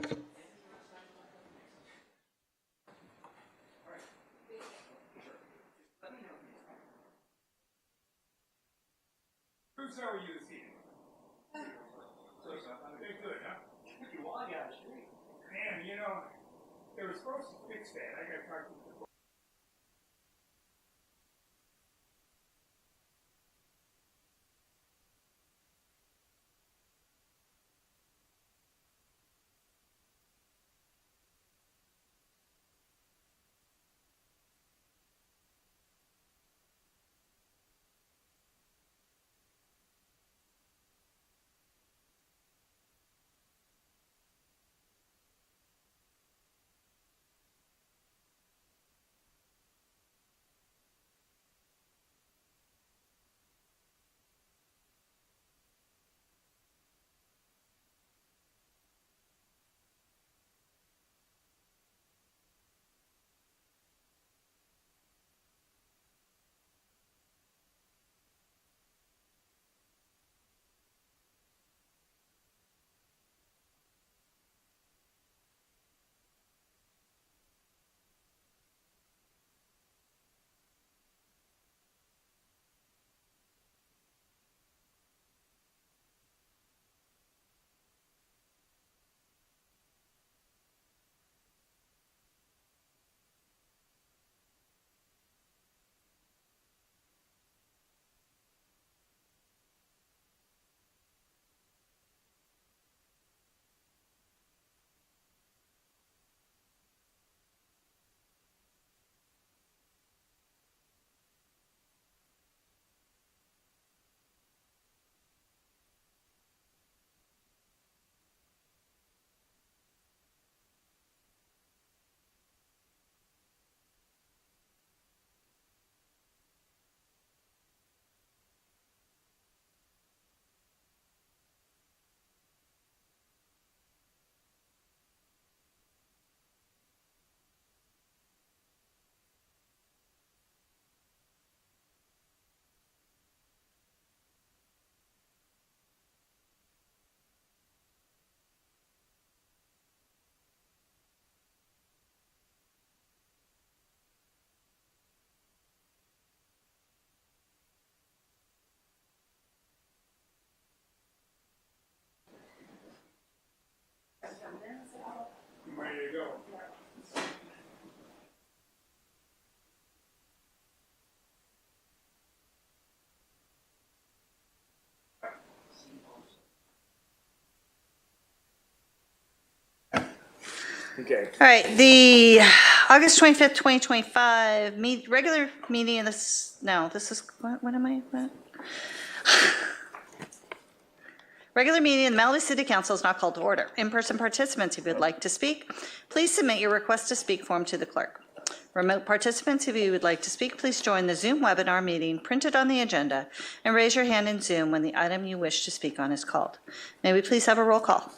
Bruce, how are you this evening? Very good, huh? You all got it straight. Man, you know, they were supposed to fix that. I got to talk to the I'm ready to go. Okay. All right, the August 25th, 2025 regular meeting of this, no, this is, what am I, what? Regular meeting of the Malibu City Council is not called to order. In-person participants, if you would like to speak, please submit your request to speak form to the clerk. Remote participants, if you would like to speak, please join the Zoom webinar meeting printed on the agenda and raise your hand in Zoom when the item you wish to speak on is called. May we please have a roll call?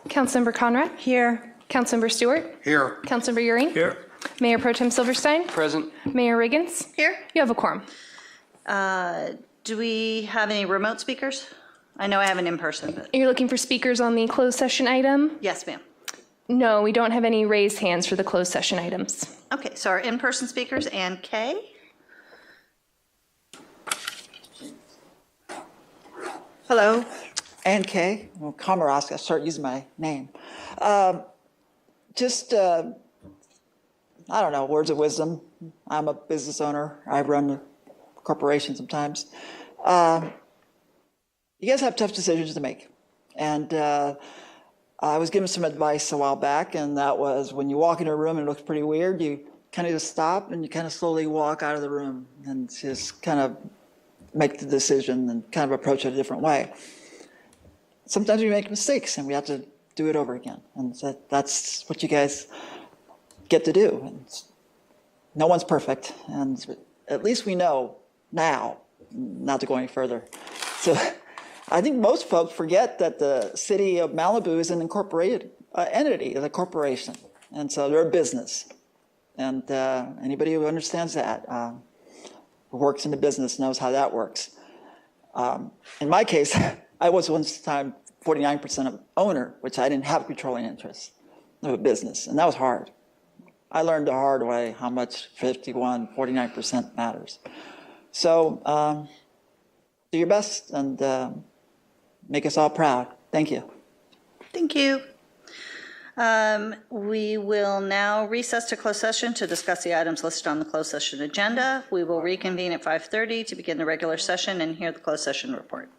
Councilmember Conrad? Here. Councilmember Stewart? Here. Councilmember Euring? Here. Mayor Pro Tem Silverstein? Present. Mayor Riggins? Here. You have a quorum. Do we have any remote speakers? I know I have an in-person, but You're looking for speakers on the closed session item? yes, ma'am. No, we don't have any raised hands for the closed session items. Okay, so our in-person speakers, Ann Kay. Hello, Ann Kay. Well, Komoroski, I start using my name. I don't know, words of wisdom. I'm a business owner. I run a corporation sometimes. You guys have tough decisions to make. And I was given some advice a while back, and that was when you walk into a room and it looks pretty weird, you kind of just stop and you kind of slowly walk out of the room and just kind of make the decision and kind of approach it a different way. Sometimes we make mistakes and we have to do it over again. And that's what you guys get to do. And no one's perfect. And at least we know now not to go any further. So I think most folks forget that the city of Malibu is an incorporated entity, a corporation. And so they're a business. And anybody who understands that, who works in the business knows how that works. In my case, I was one time 49% of owner, which I didn't have controlling interest of a business, and that was hard. I learned the hard way how much 49% matters. So do your best and make us all proud. Thank you. Thank you. We will now recess to closed session to discuss the items listed on the closed session agenda. We will reconvene at 5:30 to begin the regular session and hear the closed session report.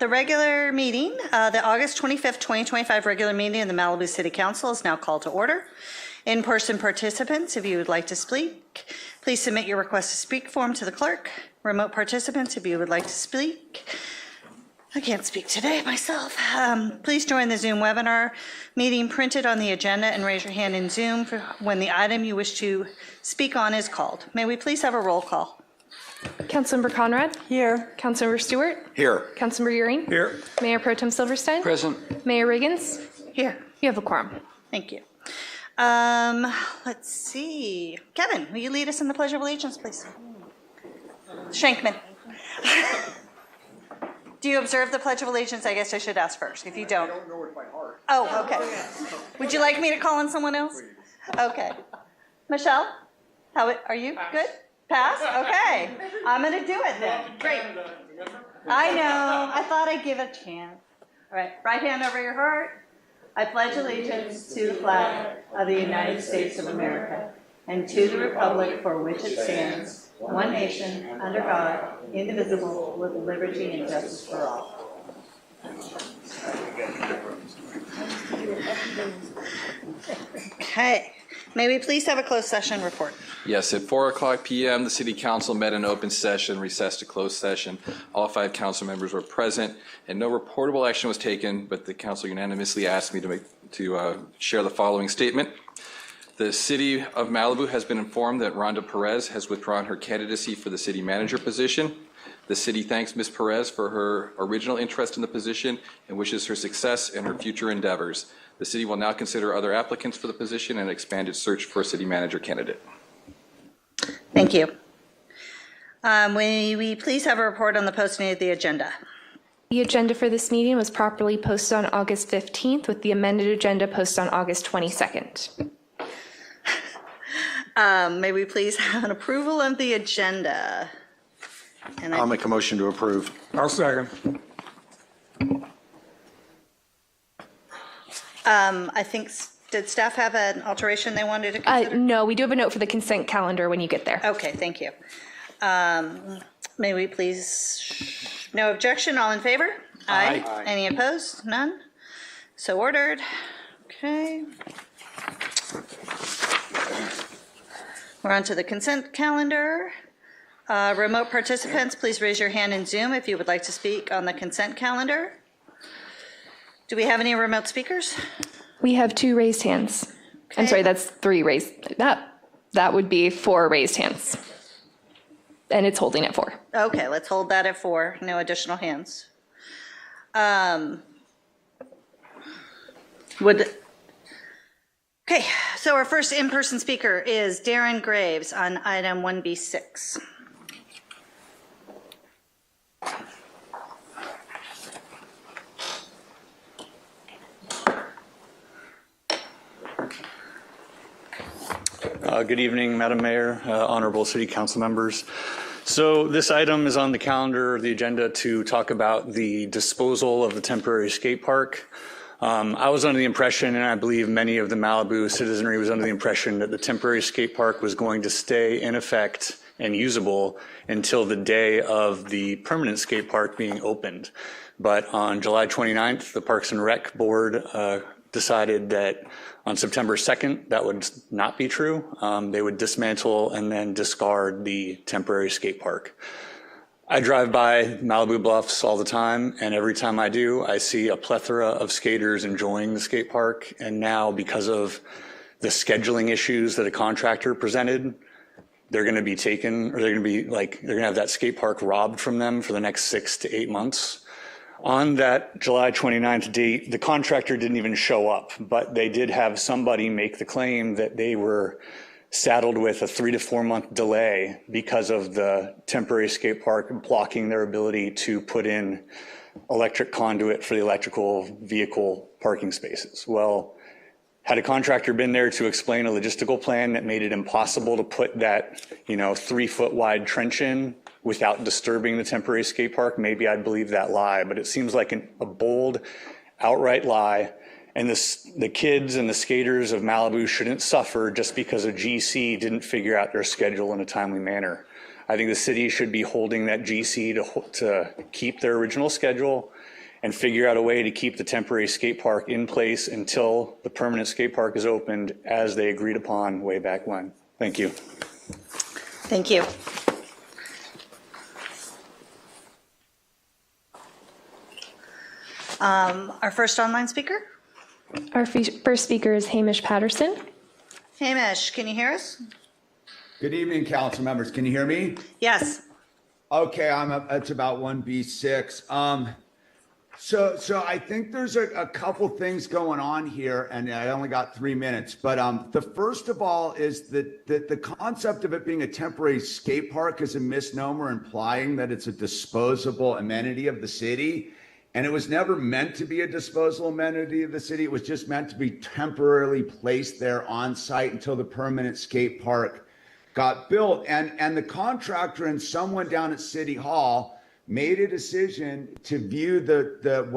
The regular meeting, the August 25th, 2025 regular meeting of the Malibu City Council is now called to order. In-person participants, if you would like to speak, please submit your request to speak form to the clerk. Remote participants, if you would like to speak, I can't speak today myself. Please join the Zoom webinar meeting printed on the agenda and raise your hand in Zoom for when the item you wish to speak on is called. May we please have a roll call? Councilmember Conrad? Here. Councilmember Stewart? Here. Councilmember Euring? Here. Mayor Pro Tem Silverstein? Present. Mayor Riggins? Here. You have a quorum. Thank you. Let's see. Kevin, will you lead us in the Pledge of Allegiance, please? Shankman. Do you observe the Pledge of Allegiance? I guess I should ask first, if you don't. I don't know it by heart. Oh, okay. Would you like me to call on someone else? Okay. Michelle, how are you? Good? Pass? Okay. I'm going to do it then. Great. I know. I thought I'd give it a chance. All right. Right hand over your heart. I pledge allegiance to the flag of the United States of America and to the republic for which it stands, one nation, under God, indivisible, with liberty and justice for all. Okay. May we please have a closed session report? Yes, at 4:00 p.m., the City Council met in open session, recessed to closed session. All 5 council members were present, and no reportable action was taken, but the council unanimously asked me to share the following statement. The City of Malibu has been informed that Rhonda Perez has withdrawn her candidacy for the city manager position. The city thanks Ms. Perez for her original interest in the position and wishes her success in her future endeavors. The city will now consider other applicants for the position and expand its search for a city manager candidate. Thank you. May we please have a report on the posting of the agenda? The agenda for this meeting was properly posted on August 15th with the amended agenda posted on August 22nd. May we please have an approval of the agenda? And I'll make a motion to approve. I'll second. I think, did staff have an alteration they wanted to consider? No, we do have a note for the consent calendar when you get there. Okay, thank you. May we please, no objection, all in favor? Aye. Any opposed? None? So ordered. Okay. We're on to the consent calendar. Remote participants, please raise your hand in Zoom if you would like to speak on the consent calendar. Do we have any remote speakers? We have 2 raised hands. I'm sorry, that's 3 raised. That would be 4 raised hands. And it's holding at 4. Okay, let's hold that at 4. No additional hands. Okay, so our first in-person speaker is Darren Graves on item 1B6. Good evening, Madam Mayor, honorable city council members. So this item is on the calendar, the agenda, to talk about the disposal of the temporary skate park. I was under the impression, and I believe many of the Malibu citizenry was under the impression, that the temporary skate park was going to stay in effect and usable until the day of the permanent skate park being opened. But on July 29th, the Parks and Rec Board decided that on September 2nd, that would not be true. They would dismantle and then discard the temporary skate park. I drive by Malibu Bluffs all the time, and every time I do, I see a plethora of skaters enjoying the skate park. And now, because of the scheduling issues that a contractor presented, they're going to be taken, or they're going to have that skate park robbed from them for the next 6 to 8 months. On that July 29th date, the contractor didn't even show up, but they did have somebody make the claim that they were saddled with a 3 to 4 month delay because of the temporary skate park blocking their ability to put in electric conduit for the electrical vehicle parking spaces. Well, had a contractor been there to explain a logistical plan that made it impossible to put that, 3 foot wide trench in without disturbing the temporary skate park, maybe I'd believe that lie. But it seems like a bold, outright lie. And the kids and the skaters of Malibu shouldn't suffer just because a GC didn't figure out their schedule in a timely manner. I think the city should be holding that GC to keep their original schedule and figure out a way to keep the temporary skate park in place until the permanent skate park is opened as they agreed upon way back when. Thank you. Thank you. Our first online speaker? Our first speaker is Hamish Patterson. Hamish, can you hear us? Good evening, council members. Can you hear me? Yes. Okay, it's about 1B6. So I think there's a couple things going on here, and I only got 3 minutes. But the first of all is that the concept of it being a temporary skate park is a misnomer, implying that it's a disposable amenity of the city. And it was never meant to be a disposable amenity of the city. It was just meant to be temporarily placed there on site until the permanent skate park got built. And the contractor and someone down at City Hall made a decision to view the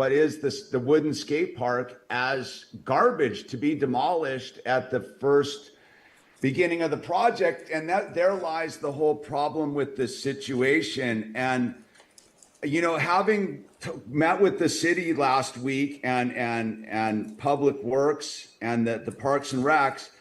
wooden skate park as garbage to be demolished at the first beginning of the project. And there lies the whole problem with this situation. And, you know, having met with the city last week and Public Works and the Parks and Recs,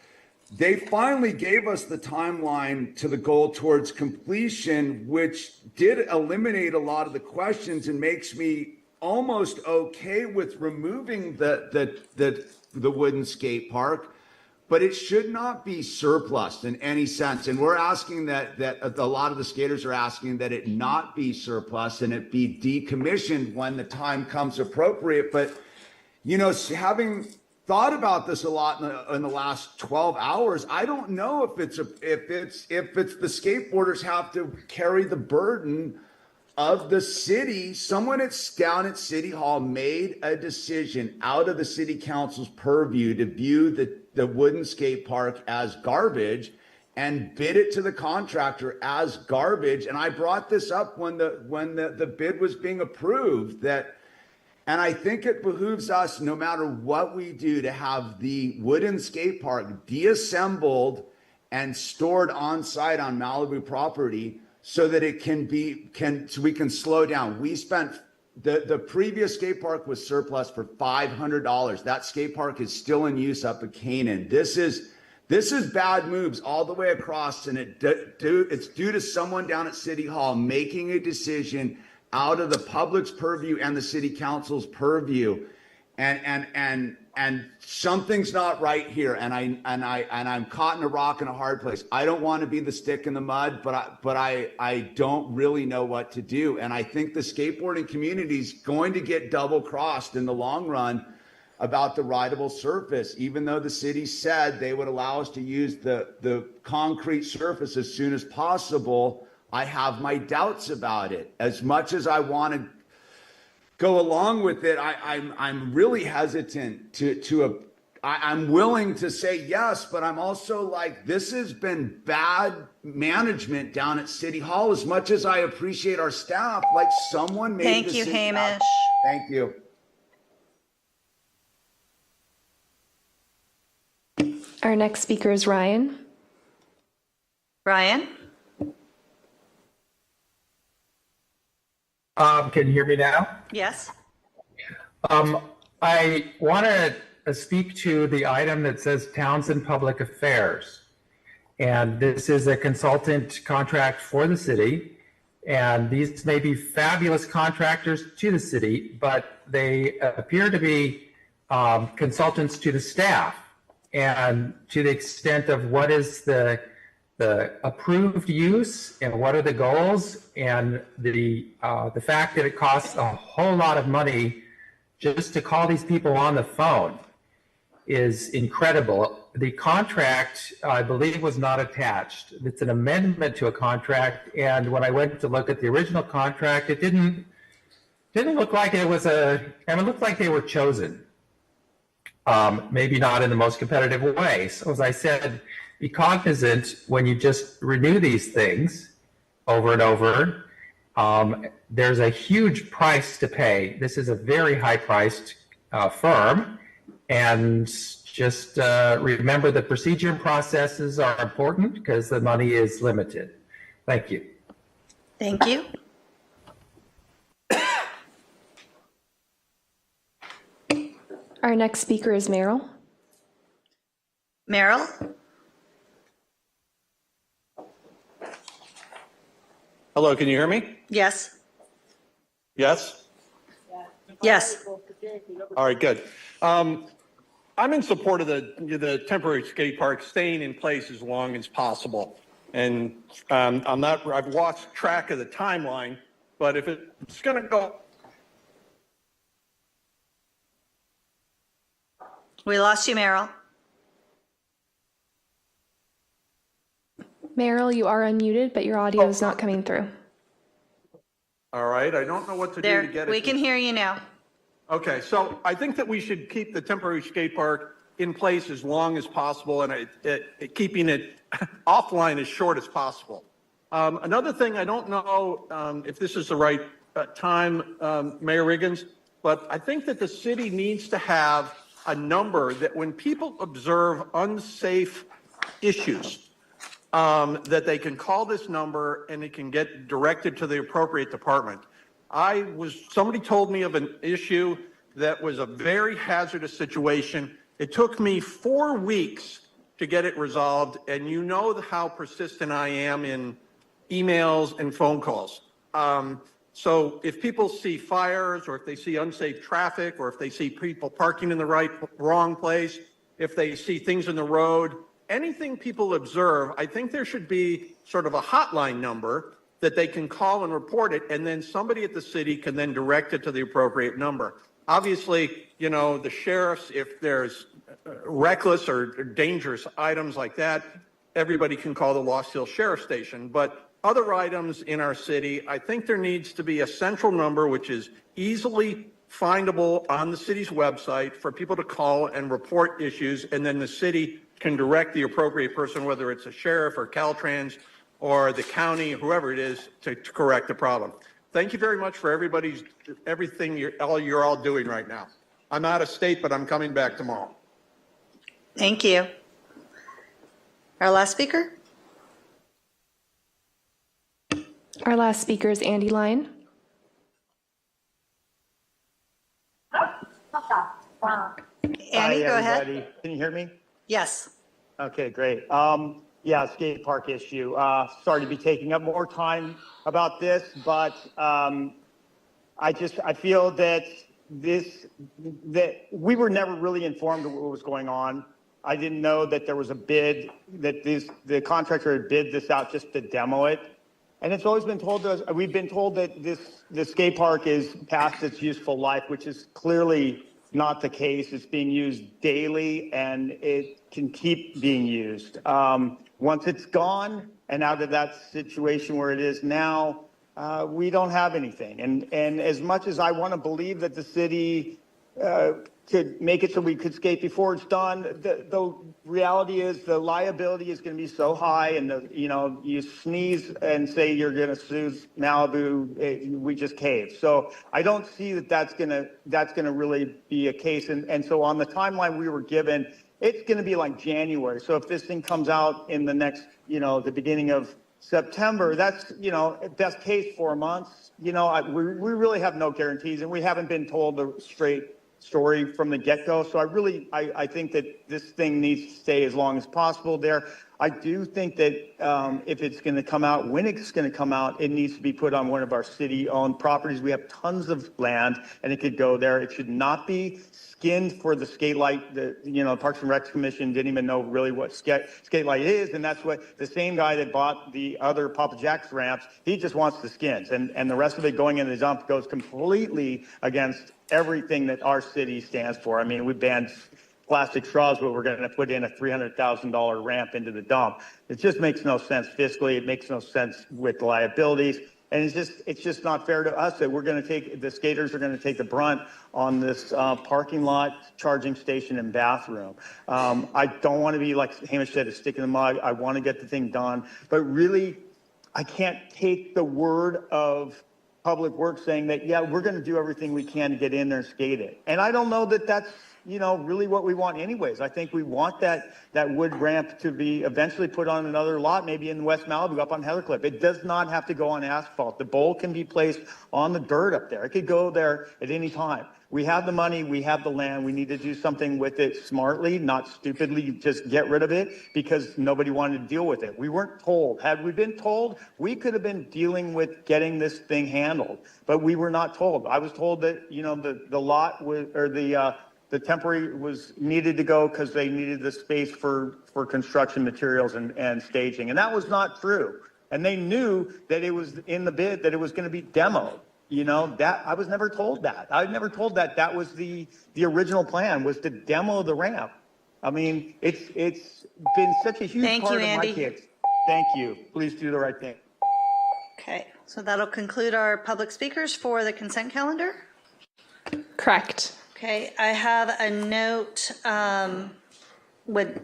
they finally gave us the timeline to the goal towards completion, which did eliminate a lot of the questions and makes me almost okay with removing the wooden skate park. But it should not be surplus in any sense. And we're asking that a lot of the skaters are asking that it not be surplus and it be decommissioned when the time comes appropriate. But, you know, having thought about this a lot in the last 12 hours, I don't know if it's the skateboarders have to carry the burden of the city. Someone down at City Hall made a decision out of the city council's purview to view the wooden skate park as garbage and bid it to the contractor as garbage. And I brought this up when the bid was being approved, and I think it behooves us, no matter what we do, to have the wooden skate park deassembled and stored on site on Malibu property so that it so we can slow down. We spent the previous skate park was surplus for $500. That skate park is still in use up at Canaan. This is bad moves all the way across, and it's due to someone down at City Hall making a decision out of the public's purview and the city council's purview, and something's not right here. And I'm caught in a rock and a hard place. I don't want to be the stick in the mud, but I don't really know what to do. And I think the skateboarding community is going to get double crossed in the long run about the rideable surface, even though the city said they would allow us to use the concrete surface as soon as possible. I have my doubts about it. As much as I want to go along with it, I'm really hesitant I'm willing to say yes, but I'm also like, this has been bad management down at City Hall. As much as I appreciate our staff, like someone made Thank you, Hamish. Thank you. Our next speaker is Ryan. Ryan? Can you hear me now? Yes. I want to speak to the item that says Townsend Public Affairs. And this is a consultant contract for the city. And these may be fabulous contractors to the city, but they appear to be consultants to the staff. And to the extent of what is the approved use and what are the goals, and the fact that it costs a whole lot of money just to call these people on the phone is incredible. The contract, I believe, was not attached. It's an amendment to a contract, and when I went to look at the original contract, it didn't look like it was it looked like they were chosen. Maybe not in the most competitive way. So as I said, be cognizant when you just renew these things over and over. There's a huge price to pay. This is a very high-priced firm, and just remember the procedure and processes are important because the money is limited. Thank you. Thank you. Our next speaker is Merrill. Merrill? Hello, can you hear me? Yes. Yes? Yes. All right, good. I'm in support of the temporary skate park staying in place as long as possible. And I've lost track of the timeline, but if it's going to go. We lost you, Merrill. Merrill, you are unmuted, but your audio is not coming through. All right, I don't know what to do to There, get it. we can hear you now. Okay, so I think that we should keep the temporary skate park in place as long as possible and keeping it offline as short as possible. Another thing, I don't know if this is the right time, Mayor Riggins, but I think that the city needs to have a number that when people observe unsafe issues, that they can call this number and it can get directed to the appropriate department. Somebody told me of an issue that was a very hazardous situation. It took me 4 weeks to get it resolved, and you know how persistent I am in emails and phone calls. So if people see fires, or if they see unsafe traffic, or if they see people parking in the wrong place, if they see things in the road, anything people observe, I think there should be sort of a hotline number that they can call and report it, and then somebody at the city can then direct it to the appropriate number. Obviously, you know, the sheriffs, if there's reckless or dangerous items like that, everybody can call the Lost Hill Sheriff Station. But other items in our city, I think there needs to be a central number which is easily findable on the city's website for people to call and report issues, and then the city can direct the appropriate person, whether it's a sheriff or Caltrans or the county, whoever it is, to correct the problem. Thank you very much for everything you're all doing right now. I'm out of state, but I'm coming back tomorrow. Thank you. Our last speaker? Our last speaker is Andy Line. Andy, go ahead. Can you hear me? Yes. Okay, great. Yeah, skate park issue. Sorry to be taking up more time about this, but I feel that we were never really informed of what was going on. I didn't know that there was a bid, that the contractor had bid this out just to demo it. And it's always been told to us, we've been told that the skate park is past its useful life, which is clearly not the case. It's being used daily and it can keep being used. Once it's gone and out of that situation where it is now, we don't have anything. And as much as I want to believe that the city could make it so we could skate before it's done, the reality is the liability is going to be so high, and you sneeze and say you're going to sue Malibu, we just cave. So I don't see that that's going to really be a case. And so on the timeline we were given, it's going to be like January. So if this thing comes out in the next, the beginning of September, that's, best case 4 months. We really have no guarantees, and we haven't been told the straight story from the get-go. So I think that this thing needs to stay as long as possible there. I do think that if it's going to come out, when it's going to come out, it needs to be put on one of our city-owned properties. We have tons of land, and it could go there. It should not be skinned for the skate light. The Parks and Rec Commission didn't even know really what skate light is, and that's what the same guy that bought the other Papa Jack's ramps, he just wants the skins, and the rest of it going in the dump goes completely against everything that our city stands for. I mean, we banned plastic straws, but we're going to put in a $300,000 ramp into the dump. It just makes no sense fiscally. It makes no sense with liabilities. And it's just not fair to us that the skaters are going to take the brunt on this parking lot, charging station, and bathroom. I don't want to be, like Hamish said, a stick in the mud. I want to get the thing done. But really, I can't take the word of Public Works saying that, yeah, we're going to do everything we can to get in there and skate it. And I don't know that that's really what we want anyways. I think we want that wood ramp to be eventually put on another lot, maybe in West Malibu up on Heathercliff. It does not have to go on asphalt. The bowl can be placed on the dirt up there. It could go there at any time. We have the money, we have the land, we need to do something with it smartly, not stupidly just get rid of it because nobody wanted to deal with it. We weren't told. Had we been told, we could have been dealing with getting this thing handled, but we were not told. I was told that, the lot was, or the temporary was needed to go because they needed the space for construction materials and staging. And that was not true. And they knew that it was in the bid that it was going to be demoed. That I was never told that. I was never told that was the original plan was to demo the ramp. I mean, it's been such a huge part of my kids. Thank you. Please do the right thing. Okay, so that'll conclude our public speakers for the consent calendar. Correct. Okay, I have a note. Would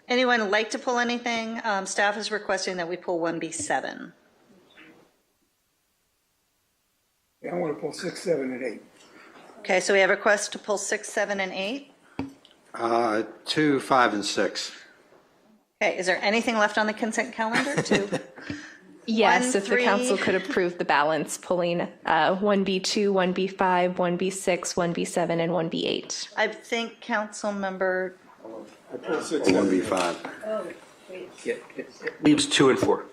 anyone like to pull anything? Staff is requesting that we pull 1B7. I want to pull 6, 7, and 8. Okay, so we have a request to pull 6, 7, and 8. 2, 5, and 6. Okay, is there anything left on the consent calendar? Yes, 1, if the 3. council could approve the balance, pulling 1B2, 1B5, 1B6, 1B7, and 1B8. I think council member, I pull 6, 1B5. Leaves 2 and 4.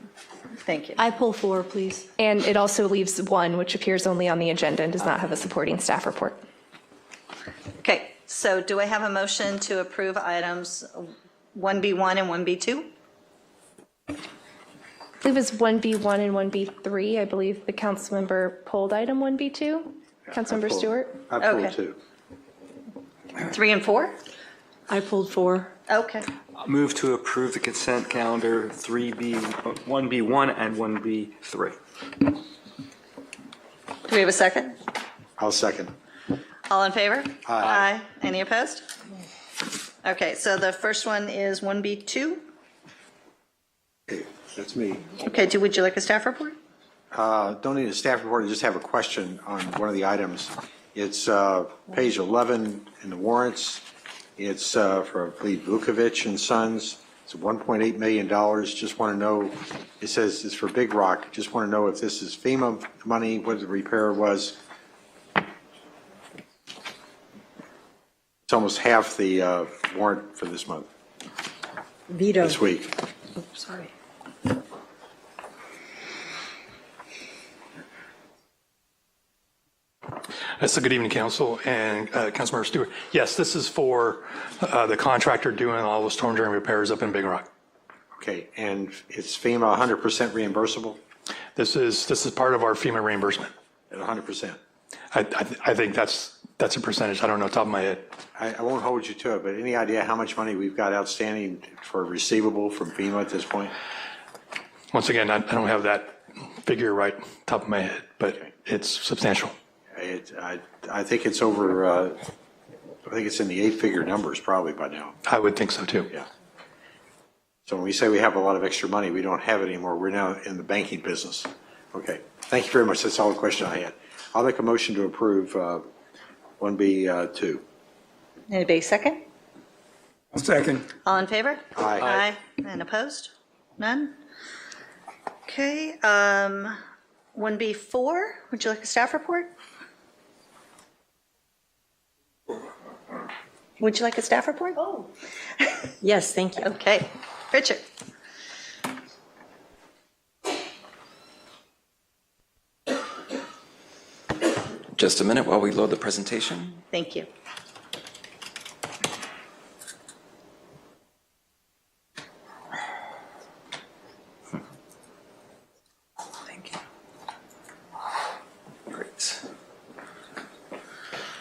thank you. I pull 4, please. And it also leaves 1, which appears only on the agenda and does not have a supporting staff report. Okay, so do I have a motion to approve items 1B1 and 1B2? I believe it's 1B1 and 1B3. I believe the council member pulled item 1B2. Councilmember Stewart? I pulled Okay. 2. 3 and 4? I pulled 4. Okay. Move to approve the consent calendar 1B1 and 1B3. Do we have a second? I'll second. All in favor? Aye. Any opposed? Okay, so the first one is 1B2. Okay, that's me. Okay, would you like a staff report? Don't need a staff report, I just have a question on one of the items. It's page 11 in the warrants. It's for, I believe, Vukovic and Sons. It's $1.8 million. Just want to know, it says it's for Big Rock. Just want to know if this is FEMA money, what the repair was. It's almost half the warrant for this month, Veto. this week. Oh, sorry. So good evening, Council and Councilmember Stewart. Yes, this is for the contractor doing all the storm drain repairs up in Big Rock. Okay, and it's FEMA 100% reimbursable? This is part of our FEMA reimbursement. At 100%? I think that's a percentage. I don't know off the top of my head. I won't hold you to it, but any idea how much money we've got outstanding for receivable from FEMA at this point? Once again, I don't have that figure right top of my head, but it's substantial. I think it's over, I think it's in the 8-figure numbers probably by now. I would think so too. Yeah. So when we say we have a lot of extra money, we don't have it anymore. We're now in the banking business. Okay. Thank you very much. That's all the question I had. I'll make a motion to approve 1B2. Anybody second? I'll second. All in favor? Aye. Aye. And opposed? None? Okay, 1B4, would you like a staff report? Would you like a staff report? Oh. Yes, thank you. Okay, Richard. Just a minute while we load the presentation. Thank you. Thank you. Great.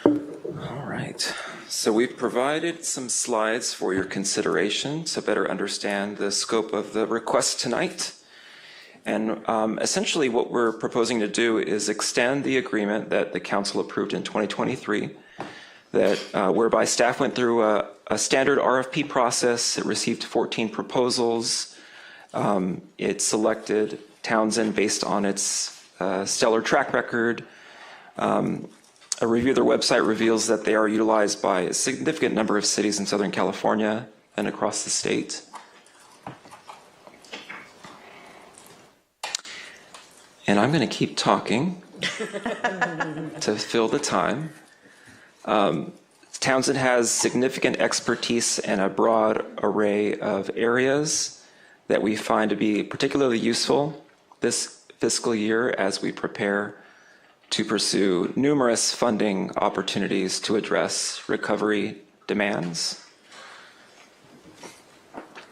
All right. So we've provided some slides for your consideration to better understand the scope of the request tonight. And essentially what we're proposing to do is extend the agreement that the council approved in 2023, that whereby staff went through a standard RFP process. It received 14 proposals. It selected Townsend based on its stellar track record, A review of their website reveals that they are utilized by a significant number of cities in Southern California and across the state. And I'm going to keep talking to fill the time. Townsend has significant expertise in a broad array of areas that we find to be particularly useful this fiscal year as we prepare to pursue numerous funding opportunities to address recovery demands.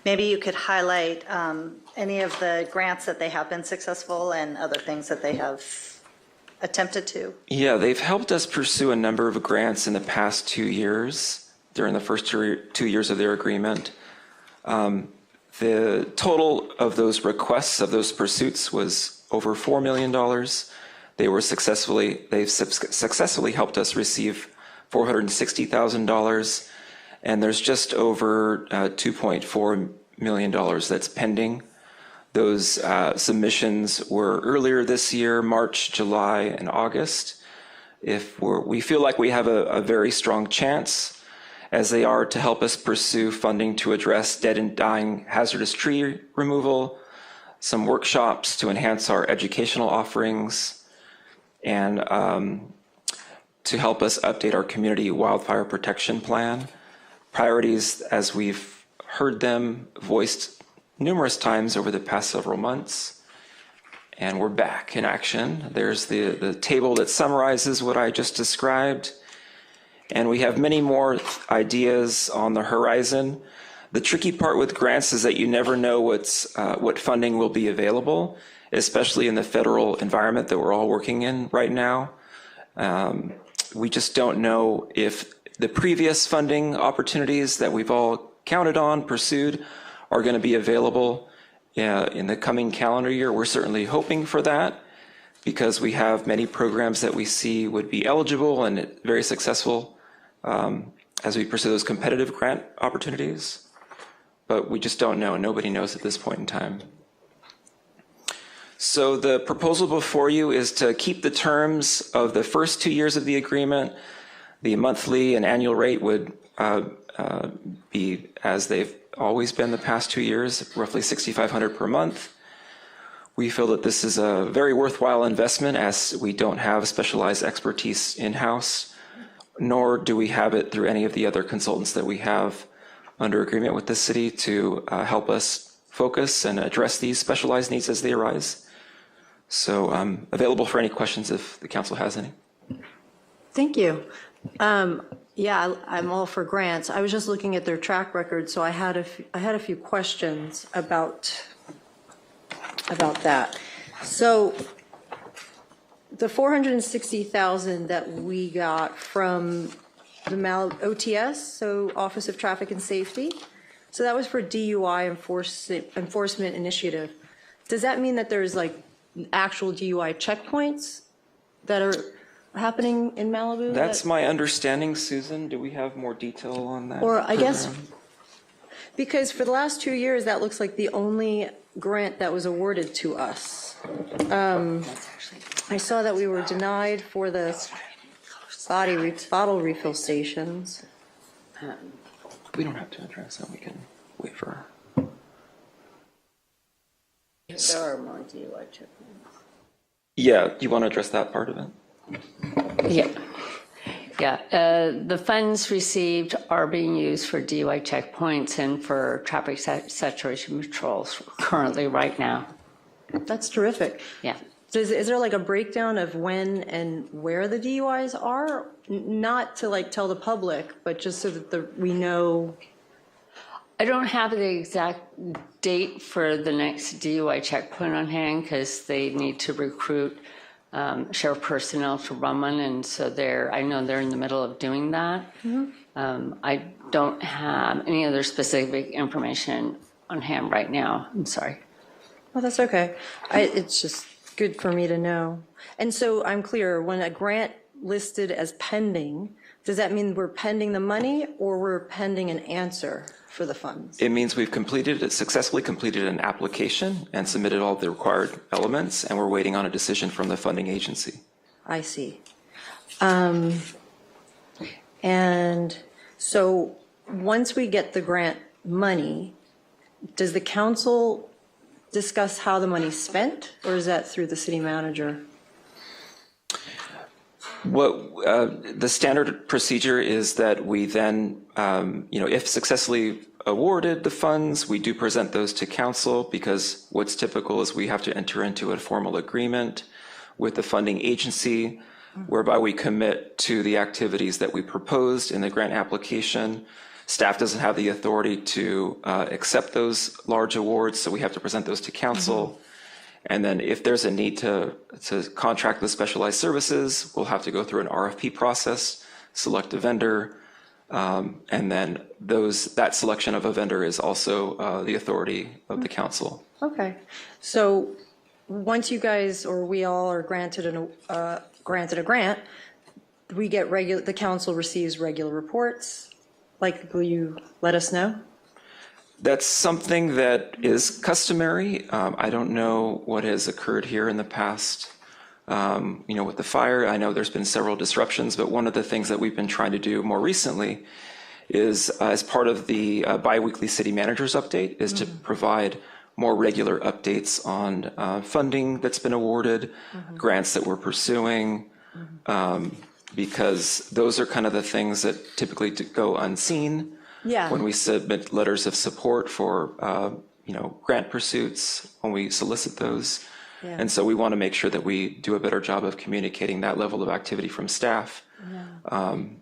Maybe you could highlight any of the grants that they have been successful and other things that they have attempted to. Yeah, they've helped us pursue a number of grants in the past 2 years, during the first 2 years of their agreement. The total of those requests, of those pursuits, was over $4 million. They've successfully helped us receive $460,000, and there's just over $2.4 million that's pending. Those submissions were earlier this year, March, July, and August. We feel like we have a very strong chance, as they are, to help us pursue funding to address dead and dying hazardous tree removal, some workshops to enhance our educational offerings, and to help us update our community wildfire protection plan. Priorities, as we've heard them voiced numerous times over the past several months. And we're back in action. There's the table that summarizes what I just described. And we have many more ideas on the horizon. The tricky part with grants is that you never know what funding will be available, especially in the federal environment that we're all working in right now. We just don't know if the previous funding opportunities that we've all counted on, pursued, are going to be available in the coming calendar year. We're certainly hoping for that, because we have many programs that we see would be eligible and very successful as we pursue those competitive grant opportunities. But we just don't know. Nobody knows at this point in time. So the proposal before you is to keep the terms of the first 2 years of the agreement. The monthly and annual rate would be as they've always been the past 2 years, roughly $6,500 per month. We feel that this is a very worthwhile investment, as we don't have specialized expertise in-house, nor do we have it through any of the other consultants that we have under agreement with the city to help us focus and address these specialized needs as they arise. So I'm available for any questions if the council has any. Thank you. Yeah, I'm all for grants. I was just looking at their track record, so I had a few questions about that. So the $460,000 that we got from the OTS, so Office of Traffic and Safety, so that was for DUI enforcement initiative. Does that mean that there's like actual DUI checkpoints that are happening in Malibu? That's my understanding, Susan. Do we have more detail on that? Or I guess, because for the last 2 years, that looks like the only grant that was awarded to us. I saw that we were denied for the bottle refill stations. We don't have to address that. We can wait for. There are more DUI checkpoints. Yeah, you want to address that part of it? Yeah. The funds received are being used for DUI checkpoints and for traffic saturation patrols currently right now. That's terrific. Yeah. Is there like a breakdown of when and where the DUIs are? Not to like tell the public, but just so that we know. I don't have the exact date for the next DUI checkpoint on hand, because they need to recruit sheriff personnel to run one, and so I know they're in the middle of doing that. Mm-hmm. I don't have any other specific information on hand right now. I'm sorry. Well, that's okay. It's just good for me to know. And so I'm clear, when a grant listed as pending, does that mean we're pending the money or we're pending an answer for the funds? It means we've successfully completed an application and submitted all the required elements, and we're waiting on a decision from the funding agency. I see. And so once we get the grant money, does the council discuss how the money's spent, or is that through the city manager? The standard procedure is that we then, if successfully awarded the funds, we do present those to council, because what's typical is we have to enter into a formal agreement with the funding agency whereby we commit to the activities that we proposed in the grant application. Staff doesn't have the authority to accept those large awards, so we have to present those to council. And then if there's a need to contract with specialized services, we'll have to go through an RFP process, select a vendor, and then that selection of a vendor is also the authority of the council. Okay. So once you guys, or we all are granted a grant, we get the council receives regular reports. Like, will you let us know? That's something that is customary. I don't know what has occurred here in the past. With the fire, I know there's been several disruptions, but one of the things that we've been trying to do more recently is, as part of the biweekly city manager's update, is to provide more regular updates on funding that's been awarded, grants that we're pursuing, because those are kind of the things that typically go unseen. Yeah. When we submit letters of support for, grant pursuits, when we solicit those. Yeah. And so we want to make sure that we do a better job of communicating that level of activity from staff,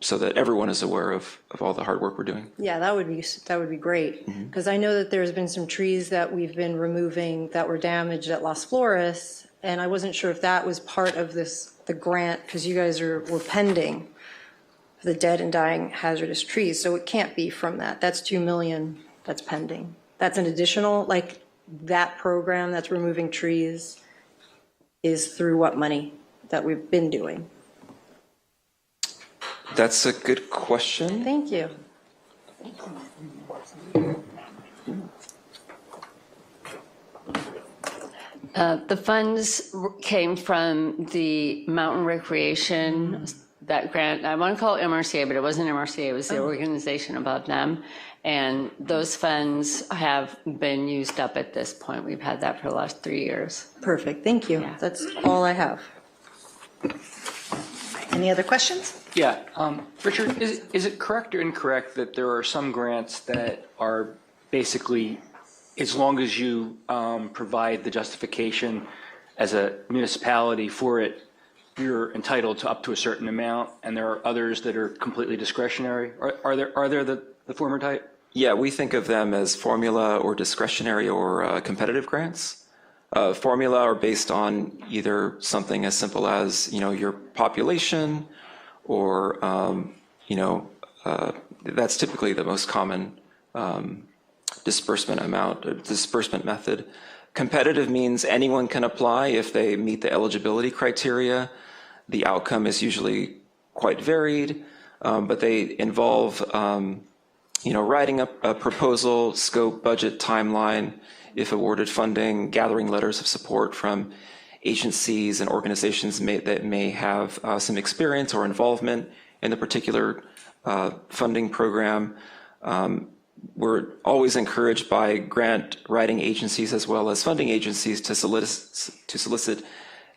so that everyone is aware of all the hard work we're doing. Yeah, that would be great. Because I know that there's been some trees that we've been removing that were damaged at Las Flores, and I wasn't sure if that was part of the grant, because you guys were pending the dead and dying hazardous trees. So it can't be from that. That's $2 million that's pending. That's an additional, that program that's removing trees is through what money that we've been doing? That's a good question. Thank you. The funds came from the Mountain Recreation, that grant. I want to call it MRCA, but it wasn't MRCA, it was the organization above them. And those funds have been used up at this point. We've had that for the last 3 years. Perfect, thank you. Yeah. That's all I have. Any other questions? Yeah, Richard, is it correct or incorrect that there are some grants that are basically, as long as you provide the justification as a municipality for it, you're entitled to up to a certain amount, and there are others that are completely discretionary? Are there the former type? Yeah, we think of them as formula or discretionary or competitive grants. Formula are based on either something as simple as, your population, or, that's typically the most common disbursement method. Competitive means anyone can apply if they meet the eligibility criteria. The outcome is usually quite varied, but they involve, writing up a proposal, scope, budget, timeline, if awarded funding, gathering letters of support from agencies and organizations that may have some experience or involvement in the particular funding program. We're always encouraged by grant writing agencies as well as funding agencies to solicit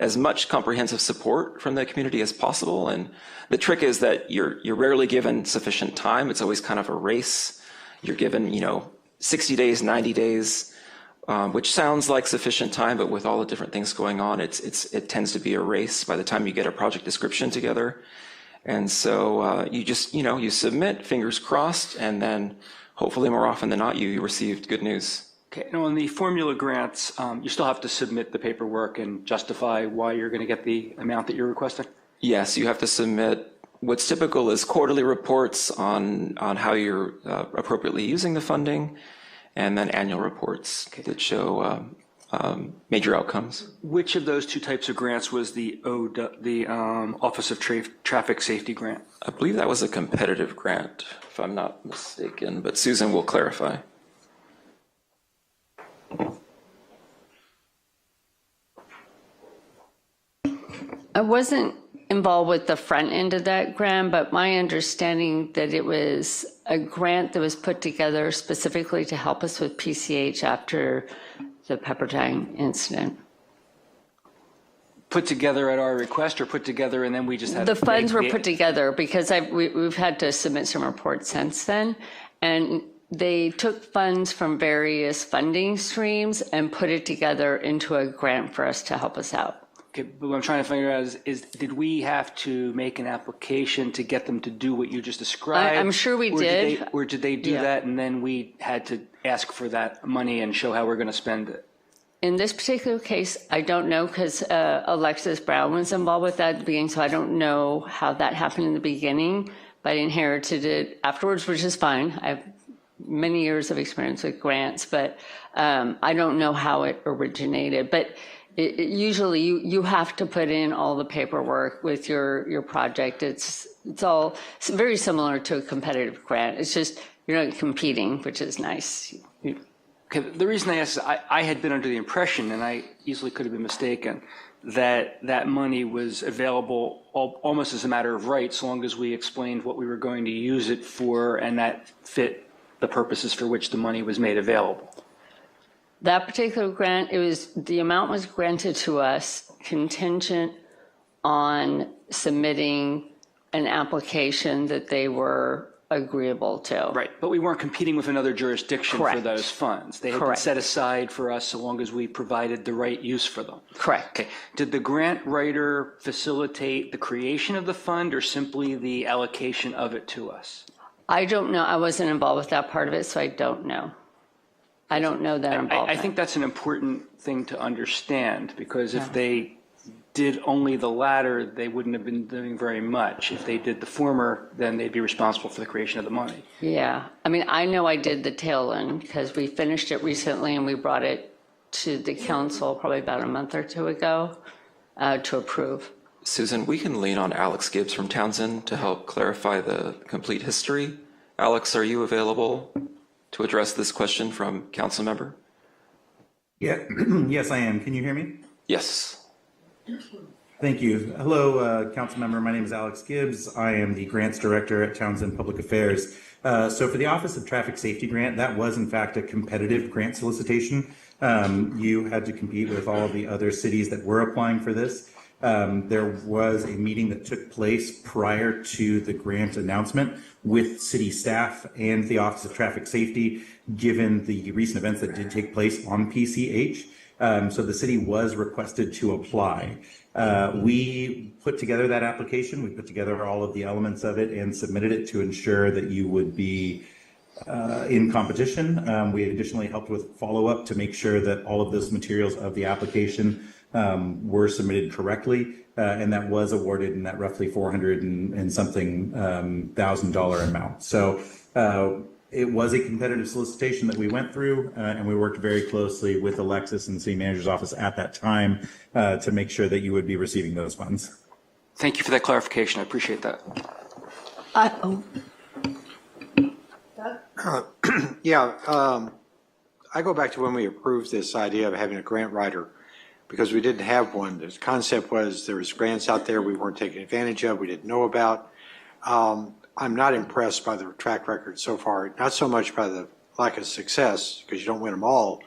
as much comprehensive support from the community as possible. And the trick is that you're rarely given sufficient time. It's always kind of a race. You're given, 60 days, 90 days, which sounds like sufficient time, but with all the different things going on, it tends to be a race by the time you get a project description together. And so you just, you submit, fingers crossed, and then hopefully more often than not, you received good news. Okay, and on the formula grants, you still have to submit the paperwork and justify why you're going to get the amount that you're requesting? Yes, you have to submit. What's typical is quarterly reports on how you're appropriately using the funding, and then annual reports that show major outcomes. Which of those two types of grants was the Office of Traffic Safety grant? I believe that was a competitive grant, if I'm not mistaken, but Susan will clarify. It wasn't involved with the front end of that grant, but my understanding that it was a grant that was put together specifically to help us with PCH after the Pepperdine incident. Put together at our request, or put together and then we just had The funds were put together because we've had to submit some reports since then, and they took funds from various funding streams and put it together into a grant for us to help us out. Okay, but what I'm trying to figure out is did we have to make an application to get them to do what you just described? I'm sure we did. Or did they do that and then we had to ask for that money and show how we're going to spend it? In this particular case, I don't know because Alexis Brown was involved with that at the beginning, so I don't know how that happened in the beginning, but I inherited it afterwards, which is fine. I have many years of experience with grants, but I don't know how it originated. But usually you have to put in all the paperwork with your project. It's very similar to a competitive grant. It's just you're not competing, which is nice. Okay, the reason I asked is I had been under the impression, and I easily could have been mistaken, that that money was available almost as a matter of right, so long as we explained what we were going to use it for, and that fit the purposes for which the money was made available. That particular grant, the amount was granted to us contingent on submitting an application that they were agreeable to. Right, but we weren't competing with another jurisdiction Correct. for those funds. They had been Correct. set aside for us so long as we provided the right use for them. Correct. Okay. Did the grant writer facilitate the creation of the fund or simply the allocation of it to us? I don't know. I wasn't involved with that part of it, so I don't know. I don't know that involvement. I think that's an important thing to understand, because if they did only the latter, they wouldn't have been doing very much. If they did the former, then they'd be responsible for the creation of the money. Yeah. I mean, I know I did the tail end because we finished it recently and we brought it to the council probably about a month or two ago to approve. Susan, we can lean on Alex Gibbs from Townsend to help clarify the complete history. Alex, are you available to address this question from council member? Yeah, yes, I am. Can you hear me? Yes. Thank you. Hello, council member. My name is Alex Gibbs. I am the grants director at Townsend Public Affairs. So for the Office of Traffic Safety Grant, that was in fact a competitive grant solicitation. You had to compete with all of the other cities that were applying for this. There was a meeting that took place prior to the grant announcement with city staff and the Office of Traffic Safety, given the recent events that did take place on PCH. So the city was requested to apply. We put together that application. We put together all of the elements of it and submitted it to ensure that you would be in competition. We additionally helped with follow-up to make sure that all of those materials of the application were submitted correctly, and that was awarded in that roughly $400 and something thousand amount. So it was a competitive solicitation that we went through, and we worked very closely with Alexis and City Manager's office at that time to make sure that you would be receiving those funds. Thank you for that clarification. I appreciate that. I go back to when we approved this idea of having a grant writer, because we didn't have one. The concept was there was grants out there we weren't taking advantage of, we didn't know about. I'm not impressed by the track record so far, not so much by the lack of success, because you don't win them all,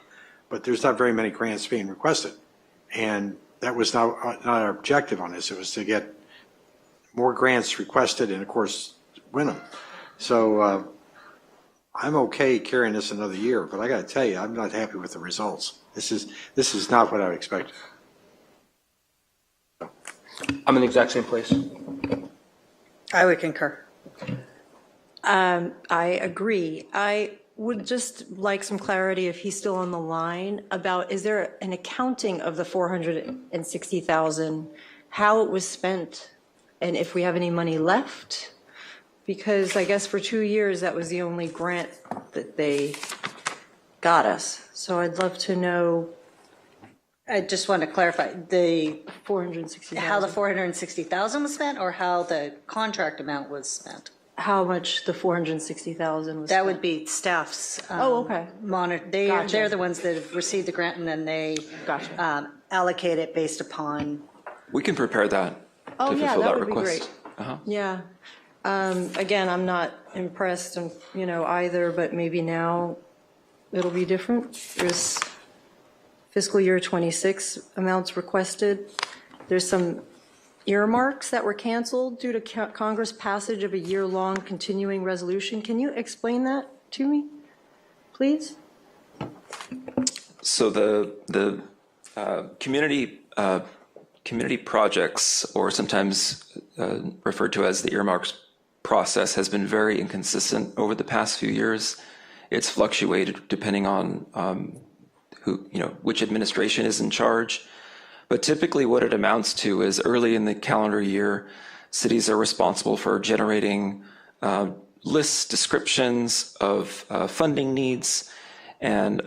but there's not very many grants being requested. And that was not our objective on this. It was to get more grants requested and, of course, win them. So I'm okay carrying this another year, but I got to tell you, I'm not happy with the results. This is not what I expected. I'm in the exact same place. I would concur. I agree. I would just like some clarity, if he's still on the line, about is there an accounting of the $460,000, how it was spent, and if we have any money left? Because I guess for 2 years, that was the only grant that they got us. So I'd love to know. I just want to clarify, the $460,000. how the $460,000 was spent, or how the contract amount was spent? How much the $460,000 was That would be staff's. Okay. Gotcha. They're the ones that have received the grant, and then they allocate it based upon. We can prepare that. Oh, yeah, fulfill that that would be request. great. Yeah. Again, I'm not impressed, either, but maybe now it'll be different. There's fiscal year 26 amounts requested. There's some earmarks that were canceled due to Congress passage of a year-long continuing resolution. Can you explain that to me, please? So the community projects, or sometimes referred to as the earmarks process, has been very inconsistent over the past few years. It's fluctuated depending on which administration is in charge. But typically what it amounts to is early in the calendar year, cities are responsible for generating lists, descriptions of funding needs, and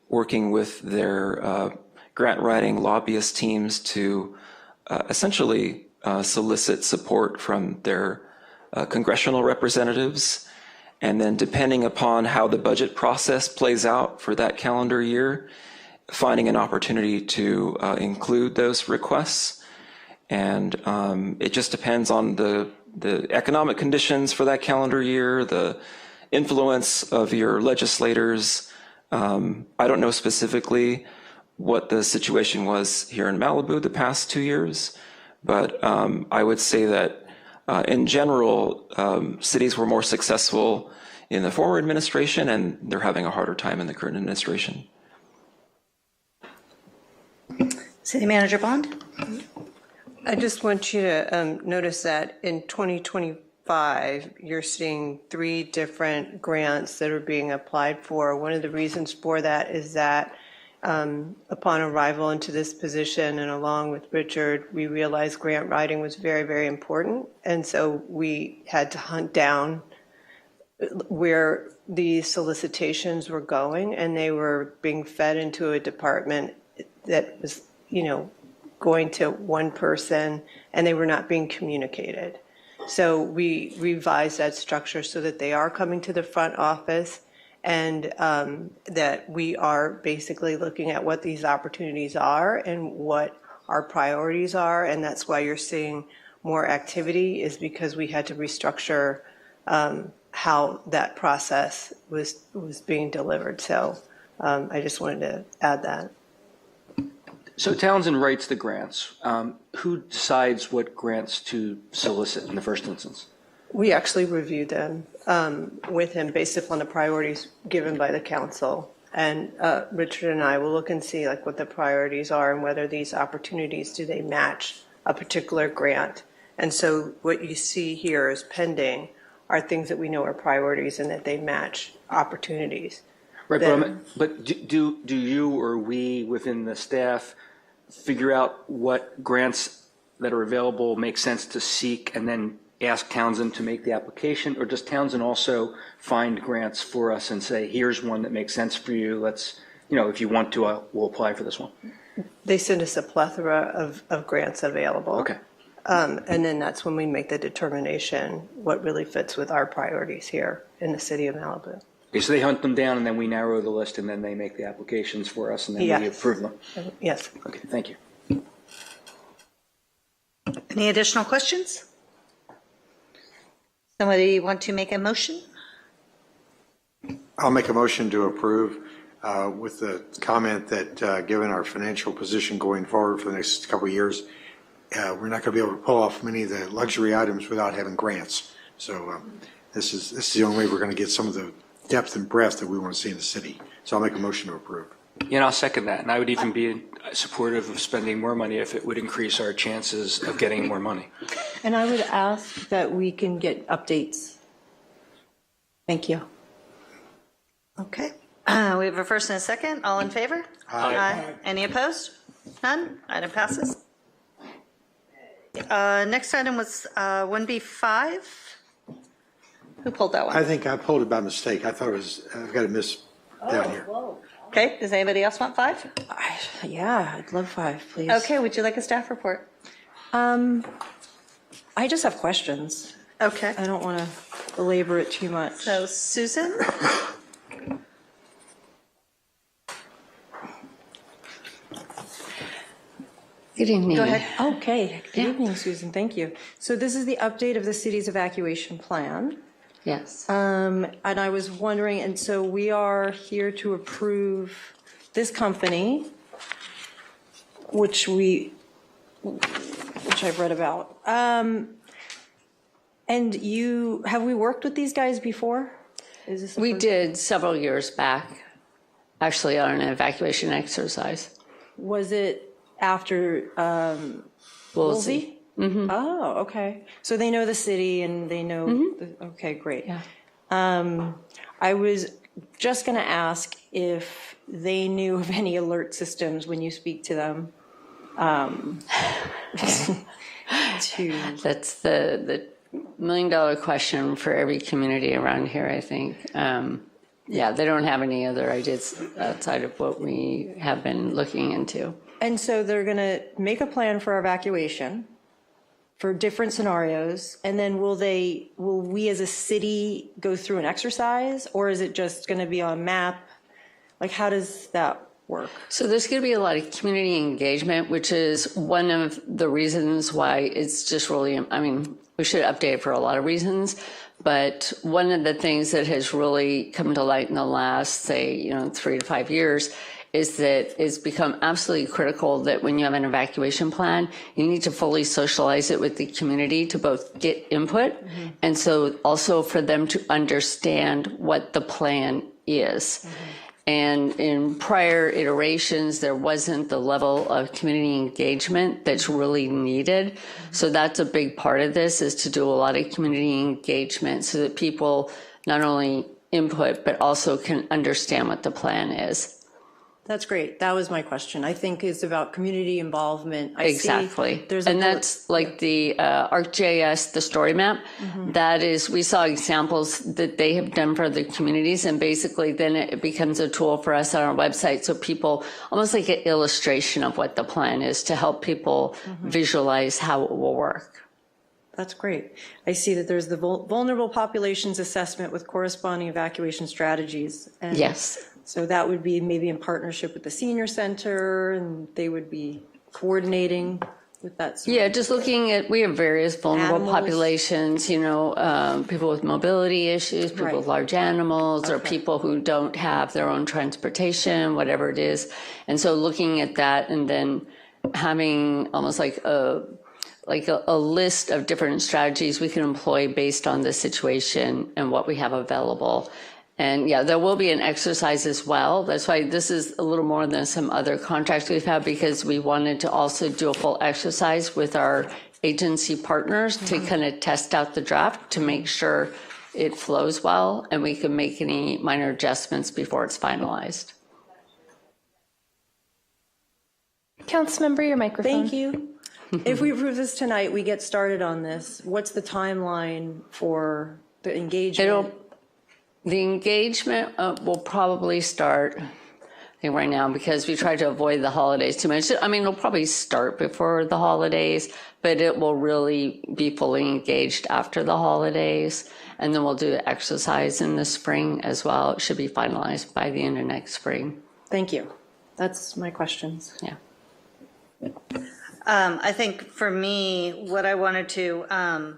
working with their grant writing lobbyist teams to essentially solicit support from their congressional representatives. And then depending upon how the budget process plays out for that calendar year, finding an opportunity to include those requests. And it just depends on the economic conditions for that calendar year, the influence of your legislators. I don't know specifically what the situation was here in Malibu the past 2 years, but I would say that in general, cities were more successful in the former administration, and they're having a harder time in the current administration. City Manager Bond? I just want you to notice that in 2025, you're seeing 3 different grants that are being applied for. One of the reasons for that is that upon arrival into this position and along with Richard, we realized grant writing was very, very important. And so we had to hunt down where these solicitations were going, and they were being fed into a department that was, going to one person, and they were not being communicated. So we revised that structure so that they are coming to the front office, and that we are basically looking at what these opportunities are and what our priorities are. And that's why you're seeing more activity, is because we had to restructure how that process was being delivered. So I just wanted to add that. So Townsend writes the grants. Who decides what grants to solicit in the first instance? We actually reviewed them with him based upon the priorities given by the council. And Richard and I will look and see what the priorities are and whether these opportunities, do they match a particular grant. And so what you see here is pending are things that we know are priorities and that they match opportunities. Right, but do you or we within the staff figure out what grants that are available make sense to seek and then ask Townsend to make the application? Or does Townsend also find grants for us and say, here's one that makes sense for you, let's, if you want to, we'll apply for this one? They send us a plethora of grants available. Okay. And then that's when we make the determination what really fits with our priorities here in the city of Malibu. Okay, so they hunt them down and then we narrow the list and then they make the applications for us and then we approve them? Yes. Okay, thank you. Any additional questions? Somebody want to make a motion? I'll make a motion to approve with the comment that given our financial position going forward for the next couple of years, we're not going to be able to pull off many of the luxury items without having grants. So this is the only way we're going to get some of the depth and breadth that we want to see in the city. So I'll make a motion to approve. Yeah, and I'll second that. And I would even be supportive of spending more money if it would increase our chances of getting more money. And I would ask that we can get updates. Thank you. Okay. We have a first and a second. All in favor? Aye. Any opposed? None? Item passes. Next item was 1B5. Who pulled that one? I think I pulled it by mistake. I thought it was, I've got to miss down here. Okay, does anybody else want 5? Yeah, I'd love 5, please. Okay, would you like a staff report? I just have questions. Okay. I don't want to belabor it too much. So Susan? Good evening. Go ahead. Okay. Good evening, Susan. Thank you. So this is the update of the city's evacuation plan. Yes. And I was wondering, and so we are here to approve this company, which I've read about. And have we worked with these guys before? Is this We did several years back, actually on an evacuation exercise. Was it after Woolsey? Mm-hmm. Oh, okay. So they know the city and they know, okay, great. Yeah. I was just going to ask if they knew of any alert systems when you speak to them. That's the $1 million question for every community around here, I think. Yeah, they don't have any other ideas outside of what we have been looking into. And so they're going to make a plan for evacuation for different scenarios, and then will we as a city go through an exercise, or is it just going to be on map? Like, how does that work? So there's going to be a lot of community engagement, which is one of the reasons why it's just really, I mean, we should update it for a lot of reasons, but one of the things that has really come to light in the last, say, 3 to 5 years is that it's become absolutely critical that when you have an evacuation plan, you need to fully socialize it with the community to both get input and so also for them to understand what the plan is. And in prior iterations, there wasn't the level of community engagement that's really needed. So that's a big part of this, is to do a lot of community engagement so that people not only input, but also can understand what the plan is. That's great. That was my question. I think it's about community involvement. Exactly. And that's like the ArcGIS, the story map. That is, we saw examples that they have done for the communities, and basically then it becomes a tool for us on our website. So people, almost like an illustration of what the plan is to help people visualize how it will work. That's great. I see that there's the vulnerable populations assessment with corresponding evacuation strategies. And yes. So that would be maybe in partnership with the senior center, and they would be coordinating with that. Yeah, just looking at, we have various vulnerable populations, people with mobility issues, people with large animals, or people who don't have their own transportation, whatever it is. And so looking at that and then having almost like a list of different strategies we can employ based on the situation and what we have available. And yeah, there will be an exercise as well. That's why this is a little more than some other contracts we've had, because we wanted to also do a full exercise with our agency partners to kind of test out the draft to make sure it flows well and we can make any minor adjustments before it's finalized. Councilmember, your microphone. Thank you. If we approve this tonight, we get started on this. What's the timeline for the engagement? The engagement will probably start, I think, right now, because we try to avoid the holidays too much. I mean, it'll probably start before the holidays, but it will really be fully engaged after the holidays. And then we'll do the exercise in the spring as well. It should be finalized by the end of next spring. Thank you. That's my questions. Yeah. I think for me, what I wanted to,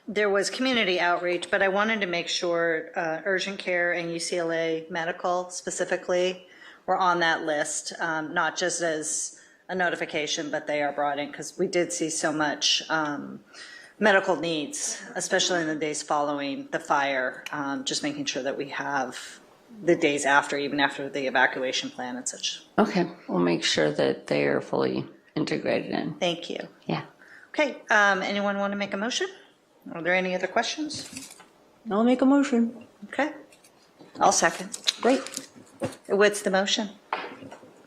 there was community outreach, but I wanted to make sure urgent care and UCLA Medical specifically were on that list, not just as a notification, but they are brought in because we did see so much medical needs, especially in the days following the fire, just making sure that we have the days after, even after the evacuation plan and such. Okay, we'll make sure that they are fully integrated in. Thank you. Yeah. Okay, anyone want to make a motion? Are there any other questions? I'll make a motion. Okay. I'll second. Great. What's the motion?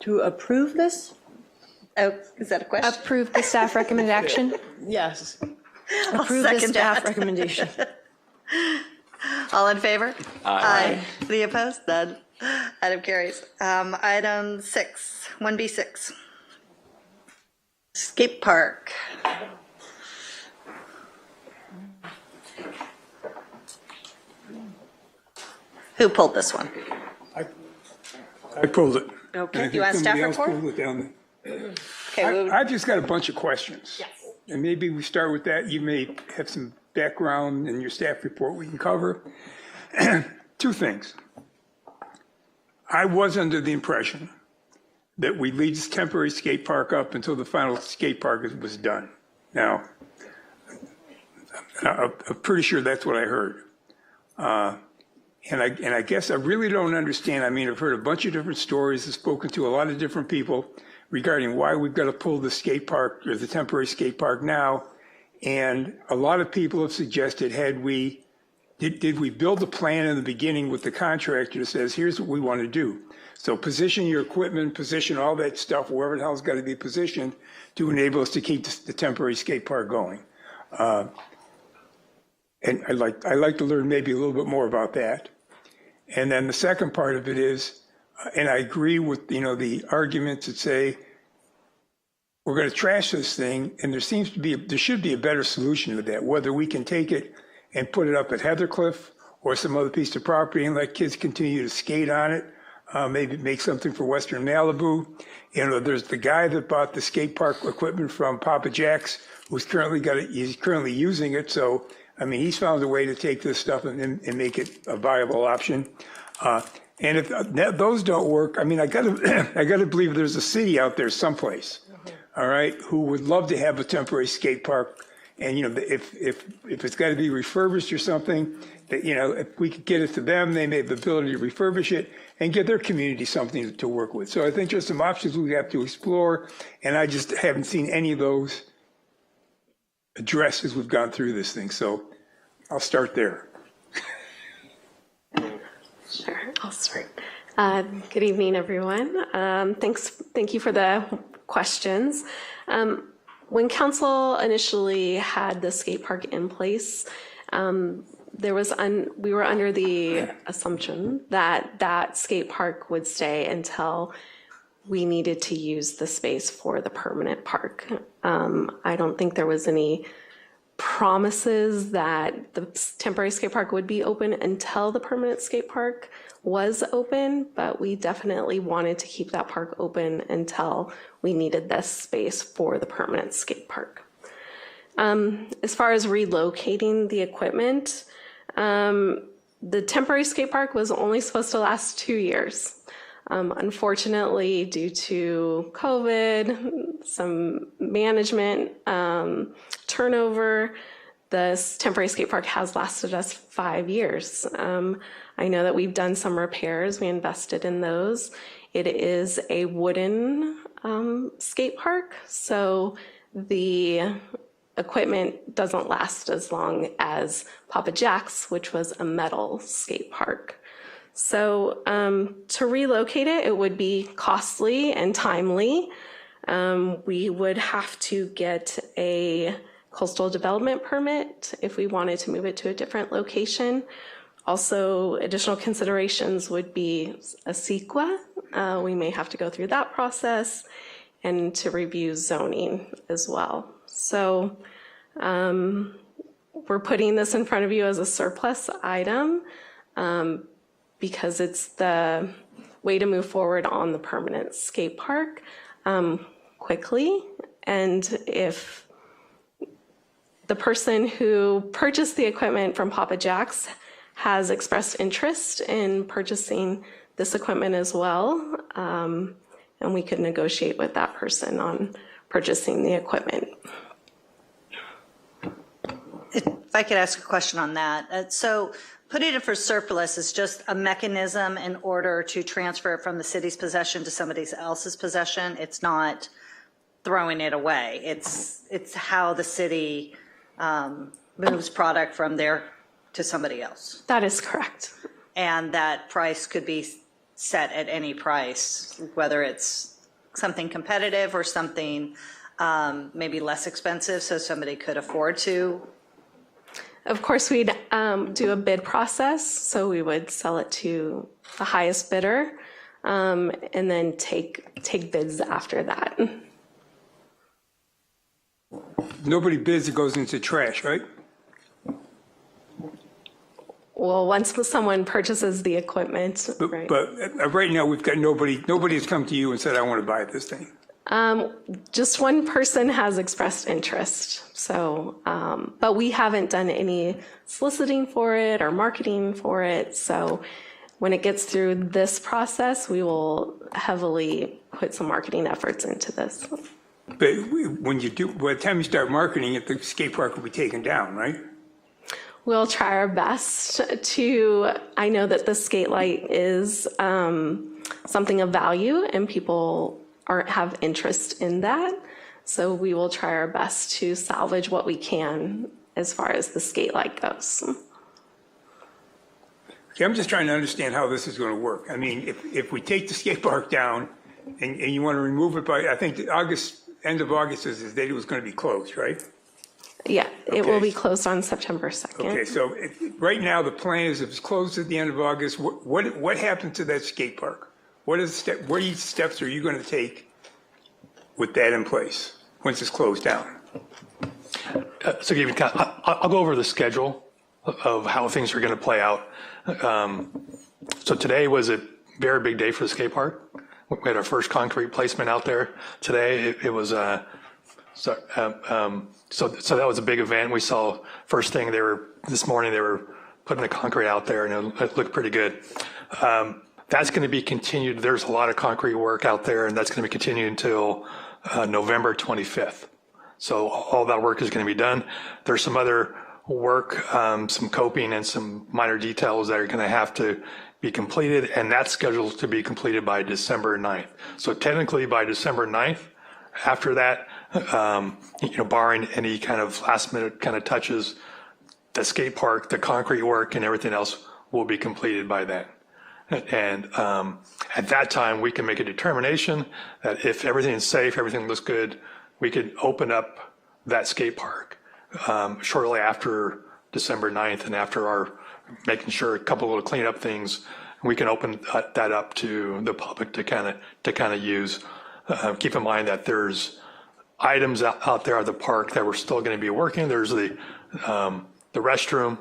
To approve this? Oh, is that a question? Approve the staff recommended action? Yes. I'll Approve the second staff that. recommendation. All in favor? Aye. Any opposed? None. Item carries. Item 6, 1B6. Skate park. Who pulled this one? I pulled it. Okay, I you want think staff somebody else report? pulled it down there. I've just got a bunch of questions. Yes. And maybe we start with that. You may have some background in your staff report we can cover. Two things. I was under the impression that we leave this temporary skate park up until the final skate park was done. Now, I'm pretty sure that's what I heard. And I guess I really don't understand. I mean, I've heard a bunch of different stories, I've spoken to a lot of different people regarding why we've got to pull the skate park or the temporary skate park now. And a lot of people have suggested, did we build a plan in the beginning with the contractor that says, here's what we want to do. So position your equipment, position all that stuff, wherever the hell's got to be positioned to enable us to keep the temporary skate park going. And I'd like to learn maybe a little bit more about that. And then the second part of it is, and I agree with, the arguments that say, we're going to trash this thing, and there should be a better solution to that, whether we can take it and put it up at Heathercliff or some other piece of property and let kids continue to skate on it, maybe make something for Western Malibu. There's the guy that bought the skate park equipment from Papa Jack's, who's he's currently using it. So, I mean, he's found a way to take this stuff and make it a viable option. And if those don't work, I mean, I gotta believe there's a city out there someplace, all right, who would love to have a temporary skate park. And, if it's got to be refurbished or something, that, if we could get it to them, they may have the ability to refurbish it and give their community something to work with. So I think there's some options we have to explore, and I just haven't seen any of those addressed as we've gone through this thing. So I'll start there. Sure, I'll start. Good evening, everyone. Thank you for the questions. When council initially had the skate park in place, we were under the assumption that that skate park would stay until we needed to use the space for the permanent park. I don't think there was any promises that the temporary skate park would be open until the permanent skate park was open, but we definitely wanted to keep that park open until we needed this space for the permanent skate park. As far as relocating the equipment, the temporary skate park was only supposed to last 2 years. Unfortunately, due to COVID, some management turnover, this temporary skate park has lasted us 5 years. I know that we've done some repairs. We invested in those. It is a wooden skate park, so the equipment doesn't last as long as Papa Jack's, which was a metal skate park. So to relocate it, it would be costly and timely. We would have to get a coastal development permit if we wanted to move it to a different location. Also, additional considerations would be a CEQA. We may have to go through that process and to review zoning as well. So we're putting this in front of you as a surplus item because it's the way to move forward on the permanent skate park quickly. And if the person who purchased the equipment from Papa Jack's has expressed interest in purchasing this equipment as well, and we could negotiate with that person on purchasing the equipment. If I could ask a question on that. So putting it for surplus is just a mechanism in order to transfer it from the city's possession to somebody else's possession. It's not throwing it away. It's how the city moves product from there to somebody else. That is correct. And that price could be set at any price, whether it's something competitive or something maybe less expensive so somebody could afford to. Of course, we'd do a bid process. So we would sell it to the highest bidder and then take bids after that. Nobody bids, it goes into trash, right? Well, once someone purchases the equipment, But right now we've got nobody has come to you and said, I want to buy this thing. Just one person has expressed interest. So, but we haven't done any soliciting for it or marketing for it. So when it gets through this process, we will heavily put some marketing efforts into this. But when you do, by the time you start marketing it, the skate park will be taken down, right? We'll try our best to, I know that the skate light is something of value and people have interest in that. So we will try our best to salvage what we can as far as the skate light goes. Okay, I'm just trying to understand how this is going to work. I mean, if we take the skate park down and you want to remove it by, I think end of August is the date it was going to be closed, right? Yeah, it will be closed on September 2nd. Okay, so right now the plan is if it's closed at the end of August, what happens to that skate park? What steps are you going to take with that in place once it's closed down? So I'll go over the schedule of how things are going to play out. So today was a very big day for the skate park. We had our first concrete placement out there today. It was so that was a big event. We saw first thing this morning they were putting the concrete out there and it looked pretty good. That's going to be continued. There's a lot of concrete work out there and that's going to be continued until November 25th. So all that work is going to be done. There's some other work, some coping and some minor details that are going to have to be completed, and that's scheduled to be completed by December 9th. So technically by December 9th, after that, barring any kind of last minute kind of touches, the skate park, the concrete work and everything else will be completed by then. And at that time, we can make a determination that if everything is safe, everything looks good, we could open up that skate park shortly after December 9th and after our making sure a couple of cleanup things, we can open that up to the public to kind of use. Keep in mind that there's items out there at the park that we're still going to be working. There's the restroom.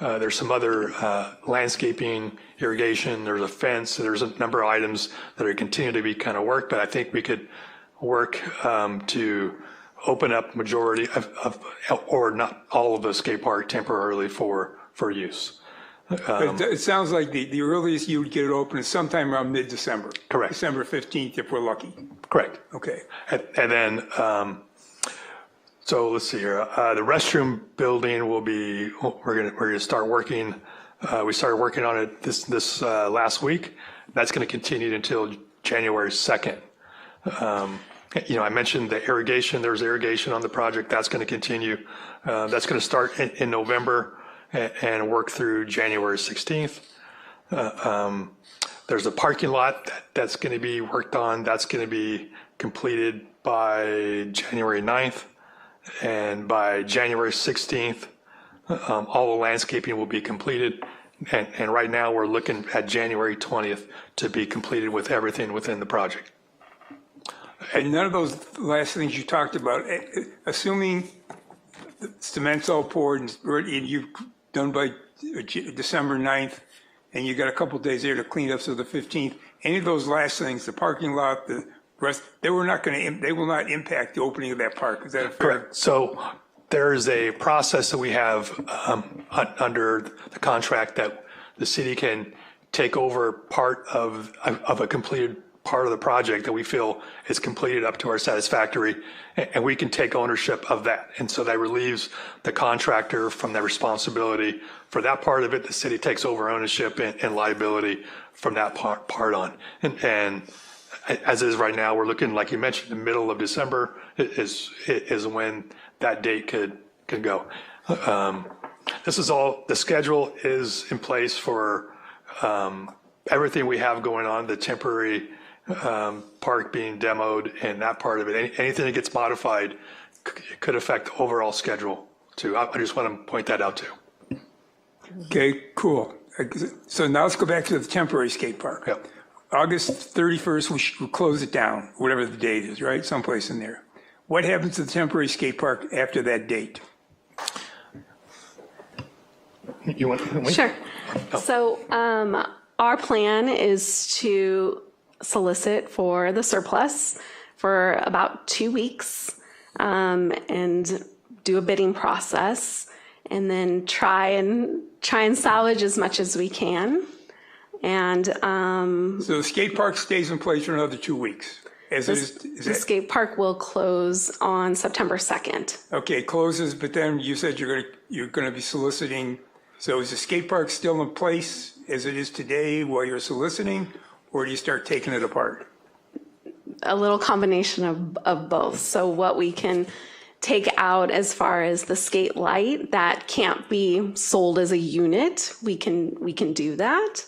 There's some other landscaping, irrigation. There's a fence. There's a number of items that are continuing to be kind of worked. But I think we could work to open up majority of or not all of the skate park temporarily for use. But it sounds like the earliest you would get it open is sometime around mid-December. Correct. December 15th, if we're lucky. Correct. Okay. And then, so let's see here. The restroom building will be. We're gonna start working. We started working on it this last week. That's going to continue until January 2nd. I mentioned the irrigation. There's irrigation on the project. That's going to continue. That's going to start in November and work through January 16th. There's a parking lot that's going to be worked on. That's going to be completed by January 9th. And by January 16th, all the landscaping will be completed. And right now we're looking at January 20th to be completed with everything within the project. And none of those last things you talked about, assuming the cement's all poured and you've done by December 9th, and you got a couple days there to clean up, so the 15th, any of those last things, the parking lot, the rest, they will not impact the opening of that park. Is that a fair? Correct. So there's a process that we have under the contract that the city can take over part of a completed part of the project that we feel is completed up to our satisfactory, and we can take ownership of that. And so that relieves the contractor from the responsibility for that part of it. The city takes over ownership and liability from that part on. And as is right now, we're looking, like you mentioned, the middle of December is when that date could go. This is all, the schedule is in place for everything we have going on, the temporary park being demoed and that part of it. Anything that gets modified could affect the overall schedule too. I just want to point that out too. Okay, cool. So now let's go back to the temporary skate park. Yep. August 31st, we should close it down, whatever the date is, right? Someplace in there. What happens to the temporary skate park after that date? You want to wait? Sure. Oh. So our plan is to solicit for the surplus for about 2 weeks and do a bidding process, and then try and salvage as much as we can. And so the skate park stays in place for another 2 weeks. The skate park will close on September 2nd. Okay, it closes, but then you said you're going to be soliciting. So is the skate park still in place as it is today while you're soliciting, or do you start taking it apart? A little combination of both. So what we can take out as far as the skate light that can't be sold as a unit, we can do that.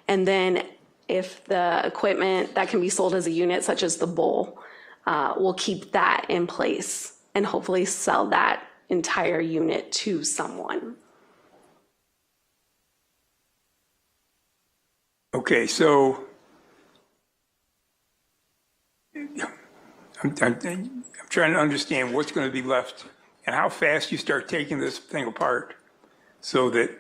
And then if the equipment that can be sold as a unit, such as the bowl, we'll keep that in place and hopefully sell that entire unit to someone. Okay, so I'm trying to understand what's going to be left and how fast you start taking this thing apart, so that,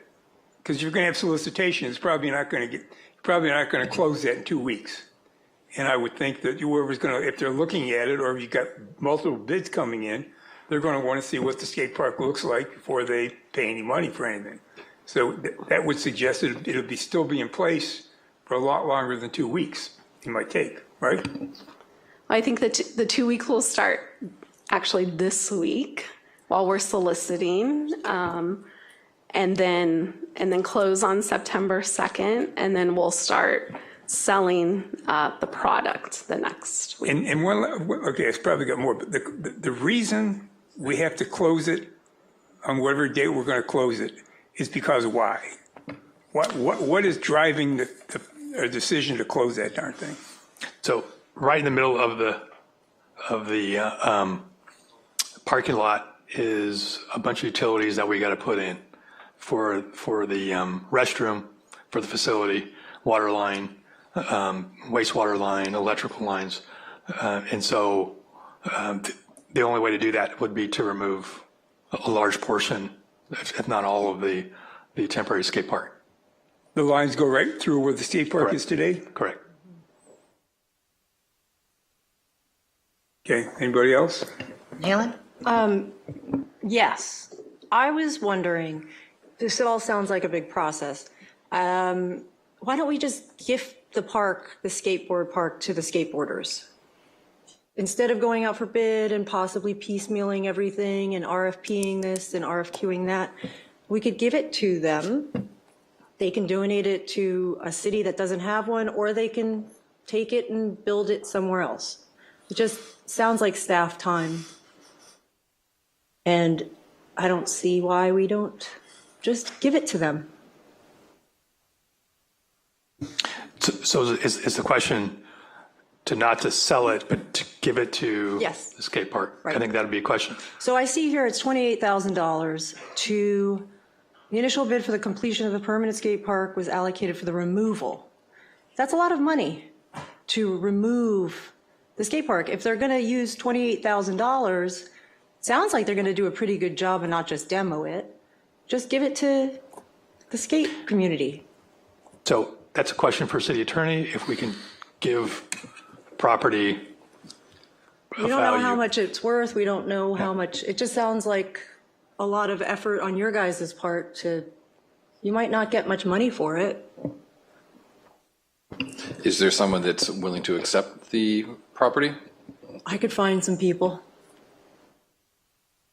because you're going to have solicitation, it's probably not going to close that in 2 weeks. And I would think that whoever's going to, if they're looking at it, or if you've got multiple bids coming in, they're going to want to see what the skate park looks like before they pay any money for anything. So that would suggest that it'll still be in place for a lot longer than 2 weeks it might take, right? I think that the 2 weeks will start actually this week while we're soliciting, and then close on September 2nd, and then we'll start selling the product the next week. And okay, it's probably got more, but the reason we have to close it on whatever date we're going to close it is because why? What is driving the decision to close that darn thing? So right in the middle of the parking lot is a bunch of utilities that we got to put in for the restroom, for the facility, water line, wastewater line, electrical lines. And so the only way to do that would be to remove a large portion, if not all of the temporary skate park. The lines go right through where the skate park is today? Correct. Okay, anybody else? Helen? Yes. I was wondering, this all sounds like a big process. Why don't we just gift the park, the skateboard park, to the skateboarders? Instead of going out for bid and possibly piecemealing everything and RFPing this and RFQing that, we could give it to them. They can donate it to a city that doesn't have one, or they can take it and build it somewhere else. It just sounds like staff time. And I don't see why we don't just give it to them. So is the question not to sell it, but to give it to Yes. the skate park? Right. I think that'd be a question. So I see here it's $28,000 to, the initial bid for the completion of the permanent skate park was allocated for the removal. That's a lot of money to remove the skate park. If they're going to use $28,000, sounds like they're going to do a pretty good job and not just demo it. Just give it to the skate community. So that's a question for city attorney, if we can give property We don't know how much it's worth. We don't know how much, it just sounds like a lot of effort on your guys' part to, you might not get much money for it. Is there someone that's willing to accept the property? I could find some people.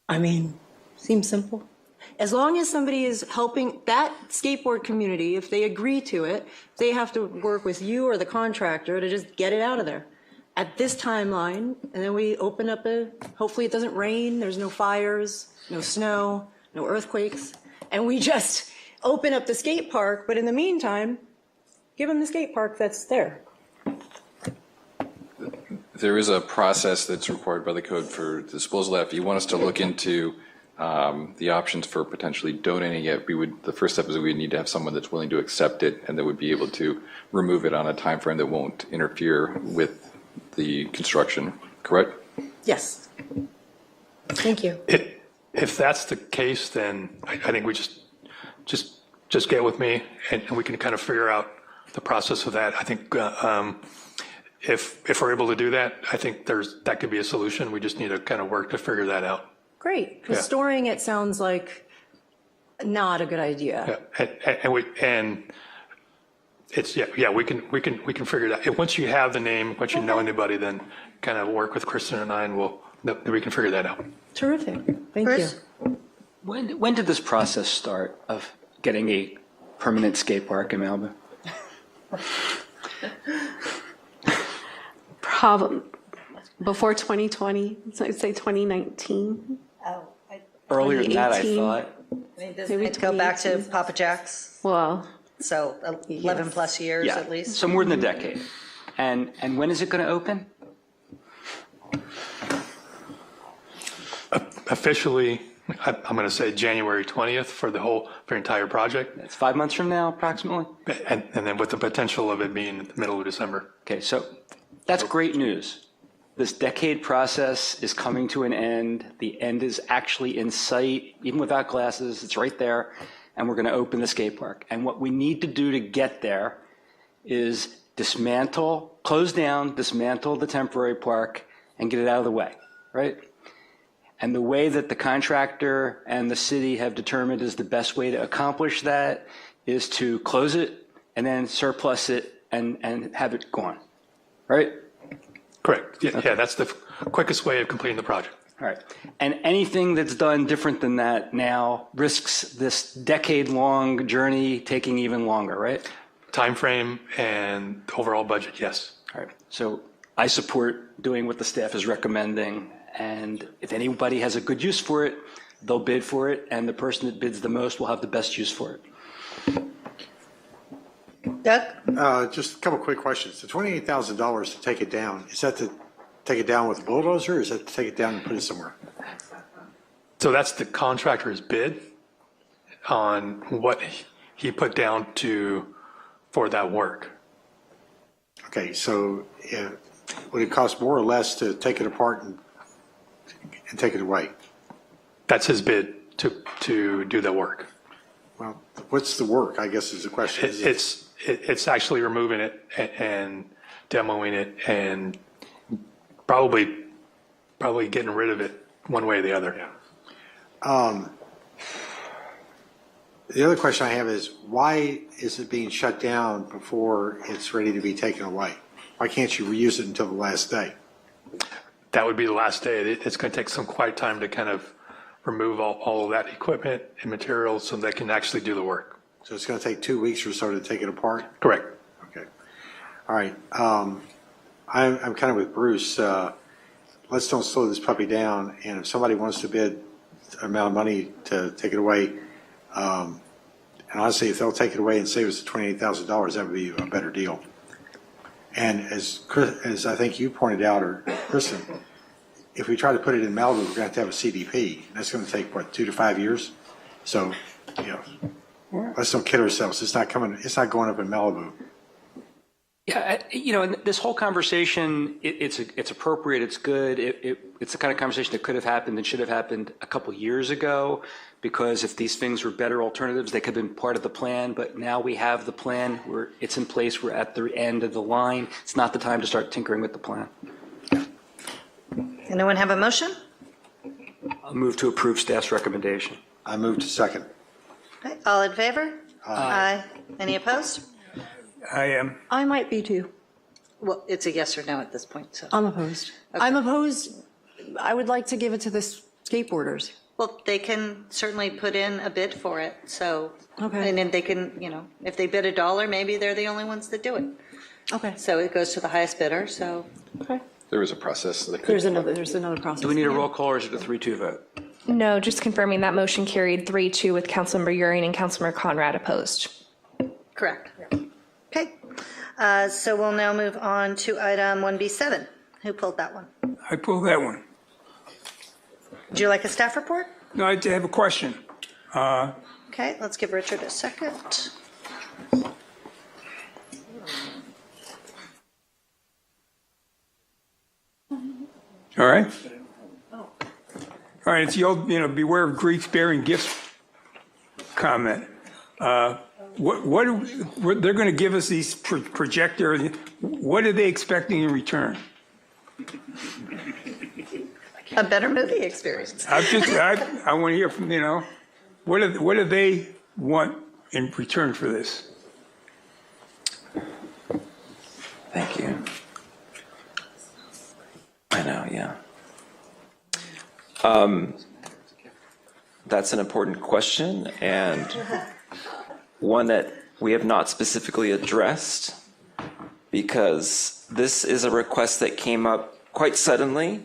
I mean, seems simple. As long as somebody is helping that skateboard community, if they agree to it, they have to work with you or the contractor to just get it out of there at this timeline. And then we open up hopefully it doesn't rain, there's no fires, no snow, no earthquakes. And we just open up the skate park. But in the meantime, give them the skate park that's there. There is a process that's required by the code for disposal. If you want us to look into the options for potentially donating it, the first step is we would need to have someone that's willing to accept it and that would be able to remove it on a time frame that won't interfere with the construction, correct? Yes. Thank you. If that's the case, then I think we just get with me and we can kind of figure out the process of that. I think if we're able to do that, I think that could be a solution. We just need to kind of work to figure that out. Great, because Yeah. storing it sounds like not a good idea. Yeah, and it's we can figure it out. Once you have the name, once you know anybody, then kind of work with Kristen and I, and we can figure that out. Terrific, thank Chris? you. When did this process start of getting a permanent skate park in Malibu? Problem before 2020, so I'd say 2019. Oh, Earlier than that, I 2018. thought. I mean, does Maybe it go back to 2018. Papa Jack's? Well, So 11 Yes. plus years Yeah, at least? so more than a decade. And when is it going to open? Officially, I'm going to say January 20th for the entire project, It's 5 months from now, approximately? and then with the potential of it being in the middle of December. Okay, so that's great news. This decade process is coming to an end. The end is actually in sight, even without glasses. It's right there, and we're going to open the skate park. And what we need to do to get there is close down, dismantle the temporary park, and get it out of the way, right? And the way that the contractor and the city have determined is the best way to accomplish that is to close it and then surplus it and have it gone, right? Correct. Yeah, that's the quickest way of completing the project. All right. And anything that's done different than that now risks this decade-long journey taking even longer, right? Time frame and overall budget, yes. All right. So I support doing what the staff is recommending. And if anybody has a good use for it, they'll bid for it. And the person that bids the most will have the best use for it. Doug? Just a couple quick questions. The $28,000 to take it down, is that to take it down with a bulldozer, or is that to take it down and put it somewhere? So that's the contractor's bid on what he put down for that work. Okay, so would it cost more or less to take it apart and take it away? That's his bid to do the work. Well, what's the work, I guess is the question. It's actually removing it and demoing it and probably getting rid of it one way or the other. The other question I have is, why is it being shut down before it's ready to be taken away? Why can't you reuse it until the last day? That would be the last day. It's going to take some quiet time to kind of remove all of that equipment and materials so they can actually do the work. So it's going to take 2 weeks or so to take it apart? Correct. Okay. All right. I'm kind of with Bruce. Let's don't slow this puppy down. And if somebody wants to bid an amount of money to take it away, and honestly, if they'll take it away and save us the $28,000, that would be a better deal. And as I think you pointed out, or Kristen, if we try to put it in Malibu, we're going to have a CDP. That's going to take, 2 to 5 years? So, let's don't kid ourselves. It's not going up in Malibu. Yeah, and this whole conversation, it's appropriate, it's good. It's the kind of conversation that could have happened and should have happened a couple years ago, because if these things were better alternatives, they could have been part of the plan. But now we have the plan, it's in place, we're at the end of the line. It's not the time to start tinkering with the plan. Anyone have a motion? I'll move to approve staff's recommendation. I move to second. Okay, all in favor? Aye. Any opposed? I am. I might be too. Well, it's a yes or no at this point, so. I'm opposed. I'm opposed. I would like to give it to the skateboarders. Well, they can certainly put in a bid for it, so. Okay. And then they can, if they bid $1, maybe they're the only ones that do it. Okay. So it goes to the highest bidder, so. Okay. There is a process. There's another process. Do we need a roll call, or is it a 3-2 vote? No, just confirming that motion carried 3-2 with Councilmember Euring and Councilmember Conrad opposed. Correct. Okay. So we'll now move on to item 1B7. Who pulled that one? I pulled that one. Would you like a staff report? No, I have a question. Okay, let's give Richard a second. All right. All right, it's the old, beware of Greeks bearing gifts comment. they're going to give us these projector. What are they expecting in return? A better movie experience. I want to hear from, what do they want in return for this? Thank you. I know, yeah. That's an important question, and one that we have not specifically addressed, because this is a request that came up quite suddenly,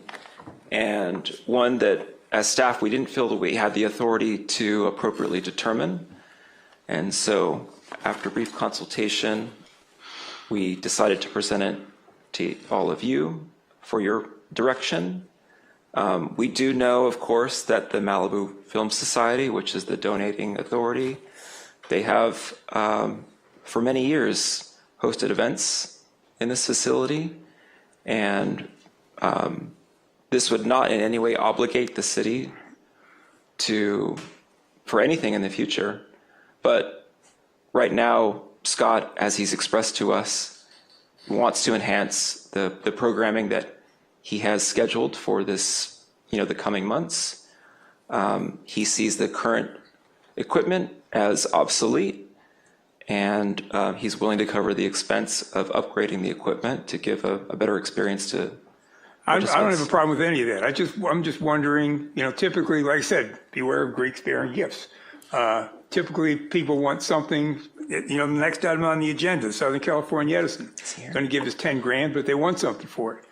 and one that, as staff, we didn't feel that we had the authority to appropriately determine. And so, after brief consultation, we decided to present it to all of you for your direction. We do know, of course, that the Malibu Film Society, which is the donating authority, they have, for many years, hosted events in this facility, and this would not in any way obligate the city for anything in the future. But right now, Scott, as he's expressed to us, wants to enhance the programming that he has scheduled for this, the coming months. He sees the current equipment as obsolete, and he's willing to cover the expense of upgrading the equipment to give a better experience to I don't have a problem with any of that. I'm just wondering, typically, like I said, beware of Greeks bearing gifts. Typically, people want something, the next item on the agenda, Southern California Edison. Going to give us 10 grand, but they want something for it.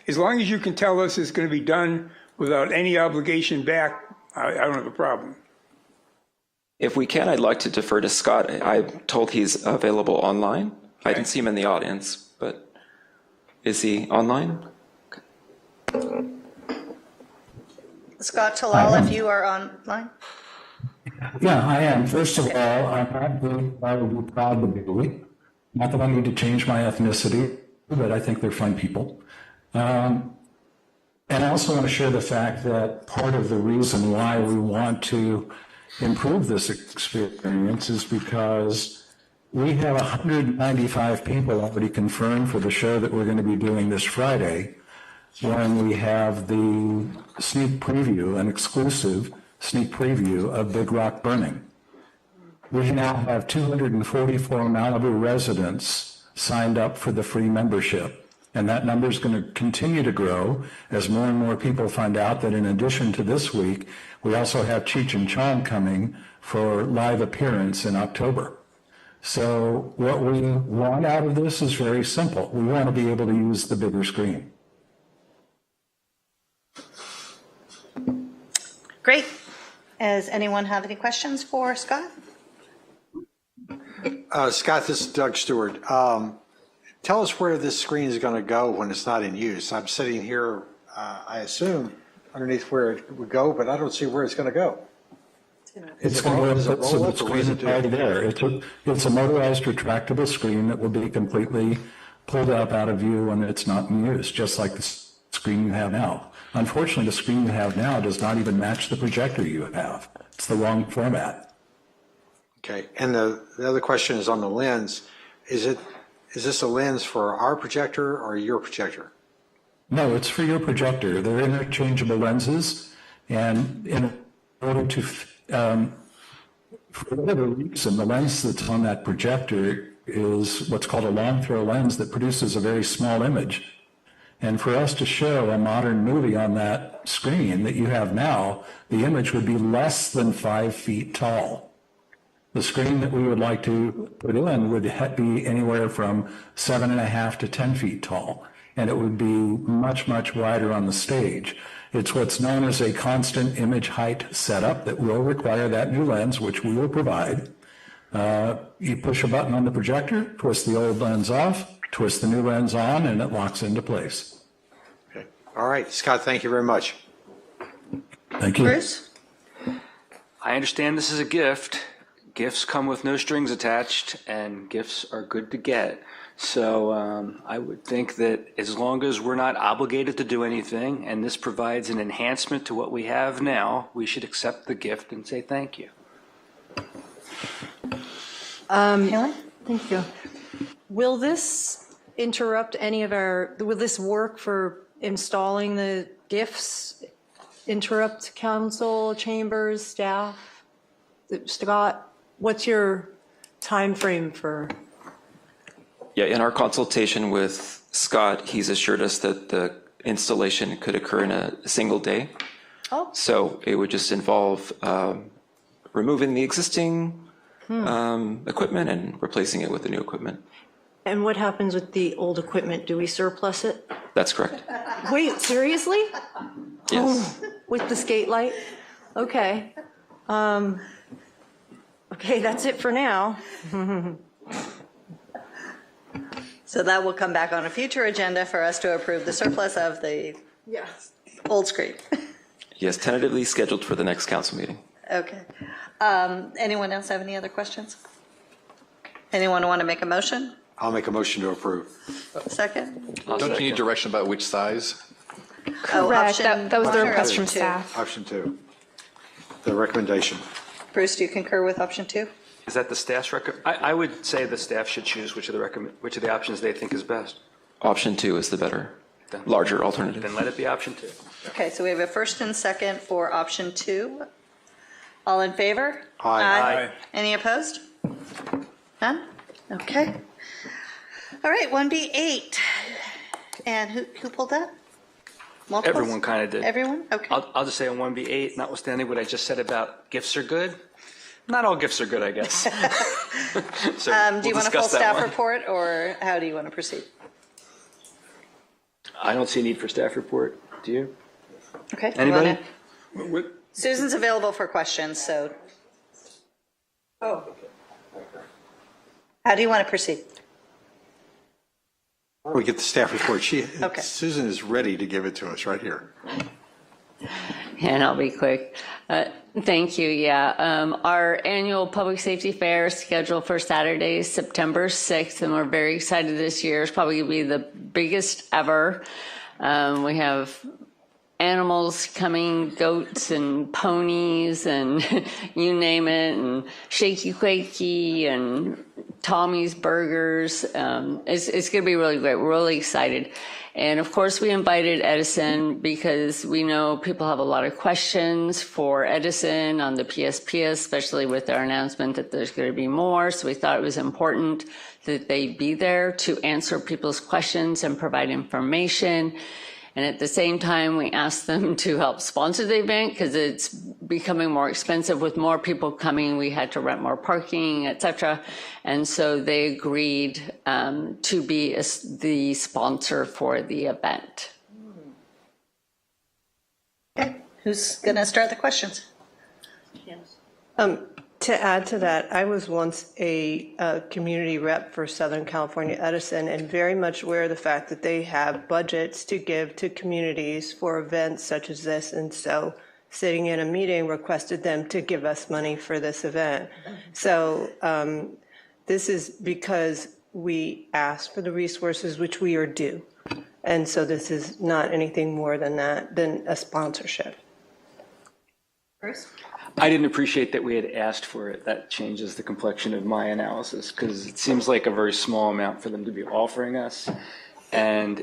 As long as you can tell us it's going to be done without any obligation back, I don't have a problem. If we can, I'd like to defer to Scott. I'm told he's available online. Okay. I didn't see him in the audience, but is he online? Scott Talal, if you are online. Yeah, I am. First of all, I would be proud to be. Not that I need to change my ethnicity, but I think they're fun people. And I also want to share the fact that part of the reason why we want to improve this experience is because we have 195 people already confirmed for the show that we're going to be doing this Friday, when we have the sneak preview, an exclusive sneak preview of Big Rock Burning. We now have 244 Malibu residents signed up for the free membership, and that number is going to continue to grow as more and more people find out that in addition to this week, we also have Cheech and Chong coming for live appearance in October. So what we want out of this is very simple. We want to be able to use the bigger screen. Great. Does anyone have any questions for Scott? Scott, this is Doug Stewart. Tell us where this screen is going to go when it's not in use. I'm sitting here, I assume, underneath where it would go, but I don't see where it's going to go. It's going to go so the screen is already there. It's a motorized retractable screen that will be completely pulled up out of view when it's not in use, just like the screen you have now. Unfortunately, the screen you have now does not even match the projector you have. It's the wrong format. Okay, and the other question is on the lens. Is this a lens for our projector or your projector? No, it's for your projector. They're interchangeable lenses, and in order to, for whatever reason, the lens that's on that projector is what's called a long throw lens that produces a very small image. And for us to show a modern movie on that screen that you have now, the image would be less than 5 feet tall. The screen that we would like to put in would be anywhere from 7.5 to 10 feet tall, and it would be much, much wider on the stage. It's what's known as a constant image height setup that will require that new lens, which we will provide. You push a button on the projector, twist the old lens off, twist the new lens on, and it locks into place. Okay. All right, Scott, thank you very much. Thank you. Bruce? I understand this is a gift. Gifts come with no strings attached, and gifts are good to get. So I would think that as long as we're not obligated to do anything, and this provides an enhancement to what we have now, we should accept the gift and say thank you. Haley? Thank you. Will this interrupt any of will this work for installing the gifts, interrupt council, chambers, staff? Scott, what's your time frame for? Yeah, in our consultation with Scott, he's assured us that the installation could occur in a single day. Oh. So it would just involve removing the existing equipment and replacing it with the new equipment. And what happens with the old equipment? Do we surplus it? That's correct. Wait, seriously? Yes. Oh, with the skate light? Okay. Okay, that's it for now. So that will come back on a future agenda for us to approve the surplus of the old screen. Yes, tentatively scheduled for the next council meeting. Okay. Anyone else have any other questions? Anyone want to make a motion? I'll make a motion to approve. Second? Don't you need direction about which size? Correct. That was the request from two. staff. Option 2, the recommendation. Bruce, do you concur with option 2? Is that the staff's I would say the staff should choose which of the options they think is best. Option 2 is the better, larger alternative. Then let it be option 2. Okay, so we have a first and second for option 2. All in favor? Aye. Any opposed? None? Okay. All right, 1B8. And who pulled that? Multiples? Everyone kind of did. Everyone? Okay. I'll just say on 1B8, notwithstanding what I just said about gifts are good, not all gifts are good, I guess. So Do you we'll want a full discuss that staff one. report, or how do you want to proceed? I don't see a need for staff report. Do you? Okay. you Anybody? wanna- Susan's available for questions, so. Oh. How do you want to proceed? We get the staff report. Okay. Susan is ready to give it to us right here. And I'll be quick. Thank you. Yeah. Our annual public safety fair is scheduled for Saturday, September 6th, and we're very excited this year. It's probably going to be the biggest ever. We have animals coming, goats and ponies and you name it, and Shaky Quakey and Tommy's Burgers. It's going to be really great. We're really excited. And of course, we invited Edison because we know people have a lot of questions for Edison on the PSP, especially with our announcement that there's going to be more. So we thought it was important that they be there to answer people's questions and provide information. And at the same time, we asked them to help sponsor the event because it's becoming more expensive. With more people coming, we had to rent more parking, et cetera. And so they agreed to be the sponsor for the event. Okay. Who's going to start the questions? To add to that, I was once a community rep for Southern California Edison and very much aware of the fact that they have budgets to give to communities for events such as this. And so sitting in a meeting requested them to give us money for this event. So this is because we asked for the resources which we are due. And so this is not anything more than that, than a sponsorship. Bruce? I didn't appreciate that we had asked for it. That changes the complexion of my analysis because it seems like a very small amount for them to be offering us. And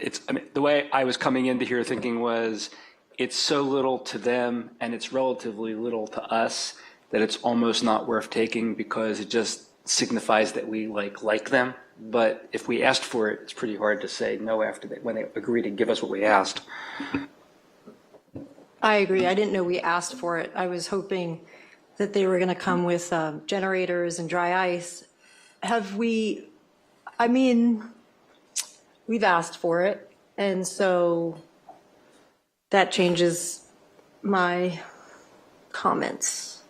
the way I was coming into here thinking was it's so little to them and it's relatively little to us that it's almost not worth taking because it just signifies that we like them. But if we asked for it, it's pretty hard to say no after when they agree to give us what we asked. I agree. I didn't know we asked for it. I was hoping that they were going to come with generators and dry ice. We've asked for it. And so that changes my comments.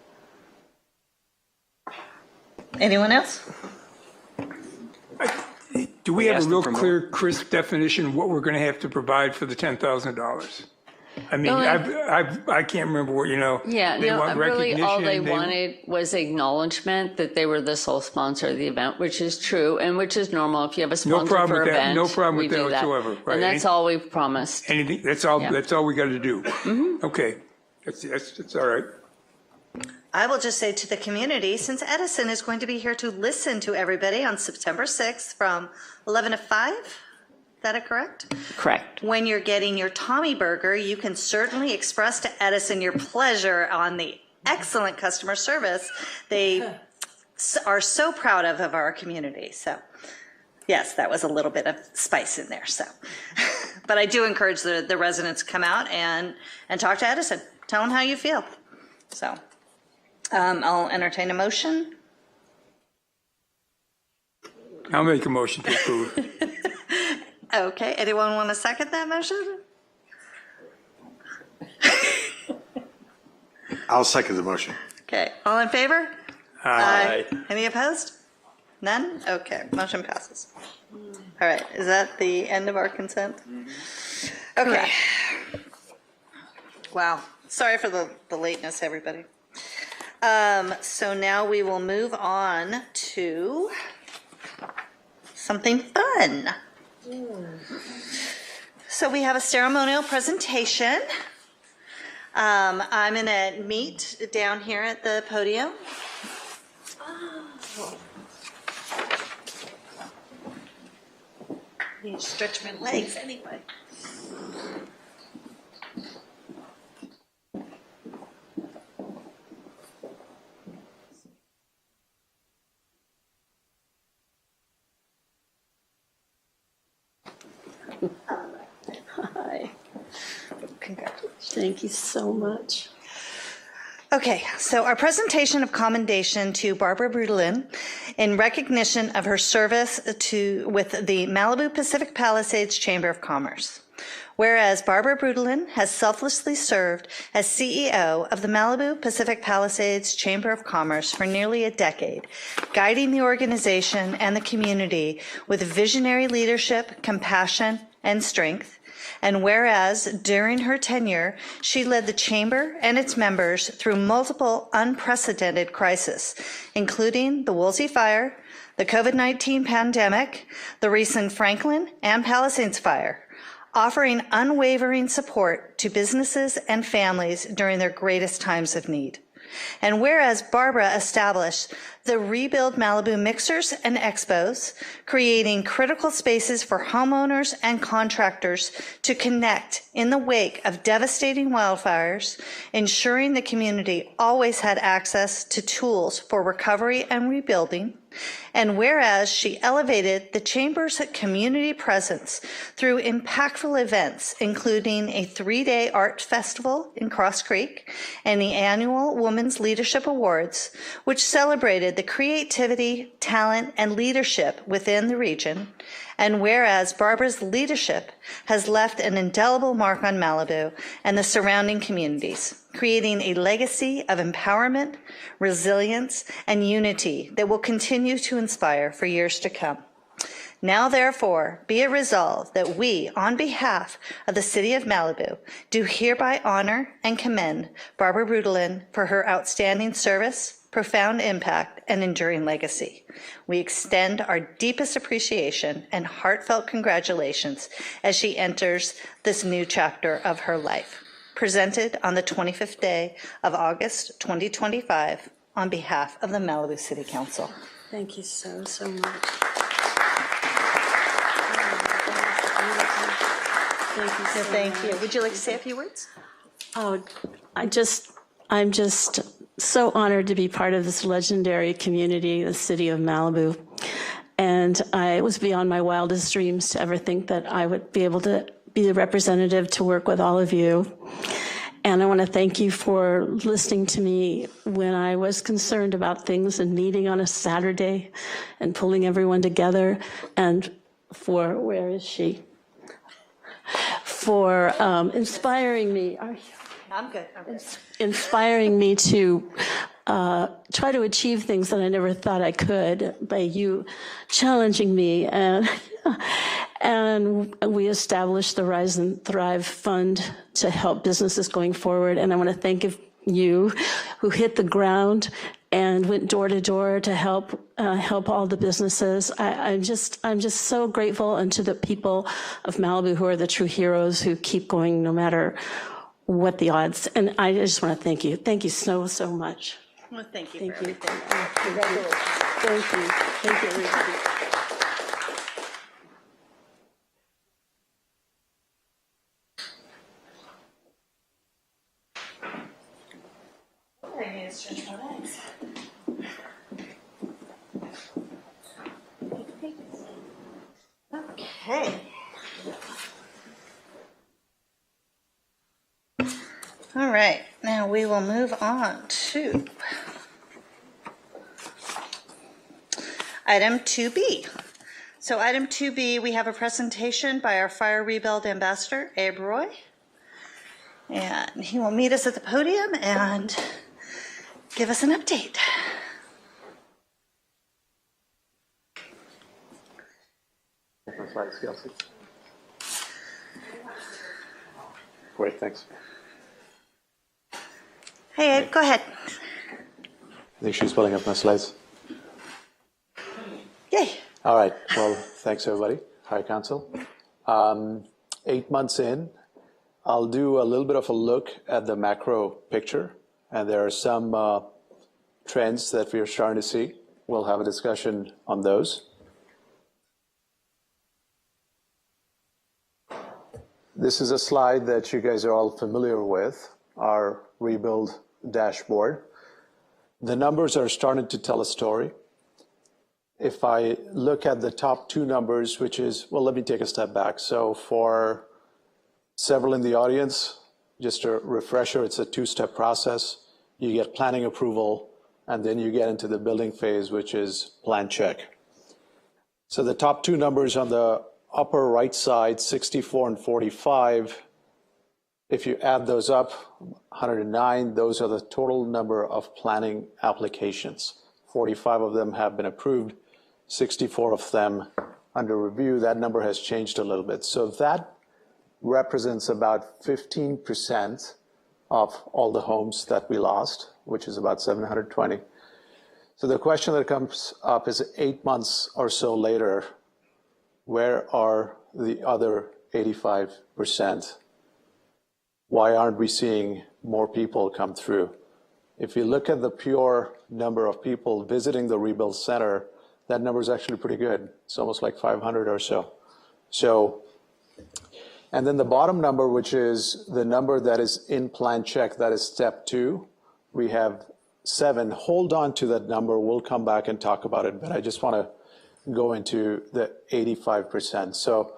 Anyone else? Do we have a real clear, crisp definition of what we're going to have to provide for the $10,000? I mean, I can't remember what, Yeah, they want really all they recognition, wanted was acknowledgement that they were the sole sponsor of the event, which is true and which is normal. If you have a sponsor for an event, no problem we with that do whatsoever. Right? And that's all we've promised. Anything, that's all we got to do. Okay, that's all right. I will just say to the community, since Edison is going to be here to listen to everybody on September 6th from 11 to 5, is that correct? Correct. When you're getting your Tommy Burger, you can certainly express to Edison your pleasure on the excellent customer service they are so proud of our community. So yes, that was a little bit of spice in there. So, but I do encourage the residents to come out and talk to Edison. Tell them how you feel. So I'll entertain a motion. I'll make a motion to approve. Okay, anyone want to second that motion? I'll second the motion. Okay, all in favor? Aye. Any opposed? None? Okay, motion passes. All right, is that the end of our consent? Okay. Wow, sorry for the lateness, everybody. So now we will move on to something fun. So we have a ceremonial presentation. I'm going to meet down here at the podium. I need to stretch my legs anyway. Hi. Congratulations. Thank you so much. Okay, so our presentation of commendation to Barbara Brudelin in recognition of her service with the Malibu Pacific Palisades Chamber of Commerce. Whereas Barbara Brudelin has selflessly served as CEO of the Malibu Pacific Palisades Chamber of Commerce for nearly a decade, guiding the organization and the community with visionary leadership, compassion, and strength. And whereas during her tenure, she led the Chamber and its members through multiple unprecedented crises, including the Woolsey Fire, the COVID-19 pandemic, the recent Franklin and Palisades Fire, offering unwavering support to businesses and families during their greatest times of need. And whereas Barbara established the Rebuild Malibu Mixers and Expos, creating critical spaces for homeowners and contractors to connect in the wake of devastating wildfires, ensuring the community always had access to tools for recovery and rebuilding. And whereas she elevated the Chamber's community presence through impactful events, including a 3-day art festival in Cross Creek and the annual Women's Leadership Awards, which celebrated the creativity, talent, and leadership within the region. And whereas Barbara's leadership has left an indelible mark on Malibu and the surrounding communities, creating a legacy of empowerment, resilience, and unity that will continue to inspire for years to come. Now, therefore, be it resolved that we, on behalf of the City of Malibu, do hereby honor and commend Barbara Brudelin for her outstanding service, profound impact, and enduring legacy. We extend our deepest appreciation and heartfelt congratulations as she enters this new chapter of her life. Presented on the 25th day of August 2025 on behalf of the Malibu City Council. Thank you so much. Thank you so Thank you. much. Would you like to say a few words? Oh, I'm just so honored to be part of this legendary community, the city of Malibu. And it was beyond my wildest dreams to ever think that I would be able to be the representative to work with all of you. And I want to thank you for listening to me when I was concerned about things and meeting on a Saturday and pulling everyone together, and for, where is she? For inspiring me. I'm good. Inspiring me to try to achieve things that I never thought I could, by you challenging me. And we established the Rise and Thrive Fund to help businesses going forward. And I want to thank you who hit the ground and went door to door to help all the businesses. I'm just so grateful, and to the people of Malibu who are the true heroes who keep going no matter what the odds. And I just want to thank you. Thank you so much. Well, thank you. Thank for you. everything. Congratulations. Thank you. Thank you, everybody. I need to stretch my legs. Okay. All right, now we will move on to item 2B. So item 2B, we have a presentation by our Fire Rebuild Ambassador, Abe Roy. And he will meet us at the podium and give us an update. Great, thanks. Hey, Ed, go ahead. I think she's pulling up my slides. Yay. All right, well, thanks everybody. Hi, Council. 8 months in, I'll do a little bit of a look at the macro picture, and there are some trends that we are starting to see. We'll have a discussion on those. This is a slide that you guys are all familiar with, our rebuild dashboard. The numbers are starting to tell a story. If I look at the top two numbers, which is, well, let me take a step back. So for several in the audience, just a refresher, it's a two-step process. You get planning approval, and then you get into the building phase, which is plan check. So the top two numbers on the upper right side, 64 and 45, if you add those up, 109, those are the total number of planning applications. 45 of them have been approved, 64 of them under review. That number has changed a little bit. So that represents about 15% of all the homes that we lost, which is about 720. So the question that comes up is 8 months or so later, where are the other 85%? Why aren't we seeing more people come through? If you look at the pure number of people visiting the Rebuild Center, that number is actually pretty good. It's almost like 500 or so. And then the bottom number, which is the number that is in plan check, that is step 2, we have 7. Hold on to that number. We'll come back and talk about it, but I just want to go into the 85%. So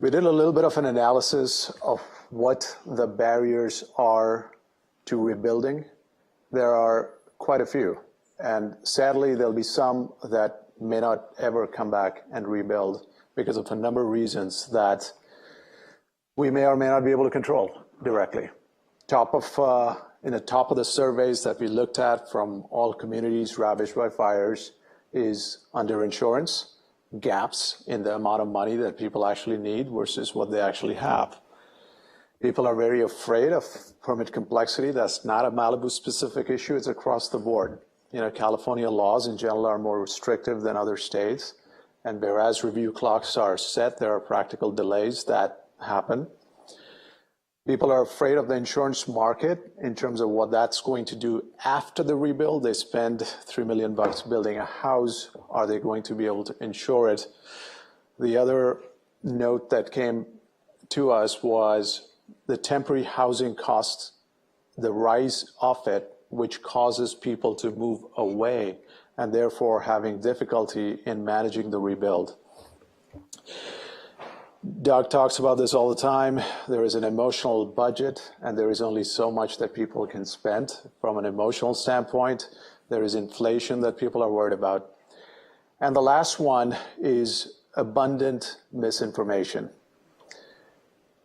we did a little bit of an analysis of what the barriers are to rebuilding. There are quite a few, and sadly there'll be some that may not ever come back and rebuild because of a number of reasons that we may or may not be able to control directly. In the top of the surveys that we looked at from all communities ravaged by fires is underinsurance, gaps in the amount of money that people actually need versus what they actually have. People are very afraid of permit complexity. That's not a Malibu-specific issue. It's across the board. You know, California laws in general are more restrictive than other states. And whereas review clocks are set, there are practical delays that happen. People are afraid of the insurance market in terms of what that's going to do after the rebuild. They spend $3 million building a house. Are they going to be able to insure it? The other note that came to us was the temporary housing costs, the rise of it, which causes people to move away and therefore having difficulty in managing the rebuild. Doug talks about this all the time. There is an emotional budget, and there is only so much that people can spend from an emotional standpoint. There is inflation that people are worried about. And the last one is abundant misinformation.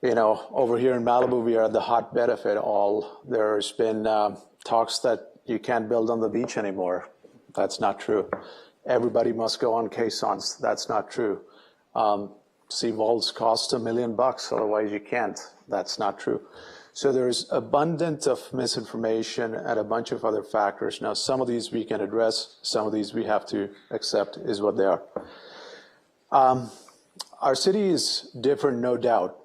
You know, over here in Malibu, we are at the hotbed of it all. There's been talks that you can't build on the beach anymore. That's not true. Everybody must go on caissons. That's not true. Seawalls cost $1 million, otherwise you can't. That's not true. So there's abundance of misinformation and a bunch of other factors. Now, some of these we can address. Some of these we have to accept is what they are. Our city is different, no doubt.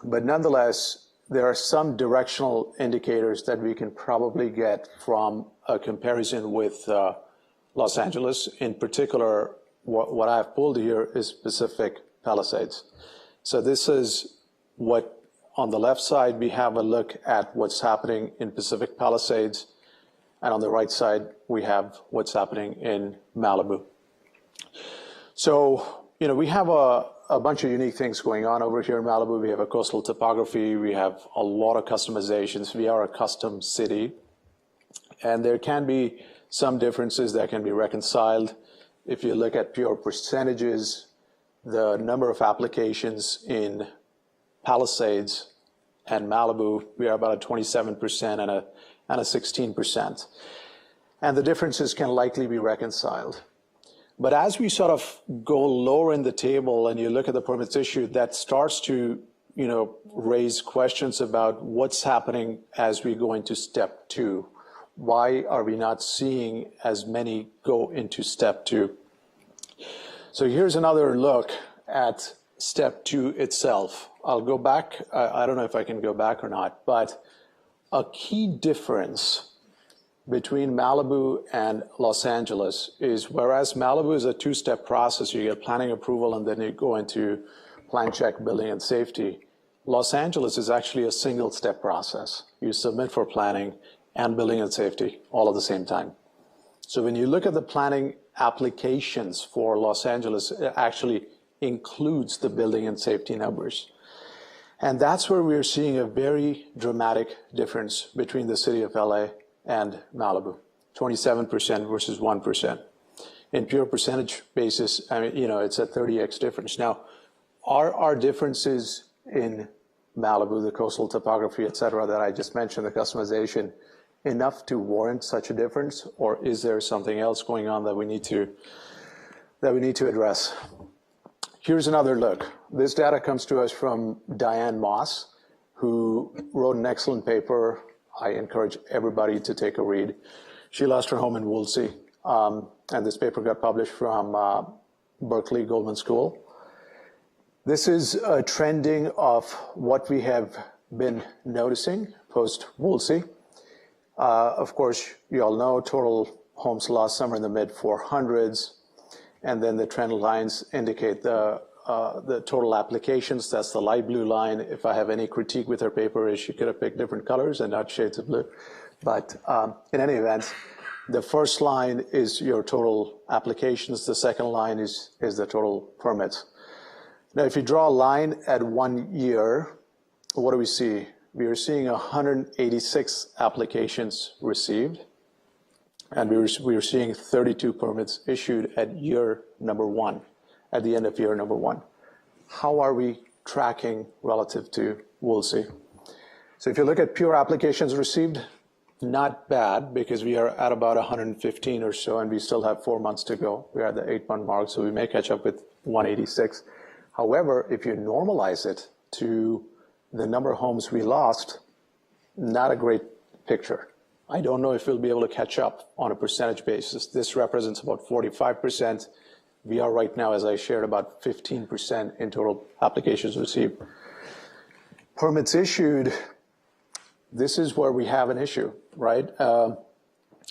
But nonetheless, there are some directional indicators that we can probably get from a comparison with Los Angeles. In particular, what I've pulled here is Pacific Palisades. So this is what, on the left side, we have a look at what's happening in Pacific Palisades, and on the right side, we have what's happening in Malibu. So, we have a bunch of unique things going on over here in Malibu. We have a coastal topography. We have a lot of customizations. We are a custom city. And there can be some differences that can be reconciled. If you look at pure percentages, the number of applications in Palisades and Malibu, we are about a 27% and a 16%. And the differences can likely be reconciled. But as we sort of go lower in the table and you look at the permits issued, that starts to, raise questions about what's happening as we go into step 2. Why are we not seeing as many go into step 2? So here's another look at step 2 itself. I'll go back. I don't know if I can go back or not, but a key difference between Malibu and Los Angeles is, whereas Malibu is a 2-step process, you get planning approval and then you go into plan check, building and safety. Los Angeles is actually a single-step process. You submit for planning and building and safety all at the same time. So when you look at the planning applications for Los Angeles, it actually includes the building and safety numbers. And that's where we're seeing a very dramatic difference between the city of LA and Malibu, 27% versus 1%. In pure percentage basis, it's a 30x difference. Now, are our differences in Malibu, the coastal topography, et cetera, that I just mentioned, the customization, enough to warrant such a difference, or is there something else going on that we need to address? Here's another look. This data comes to us from Diane Moss, who wrote an excellent paper. I encourage everybody to take a read. She lost her home in Woolsey, and this paper got published from Berkeley Goldman School. This is a trending of what we have been noticing post-Woolsey. Of course, you all know total homes lost somewhere in the mid-400s, and then the trend lines indicate the total applications. That's the light blue line. If I have any critique with her paper, is she could have picked different colors and not shades of blue. But in any event, the first line is your total applications. The second line is the total permits. Now, if you draw a line at 1 year, what do we see? We are seeing 186 applications received, and we are seeing 32 permits issued at year number 1, at the end of year number 1. How are we tracking relative to Woolsey? So if you look at pure applications received, not bad, because we are at about 115 or so, and we still have 4 months to go. We're at the 8-month mark, so we may catch up with 186. However, if you normalize it to the number of homes we lost, not a great picture. I don't know if we'll be able to catch up on a percentage basis. This represents about 45%. We are right now, as I shared, about 15% in total applications received. Permits issued, this is where we have an issue, right?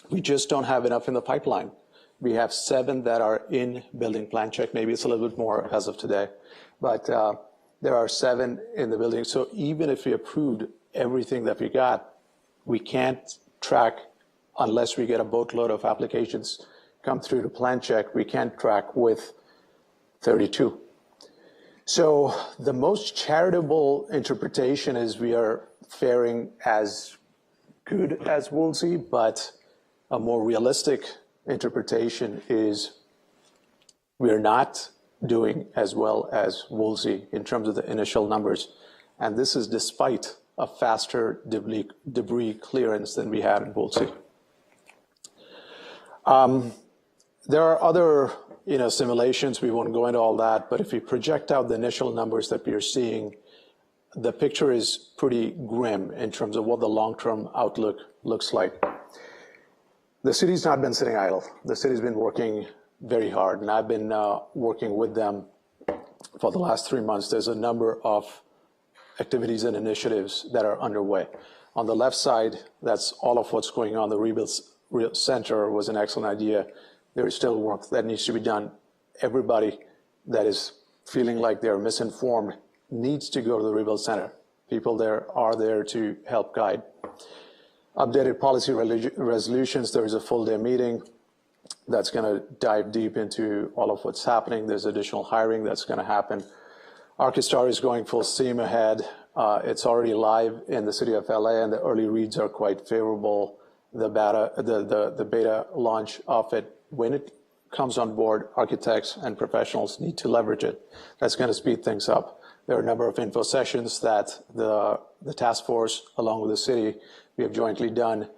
We just don't have enough in the pipeline. We have 7 that are in building plan check. Maybe it's a little bit more as of today, but there are 7 in the building. So even if we approved everything that we got, we can't track unless we get a boatload of applications come through to plan check. We can't track with 32. So the most charitable interpretation is we are faring as good as Woolsey, but a more realistic interpretation is we're not doing as well as Woolsey in terms of the initial numbers. And this is despite a faster debris clearance than we had in Woolsey. There are other simulations. We won't go into all that, but if we project out the initial numbers that we are seeing, the picture is pretty grim in terms of what the long-term outlook looks like. The city's not been sitting idle. The city's been working very hard, and I've been working with them for the last 3 months. There's a number of activities and initiatives that are underway. On the left side, that's all of what's going on, the center was an excellent idea. There is still work that needs to be done. Everybody that is feeling like they're misinformed needs to go to the Rebuild Center. People there are there to help guide. Updated policy resolutions. There is a full day meeting that's going to dive deep into all of what's happening. There's additional hiring that's going to happen. Archistar is going full steam ahead. It's already live in the city of LA, and the early reads are quite favorable. The beta launch of it, when it comes on board, architects and professionals need to leverage it. That's going to speed things up. There are a number of info sessions that the task force, along with the city, we have jointly done.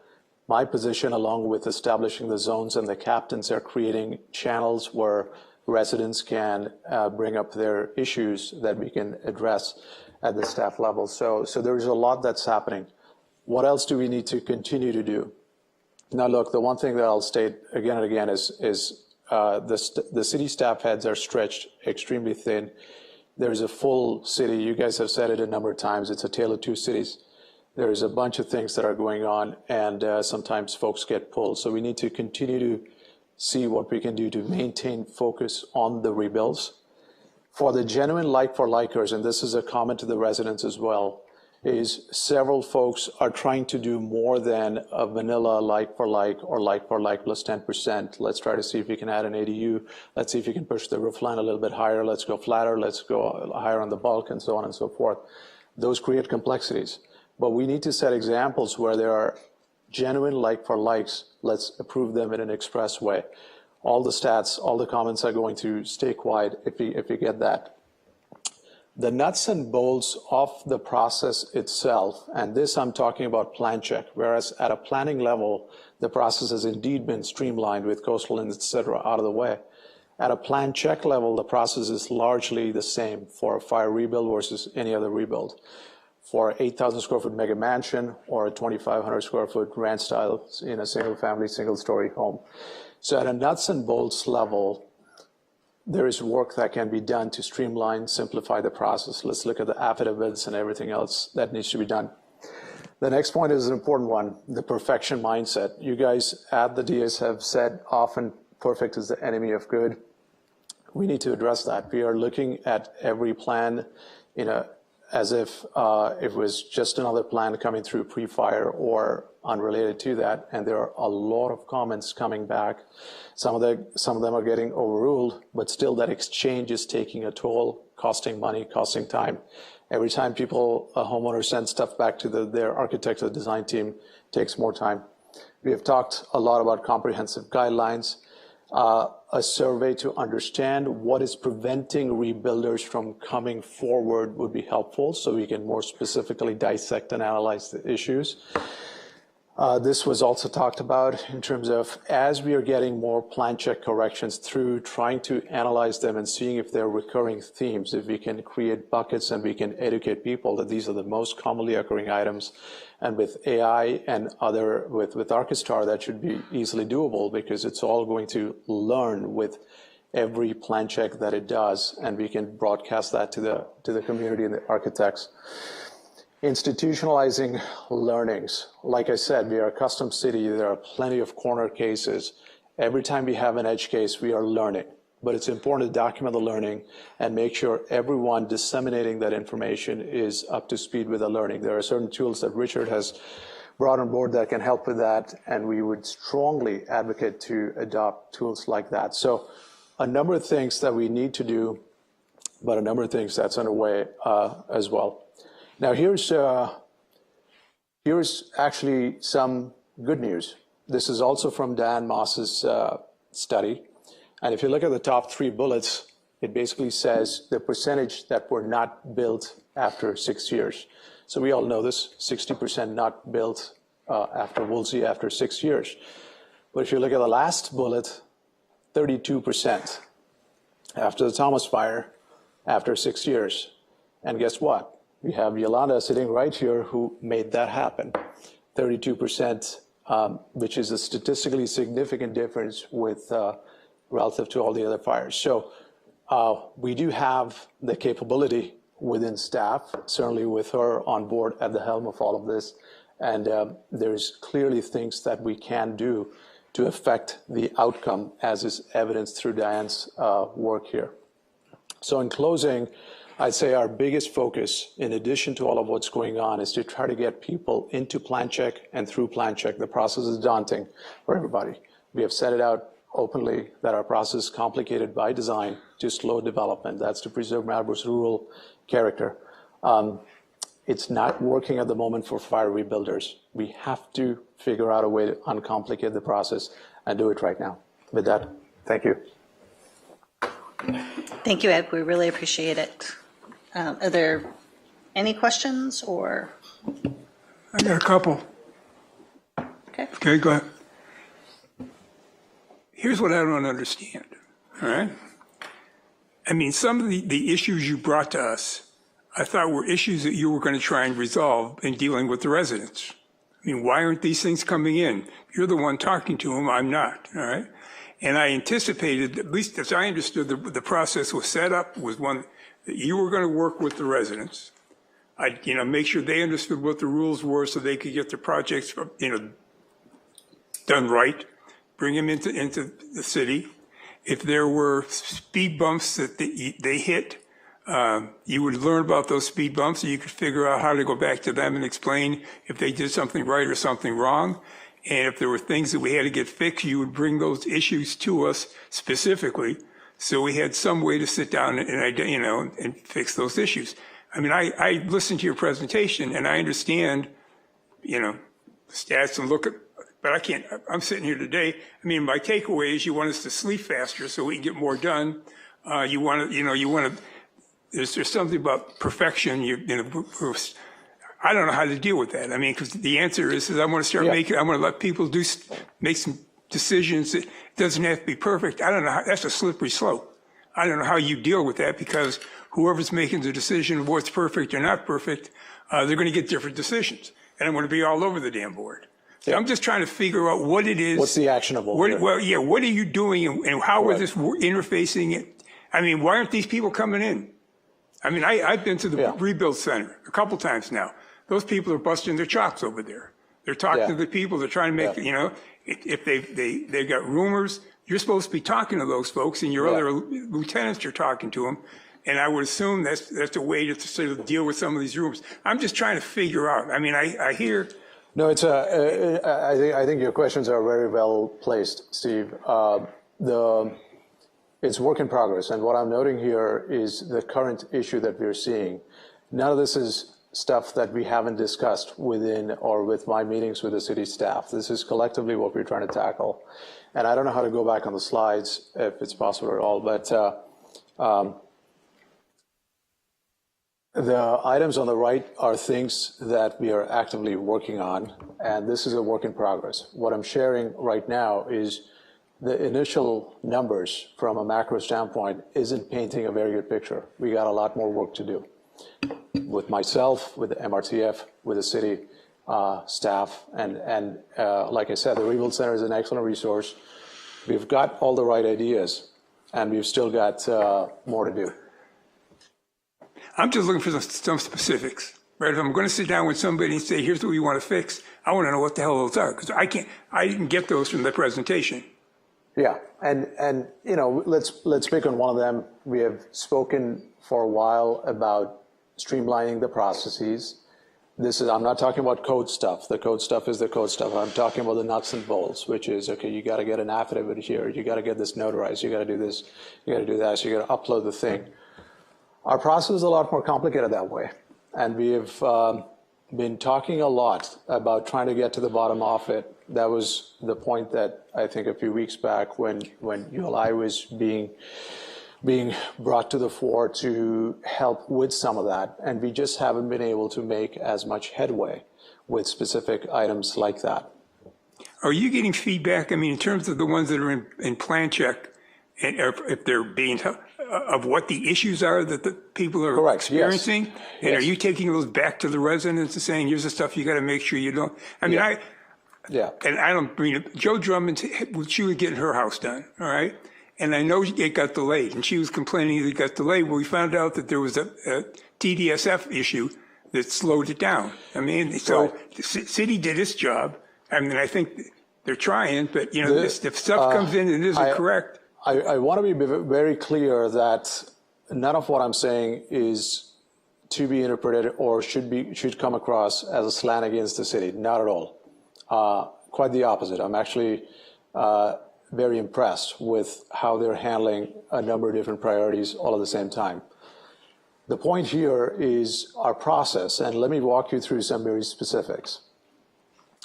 My position, along with establishing the zones and the captains, are creating channels where residents can bring up their issues that we can address at the staff level. So there's a lot that's happening. What else do we need to continue to do? Now, look, the one thing that I'll state again and again is the city staff heads are stretched extremely thin. There's a full city. You guys have said it a number of times. It's a tale of two cities. There's a bunch of things that are going on, and sometimes folks get pulled. So we need to continue to see what we can do to maintain focus on the rebuilds. For the genuine like-for-likers, and this is a comment to the residents as well, is several folks are trying to do more than a vanilla like-for-like or like-for-like plus 10%. Let's try to see if we can add an ADU. Let's see if we can push the roof line a little bit higher. Let's go flatter. Let's go higher on the bulk, and so on and so forth. Those create complexities. But we need to set examples where there are genuine like-for-likes. Let's approve them in an express way. All the stats, all the comments are going to stay quiet if we get that. The nuts and bolts of the process itself, and this I'm talking about plan check, whereas at a planning level, the process has indeed been streamlined with coastal and et cetera out of the way. At a plan check level, the process is largely the same for a fire rebuild versus any other rebuild. For 8,000 square foot mega mansion or a 2,500 square foot ranch style in a single family, single story home. So at a nuts and bolts level, there is work that can be done to streamline, simplify the process. Let's look at the affidavits and everything else that needs to be done. The next point is an important one, the perfection mindset. You guys at the DS have said often perfect is the enemy of good. We need to address that. We are looking at every plan as if it was just another plan coming through pre-fire or unrelated to that, and there are a lot of comments coming back. Some of them are getting overruled, but still that exchange is taking a toll, costing money, costing time. Every time a homeowner sends stuff back to their architect or design team, takes more time. We have talked a lot about comprehensive guidelines. A survey to understand what is preventing rebuilders from coming forward would be helpful, so we can more specifically dissect and analyze the issues. This was also talked about in terms of, as we are getting more plan check corrections through, trying to analyze them and seeing if they're recurring themes, if we can create buckets and we can educate people that these are the most commonly occurring items. And with AI and with Archistar, that should be easily doable because it's all going to learn with every plan check that it does, and we can broadcast that to the community and the architects. Institutionalizing learnings. Like I said, we are a custom city. There are plenty of corner cases. Every time we have an edge case, we are learning. But it's important to document the learning and make sure everyone disseminating that information is up to speed with the learning. There are certain tools that Richard has brought on board that can help with that, and we would strongly advocate to adopt tools like that. So a number of things that we need to do, but a number of things that's underway as well. Now, here's actually some good news. This is also from Dan Moss's study. And if you look at the top 3 bullets, it basically says the percentage that were not built after 6 years. So we all know this, 60% not built after Woolsey after 6 years. But if you look at the last bullet, 32% after the Thomas fire after 6 years. And guess what? We have Yolanda sitting right here who made that happen. 32%, which is a statistically significant difference with relative to all the other fires. So we do have the capability within staff, certainly with her on board at the helm of all of this, And there's clearly things that we can do to affect the outcome, as is evidenced through Diane's work here. So in closing, I'd say our biggest focus, in addition to all of what's going on, is to try to get people into plan check and through plan check. The process is daunting for everybody. We have set it out openly that our process is complicated by design to slow development. That's to preserve Malibu's rural character. It's not working at the moment for fire rebuilders. We have to figure out a way to uncomplicate the process and do it right now. With that, thank you. Thank you, Ed. We really appreciate it. Are there any questions or? I got a couple. Okay, go ahead. Here's what I don't understand, all right? I mean, some of the issues you brought to us, I thought were issues that you were going to try and resolve in dealing with the residents. I mean, why aren't these things coming in? You're the one talking to them, I'm not, all right? And I anticipated, at least as I understood, the process was set up was one that you were going to work with the residents. I'd, make sure they understood what the rules were so they could get their projects, done right, bring them into the city. If there were speed bumps that they hit, you would learn about those speed bumps, and you could figure out how to go back to them and explain if they did something right or something wrong. And if there were things that we had to get fixed, you would bring those issues to us specifically, so we had some way to sit down and fix those issues. I mean, I listened to your presentation, and I understand, stats and look at, but I can't. I'm sitting here today. I mean, my takeaway is you want us to sleep faster so we can get more done. You want to. There's something about perfection. I don't know how to deal with that. I mean, because the answer is I want to start making. I want to let people make some decisions. It doesn't have to be perfect. I don't know. That's a slippery slope. I don't know how you deal with that, because whoever's making the decision of what's perfect or not perfect, they're going to get different decisions, and I'm going to be all over the damn board. So I'm just trying to figure out what it is. What's the actionable? What are you doing, and how are this interfacing it? I mean, why aren't these people coming in? I mean, I've been to the rebuild center a couple times now. Those people are busting their chops over there. They're talking to the people. They're trying to make, if they've got rumors, you're supposed to be talking to those folks, and your other lieutenants are talking to them. And I would assume that's a way to sort of deal with some of these rumors. I'm just trying to figure out. I mean, I hear. No, I think your questions are very well placed, Steve. It's work in progress, and what I'm noting here is the current issue that we're seeing. None of this is stuff that we haven't discussed within or with my meetings with the city staff. This is collectively what we're trying to tackle. And I don't know how to go back on the slides if it's possible at all, but the items on the right are things that we are actively working on, and this is a work in progress. What I'm sharing right now is the initial numbers from a macro standpoint isn't painting a very good picture. We got a lot more work to do with myself, with the MRTF, with the city staff, and like I said, the Rebuild Center is an excellent resource. We've got all the right ideas, and we've still got more to do. I'm just looking for some specifics, right? If I'm going to sit down with somebody and say, here's what we want to fix, I want to know what the hell those are, because I didn't get those from the presentation. Yeah, and let's pick on one of them. We have spoken for a while about streamlining the processes. I'm not talking about code stuff. The code stuff is the code stuff. I'm talking about the nuts and bolts, which is, okay, you got to get an affidavit here. You got to get this notarized. You got to do this. You got to do that. So you got to upload the thing. Our process is a lot more complicated that way. And we have been talking a lot about trying to get to the bottom of it. That was the point that I think a few weeks back when ULI was being brought to the fore to help with some of that. And we just haven't been able to make as much headway with specific items like that. Are you getting feedback, I mean, in terms of the ones that are in plan check, and if they're being, of what the issues are that the people are experiencing? Yes. And are you taking those back to the residents and saying, here's the stuff you got to make sure you don't? I mean, and I don't mean, Joe Drummond, she was getting her house done, all right? And I know it got delayed, and she was complaining that it got delayed. Well, we found out that there was a TDSF issue that slowed it down. I mean, so the city did its job. I mean, I think they're trying, but you know, if stuff comes in and isn't correct. I want to be very clear that none of what I'm saying is to be interpreted or should come across as a slant against the city. Not at all. Quite the opposite. I'm actually very impressed with how they're handling a number of different priorities all at the same time. The point here is our process, and let me walk you through some very specifics.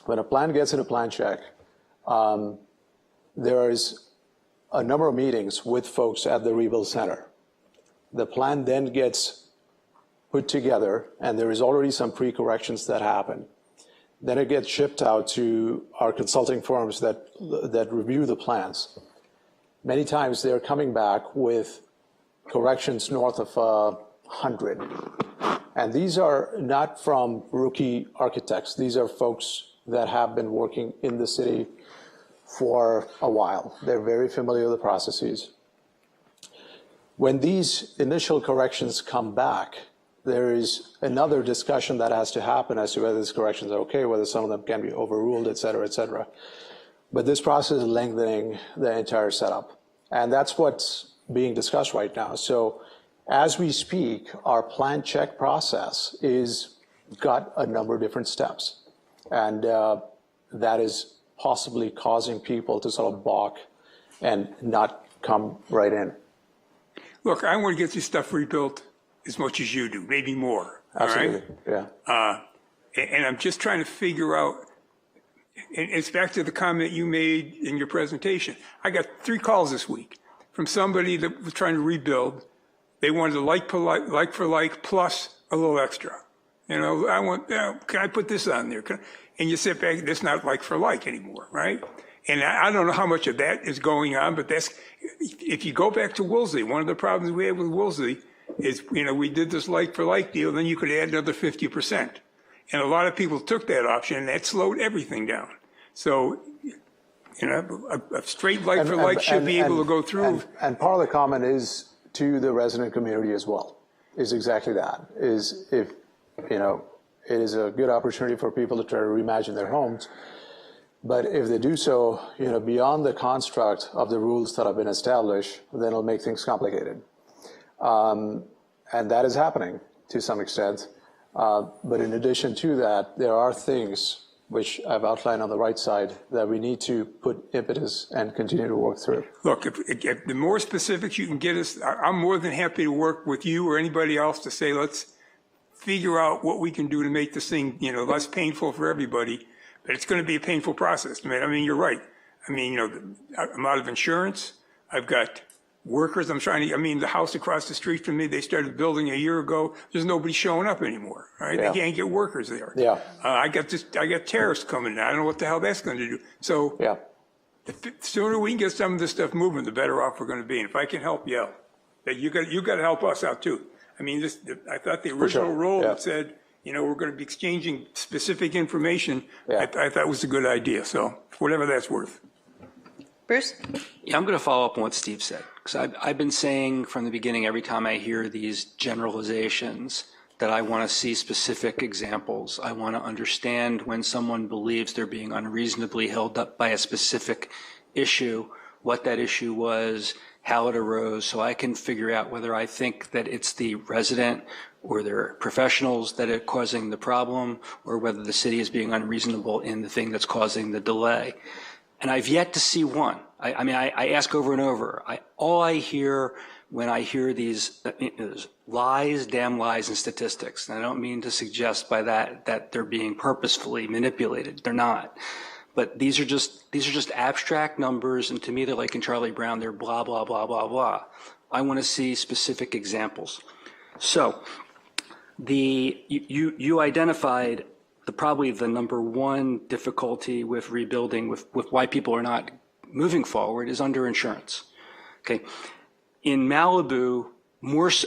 When a plan gets in a plan check, there is a number of meetings with folks at the Rebuild Center. The plan then gets put together, and there is already some pre-corrections that happen. Then it gets shipped out to our consulting firms that review the plans. Many times they're coming back with corrections north of 100. And these are not from rookie architects. These are folks that have been working in the city for a while. They're very familiar with the processes. When these initial corrections come back, there is another discussion that has to happen as to whether these corrections are okay, whether some of them can be overruled, et cetera, et cetera. But this process is lengthening the entire setup. And that's what's being discussed right now. So as we speak, our plan check process is got a number of different steps. And that is possibly causing people to sort of balk and not come right in. Look, I want to get this stuff rebuilt as much as you do, maybe more. Absolutely, all right? Yeah. And I'm just trying to figure out, and it's back to the comment you made in your presentation. I got 3 calls this week from somebody that was trying to rebuild. They wanted a like for like plus a little extra. You know, can I put this on there? And you sit back, that's not like for like anymore, right? And I don't know how much of that is going on, but if you go back to Woolsey, one of the problems we had with Woolsey is, you know, we did this like for like deal, then you could add another 50%. And a lot of people took that option, and that slowed everything down. So, you know, a straight like for like should be able to go through. And part of the comment is to the resident community as well, is exactly that, is if, you know, it is a good opportunity for people to try to reimagine their homes. But if they do so, you know, beyond the construct of the rules that have been established, then it'll make things complicated. And that is happening to some extent. But in addition to that, there are things which I've outlined on the right side that we need to put impetus and continue to work through. Look, if the more specifics you can get us, I'm more than happy to work with you or anybody else to say, let's figure out what we can do to make this thing, you know, less painful for everybody. But it's going to be a painful process. I mean, you're right. I mean, you know, I'm out of insurance. I've got workers. The house across the street from me, they started building a year ago. There's nobody showing up anymore, right? Yeah. They can't get workers there. Yeah. I got tariffs coming in. I don't know what the hell that's going to do. So yeah. The sooner we can get some of this stuff moving, the better off we're going to be. And if I can help, yeah. You got to help us out too. I mean, I thought the original rule that said, you know, we're going to be exchanging specific information. I thought was a good idea. So whatever that's worth. Bruce? Yeah, I'm going to follow up on what Steve said. Because I've been saying from the beginning, every time I hear these generalizations, that I want to see specific examples. I want to understand when someone believes they're being unreasonably held up by a specific issue, what that issue was, how it arose, so I can figure out whether I think that it's the resident or their professionals that are causing the problem, or whether the city is being unreasonable in the thing that's causing the delay. And I've yet to see one. I ask over and over. All I hear when I hear these lies, damn lies, and statistics, and I don't mean to suggest by that they're being purposefully manipulated. They're not. But these are just abstract numbers, and to me, they're like in Charlie Brown. They're blah blah blah blah blah. I want to see specific examples. So, you identified probably the number one difficulty with rebuilding, with why people are not moving forward, is underinsurance. Okay, in Malibu,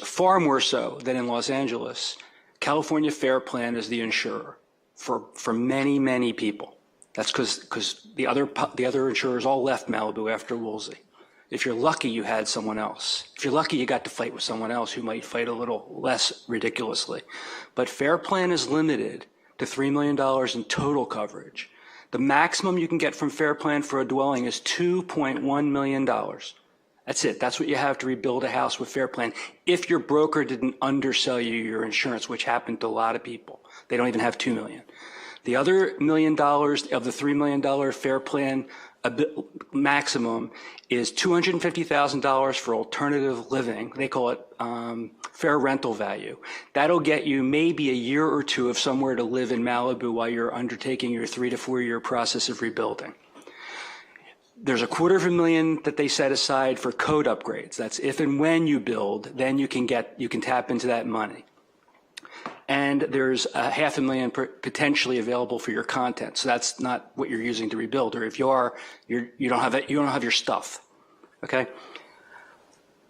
far more so than in Los Angeles, California Fair Plan is the insurer for many people. That's because the other insurers all left Malibu after Woolsey. If you're lucky, you had someone else. If you're lucky, you got to fight with someone else who might fight a little less ridiculously. But Fair Plan is limited to $3 million in total coverage. The maximum you can get from Fair Plan for a dwelling is $2.1 million. That's it. That's what you have to rebuild a house with Fair Plan. If your broker didn't undersell you your insurance, which happened to a lot of people. They don't even have $2 million. The other $1 million of the $3 million Fair Plan maximum is $250,000 for alternative living. They call it fair rental value. That'll get you maybe a year or two of somewhere to live in Malibu while you're undertaking your 3 to 4 year process of rebuilding. There's $250,000 that they set aside for code upgrades. That's if and when you build, then you can tap into that money. And there's $500,000 potentially available for your content. So that's not what you're using to rebuild. Or if you are, you don't have your stuff. Okay.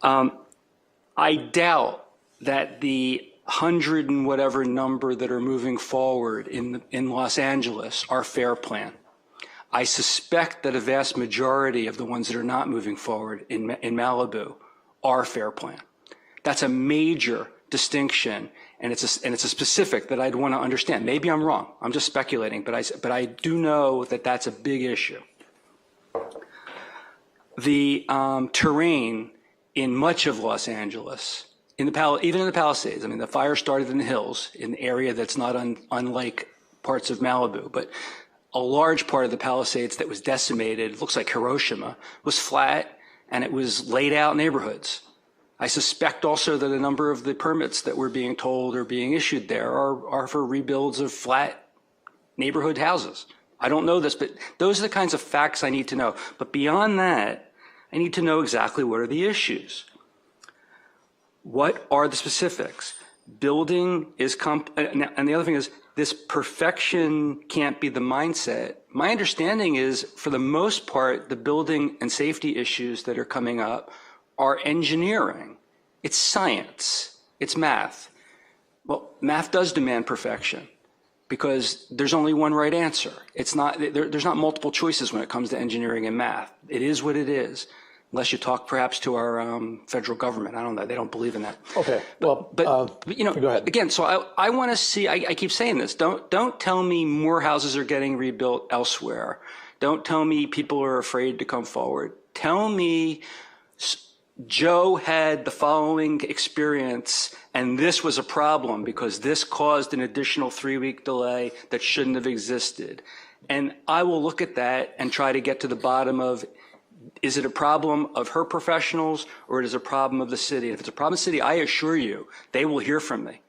I doubt that the 100 and whatever number that are moving forward in Los Angeles are Fair Plan. I suspect that a vast majority of the ones that are not moving forward in Malibu are Fair Plan. That's a major distinction, and it's a specific that I'd want to understand. Maybe I'm wrong. I'm just speculating, but I do know that that's a big issue. The terrain in much of Los Angeles, even in the Palisades, I mean, the fire started in the hills, in an area that's not unlike parts of Malibu, but a large part of the Palisades that was decimated, looks like Hiroshima, was flat, and it was laid out neighborhoods. I suspect also that a number of the permits that we're being told are being issued there are for rebuilds of flat neighborhood houses. I don't know this, but those are the kinds of facts I need to know. But beyond that, I need to know exactly what are the issues. What are the specifics? Building is, and the other thing is, this perfection can't be the mindset. My understanding is, for the most part, the building and safety issues that are coming up are engineering. It's science. It's math. Well, math does demand perfection because there's only one right answer. It's not, there's not multiple choices when it comes to engineering and math. It is what it is, unless you talk perhaps to our federal government. I don't know. They don't believe in that. Okay. Well, but you know, go ahead. Again, so I want to see, I keep saying this, don't tell me more houses are getting rebuilt elsewhere. Don't tell me people are afraid to come forward. Tell me Joe had the following experience, and this was a problem because this caused an additional 3-week delay that shouldn't have existed. And I will look at that and try to get to the bottom of, is it a problem of her professionals or is it a problem of the city? And if it's a problem of the city, I assure you, they will hear from me.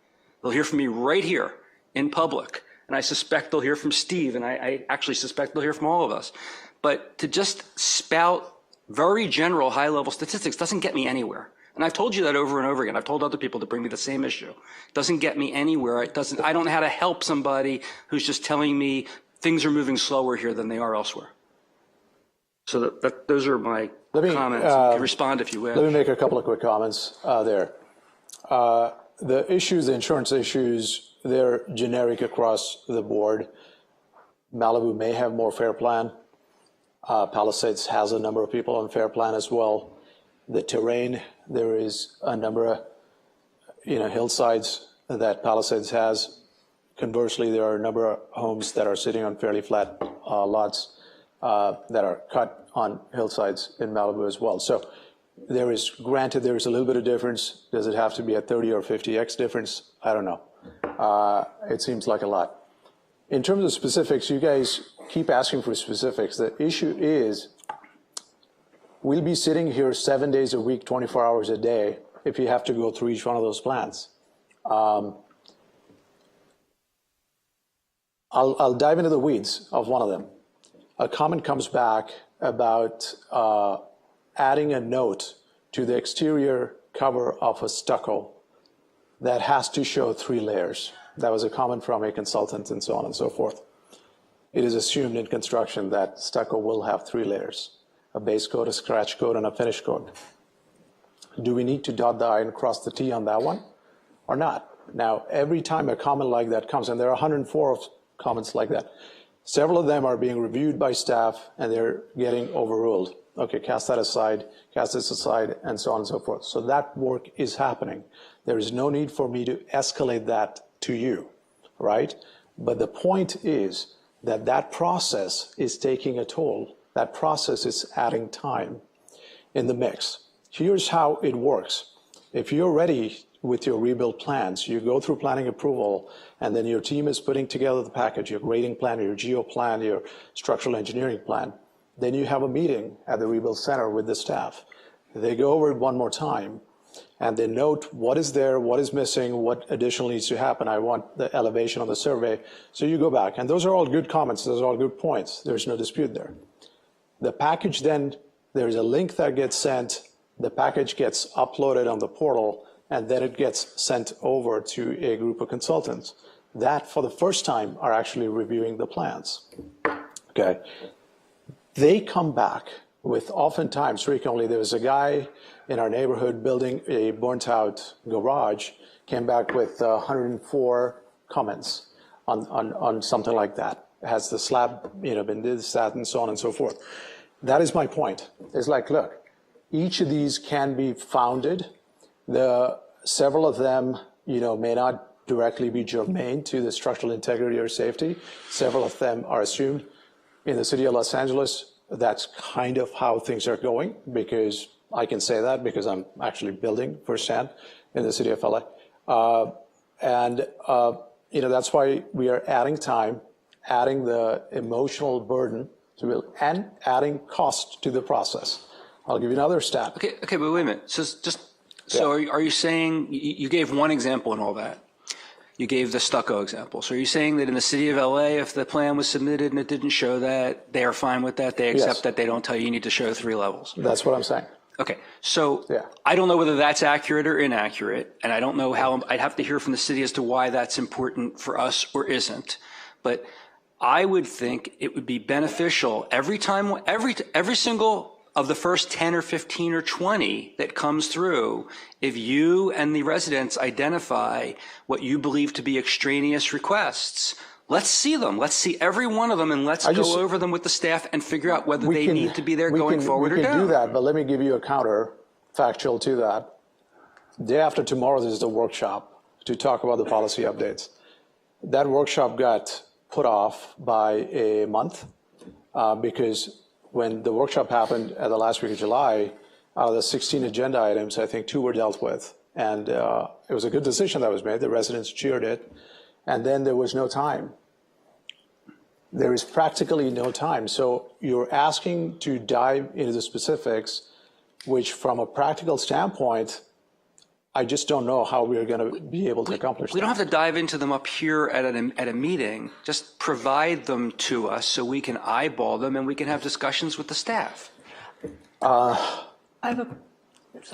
They'll hear from me right here in public. And I suspect they'll hear from Steve, and I actually suspect they'll hear from all of us. But to just spout very general, high-level statistics doesn't get me anywhere. And I've told you that over and over again. I've told other people to bring me the same issue. It doesn't get me anywhere. I don't know how to help somebody who's just telling me things are moving slower here than they are elsewhere. So those are my comments. You can respond if you wish. Let me make a couple of quick comments there. The issues, the insurance issues, they're generic across the board. Malibu may have more Fair Plan. Palisades has a number of people on Fair Plan as well. The terrain, there is a number of hillsides that Palisades has. Conversely, there are a number of homes that are sitting on fairly flat lots that are cut on hillsides in Malibu as well. So there is, granted, there is a little bit of difference. Does it have to be a 30 or 50x difference? I don't know. It seems like a lot. In terms of specifics, you guys keep asking for specifics. The issue is, we'll be sitting here 7 days a week, 24 hours a day, if you have to go through each one of those plans. I'll dive into the weeds of one of them. A comment comes back about adding a note to the exterior cover of a stucco that has to show 3 layers. That was a comment from a consultant and so on and so forth. It is assumed in construction that stucco will have 3 layers, a base coat, a scratch coat, and a finish coat. Do we need to dot the I and cross the T on that one or not? Now, every time a comment like that comes, and there are 104 comments like that, several of them are being reviewed by staff and they're getting overruled. Okay, cast that aside, cast this aside, and so on and so forth. So that work is happening. There is no need for me to escalate that to you, right? But the point is that that process is taking a toll. That process is adding time in the mix. Here's how it works. If you're ready with your rebuild plans, you go through planning approval, and then your team is putting together the package, your grading plan, your geo plan, your structural engineering plan. Then you have a meeting at the rebuild center with the staff. They go over it one more time, and they note what is there, what is missing, what additional needs to happen. I want the elevation on the survey. So you go back, and those are all good comments. Those are all good points. There's no dispute there. The package then, there's a link that gets sent. The package gets uploaded on the portal, and then it gets sent over to a group of consultants that, for the first time, are actually reviewing the plans. Okay. They come back with, oftentimes, frequently, there was a guy in our neighborhood building a burnt-out garage, came back with 104 comments on something like that. Has the slab, been this, that, and so on and so forth. That is my point. It's like, look, each of these can be founded. Several of them, may not directly be germane to the structural integrity or safety. Several of them are assumed. In the city of Los Angeles, that's kind of how things are going, because I can say that because I'm actually building firsthand in the city of LA. That's why we are adding time, adding the emotional burden to it, and adding cost to the process. I'll give you another stat. Okay, but wait a minute. So are you saying, you gave one example in all that? You gave the stucco example. So are you saying that in the city of LA, if the plan was submitted and it didn't show that, they are fine with that? They accept that, they don't tell you need to show 3 levels? That's what I'm saying. Okay, so I don't know whether that's accurate or inaccurate, and I don't know how, I'd have to hear from the city as to why that's important for us or isn't. But I would think it would be beneficial every single of the first 10 or 15 or 20 that comes through, if you and the residents identify what you believe to be extraneous requests, let's see them. Let's see every one of them, and let's go over them with the staff and figure out whether they need to be there going forward or down. We can do that, but let me give you a counter factual to that. Day after tomorrow, there's a workshop to talk about the policy updates. That workshop got put off by a month because when the workshop happened at the last week of July, out of the 16 agenda items, I think 2 were dealt with. And it was a good decision that was made. The residents cheered it. And then there was no time. There is practically no time. So you're asking to dive into the specifics, which from a practical standpoint, I just don't know how we're going to be able to accomplish that. We don't have to dive into them up here at a meeting. Just provide them to us so we can eyeball them and we can have discussions with the staff. I have a.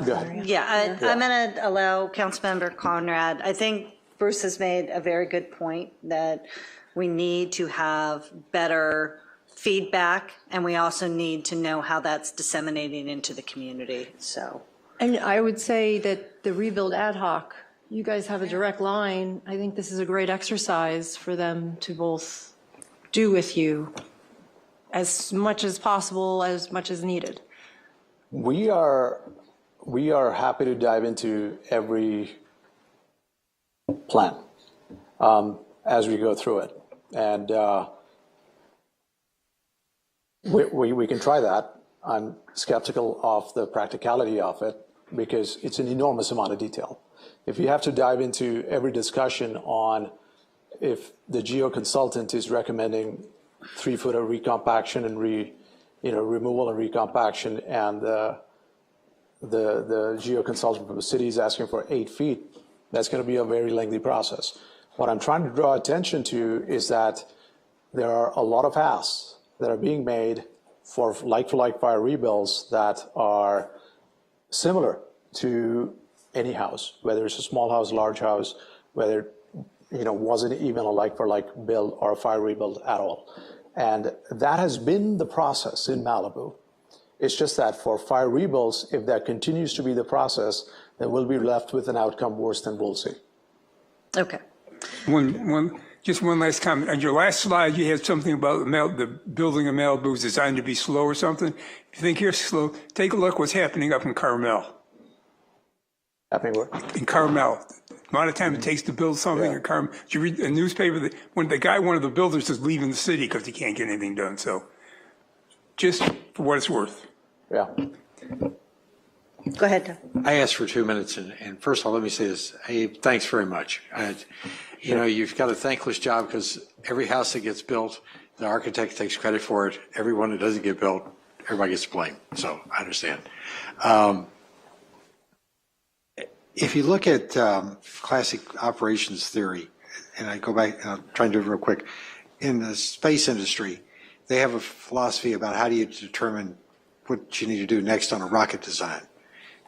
Go ahead. Yeah, I'm going to allow Councilmember Conrad. I think Bruce has made a very good point that we need to have better feedback, and we also need to know how that's disseminating into the community. So. And I would say that the rebuild ad hoc, you guys have a direct line. I think this is a great exercise for them to both do with you as much as possible, as much as needed. We are happy to dive into every plan as we go through it. And we can try that. I'm skeptical of the practicality of it because it's an enormous amount of detail. If you have to dive into every discussion on if the geo consultant is recommending 3-foot of recompaction and removal and recompaction, and the geo consultant from the city is asking for 8 feet, that's going to be a very lengthy process. What I'm trying to draw attention to is that there are a lot of asks that are being made for like fire rebuilds that are similar to any house, whether it's a small house, large house, whether wasn't even a like-for-like build or a fire rebuild at all. And that has been the process in Malibu. It's just that for fire rebuilds, if that continues to be the process, then we'll be left with an outcome worse than we'll see. Okay. One Just one last comment. On your last slide, you had something about the building of Malibu is designed to be slow or something. If you think you're slow, take a look what's happening up in Carmel. Happening where? In Carmel. The amount of time it takes to build something in Carmel. Did you read a newspaper that when one of the builders is leaving the city because he can't get anything done? So just for what it's worth. Yeah. Go ahead, Doug. I asked for 2 minutes, and first of all, let me say this. Hey, thanks very much. You know, you've got a thankless job because every house that gets built, the architect takes credit for it. Every one that doesn't get built, everybody gets blamed. So I understand. If you look at classic operations theory, and I go back, and I'm trying to do it real quick, in the space industry, they have a philosophy about how do you determine what you need to do next on a rocket design.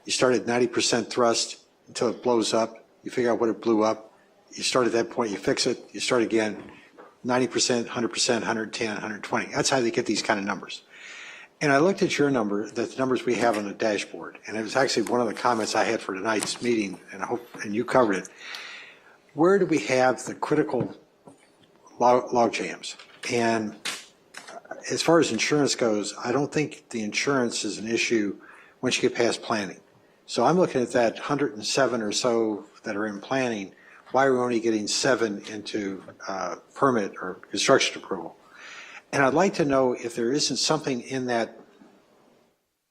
You start at 90% thrust until it blows up. You figure out what it blew up. You start at that point, you fix it, you start again, 90%, 100%, 110, 120. That's how they get these kind of numbers. And I looked at your number, the numbers we have on the dashboard, and it was actually one of the comments I had for tonight's meeting, and you covered it. Where do we have the critical log jams? And as far as insurance goes, I don't think the insurance is an issue once you get past planning. So I'm looking at that 107 or so that are in planning. Why are we only getting 7 into permit or construction approval? And I'd like to know if there isn't something in that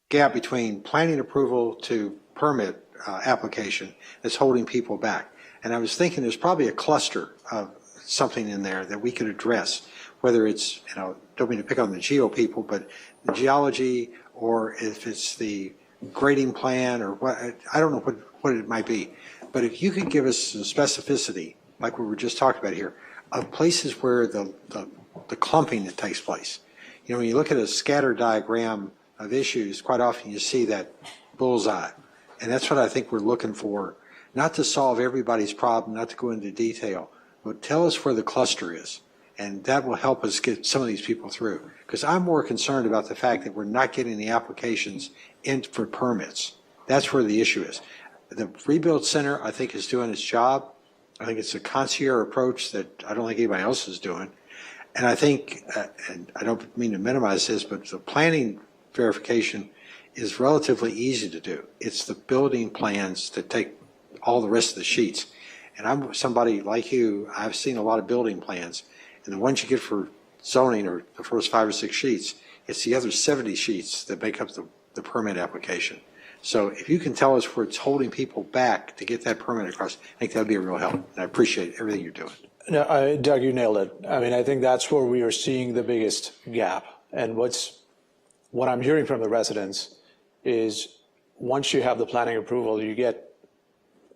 gap between planning approval to permit application that's holding people back. And I was thinking there's probably a cluster of something in there that we could address, whether it's, you know, don't mean to pick on the geo people, but the geology, or if it's the grading plan, or what, I don't know what it might be. But if you could give us some specificity, like we were just talking about here, of places where the clumping that takes place. You know, when you look at a scatter diagram of issues, quite often you see that bullseye. And that's what I think we're looking for, not to solve everybody's problem, not to go into detail, but tell us where the cluster is. And that will help us get some of these people through. Because I'm more concerned about the fact that we're not getting the applications in for permits. That's where the issue is. The Rebuild Center, I think, is doing its job. I think it's a concierge approach that I don't think anybody else is doing. And I think, and I don't mean to minimize this, but the planning verification is relatively easy to do. It's the building plans that take all the rest of the sheets. And I'm somebody like you, I've seen a lot of building plans, and the ones you get for zoning are the first 5 or 6 sheets. It's the other 70 sheets that make up the permit application. So if you can tell us where it's holding people back to get that permit across, I think that would be a real help. And I appreciate everything you're doing. No, Doug, you nailed it. I mean, I think that's where we are seeing the biggest gap. And what I'm hearing from the residents is once you have the planning approval, you get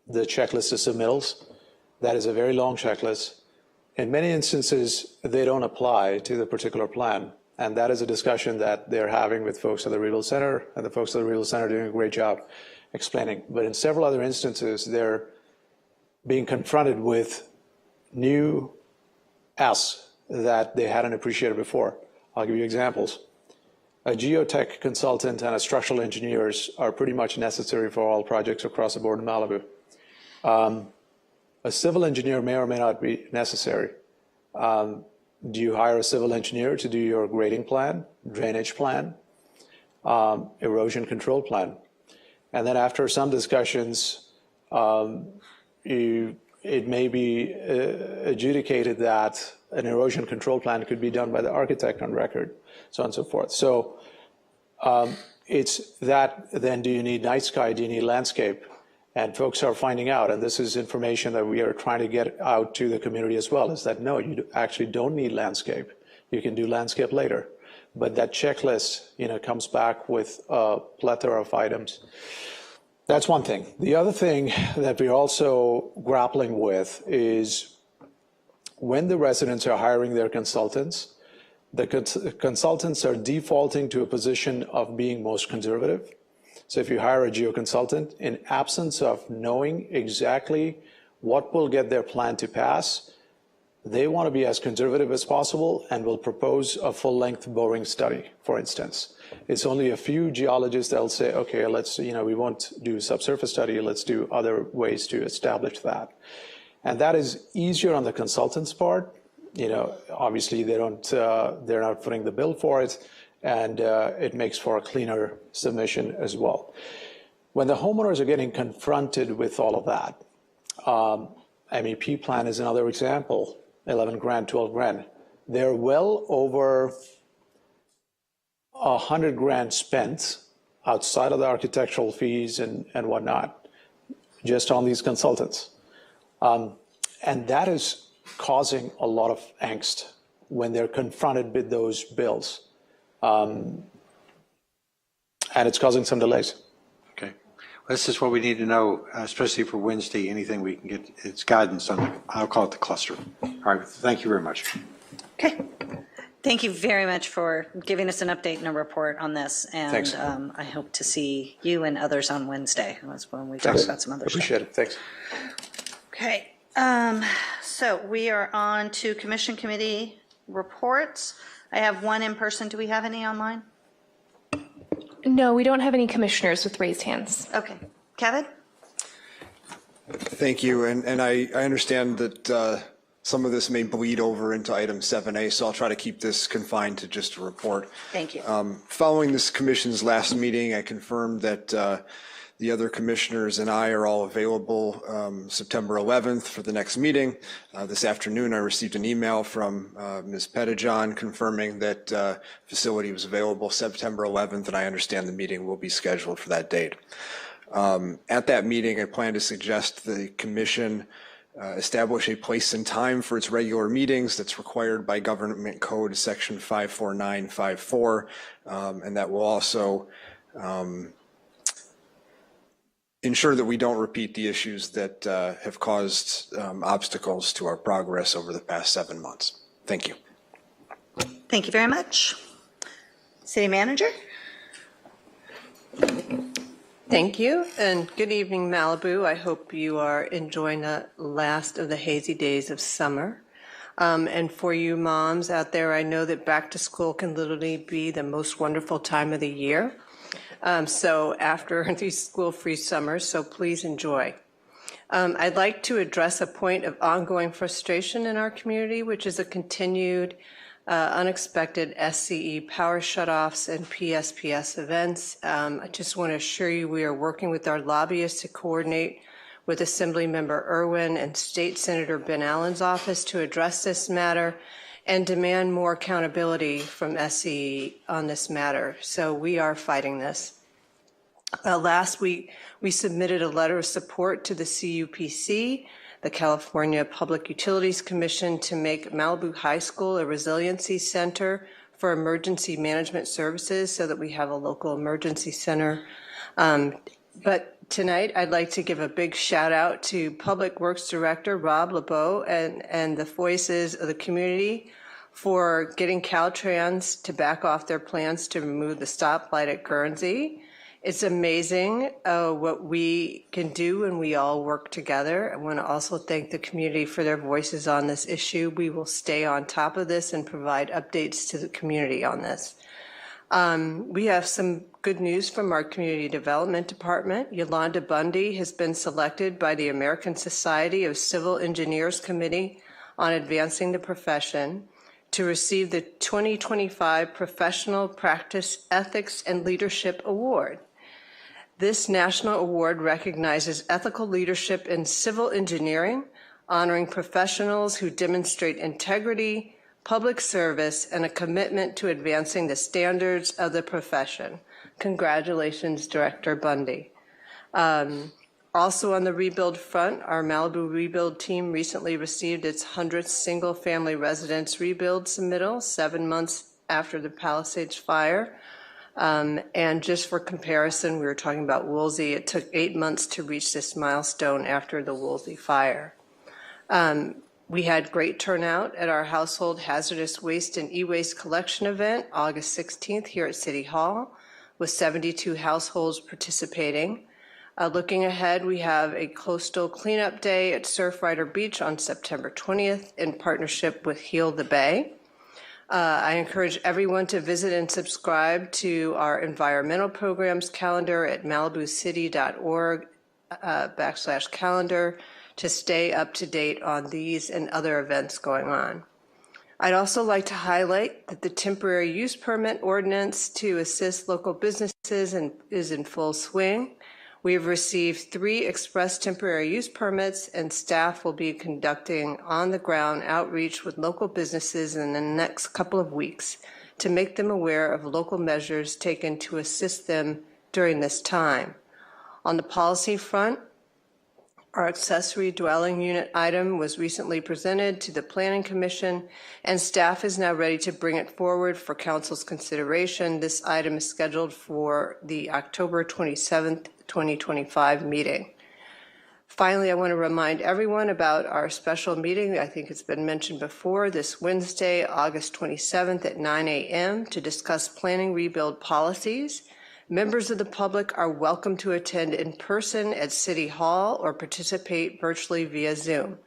the checklist of submittals. That is a very long checklist. In many instances, they don't apply to the particular plan. And that is a discussion that they're having with folks at the Rebuild Center, and the folks at the Rebuild Center are doing a great job explaining. But in several other instances, they're being confronted with new asks that they hadn't appreciated before. I'll give you examples. A geotech consultant and a structural engineers are pretty much necessary for all projects across the board in Malibu. A civil engineer may or may not be necessary. Do you hire a civil engineer to do your grading plan, drainage plan, erosion control plan? And then after some discussions, it may be adjudicated that an erosion control plan could be done by the architect on record, so on and so forth. So it's that, then do you need night sky, do you need landscape? And folks are finding out, and this is information that we are trying to get out to the community as well, is that no, you actually don't need landscape. You can do landscape later. But that checklist, comes back with a plethora of items. That's one thing. The other thing that we're also grappling with is when the residents are hiring their consultants, the consultants are defaulting to a position of being most conservative. So if you hire a geo-consultant, in absence of knowing exactly what will get their plan to pass, they want to be as conservative as possible and will propose a full-length boring study, for instance. It's only a few geologists that will say, okay, let's, we won't do a subsurface study, let's do other ways to establish that. And that is easier on the consultant's part, Obviously they're not footing the bill for it, and it makes for a cleaner submission as well. When the homeowners are getting confronted with all of that, MEP plan is another example, 11 grand, 12 grand. They're well over 100 grand spent outside of the architectural fees and whatnot, just on these consultants. And that is causing a lot of angst when they're confronted with those bills. And it's causing some delays. Okay. Well, this is what we need to know, especially for Wednesday, anything we can get, it's guidance on, I'll call it the cluster. All right, thank you very much. Okay. Thank you very much for giving us an update and a report on this. And Thanks. I hope to see you and others on Wednesday. That's when we talk about some other stuff. Appreciate it. Thanks. Okay. So we are on to commission committee reports. I have one in person. Do we have any online? No, we don't have any commissioners with raised hands. Okay. Kevin? Thank you. And I understand that some of this may bleed over into item 7A, so I'll try to keep this confined to just a report. Thank you. Following this commission's last meeting, I confirmed that the other commissioners and I are all available September 11th for the next meeting. This afternoon, I received an email from Ms. Pettijohn confirming that facility was available September 11th, and I understand the meeting will be scheduled for that date. At that meeting, I plan to suggest the commission establish a place and time for its regular meetings that's required by Government Code Section 54954, and that will also ensure that we don't repeat the issues that have caused obstacles to our progress over the past 7 months. Thank you. Thank you very much. City Manager? Thank you, and good evening, Malibu. I hope you are enjoying the last of the hazy days of summer. And for you moms out there, I know that back to school can literally be the most wonderful time of the year. So after these school-free summers, so please enjoy. I'd like to address a point of ongoing frustration in our community, which is a continued unexpected SCE power shutoffs and PSPS events. I just want to assure you we are working with our lobbyists to coordinate with Assemblymember Irwin and State Senator Ben Allen's office to address this matter and demand more accountability from SCE on this matter. So we are fighting this. Last week, we submitted a letter of support to the CUPC, the California Public Utilities Commission, to make Malibu High School a resiliency center for emergency management services so that we have a local emergency center. But tonight, I'd like to give a big shout out to Public Works Director Rob LeBeau and the voices of the community for getting Caltrans to back off their plans to remove the stoplight at Guernsey. It's amazing what we can do when we all work together. I want to also thank the community for their voices on this issue. We will stay on top of this and provide updates to the community on this. We have some good news from our Community Development Department. Yolanda Bundy has been selected by the American Society of Civil Engineers Committee on Advancing the Profession to receive the 2025 Professional Practice Ethics and Leadership Award. This national award recognizes ethical leadership in civil engineering, honoring professionals who demonstrate integrity, public service, and a commitment to advancing the standards of the profession. Congratulations, Director Bundy. Also on the rebuild front, our Malibu rebuild team recently received its 100th single-family residence rebuild submittal 7 months after the Palisades fire. And just for comparison, we were talking about Woolsey. It took 8 months to reach this milestone after the Woolsey fire. We had great turnout at our household hazardous waste and e-waste collection event, August 16th, here at City Hall, with 72 households participating. Looking ahead, we have a coastal cleanup day at Surfrider Beach on September 20th in partnership with Heal the Bay. I encourage everyone to visit and subscribe to our environmental programs calendar at malibucity.org/calendar to stay up to date on these and other events going on. I'd also like to highlight that the temporary use permit ordinance to assist local businesses is in full swing. We have received 3 express temporary use permits, and staff will be conducting on-the-ground outreach with local businesses in the next couple of weeks to make them aware of local measures taken to assist them during this time. On the policy front, our accessory dwelling unit item was recently presented to the Planning Commission, and staff is now ready to bring it forward for Council's consideration. This item is scheduled for the October 27th, 2025 meeting. Finally, I want to remind everyone about our special meeting. I think it's been mentioned before, this Wednesday, August 27th at 9 a.m. to discuss planning rebuild policies. Members of the public are welcome to attend in person at City Hall or participate virtually via Zoom.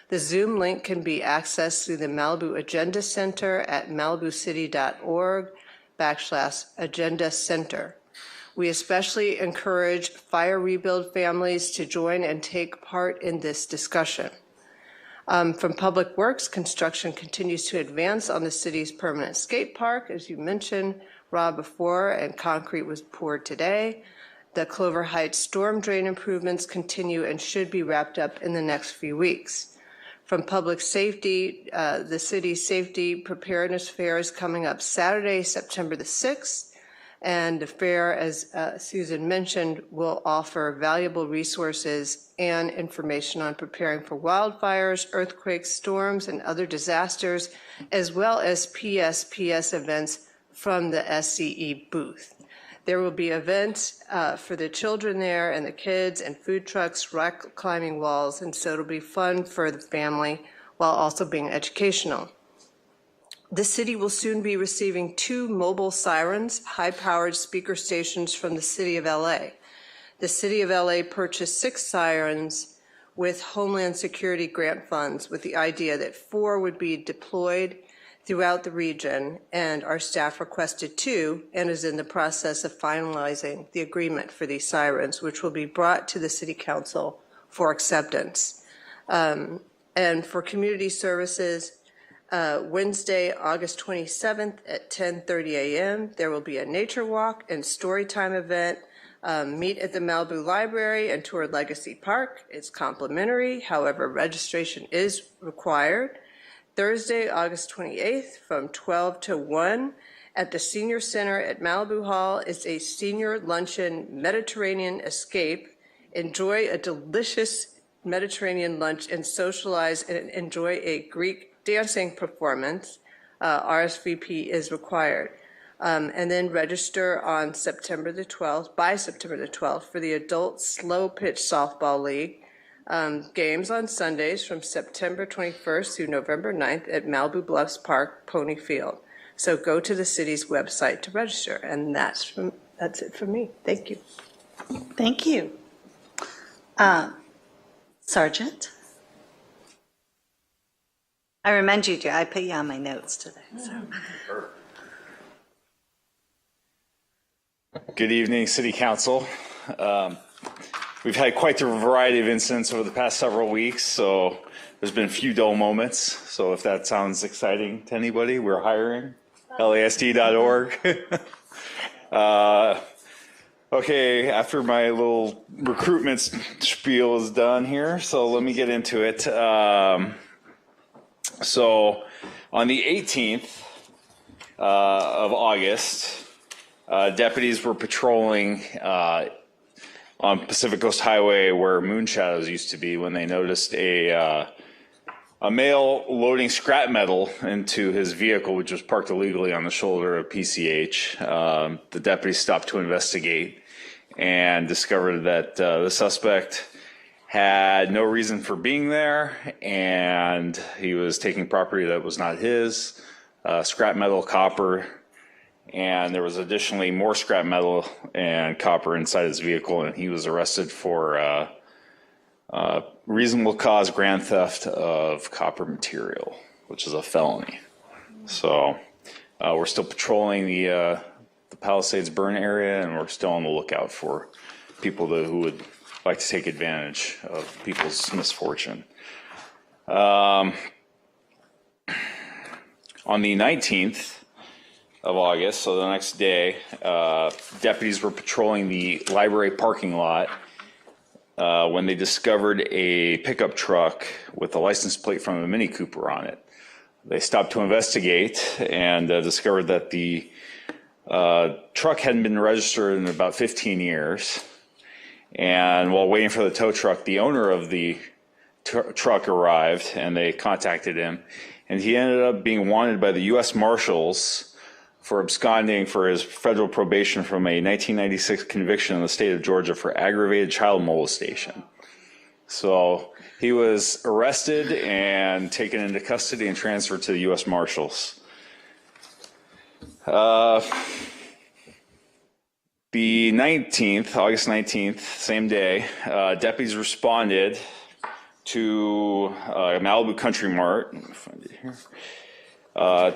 The Zoom link can be accessed through the Malibu Agenda Center at malibucity.org/Agenda Center. We especially encourage fire rebuild families to join and take part in this discussion. From Public Works, construction continues to advance on the city's permanent skate park, as you mentioned, Rob, before, and concrete was poured today. The Clover Heights storm drain improvements continue and should be wrapped up in the next few weeks. From Public Safety, the city's safety preparedness fair is coming up Saturday, September the 6th. And the fair, as Susan mentioned, will offer valuable resources and information on preparing for wildfires, earthquakes, storms, and other disasters, as well as PSPS events from the SCE booth. There will be events for the children there and the kids, and food trucks, rock climbing walls, and so it'll be fun for the family while also being educational. The city will soon be receiving 2 mobile sirens, high-powered speaker stations from the City of LA. The City of LA purchased 6 sirens with Homeland Security grant funds with the idea that 4 would be deployed throughout the region, and our staff requested 2 and is in the process of finalizing the agreement for these sirens, which will be brought to the City Council for acceptance. And for community services, Wednesday, August 27th at 10:30 a.m., there will be a nature walk and story time event. Meet at the Malibu Library and tour Legacy Park. It's complimentary, however, registration is required. Thursday, August 28th from 12 to 1 at the Senior Center at Malibu Hall is a senior luncheon Mediterranean escape. Enjoy a delicious Mediterranean lunch and socialize and enjoy a Greek dancing performance. RSVP is required. And then register on September the 12th, by September the 12th, for the Adult Slow Pitch Softball League. Games on Sundays from September 21st through November 9th at Malibu Bluffs Park, Pony Field. So go to the city's website to register, and that's it from me. Thank you. Thank you. Sergeant? I remind you, I put you on my notes today. So. Good evening, City Council. We've had quite a variety of incidents over the past several weeks, so there's been a few dull moments. So if that sounds exciting to anybody, we're hiring. LASD.org. Okay, after my little recruitment spiel is done here, so let me get into it. So on the 18th of August, deputies were patrolling on Pacific Coast Highway where Moon Shadows used to be when they noticed a male loading scrap metal into his vehicle, which was parked illegally on the shoulder of PCH. The deputies stopped to investigate and discovered that the suspect had no reason for being there, and he was taking property that was not his, scrap metal, copper, and there was additionally more scrap metal and copper inside his vehicle, and he was arrested for reasonable cause grand theft of copper material, which is a felony. So we're still patrolling the Palisades burn area, and we're still on the lookout for people who would like to take advantage of people's misfortune. On the 19th of August, so the next day, deputies were patrolling the library parking lot when they discovered a pickup truck with a license plate from a Mini Cooper on it. They stopped to investigate and discovered that the truck hadn't been registered in about 15 years. And while waiting for the tow truck, the owner of the truck arrived and they contacted him. And he ended up being wanted by the U.S. Marshals for absconding for his federal probation from a 1996 conviction in the state of Georgia for aggravated child molestation. So he was arrested and taken into custody and transferred to the U.S. Marshals. The 19th, August 19th, same day, deputies responded to Malibu Country Mart, let me find it here,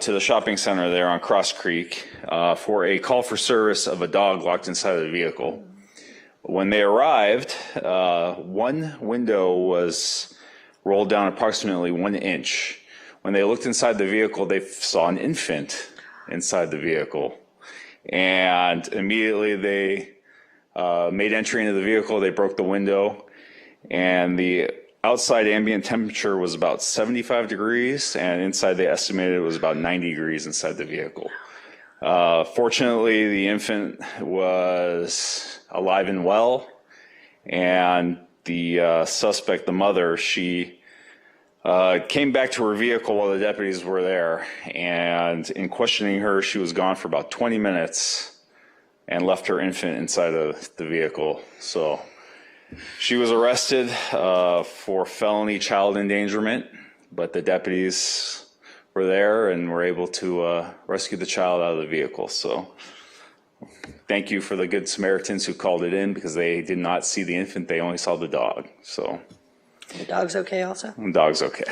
to the shopping center there on Cross Creek for a call for service of a dog locked inside of the vehicle. When they arrived, one window was rolled down approximately 1 inch. When they looked inside the vehicle, they saw an infant inside the vehicle. And immediately they made entry into the vehicle. They broke the window, and the outside ambient temperature was about 75 degrees, and inside they estimated it was about 90 degrees inside the vehicle. Fortunately, the infant was alive and well, and the suspect, the mother, she came back to her vehicle while the deputies were there, and in questioning her, she was gone for about 20 minutes and left her infant inside of the vehicle. So she was arrested for felony child endangerment, but the deputies were there and were able to rescue the child out of the vehicle. So thank you for the Good Samaritans who called it in, because they did not see the infant, they only saw the dog. So The dog's okay also? the dog's okay.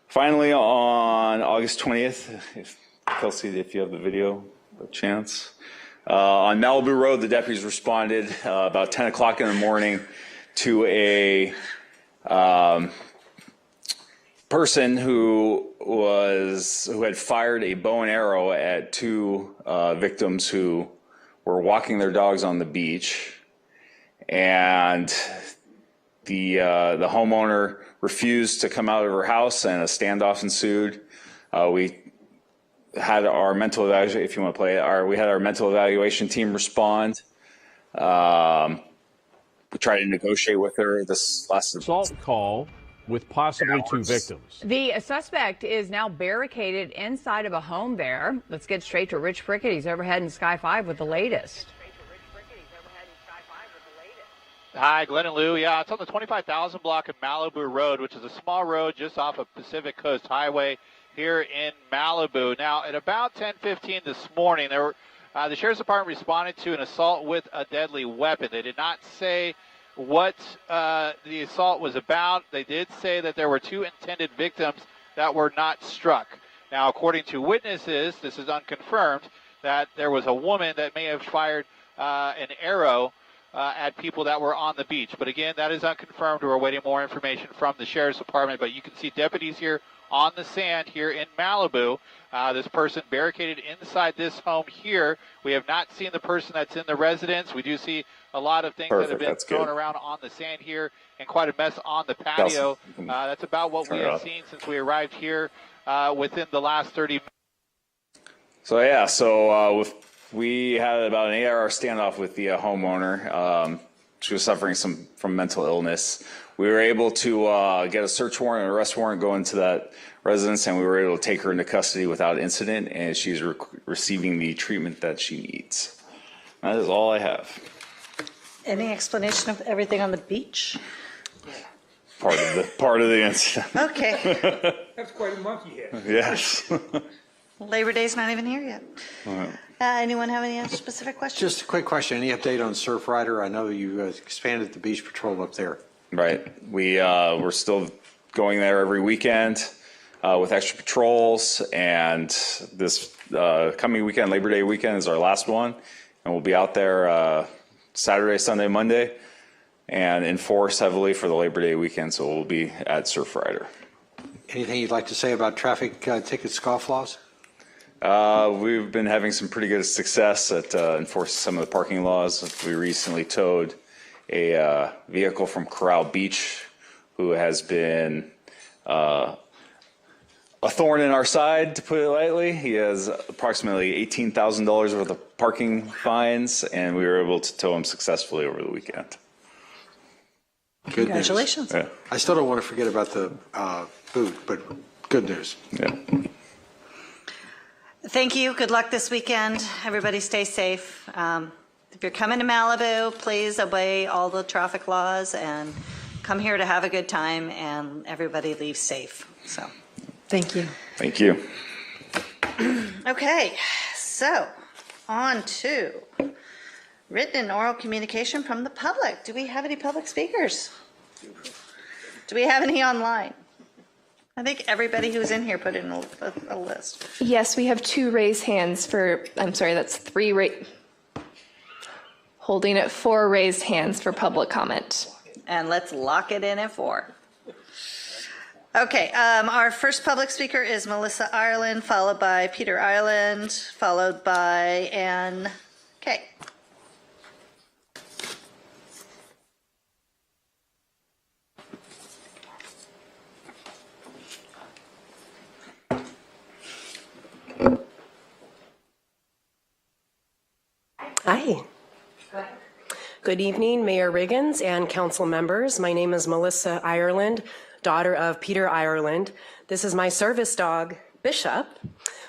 Finally, on August 20th, Kelsey, if you have the video, by chance, on Malibu Road, the deputies responded about 10 o'clock in the morning to a person who had fired a bow and arrow at two victims who were walking their dogs on the beach, and the homeowner refused to come out of her house, and a standoff ensued. We had our mental evaluation, if you want to play it, we had our mental evaluation team respond. We tried to negotiate with her. This lasted. Assault call with possibly two victims. The suspect is now barricaded inside of a home there. Let's get straight to Rich Prickett. He's overhead in Sky 5 with the latest. Hi, Glenn and Lou. Yeah, it's on the 25,000 block of Malibu Road, which is a small road just off of Pacific Coast Highway here in Malibu. Now, at about 10:15 this morning, the Sheriff's Department responded to an assault with a deadly weapon. They did not say what the assault was about. They did say that there were two intended victims that were not struck. Now, according to witnesses, this is unconfirmed, that there was a woman that may have fired an arrow at people that were on the beach. But again, that is unconfirmed. We're awaiting more information from the Sheriff's Department. But you can see deputies here on the sand here in Malibu. This person barricaded inside this home here. We have not seen the person that's in the residence. We do see a lot of things that have been thrown around on the sand here, and quite a mess on the patio. That's about what we have seen since we arrived here within the last 30 minutes. So yeah, we had about an 8-hour standoff with the homeowner. She was suffering from mental illness. We were able to get a search warrant and arrest warrant, go into that residence, and we were able to take her into custody without incident, and she's receiving the treatment that she needs. That is all I have. Any explanation of everything on the beach? Part of the incident. Okay. That's quite a monkey head. Yes. Labor Day's not even here yet. Anyone have any other specific questions? Just a quick question. Any update on Surf Rider? I know you expanded the beach patrol up there. Right. We're still going there every weekend with extra patrols, and this coming weekend, Labor Day weekend, is our last one, and we'll be out there Saturday, Sunday, Monday, and enforce heavily for the Labor Day weekend, so we'll be at Surf Rider. Anything you'd like to say about traffic ticket scofflaws? We've been having some pretty good success at enforcing some of the parking laws. We recently towed a vehicle from Corral Beach who has been a thorn in our side, to put it lightly. He has approximately $18,000 worth of parking fines, and we were able to tow him successfully over the weekend. Good Congratulations. news. Yeah. I still don't want to forget about the boot, but good news. Yeah. Thank you. Good luck this weekend. Everybody stay safe. If you're coming to Malibu, please obey all the traffic laws and come here to have a good time, and everybody leave safe. So, Thank you. Thank you. okay, so on to written and oral communication from the public. Do we have any public speakers? Do we have any online? I think everybody who's in here put in a list. Yes, we have 2 raised hands for, I'm sorry, that's 3 holding at 4 raised hands for public comment. And let's lock it in at 4. Okay, our first public speaker is Melissa Ireland, followed by Peter Ireland, followed by Ann Kay. Hi. Good evening, Mayor Riggins and council members. My name is Melissa Ireland, daughter of Peter Ireland. This is my service dog, Bishop,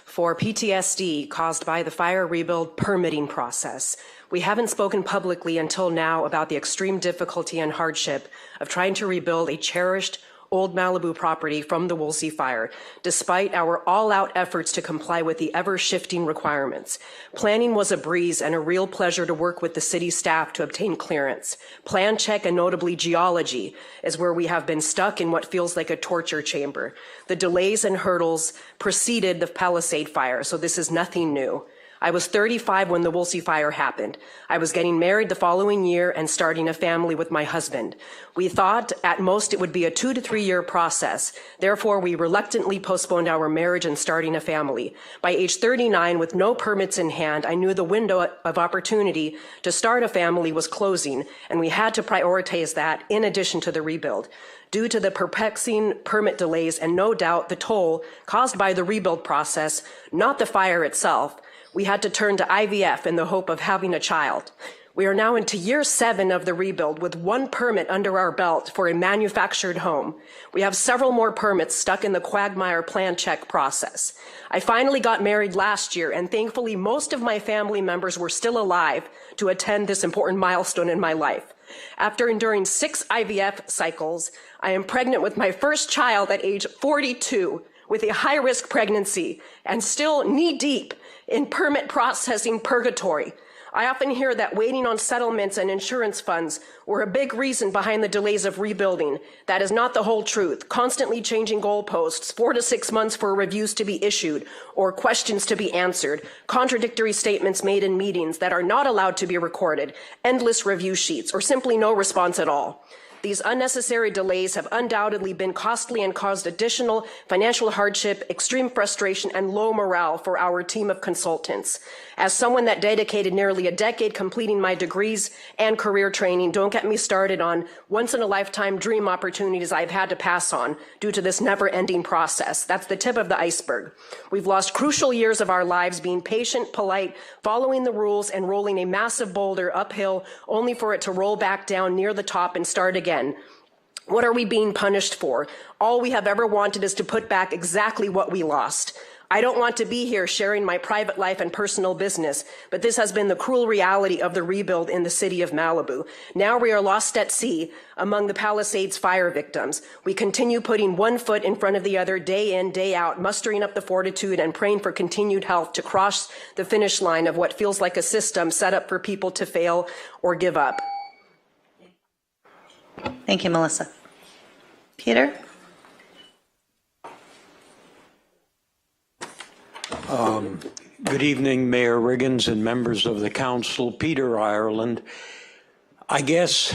for PTSD caused by the fire rebuild permitting process. We haven't spoken publicly until now about the extreme difficulty and hardship of trying to rebuild a cherished old Malibu property from the Woolsey fire, despite our all-out efforts to comply with the ever-shifting requirements. Planning was a breeze and a real pleasure to work with the city staff to obtain clearance. Plan check and notably geology is where we have been stuck in what feels like a torture chamber. The delays and hurdles preceded the Palisade fire, so this is nothing new. I was 35 when the Woolsey fire happened. I was getting married the following year and starting a family with my husband. We thought at most it would be a 2 to 3 year process. Therefore, we reluctantly postponed our marriage and starting a family. By age 39, with no permits in hand, I knew the window of opportunity to start a family was closing, and we had to prioritize that in addition to the rebuild. Due to the perplexing permit delays and no doubt the toll caused by the rebuild process, not the fire itself, we had to turn to IVF in the hope of having a child. We are now into year 7 of the rebuild with 1 permit under our belt for a manufactured home. We have several more permits stuck in the quagmire plan check process. I finally got married last year, and thankfully most of my family members were still alive to attend this important milestone in my life. After enduring 6 IVF cycles, I am pregnant with my first child at age 42 with a high-risk pregnancy and still knee-deep in permit processing purgatory. I often hear that waiting on settlements and insurance funds were a big reason behind the delays of rebuilding. That is not the whole truth. Constantly changing goalposts, 4 to 6 months for reviews to be issued or questions to be answered, contradictory statements made in meetings that are not allowed to be recorded, endless review sheets, or simply no response at all. These unnecessary delays have undoubtedly been costly and caused additional financial hardship, extreme frustration, and low morale for our team of consultants. As someone that dedicated nearly a decade completing my degrees and career training, don't get me started on once-in-a-lifetime dream opportunities I've had to pass on due to this never-ending process. That's the tip of the iceberg. We've lost crucial years of our lives being patient, polite, following the rules, and rolling a massive boulder uphill only for it to roll back down near the top and start again. What are we being punished for? All we have ever wanted is to put back exactly what we lost. I don't want to be here sharing my private life and personal business, but this has been the cruel reality of the rebuild in the city of Malibu. Now we are lost at sea among the Palisades fire victims. We continue putting one foot in front of the other day in, day out, mustering up the fortitude and praying for continued health to cross the finish line of what feels like a system set up for people to fail or give up. Thank you, Melissa. Peter? Good evening, Mayor Riggins and members of the council. Peter Ireland. I guess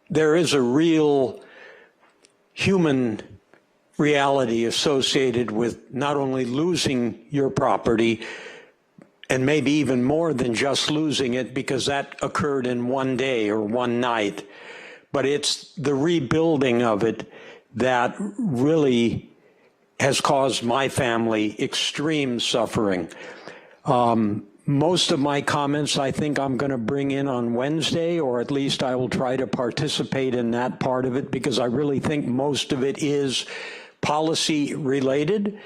there is a real human reality associated with not only losing your property, and maybe even more than just losing it, because that occurred in one day or one night, but it's the rebuilding of it that really has caused my family extreme suffering. Most of my comments I think I'm going to bring in on Wednesday, or at least I will try to participate in that part of it, because I really think most of it is policy related,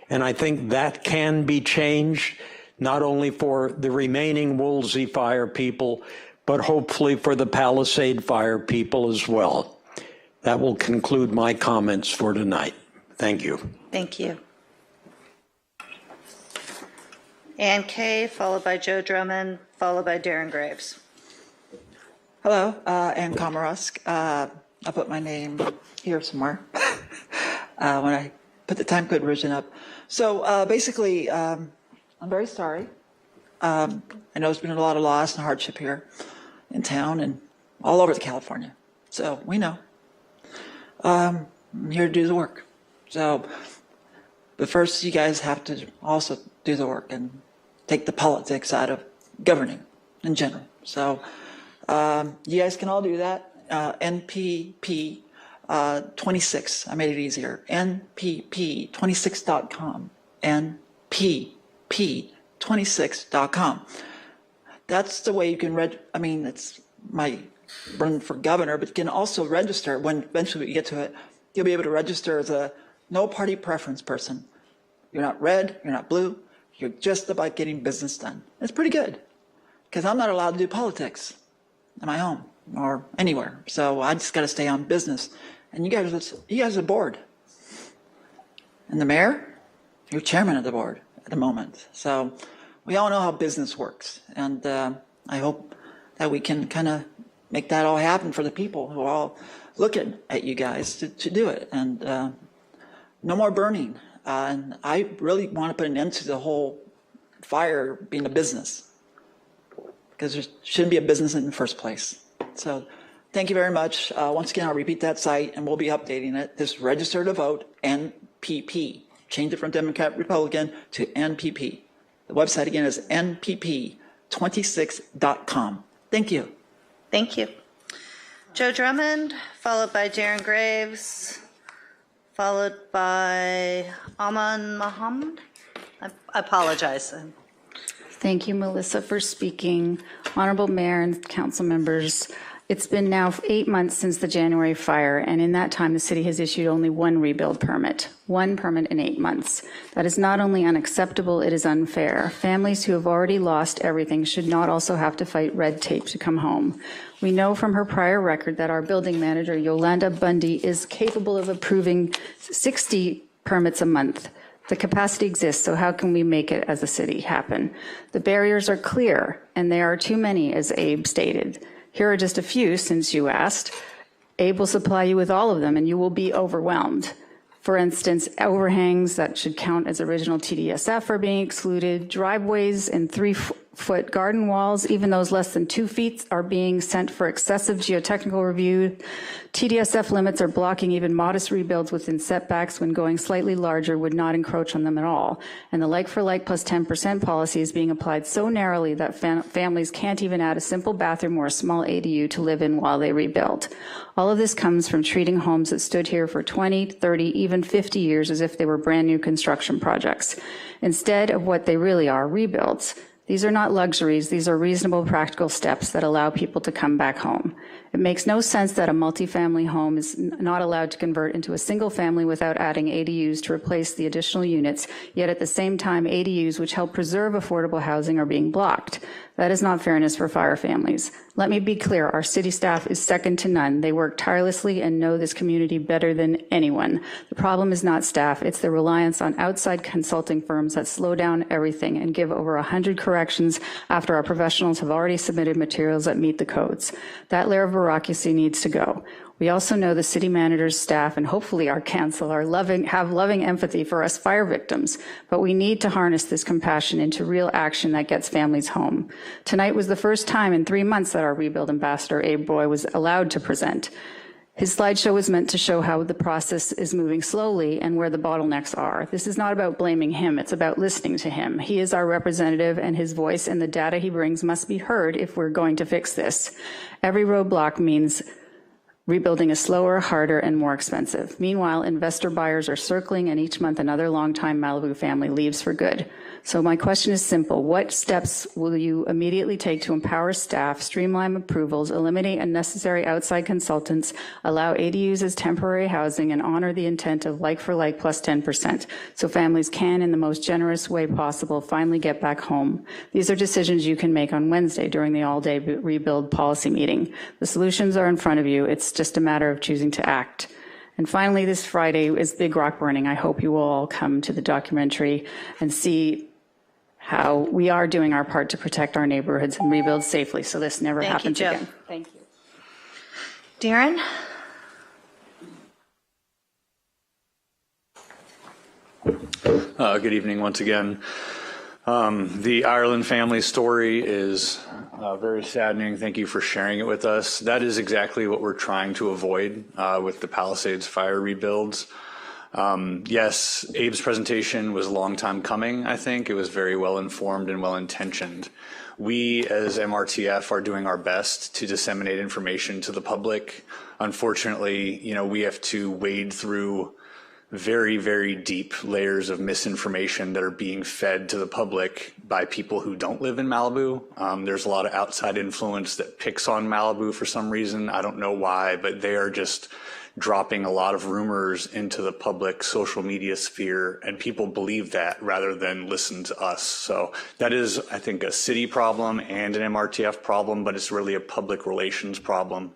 and I think that can be changed, not only for the remaining Woolsey Fire people, but hopefully for the Palisade Fire people as well. That will conclude my comments for tonight. Thank you. Thank you. Ann Kay, followed by Joe Drummond, followed by Darren Graves. Hello, Ann Komarosk. I put my name here somewhere when I put the time code version up. So basically, I'm very sorry. I know there's been a lot of loss and hardship here in town and all over California. So we know. I'm here to do the work. So, but first you guys have to also do the work and take the politics out of governing in general. So you guys can all do that. NPP 26, I made it easier. NPP26.com. NPP26.com. That's the way you can it's my run for governor, but you can also register when eventually we get to it. You'll be able to register as a no party preference person. You're not red, you're not blue, you're just about getting business done. It's pretty good, because I'm not allowed to do politics in my home or anywhere. So I just got to stay on business. And you guys are the board. And the mayor, you're chairman of the board at the moment. So we all know how business works. And I hope that we can kind of make that all happen for the people who are all looking at you guys to do it. And no more burning. And I really want to put an end to the whole fire being a business, because there shouldn't be a business in the first place. So thank you very much. Once again, I'll repeat that site, and we'll be updating it. Just register to vote, NPP. Change it from Democrat, Republican to NPP. The website again is npp26.com. Thank you. Thank you. Joe Drummond, followed by Darren Graves, followed by Aman Mohammed. I apologize. Thank you, Melissa, for speaking. Honorable Mayor and council members, it's been now 8 months since the January fire, and in that time, the city has issued only one rebuild permit. One permit in 8 months. That is not only unacceptable, it is unfair. Families who have already lost everything should not also have to fight red tape to come home. We know from her prior record that our building manager, Yolanda Bundy, is capable of approving 60 permits a month. The capacity exists, so how can we make it as a city happen? The barriers are clear, and there are too many, as Abe stated. Here are just a few, since you asked. Abe will supply you with all of them, and you will be overwhelmed. For instance, overhangs that should count as original TDSF are being excluded. Driveways and 3-foot garden walls, even those less than 2 feet, are being sent for excessive geotechnical review. TDSF limits are blocking even modest rebuilds within setbacks when going slightly larger would not encroach on them at all. And the like-for-like plus 10% policy is being applied so narrowly that families can't even add a simple bathroom or a small ADU to live in while they rebuild. All of this comes from treating homes that stood here for 20, 30, even 50 years as if they were brand new construction projects, instead of what they really are, rebuilds. These are not luxuries, these are reasonable practical steps that allow people to come back home. It makes no sense that a multifamily home is not allowed to convert into a single family without adding ADUs to replace the additional units, yet at the same time ADUs which help preserve affordable housing are being blocked. That is not fairness for fire families. Let me be clear, our city staff is second to none. They work tirelessly and know this community better than anyone. The problem is not staff, it's the reliance on outside consulting firms that slow down everything and give over 100 corrections after our professionals have already submitted materials that meet the codes. That layer of bureaucracy needs to go. We also know the city manager's staff and hopefully our council have loving empathy for us fire victims, but we need to harness this compassion into real action that gets families home. Tonight was the first time in 3 months that our rebuild ambassador, Abe Roy, was allowed to present. His slideshow was meant to show how the process is moving slowly and where the bottlenecks are. This is not about blaming him, it's about listening to him. He is our representative, and his voice and the data he brings must be heard if we're going to fix this. Every roadblock means rebuilding is slower, harder, and more expensive. Meanwhile, investor buyers are circling, and each month another longtime Malibu family leaves for good. So my question is simple. What steps will you immediately take to empower staff, streamline approvals, eliminate unnecessary outside consultants, allow ADUs as temporary housing, and honor the intent of like for like plus 10%, so families can, in the most generous way possible, finally get back home? These are decisions you can make on Wednesday during the all-day rebuild policy meeting. The solutions are in front of you. It's just a matter of choosing to act. And finally, this Friday is Big Rock Burning. I hope you will all come to the documentary and see how we are doing our part to protect our neighborhoods and rebuild safely so this never happens again. Thank you. Darren? Good evening once again. The Ireland family story is very saddening. Thank you for sharing it with us. That is exactly what we're trying to avoid with the Palisades fire rebuilds. Yes, Abe's presentation was a long time coming, I think. It was very well informed and well intentioned. We as MRTF are doing our best to disseminate information to the public. Unfortunately, we have to wade through very, very deep layers of misinformation that are being fed to the public by people who don't live in Malibu. There's a lot of outside influence that picks on Malibu for some reason. I don't know why, but they are just dropping a lot of rumors into the public social media sphere, and people believe that rather than listen to us. So that is, I think, a city problem and an MRTF problem, but it's really a public relations problem.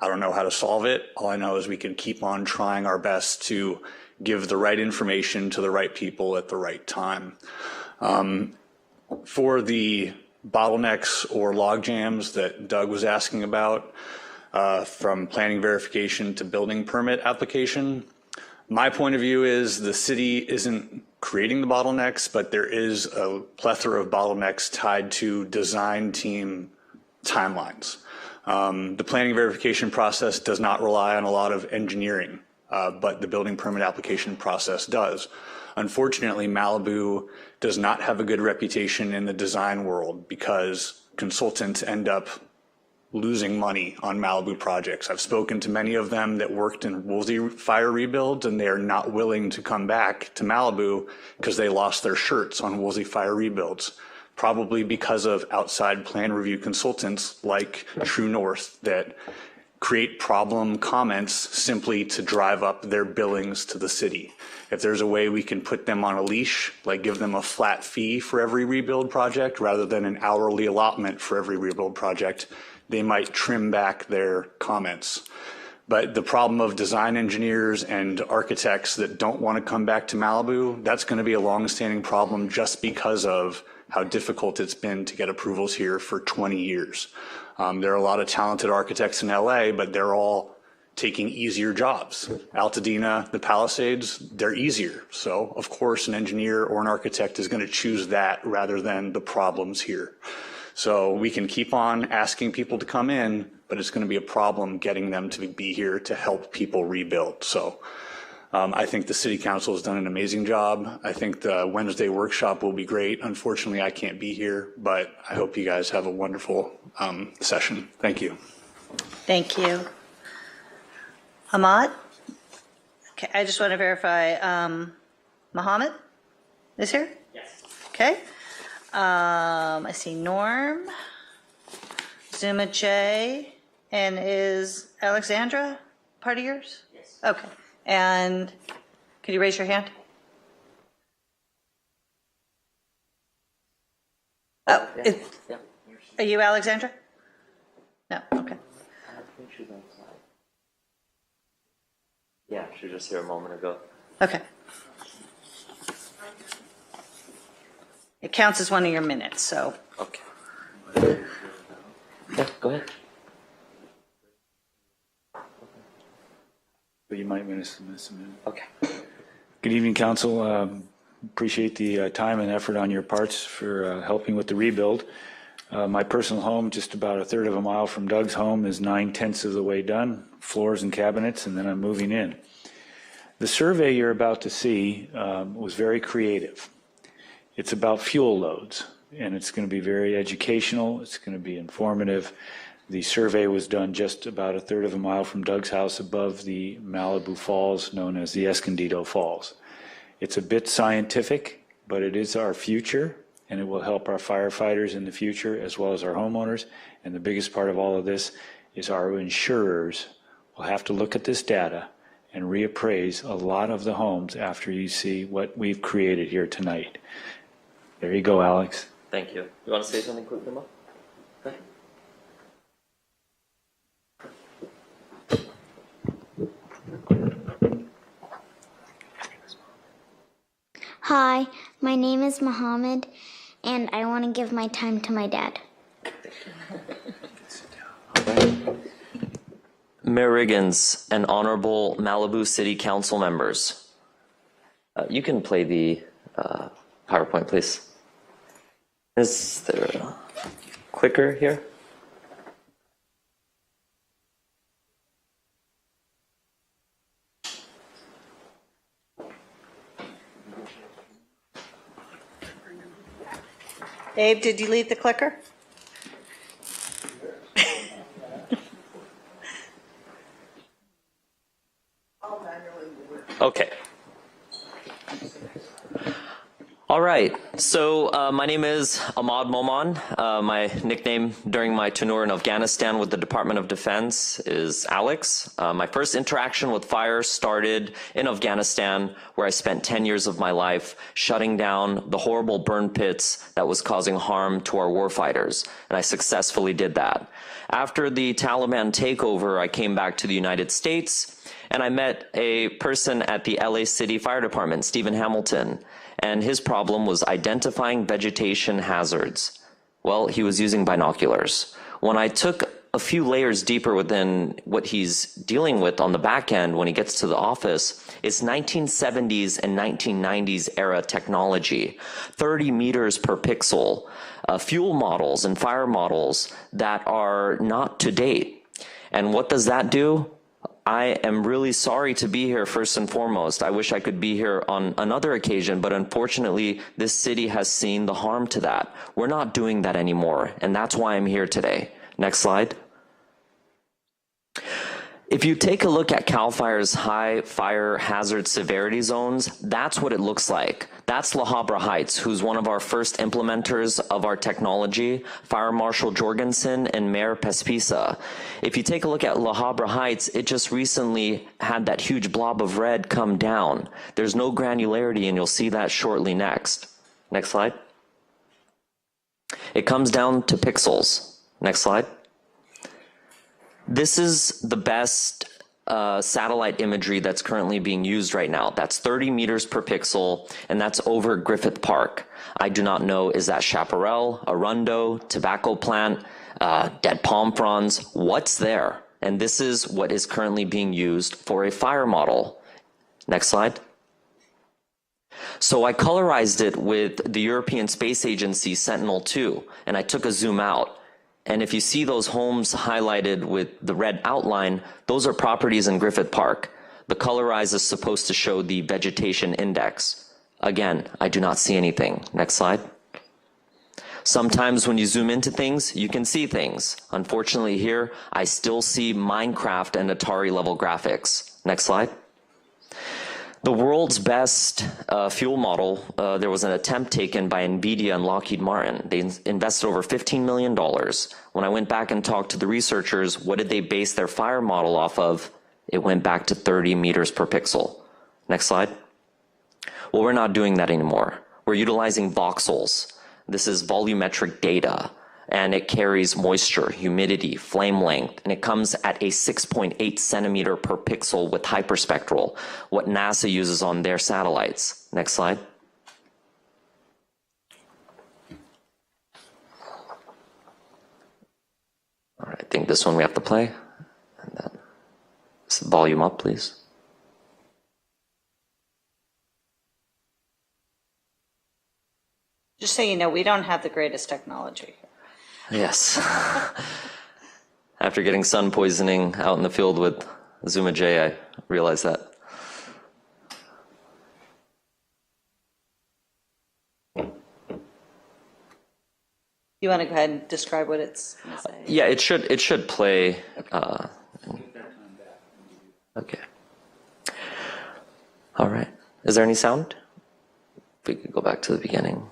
I don't know how to solve it. All I know is we can keep on trying our best to give the right information to the right people at the right time. For the bottlenecks or log jams that Doug was asking about, from planning verification to building permit application, my point of view is the city isn't creating the bottlenecks, but there is a plethora of bottlenecks tied to design team timelines. The planning verification process does not rely on a lot of engineering, but the building permit application process does. Unfortunately, Malibu does not have a good reputation in the design world because consultants end up losing money on Malibu projects. I've spoken to many of them that worked in Woolsey fire rebuilds, and they are not willing to come back to Malibu because they lost their shirts on Woolsey fire rebuilds, probably because of outside plan review consultants like True North that create problem comments simply to drive up their billings to the city. If there's a way we can put them on a leash, like give them a flat fee for every rebuild project rather than an hourly allotment for every rebuild project, they might trim back their comments. But the problem of design engineers and architects that don't want to come back to Malibu, that's going to be a long-standing problem just because of how difficult it's been to get approvals here for 20 years. There are a lot of talented architects in LA, but they're all taking easier jobs. Altadena, the Palisades, they're easier. So of course an engineer or an architect is going to choose that rather than the problems here. So we can keep on asking people to come in, but it's going to be a problem getting them to be here to help people rebuild. So I think the city council has done an amazing job. I think the Wednesday workshop will be great. Unfortunately, I can't be here, but I hope you guys have a wonderful session. Thank you. Thank you. Ahmad? Okay, I just want to verify, Mohammed is here? Yes. Okay. I see Norm, Zuma J, and is Alexandra part of yours? Yes. Okay. And could you raise your hand? Oh, are you Alexandra? No, okay. I think she's outside. Yeah, she was just here a moment ago. Okay. It counts as one of your minutes, so. Okay. Yeah, go ahead. You might miss a minute. Okay. Good evening, Council. Appreciate the time and effort on your parts for helping with the rebuild. My personal home, just about a third of a mile from Doug's home, is 9/10 of the way done, floors and cabinets, and then I'm moving in. The survey you're about to see was very creative. It's about fuel loads, and it's going to be very educational. It's going to be informative. The survey was done just about a third of a mile from Doug's house above the Malibu Falls, known as the Escondido Falls. It's a bit scientific, but it is our future, and it will help our firefighters in the future as well as our homeowners. And the biggest part of all of this is our insurers will have to look at this data and reappraise a lot of the homes after you see what we've created here tonight. There you go, Alex. Thank you. You want to say something quickly, Mo? Okay. Hi, my name is Mohammed, and I want to give my time to my dad. Mayor Riggins and honorable Malibu City Council members, you can play the PowerPoint, please. Is there a clicker here? Abe, did you leave the clicker? Okay. All right. So my name is Ahmad Moman. My nickname during my tenure in Afghanistan with the Department of Defense is Alex. My first interaction with fire started in Afghanistan, where I spent 10 years of my life shutting down the horrible burn pits that was causing harm to our warfighters, and I successfully did that. After the Taliban takeover, I came back to the United States, and I met a person at the LA City Fire Department, Stephen Hamilton, and his problem was identifying vegetation hazards. Well, he was using binoculars. When I took a few layers deeper within what he's dealing with on the back end when he gets to the office, it's 1970s and 1990s era technology, 30 meters per pixel, fuel models and fire models that are not to date. And what does that do? I am really sorry to be here first and foremost. I wish I could be here on another occasion, but unfortunately, this city has seen the harm to that. We're not doing that anymore, and that's why I'm here today. Next slide. If you take a look at CAL FIRE's high fire hazard severity zones, that's what it looks like. That's La Habra Heights, who's one of our first implementers of our technology, Fire Marshal Jorgensen and Mayor Pespisa. If you take a look at La Habra Heights, it just recently had that huge blob of red come down. There's no granularity, and you'll see that shortly next. Next slide. It comes down to pixels. Next slide. This is the best satellite imagery that's currently being used right now. That's 30 meters per pixel, and that's over Griffith Park. I do not know, is that chaparral, arundo, tobacco plant, dead palm fronds? What's there? And this is what is currently being used for a fire model. Next slide. So I colorized it with the European Space Agency Sentinel-2, and I took a zoom out. And if you see those homes highlighted with the red outline, those are properties in Griffith Park. The colorize is supposed to show the vegetation index. Again, I do not see anything. Next slide. Sometimes when you zoom into things, you can see things. Unfortunately here, I still see Minecraft and Atari level graphics. Next slide. The world's best fuel model, there was an attempt taken by NVIDIA and Lockheed Martin. They invested over $15 million. When I went back and talked to the researchers, what did they base their fire model off of? It went back to 30 meters per pixel. Next slide. Well, we're not doing that anymore. We're utilizing voxels. This is volumetric data, and it carries moisture, humidity, flame length, and it comes at a 6.8 centimeter per pixel with hyperspectral, what NASA uses on their satellites. Next slide. All right, I think this one we have to play. And then volume up, please. Just so you know, we don't have the greatest technology. Yes. After getting sun poisoning out in the field with Zuma J, I realized that. You want to go ahead and describe what it's going to say? Yeah, it should play. Okay. All right. Is there any sound? If we could go back to the beginning.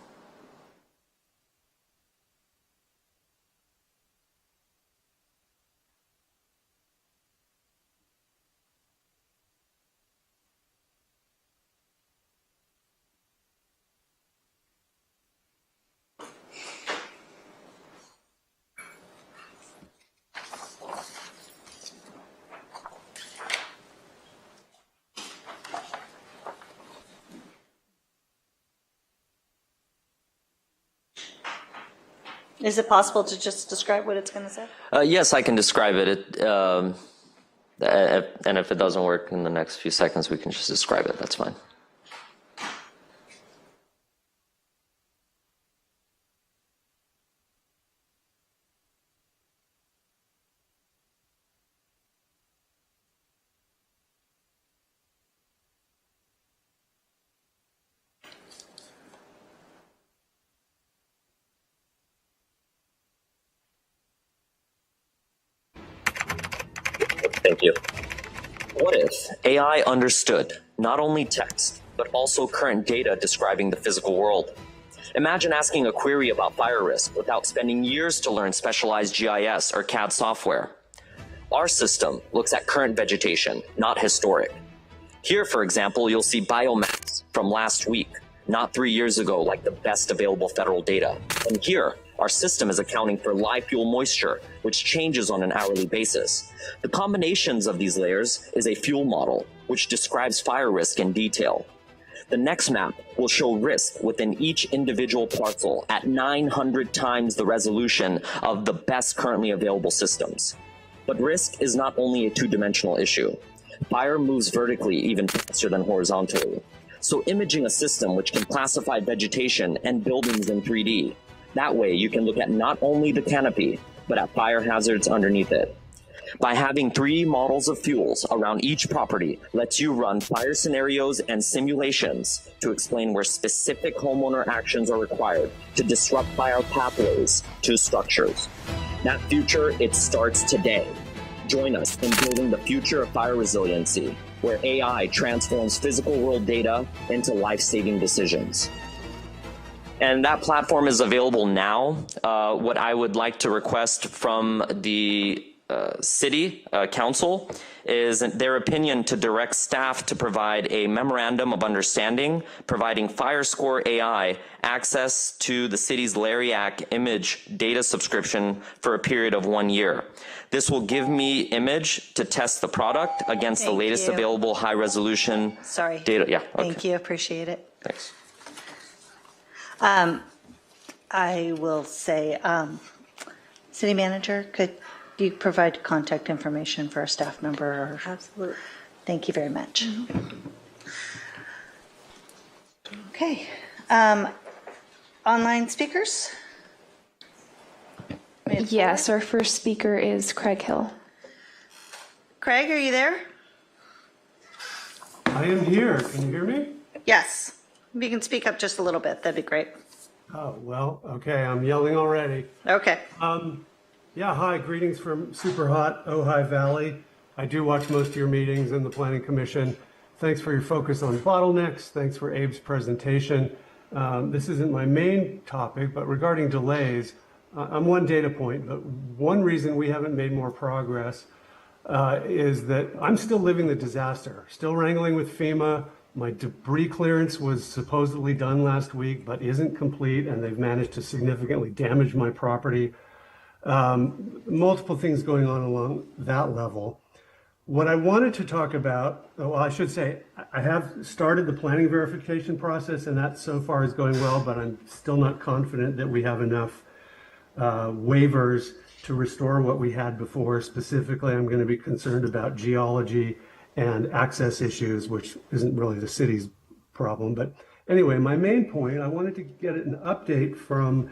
Is it possible to just describe what it's going to say? Yes, I can describe it. And if it doesn't work in the next few seconds, we can just describe it. That's fine. Thank you. What if AI understood not only text, but also current data describing the physical world? Imagine asking a query about fire risk without spending years to learn specialized GIS or CAD software. Our system looks at current vegetation, not historic. Here, for example, you'll see biomass from last week, not 3 years ago, like the best available federal data. And here, our system is accounting for live fuel moisture, which changes on an hourly basis. The combinations of these layers is a fuel model, which describes fire risk in detail. The next map will show risk within each individual parcel at 900 times the resolution of the best currently available systems. But risk is not only a two-dimensional issue. Fire moves vertically even faster than horizontally. So imaging a system which can classify vegetation and buildings in 3D. That way you can look at not only the canopy, but at fire hazards underneath it. By having 3 models of fuels around each property lets you run fire scenarios and simulations to explain where specific homeowner actions are required to disrupt fire pathways to structures. That future, it starts today. Join us in building the future of fire resiliency, where AI transforms physical world data into life-saving decisions. And that platform is available now. What I would like to request from the city council is their opinion to direct staff to provide a memorandum of understanding, providing FireScore AI access to the city's LARIAC image data subscription for a period of 1 year. This will give me image to test the product against the latest available high resolution data. Yeah. Okay. Thank you. Appreciate it. Thanks. I will say, city manager, could you provide contact information for a staff member? Absolutely. Thank you very much. Okay. Online speakers? Yes, our first speaker is Craig Hill. Craig, are you there? I am here. Can you hear me? Yes. If you can speak up just a little bit, that'd be great. Oh, well, okay. I'm yelling already. Okay. Yeah, hi. Greetings from super hot Ojai Valley. I do watch most of your meetings in the Planning Commission. Thanks for your focus on bottlenecks. Thanks for Abe's presentation. This isn't my main topic, but regarding delays, I'm one data point, but one reason we haven't made more progress is that I'm still living the disaster, still wrangling with FEMA. My debris clearance was supposedly done last week, but isn't complete, and they've managed to significantly damage my property. Multiple things going on along that level. What I wanted to talk about, well, I should say, I have started the planning verification process, and that so far is going well, but I'm still not confident that we have enough waivers to restore what we had before. Specifically, I'm going to be concerned about geology and access issues, which isn't really the city's problem. But anyway, my main point, I wanted to get an update from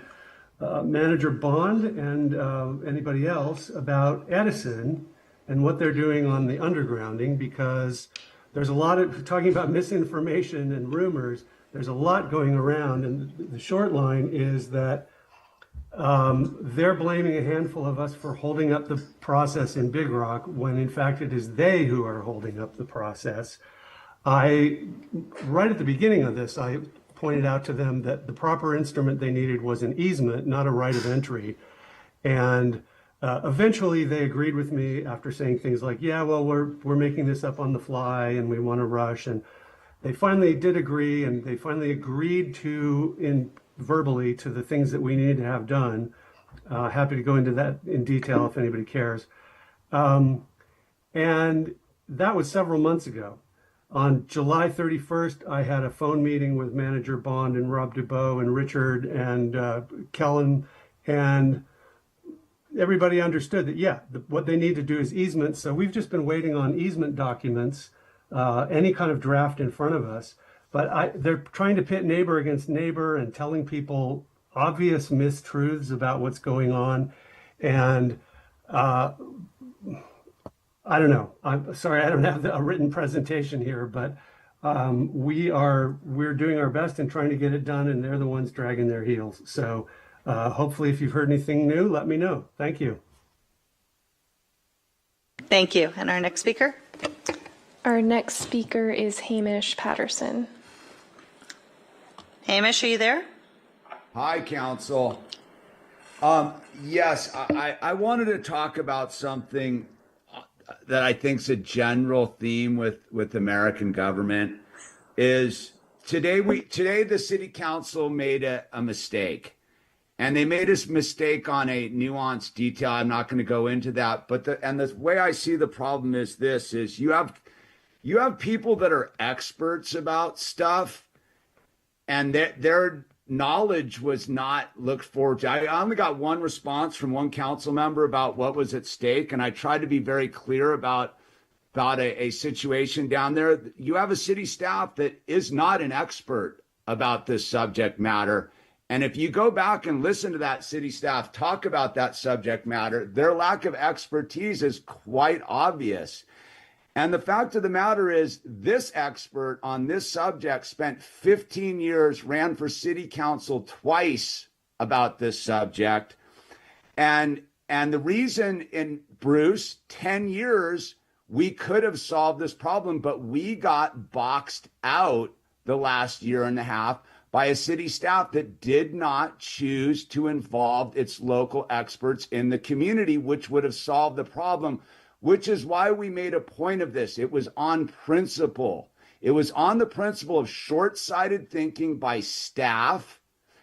Manager Bond and anybody else about Edison and what they're doing on the undergrounding, because there's a lot of talking about misinformation and rumors. There's a lot going around, and the short line is that they're blaming a handful of us for holding up the process in Big Rock, when in fact it is they who are holding up the process. Right at the beginning of this, I pointed out to them that the proper instrument they needed was an easement, not a right of entry. And eventually they agreed with me after saying things like, yeah, well, we're making this up on the fly and we want to rush. And they finally did agree, and they finally agreed to, verbally, to the things that we needed to have done. Happy to go into that in detail if anybody cares. And that was several months ago. On July 31st, I had a phone meeting with Manager Bond and Rob Dubois and Richard and Kellen, and everybody understood that, yeah, what they need to do is easement. So we've just been waiting on easement documents, any kind of draft in front of us. But they're trying to pit neighbor against neighbor and telling people obvious mistruths about what's going on. And I don't know. I'm sorry, I don't have a written presentation here, but we're doing our best and trying to get it done, and they're the ones dragging their heels. So hopefully, if you've heard anything new, let me know. Thank you. Thank you. And our next speaker? Our next speaker is Hamish Patterson. Hamish, are you there? Hi, Council. Yes, I wanted to talk about something that I think is a general theme with American government. Is today the City Council made a mistake, and they made a mistake on a nuanced detail. I'm not going to go into that, but the way I see the problem is this: is you have people that are experts about stuff, and their knowledge was not looked forward to. I only got one response from one council member about what was at stake, and I tried to be very clear about a situation down there. You have a city staff that is not an expert about this subject matter. And if you go back and listen to that city staff talk about that subject matter, their lack of expertise is quite obvious. And the fact of the matter is, this expert on this subject spent 15 years, ran for city council twice about this subject. And the reason in Bruce, 10 years, we could have solved this problem, but we got boxed out the last year and a half by a city staff that did not choose to involve its local experts in the community, which would have solved the problem. Which is why we made a point of this. It was on principle. It was on the principle of short-sighted thinking by staff,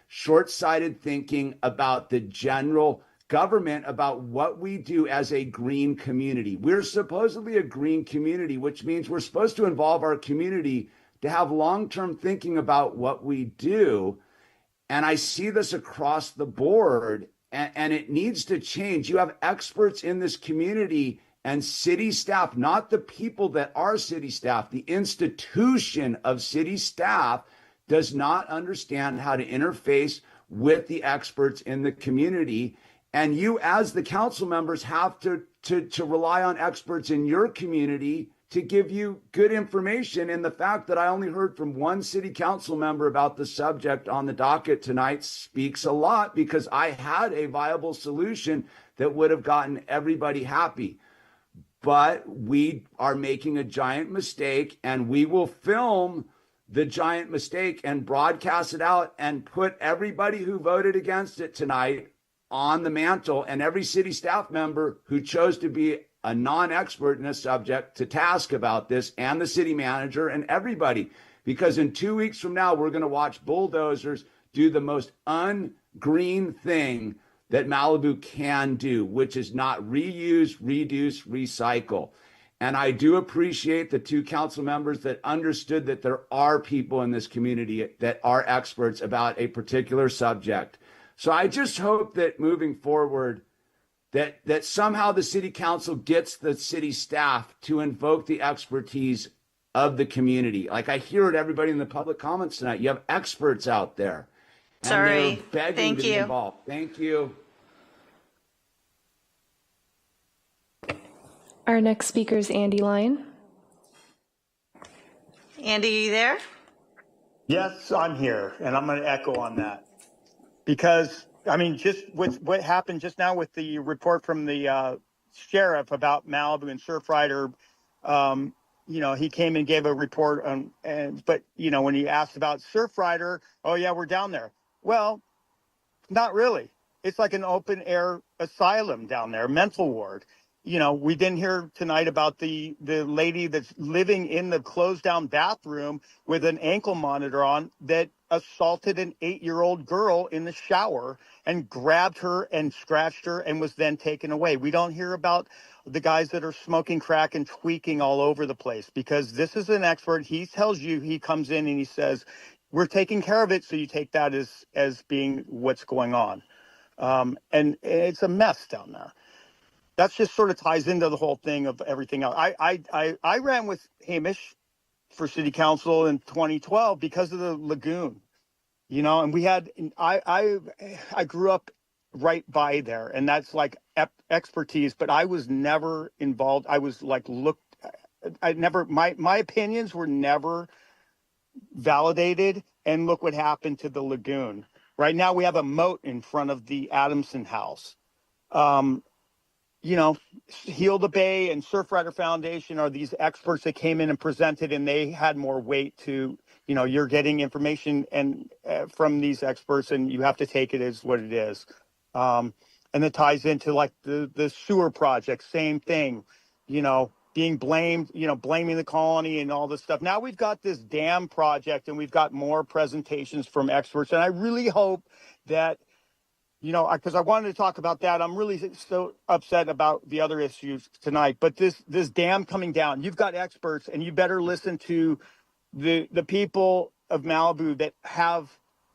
short-sighted thinking about the general government, about what we do as a green community. We're supposedly a green community, which means we're supposed to involve our community to have long-term thinking about what we do. And I see this across the board, and it needs to change. You have experts in this community and city staff, not the people that are city staff, the institution of city staff does not understand how to interface with the experts in the community. And you, as the council members, have to rely on experts in your community to give you good information. And the fact that I only heard from one city council member about the subject on the docket tonight speaks a lot, because I had a viable solution that would have gotten everybody happy. But we are making a giant mistake, and we will film the giant mistake and broadcast it out and put everybody who voted against it tonight on the mantle, and every city staff member who chose to be a non-expert in this subject to task about this, and the city manager and everybody. Because in 2 weeks from now, we're going to watch bulldozers do the most ungreen thing that Malibu can do, which is not reuse, reduce, recycle. And I do appreciate the two council members that understood that there are people in this community that are experts about a particular subject. So I just hope that moving forward, that somehow the city council gets the city staff to invoke the expertise of the community. Like I hear it, everybody in the public comments tonight, you have experts out there. Sorry. And they're begging Thank to be you. involved. Thank you. Our next speaker is Andy Lyon. Andy, you there? Yes, I'm here, and I'm going to echo on that. Because, I mean, just with what happened just now with the report from the sheriff about Malibu and Surfrider, you know, he came and gave a report on, but, you know, when he asked about Surfrider, oh, yeah, we're down there. Well, not really. It's like an open air asylum down there, mental ward. You know, we didn't hear tonight about the lady that's living in the closed down bathroom with an ankle monitor on that assaulted an 8-year-old girl in the shower and grabbed her and scratched her and was then taken away. We don't hear about the guys that are smoking crack and tweaking all over the place, because this is an expert. He tells you, he comes in and he says, we're taking care of it. So you take that as being what's going on. And it's a mess down there. That's just sort of ties into the whole thing of everything else. I ran with Hamish for city council in 2012 because of the lagoon, you know, and we had, I grew up right by there, and that's like expertise, but I was never involved. I was like, my opinions were never validated. And look what happened to the lagoon. Right now we have a moat in front of the Adamson house. You know, Heal the Bay and Surfrider Foundation are these experts that came in and presented, and they had more weight to, you know, you're getting information and from these experts, and you have to take it as what it is. And it ties into like the sewer project, same thing, you know, being blamed, you know, blaming the colony and all this stuff. Now we've got this dam project, and we've got more presentations from experts, and I really hope that, you know, because I wanted to talk about that. I'm really so upset about the other issues tonight. But this dam coming down, you've got experts, and you better listen to the people of Malibu that have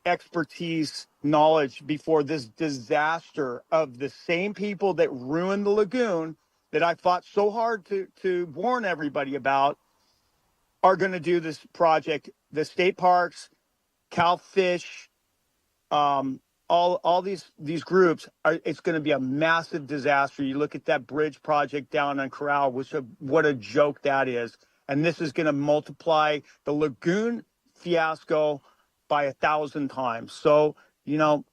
expertise, knowledge before this disaster of the same people that ruined the lagoon that I fought so hard to warn everybody about are going to do this project. The state parks, Cal Fish, all these groups it's going to be a massive disaster. You look at that bridge project down on Corral, what a joke that is. And this is going to multiply the lagoon fiasco by 1,000 times. So, you know,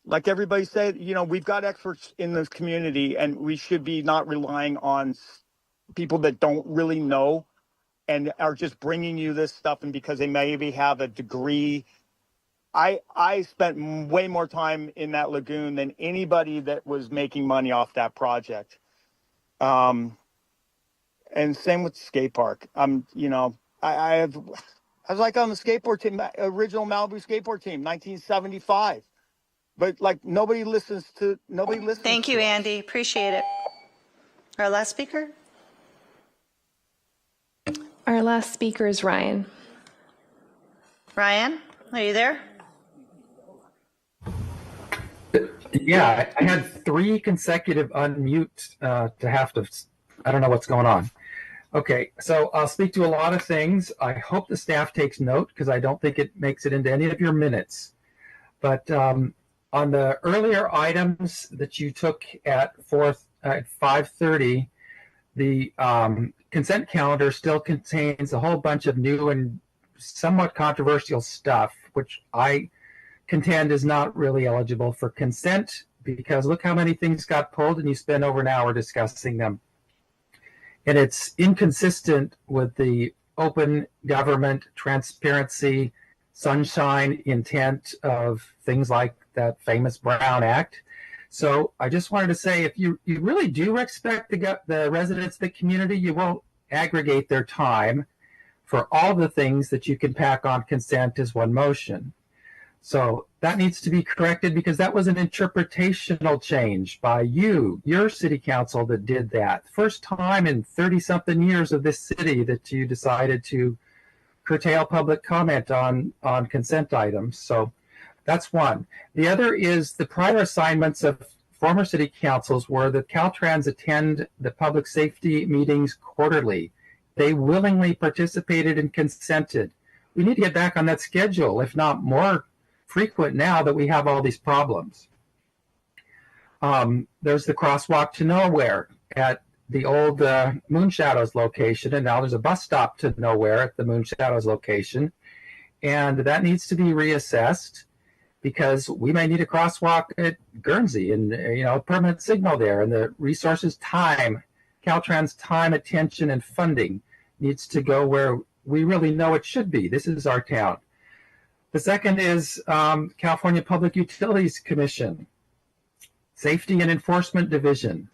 like everybody said, you know, we've got experts in this community, and we should be not relying on people that don't really know and are just bringing you this stuff, and because they maybe have a degree. I spent way more time in that lagoon than anybody that was making money off that project. And same with the skate park. You know, I was like on the skateboard team, original Malibu skateboard team, 1975. But like nobody listens. Thank you, Andy. Appreciate it. Our last speaker? Our last speaker is Ryan. Ryan, are you there? Yeah, I had 3 consecutive unmute to have to, I don't know what's going on. Okay, so I'll speak to a lot of things. I hope the staff takes note, because I don't think it makes it into any of your minutes. But on the earlier items that you took at 5:30, the consent calendar still contains a whole bunch of new and somewhat controversial stuff, which I contend is not really eligible for consent, because look how many things got pulled, and you spent over an hour discussing them. And it's inconsistent with the open government, transparency, sunshine intent of things like that famous Brown Act. So I just wanted to say, if you really do respect the residents of the community, you won't aggregate their time for all the things that you can pack on consent as one motion. So that needs to be corrected, because that was an interpretational change by your city council that did that. First time in 30-something years of this city that you decided to curtail public comment on consent items. So that's one. The other is the prior assignments of former city councils were that Caltrans attend the public safety meetings quarterly. They willingly participated and consented. We need to get back on that schedule, if not more frequent now that we have all these problems. There's the crosswalk to nowhere at the old Moon Shadows location, and now there's a bus stop to nowhere at the Moon Shadows location, and that needs to be reassessed because we may need a crosswalk at Guernsey and a permanent signal there, and the resources, time, Caltrans time, attention, and funding needs to go where we really know it should be. This is our town. The second is California Public Utilities Commission, Safety and Enforcement Division.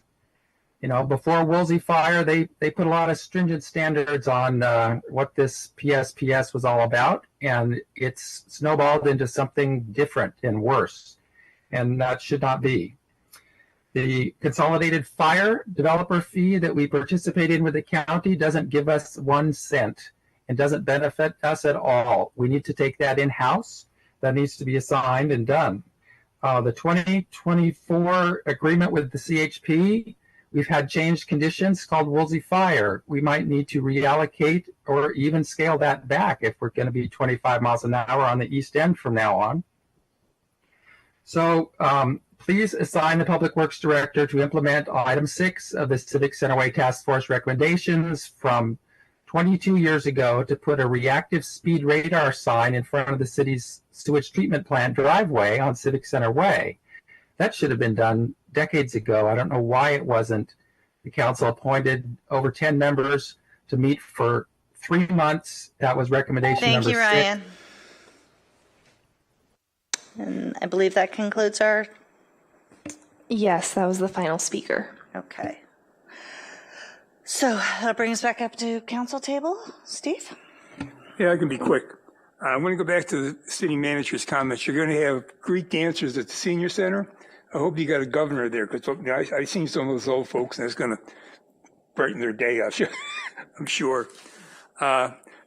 Before Woolsey Fire, they put a lot of stringent standards on what this PSPS was all about, and it's snowballed into something different and worse, and that should not be. The consolidated fire developer fee that we participate in with the county doesn't give us 1 cent and doesn't benefit us at all. We need to take that in-house. That needs to be assigned and done. The 2024 agreement with the CHP, we've had changed conditions called Woolsey Fire. We might need to reallocate or even scale that back if we're going to be 25 miles an hour on the east end from now on. So please assign the Public Works Director to implement item 6 of the Civic Centerway Task Force recommendations from 22 years ago to put a reactive speed radar sign in front of the city's sewage treatment plant driveway on Civic Center Way. That should have been done decades ago. I don't know why it wasn't. The council appointed over 10 members to meet for 3 months. That was recommendation number 6. Thank you, Ryan. And I believe that concludes our... Yes, that was the final speaker. Okay. So that brings us back up to council table. Steve? Yeah, I can be quick. I want to go back to the city manager's comments. You're going to have Greek dancers at the senior center. I hope you got a governor there, because I've seen some of those old folks, and it's going to brighten their day up, I'm sure.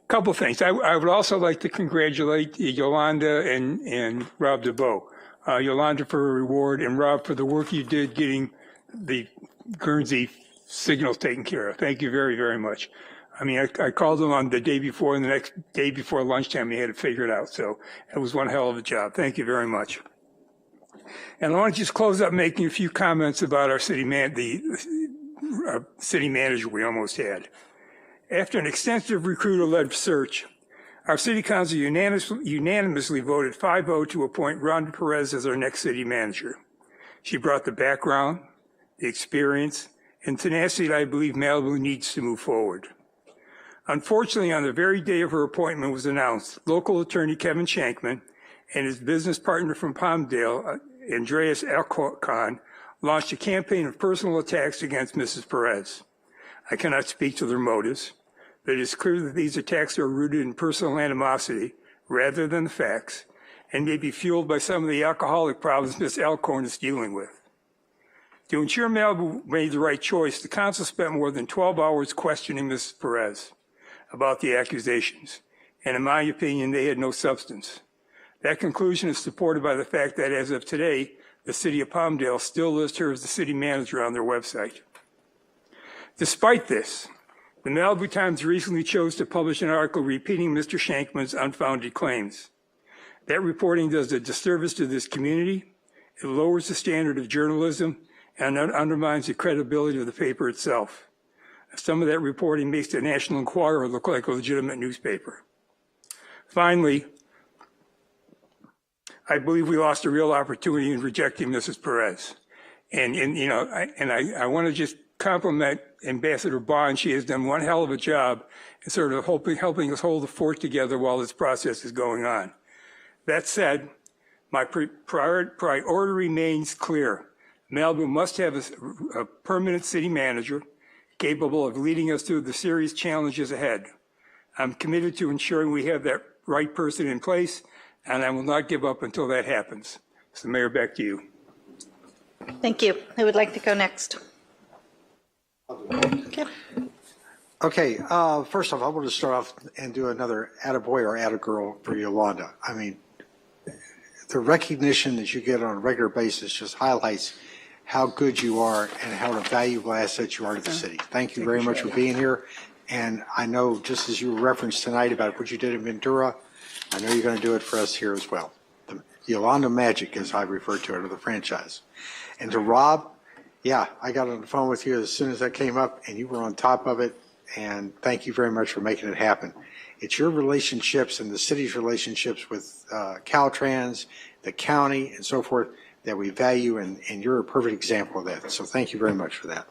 Couple things. I would also like to congratulate Yolanda and Rob DeBoe. Yolanda for a reward, and Rob for the work you did getting the Guernsey signals taken care of. Thank you very, very much. I mean, I called them on the day before, and the next day before lunchtime, they had it figured out. So it was one hell of a job. Thank you very much. And I want to just close up making a few comments about our city city manager we almost had. After an extensive recruiter-led search, our city council unanimously voted 5-0 to appoint Rhonda Perez as our next city manager. She brought the background, the experience, and tenacity that I believe Malibu needs to move forward. Unfortunately, on the very day of her appointment was announced, local attorney Kevin Shankman and his business partner from Palmdale, Andreas Alcon, launched a campaign of personal attacks against Mrs. Perez. I cannot speak to their motives, but it is clear that these attacks are rooted in personal animosity rather than the facts, and may be fueled by some of the alcoholic problems Ms. Alcorn is dealing with. To ensure Malibu made the right choice, the council spent more than 12 hours questioning Mrs. Perez about the accusations, and in my opinion, they had no substance. That conclusion is supported by the fact that as of today, the city of Palmdale still lists her as the city manager on their website. Despite this, the Malibu Times recently chose to publish an article repeating Mr. Shankman's unfounded claims. That reporting does a disservice to this community, it lowers the standard of journalism, and undermines the credibility of the paper itself. Some of that reporting makes the National Enquirer look like a legitimate newspaper. Finally, I believe we lost a real opportunity in rejecting Mrs. Perez. I want to just compliment Ambassador Bond. She has done one hell of a job in sort of helping us hold the fort together while this process is going on. That said, my priority remains clear. Malibu must have a permanent city manager capable of leading us through the serious challenges ahead. I'm committed to ensuring we have that right person in place, and I will not give up until that happens. So, Mayor, back to you. Thank you. Who would like to go next? Okay, first off, I want to start off and do another attaboy or attagirl for Yolanda. I mean, the recognition that you get on a regular basis just highlights how good you are and how a valuable asset you are to the city. Thank you very much for being here. And I know, just as you referenced tonight about what you did in Ventura, I know you're going to do it for us here as well. Yolanda Magic, as I refer to it, or the franchise. And to Rob, yeah, I got on the phone with you as soon as that came up, and you were on top of it, and thank you very much for making it happen. It's your relationships and the city's relationships with Caltrans, the county, and so forth that we value, and you're a perfect example of that. So thank you very much for that.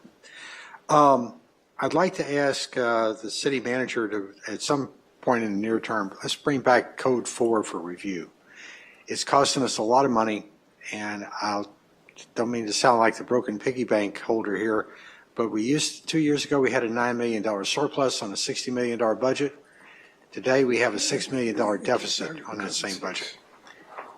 I'd like to ask the city manager to, at some point in the near term, let's bring back Code 4 for review. It's costing us a lot of money, and I don't mean to sound like the broken piggy bank holder here, but 2 years ago, we had a $9 million surplus on a $60 million budget. Today, we have a $6 million deficit on that same budget.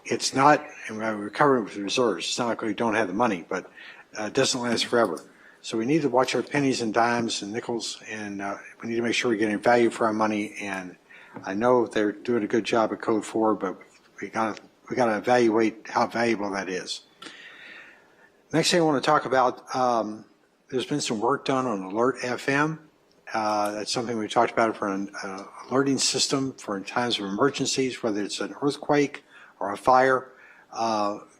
It's not, and we're recovering with reserves. It's not like we don't have the money, but it doesn't last forever. So we need to watch our pennies and dimes and nickels, and we need to make sure we're getting value for our money. And I know they're doing a good job at Code 4, but we got to evaluate how valuable that is. Next thing I want to talk about, there's been some work done on Alert FM. That's something we talked about for an alerting system for in times of emergencies, whether it's an earthquake or a fire.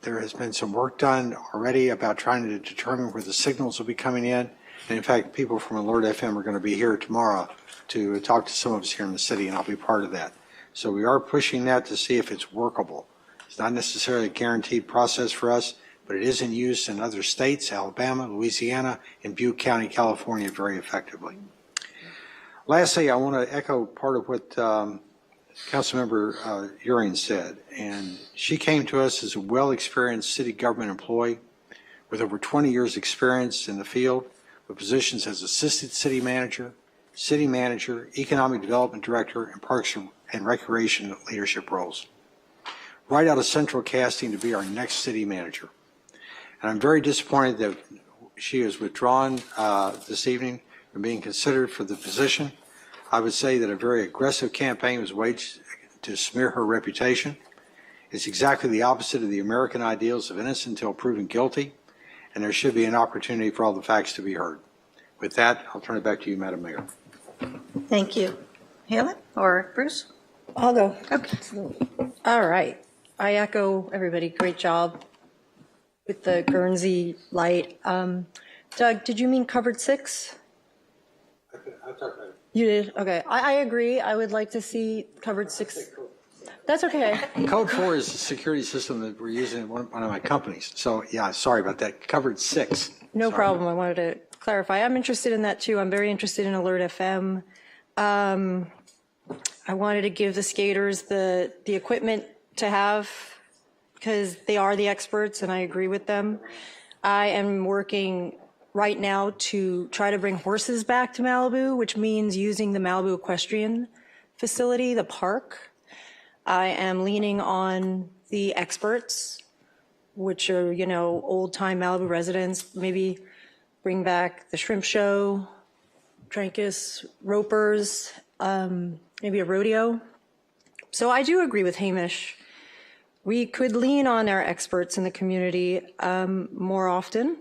There has been some work done already about trying to determine where the signals will be coming in. And in fact, people from Alert FM are going to be here tomorrow to talk to some of us here in the city, and I'll be part of that. So we are pushing that to see if it's workable. It's not necessarily a guaranteed process for us, but it is in use in other states, Alabama, Louisiana, and Butte County, California, very effectively. Lastly, I want to echo part of what Councilmember Urian said, and she came to us as a well-experienced city government employee with over 20 years experience in the field with positions as assistant city manager, economic development director, and parks and recreation leadership roles. Right out of central casting to be our next city manager. And I'm very disappointed that she has withdrawn this evening from being considered for the position. I would say that a very aggressive campaign was waged to smear her reputation. It's exactly the opposite of the American ideals of innocent until proven guilty, and there should be an opportunity for all the facts to be heard. With that, I'll turn it back to you, Madam Mayor. Thank you. Helen or Bruce? I'll go. Okay. All right. I echo everybody. Great job with the Guernsey light. Doug, did you mean covered 6? I'll talk about it. You did? Okay. I agree. I would like to see covered 6. That's okay. Code 4 is a security system that we're using in one of my companies. So, yeah, sorry about that. Covered 6. No problem. I wanted to clarify. I'm interested in that too. I'm very interested in Alert FM. I wanted to give the skaters the equipment to have because they are the experts and I agree with them. I am working right now to try to bring horses back to Malibu, which means using the Malibu Equestrian facility, the park. I am leaning on the experts, which are, you know, old-time Malibu residents, maybe bring back the shrimp show, Trankus, ropers, maybe a rodeo. So I do agree with Hamish. We could lean on our experts in the community more often.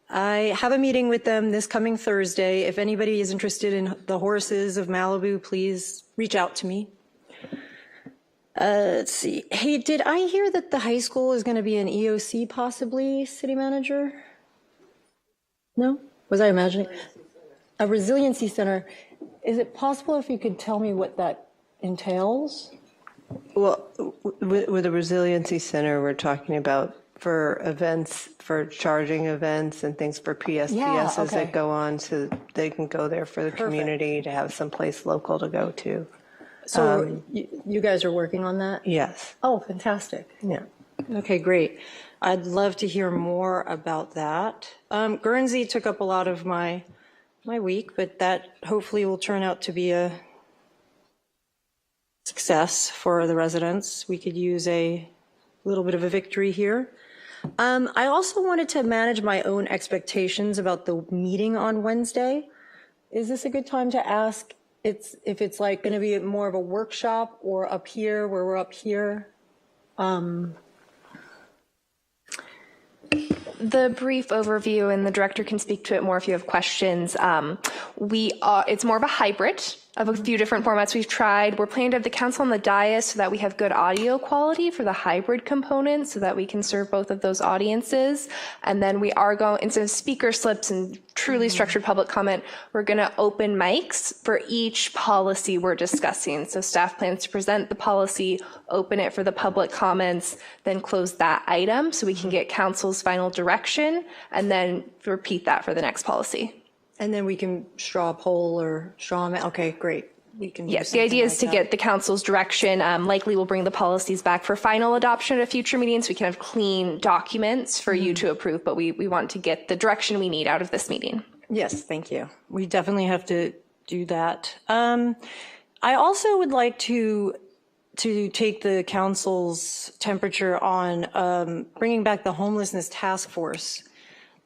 I have a meeting with them this coming Thursday. If anybody is interested in the horses of Malibu, please reach out to me. Let's see. Hey, did I hear that the high school is going to be an EOC possibly, city manager? No? Was I imagining? A resiliency center. Is it possible if you could tell me what that entails? Well, with a resiliency center, we're talking about for events, for charging events and things for PSPSs that go on so they can go there for the community to have some place local to go to. So you guys are working on that? Yes. Oh, fantastic. Yeah. Okay, great. I'd love to hear more about that. Guernsey took up a lot of my week, but that hopefully will turn out to be a success for the residents. We could use a little bit of a victory here. I also wanted to manage my own expectations about the meeting on Wednesday. Is this a good time to ask if it's like going to be more of a workshop or up here where we're up here? The brief overview, and the director can speak to it more if you have questions. It's more of a hybrid of a few different formats we've tried. We're planning to have the council on the dais so that we have good audio quality for the hybrid component so that we can serve both of those audiences. And then we are going, instead of speaker slips and truly structured public comment, we're going to open mics for each policy we're discussing. So staff plans to present the policy, open it for the public comments, then close that item so we can get council's final direction and then repeat that for the next policy. And then we can straw poll or straw man. Okay, great. We can. Yes, the idea is to get the council's direction. Likely we'll bring the policies back for final adoption at a future meeting so we can have clean documents for you to approve, but we want to get the direction we need out of this meeting. Yes, thank you. We definitely have to do that. I also would like to take the council's temperature on bringing back the homelessness task force.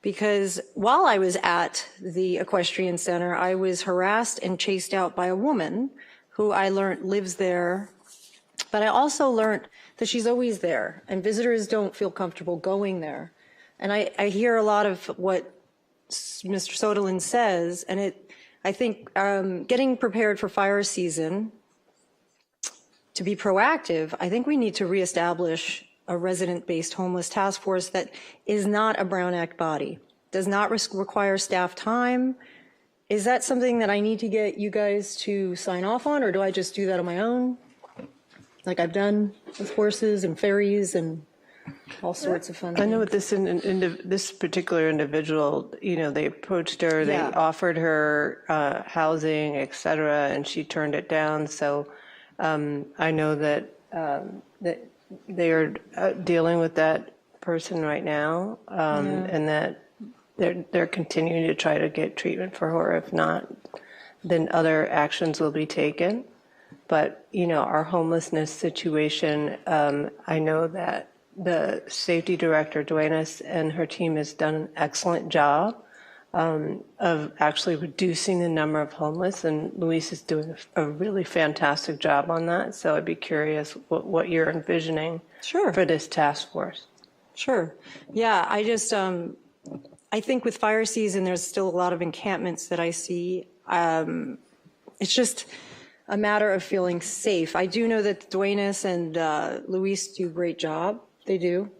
Because while I was at the equestrian center, I was harassed and chased out by a woman who I learned lives there. But I also learned that she's always there and visitors don't feel comfortable going there. And I hear a lot of what Mr. Soderlund says, and I think getting prepared for fire season, to be proactive, I think we need to reestablish a resident-based homeless task force that is not a Brown Act body, does not require staff time. Is that something that I need to get you guys to sign off on, or do I just do that on my own? Like I've done with horses and ferries and all sorts of fun things. I know with this particular individual, they approached her, they offered her housing, et cetera, and she turned it down. So I know that they are dealing with that person right now, and that they're continuing to try to get treatment for her. If not, then other actions will be taken. But, our homelessness situation, I know that the safety director, Duenas, and her team has done an excellent job of actually reducing the number of homeless, and Luis is doing a really fantastic job on that. So I'd be curious what you're envisioning for this task force. Sure. Yeah, I just, I think with fire season, there's still a lot of encampments that I see. It's just a matter of feeling safe. I do know that Duenas and Luis do a great job. They do.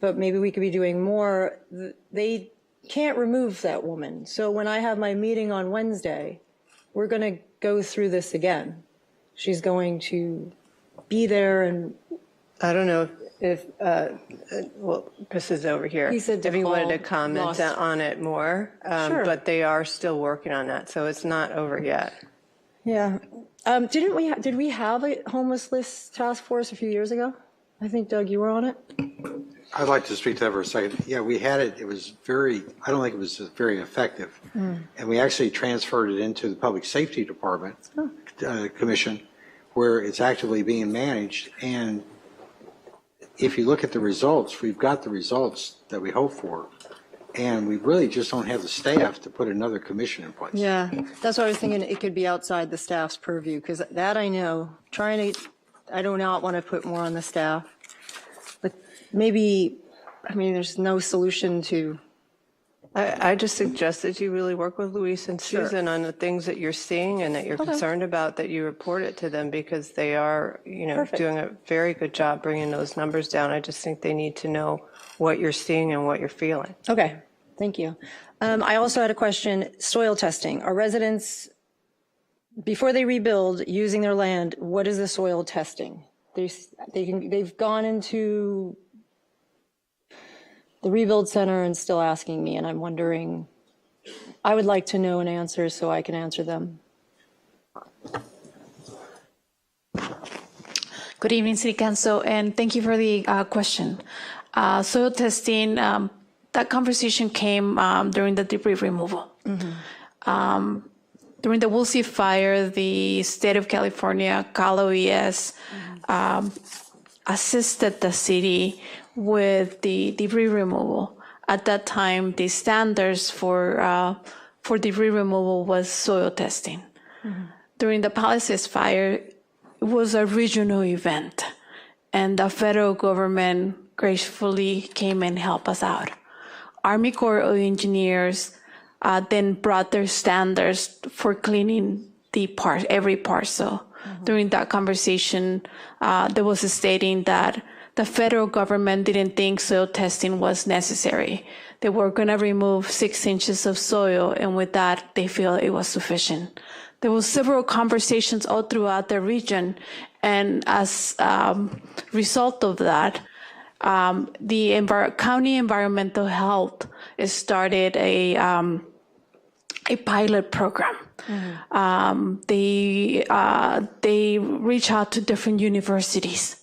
But maybe we could be doing more. They can't remove that woman. So when I have my meeting on Wednesday, we're going to go through this again. She's going to be there, and I don't know if well, Chris is over here. He said if he wanted to comment on it more, Sure. But they are still working on that, so it's not over yet. Yeah. Did we have a homeless list task force a few years ago? I think, Doug, you were on it. I'd like to speak to that for a second. Yeah, we had it. It was I don't think it was very effective. And we actually transferred it into the Public Safety Department Commission, where it's actively being managed. And if you look at the results, we've got the results that we hope for. And we really just don't have the staff to put another commission in place. Yeah, that's what I was thinking. It could be outside the staff's purview, because that I know. I do not want to put more on the staff. But maybe, there's no solution to. I just suggest that you really work with Luis and Susan on the things that you're seeing and that you're concerned about, that you report it to them, because they are, doing a very good job bringing those numbers down. I just think they need to know what you're seeing and what you're feeling. Okay, thank you. I also had a question, soil testing. Are residents, before they rebuild, using their land, what is the soil testing? They've gone into the rebuild center and still asking me, and I'm wondering, I would like to know an answer so I can answer them. Good evening, City Council, and thank you for the question. Soil testing, that conversation came during the debris removal. During the Woolsey fire, the state of California, Cal OES, assisted the city with the debris removal. At that time, the standards for debris removal was soil testing. During the Palisades fire, it was a regional event, and the federal government gracefully came and helped us out. Army Corps of Engineers then brought their standards for cleaning every parcel. During that conversation, there was a stating that the federal government didn't think soil testing was necessary. They were going to remove 6 inches of soil, and with that, they feel it was sufficient. There were several conversations all throughout the region, and as a result of that, the county environmental health started a pilot program. They reach out to different universities,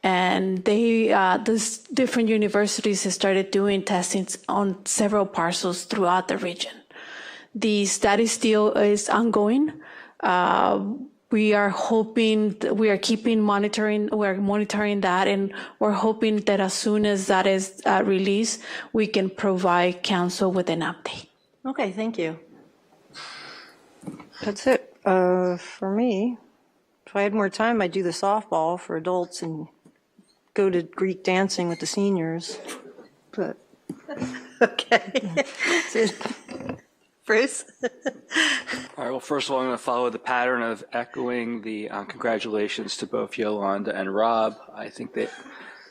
and those different universities have started doing testings on several parcels throughout the region. The study still is ongoing. We are hoping, we're monitoring that, and we're hoping that as soon as that is released, we can provide council with an update. Okay, thank you. That's it for me. If I had more time, I'd do the softball for adults and go to Greek dancing with the seniors. But Okay. Bruce? All right, well, first of all, I'm going to follow the pattern of echoing the congratulations to both Yolanda and Rob. I think that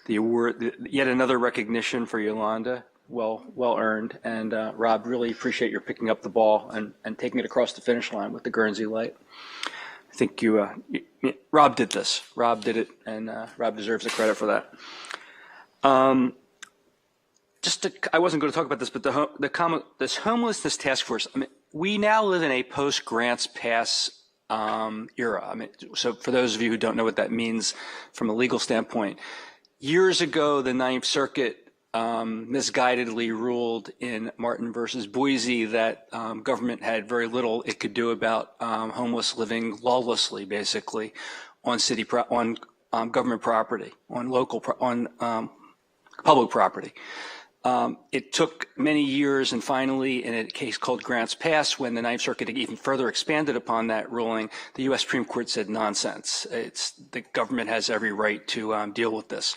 the award, yet another recognition for Yolanda, well earned. And Rob, really appreciate your picking up the ball and taking it across the finish line with the Guernsey light. I think Rob did this. Rob did it, and Rob deserves the credit for that. I wasn't going to talk about this, but this homelessness task force. I mean, we now live in a post-Grants Pass era. I mean, so for those of you who don't know what that means from a legal standpoint, years ago the Ninth Circuit misguidedly ruled in Martin versus Boise that government had very little it could do about homeless living lawlessly, basically, on government property, on public property. It took many years, and finally, in a case called Grants Pass, when the Ninth Circuit even further expanded upon that ruling, the U.S. Supreme Court said nonsense. The government has every right to deal with this.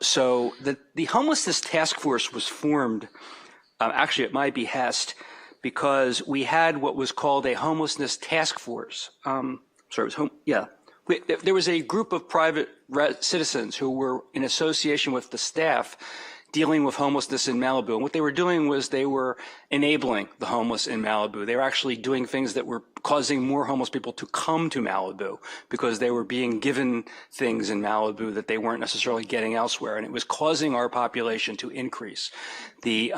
So the homelessness task force was formed, actually at my behest, because we had what was called a homelessness task force. There was a group of private citizens who were in association with the staff dealing with homelessness in Malibu. And what they were doing was they were enabling the homeless in Malibu. They were actually doing things that were causing more homeless people to come to Malibu because they were being given things in Malibu that they weren't necessarily getting elsewhere. And it was causing our population to increase. The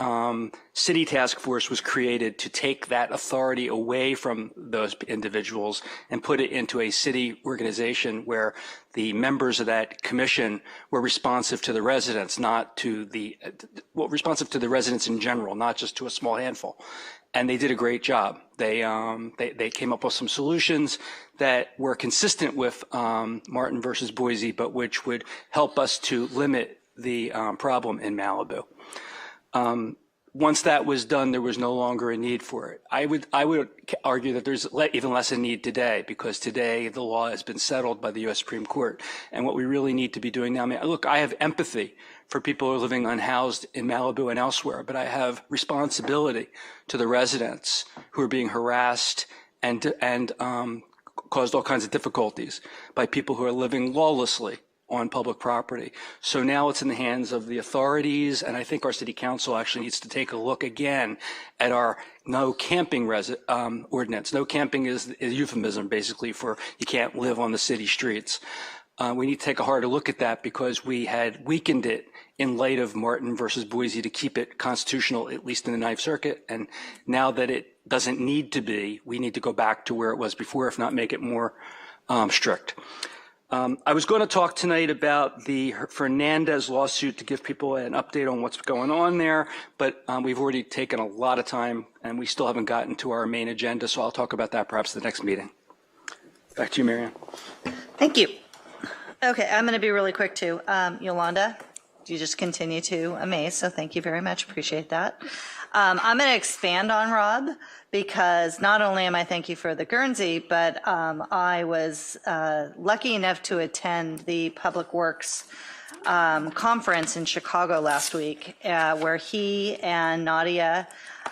city task force was created to take that authority away from those individuals and put it into a city organization where the members of that commission were responsive to the residents, responsive to the residents in general, not just to a small handful. And they did a great job. They came up with some solutions that were consistent with Martin versus Boise, but which would help us to limit the problem in Malibu. Once that was done, there was no longer a need for it. I would argue that there's even less a need today, because today the law has been settled by the U.S. Supreme Court. And what we really need to be doing now, I have empathy for people who are living unhoused in Malibu and elsewhere, but I have responsibility to the residents who are being harassed and caused all kinds of difficulties by people who are living lawlessly on public property. So now it's in the hands of the authorities, and I think our city council actually needs to take a look again at our no camping ordinance. No camping is a euphemism basically for you can't live on the city streets. We need to take a harder look at that because we had weakened it in light of Martin versus Boise to keep it constitutional, at least in the Ninth Circuit. And now that it doesn't need to be, we need to go back to where it was before, if not make it more strict. I was going to talk tonight about the Fernandez lawsuit to give people an update on what's going on there, but we've already taken a lot of time and we still haven't gotten to our main agenda, so I'll talk about that perhaps at the next meeting. Back to you, Marianne. Thank you. Okay, I'm going to be really quick too. Yolanda, you just continue to amaze, so thank you very much. Appreciate that. I'm going to expand on Rob because not only am I thank you for the Guernsey, but I was lucky enough to attend the Public Works conference in Chicago last week where he and Nadia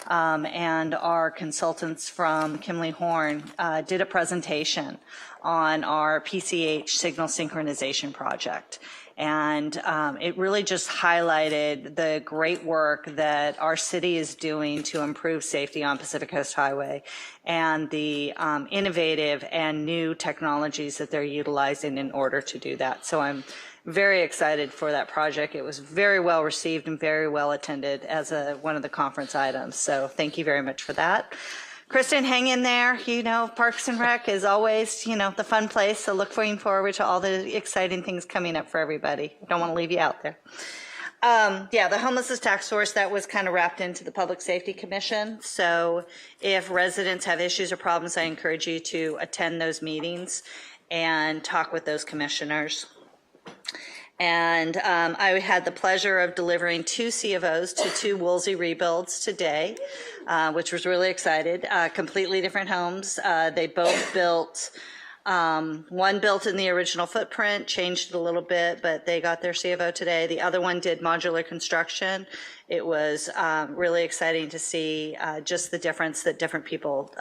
and our consultants from Kimley Horn did a presentation on our PCH signal synchronization project. And it really just highlighted the great work that our city is doing to improve safety on Pacific Coast Highway and the innovative and new technologies that they're utilizing in order to do that. So I'm very excited for that project. It was very well received and very well attended as one of the conference items. So thank you very much for that. Kristen, hang in there. You know, Parks and Rec is always, you know, the fun place. So looking forward to all the exciting things coming up for everybody. Don't want to leave you out there. Yeah, the homelessness task force, that was kind of wrapped into the Public Safety Commission. So if residents have issues or problems, I encourage you to attend those meetings and talk with those commissioners. And I had the pleasure of delivering 2 C of Os to 2 Woolsey rebuilds today, which was really excited. Completely different homes. They both built, one built in the original footprint, changed it a little bit, but they got their C of O today. The other one did modular construction. It was really exciting to see just the difference that different people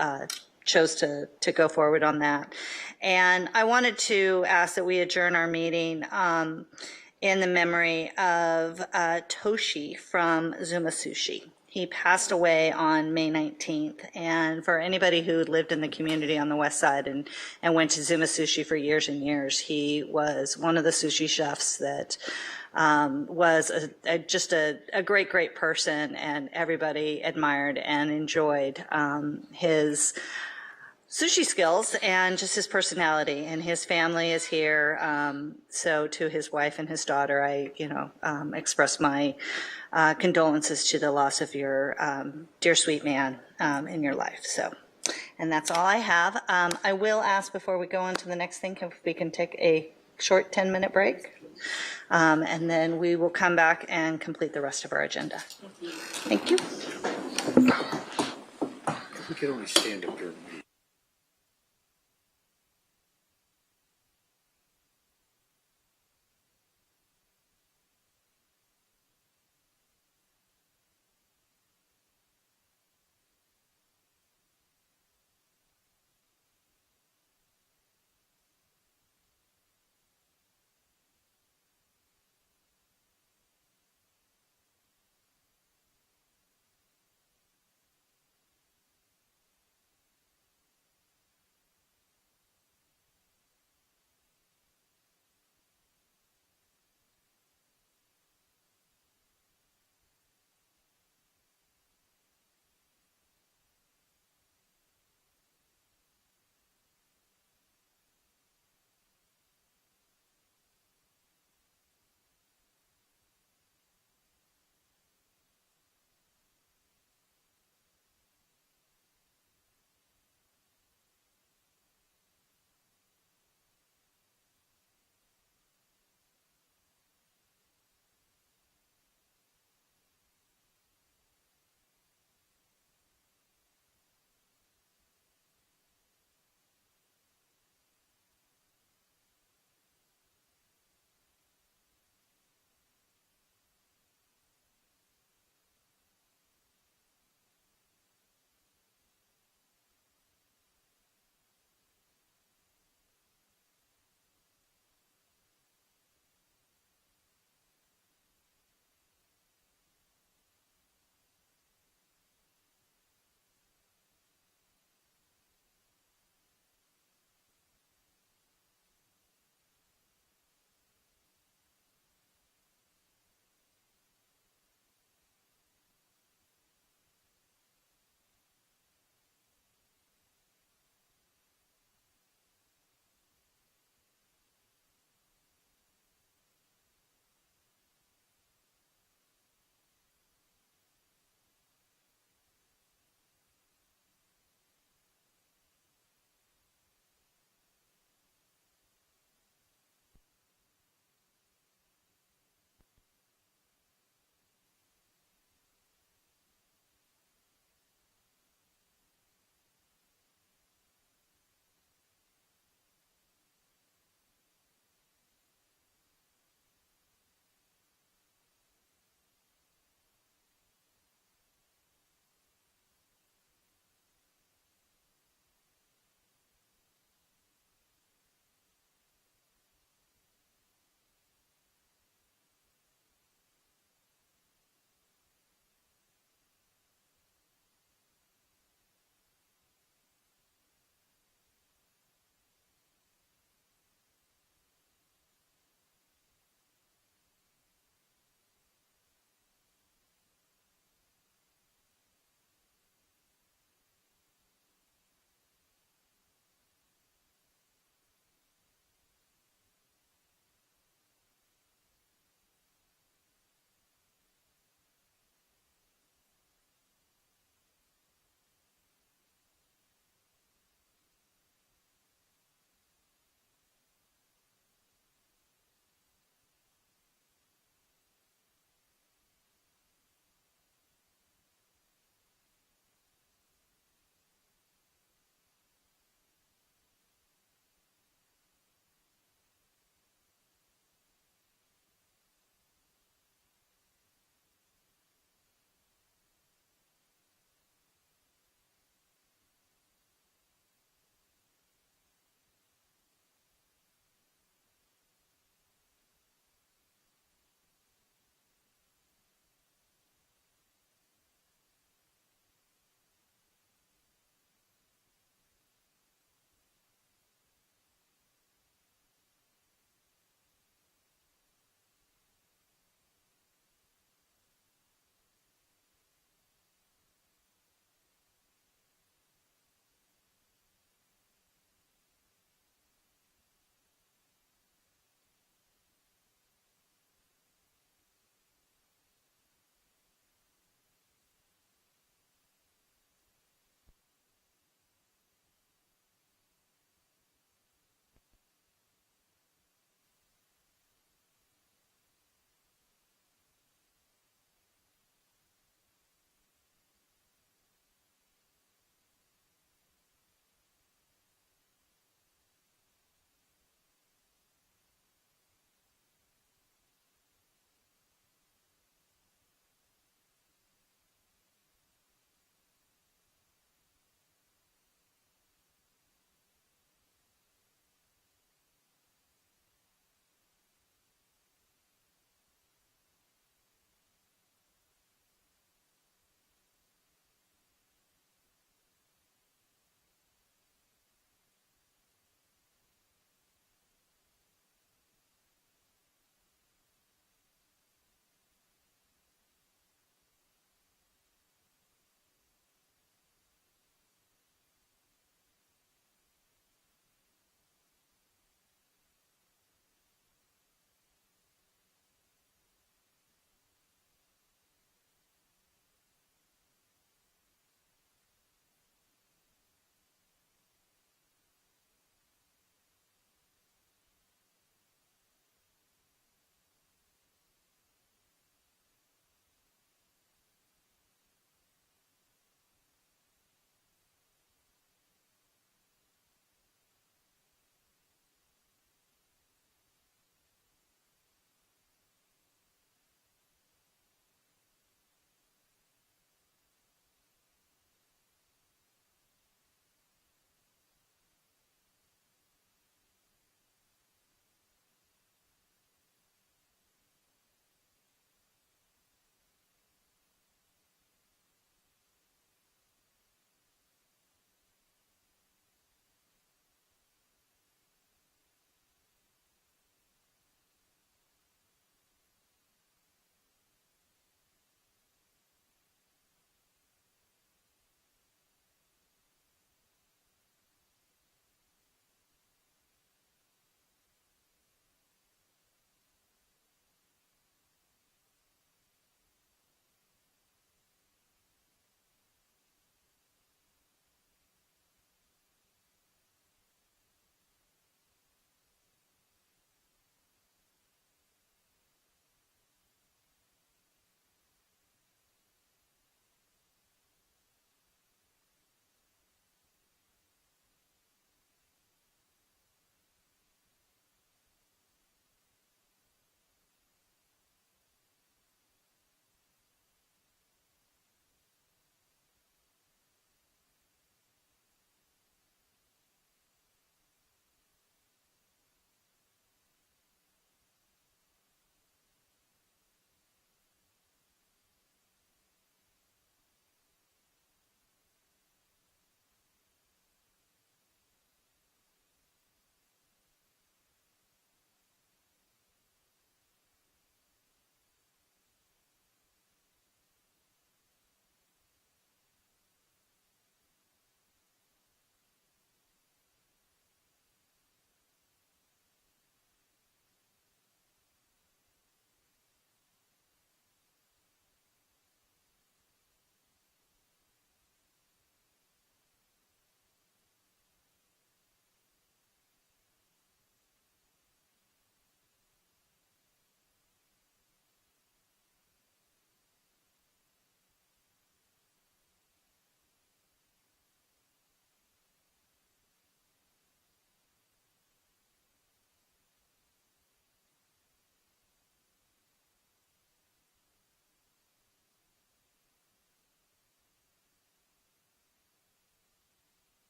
chose to go forward on that. And I wanted to ask that we adjourn our meeting in the memory of Toshi from Zuma Sushi. He passed away on May 19th. And for anybody who lived in the community on the west side and went to Zuma Sushi for years and years, he was one of the sushi chefs that was just a great, great person, and everybody admired and enjoyed his sushi skills and just his personality. And his family is here. So to his wife and his daughter, I, express my condolences to the loss of your dear sweet man in your life. So, and that's all I have. I will ask before we go on to the next thing if we can take a short 10-minute break. And then we will come back and complete the rest of our agenda. Thank you. We can only stand up here.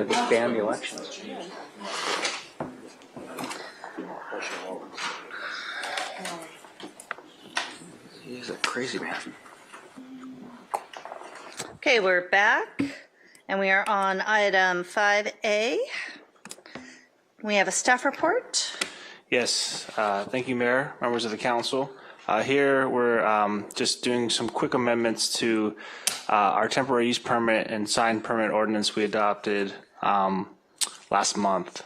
going to ban the elections. He's a crazy man. Okay, we're back, and we are on item 5A. We have a staff report. Yes, thank you, Mayor, members of the council. Here we're just doing some quick amendments to our temporary use permit and sign permit ordinance we adopted last month.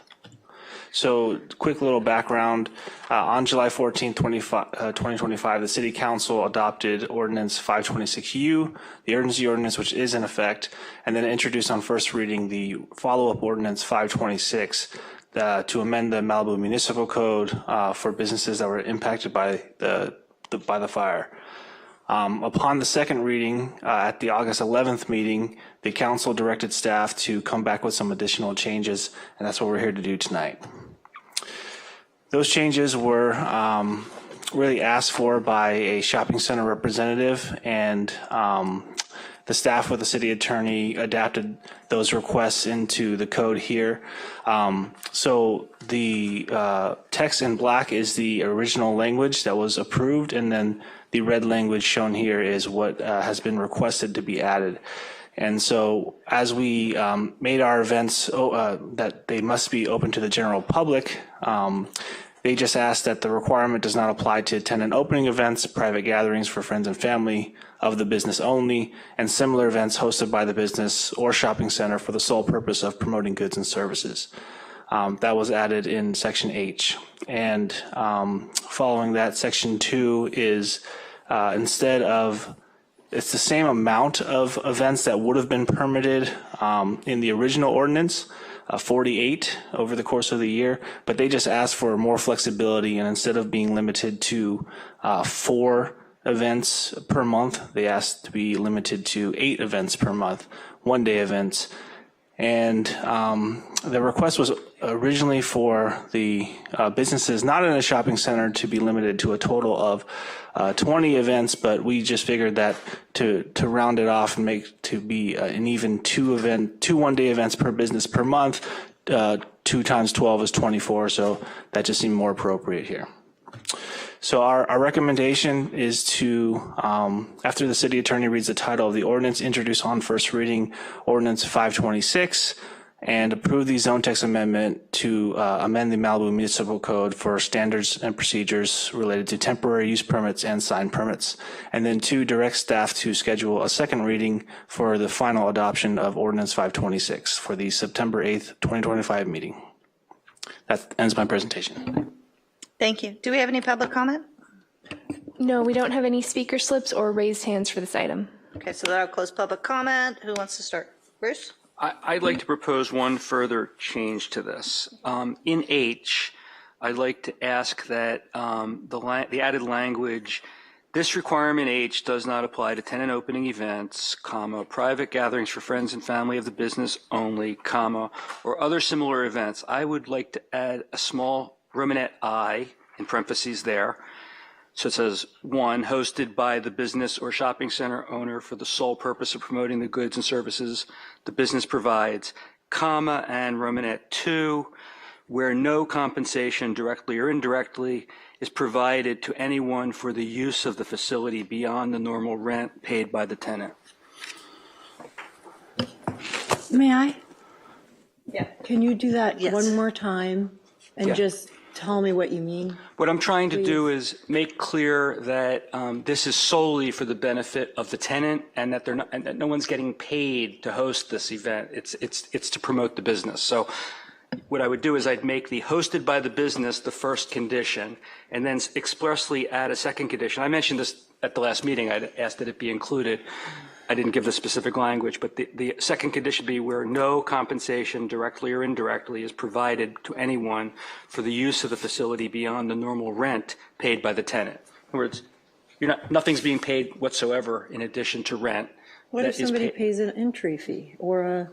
So quick little background, on July 14, 2025, the City Council adopted Ordinance 526U, the urgency ordinance which is in effect, and then introduced on first reading the follow-up Ordinance 526 to amend the Malibu Municipal Code for businesses that were impacted by the fire. Upon the second reading at the August 11th meeting, the council directed staff to come back with some additional changes, and that's what we're here to do tonight. Those changes were really asked for by a shopping center representative, and the staff with the city attorney adapted those requests into the code here. So the text in black is the original language that was approved, and then the red language shown here is what has been requested to be added. And so as we made our events that they must be open to the general public, they just asked that the requirement does not apply to tenant opening events, private gatherings for friends and family of the business only, and similar events hosted by the business or shopping center for the sole purpose of promoting goods and services. That was added in Section H. And following that, Section 2 is instead of, it's the same amount of events that would have been permitted in the original ordinance, 48 over the course of the year, but they just asked for more flexibility, and instead of being limited to 4 events per month, they asked to be limited to 8 events per month, one-day events. And the request was originally for the businesses not in a shopping center to be limited to a total of 20 events, but we just figured that to round it off and make to be an even 2 one-day events per business per month, 2 times 12 is 24, so that just seemed more appropriate here. So our recommendation is to, after the city attorney reads the title of the ordinance, introduce on first reading Ordinance 526 and approve the zone text amendment to amend the Malibu Municipal Code for standards and procedures related to temporary use permits and sign permits. And then 2, direct staff to schedule a second reading for the final adoption of Ordinance 526 for the September 8th, 2025 meeting. That ends my presentation. Thank you. Do we have any public comment? No, we don't have any speaker slips or raised hands for this item. Okay, so that'll close public comment. Who wants to start? Bruce? I'd like to propose one further change to this. In H, I'd like to ask that the added language, this requirement H does not apply to tenant opening events, comma, private gatherings for friends and family of the business only, comma, or other similar events. I would like to add a small Romanet I in parentheses there. So it says 1, hosted by the business or shopping center owner for the sole purpose of promoting the goods and services the business provides, comma, and Romanet 2, where no compensation directly or indirectly is provided to anyone for the use of the facility beyond the normal rent paid by the tenant. May I? Yeah. Can you do that Yes. one more time and Yeah. just tell me what you mean? What I'm trying to do is make clear that this is solely for the benefit of the tenant, and that they're not, and that no one's getting paid to host this event. It's to promote the business. So what I would do is I'd make the hosted by the business the first condition, and then expressly add a second condition. I mentioned this at the last meeting. I'd asked that it be included. I didn't give the specific language, but the second condition be where no compensation directly or indirectly is provided to anyone for the use of the facility beyond the normal rent paid by the tenant. In other words, nothing's being paid whatsoever in addition to rent. What if somebody pays an entry fee or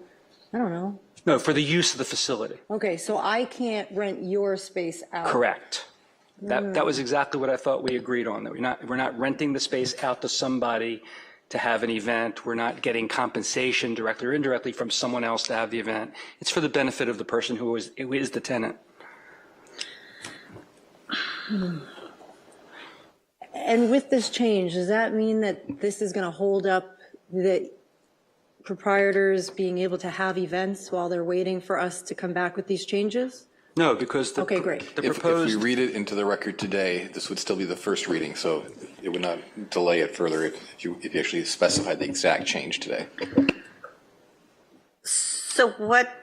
I don't know. No, for the use of the facility. Okay, so I can't rent your space out. Correct. That was exactly what I thought we agreed on, that we're not renting the space out to somebody to have an event. We're not getting compensation directly or indirectly from someone else to have the event. It's for the benefit of the person who is the tenant. And with this change, does that mean that this is going to hold up the proprietors being able to have events while they're waiting for us to come back with these changes? No, because okay, great. If we read it into the record today, this would still be the first reading, so it would not delay it further if you actually specified the exact change today. So what?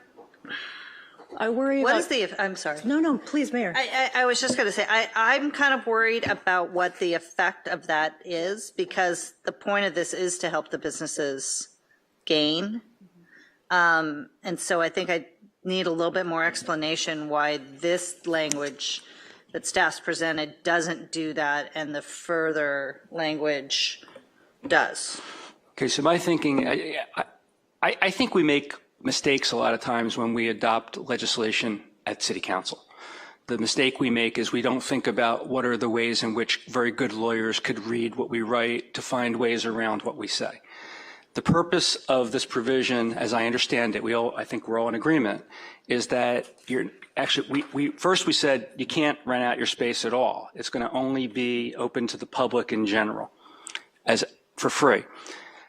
I worry What about, is the? I'm sorry. No, please, Mayor. I was just going to say I'm kind of worried about what the effect of that is, because the point of this is to help the businesses gain, and so I think I need a little bit more explanation why this language that staff's presented doesn't do that and the further language does. Okay, so my thinking, I think we make mistakes a lot of times when we adopt legislation at City Council. The mistake we make is we don't think about what are the ways in which very good lawyers could read what we write to find ways around what we say. The purpose of this provision, as I understand it, I think we're all in agreement, is that we said you can't rent out your space at all. It's going to only be open to the public in general, for free.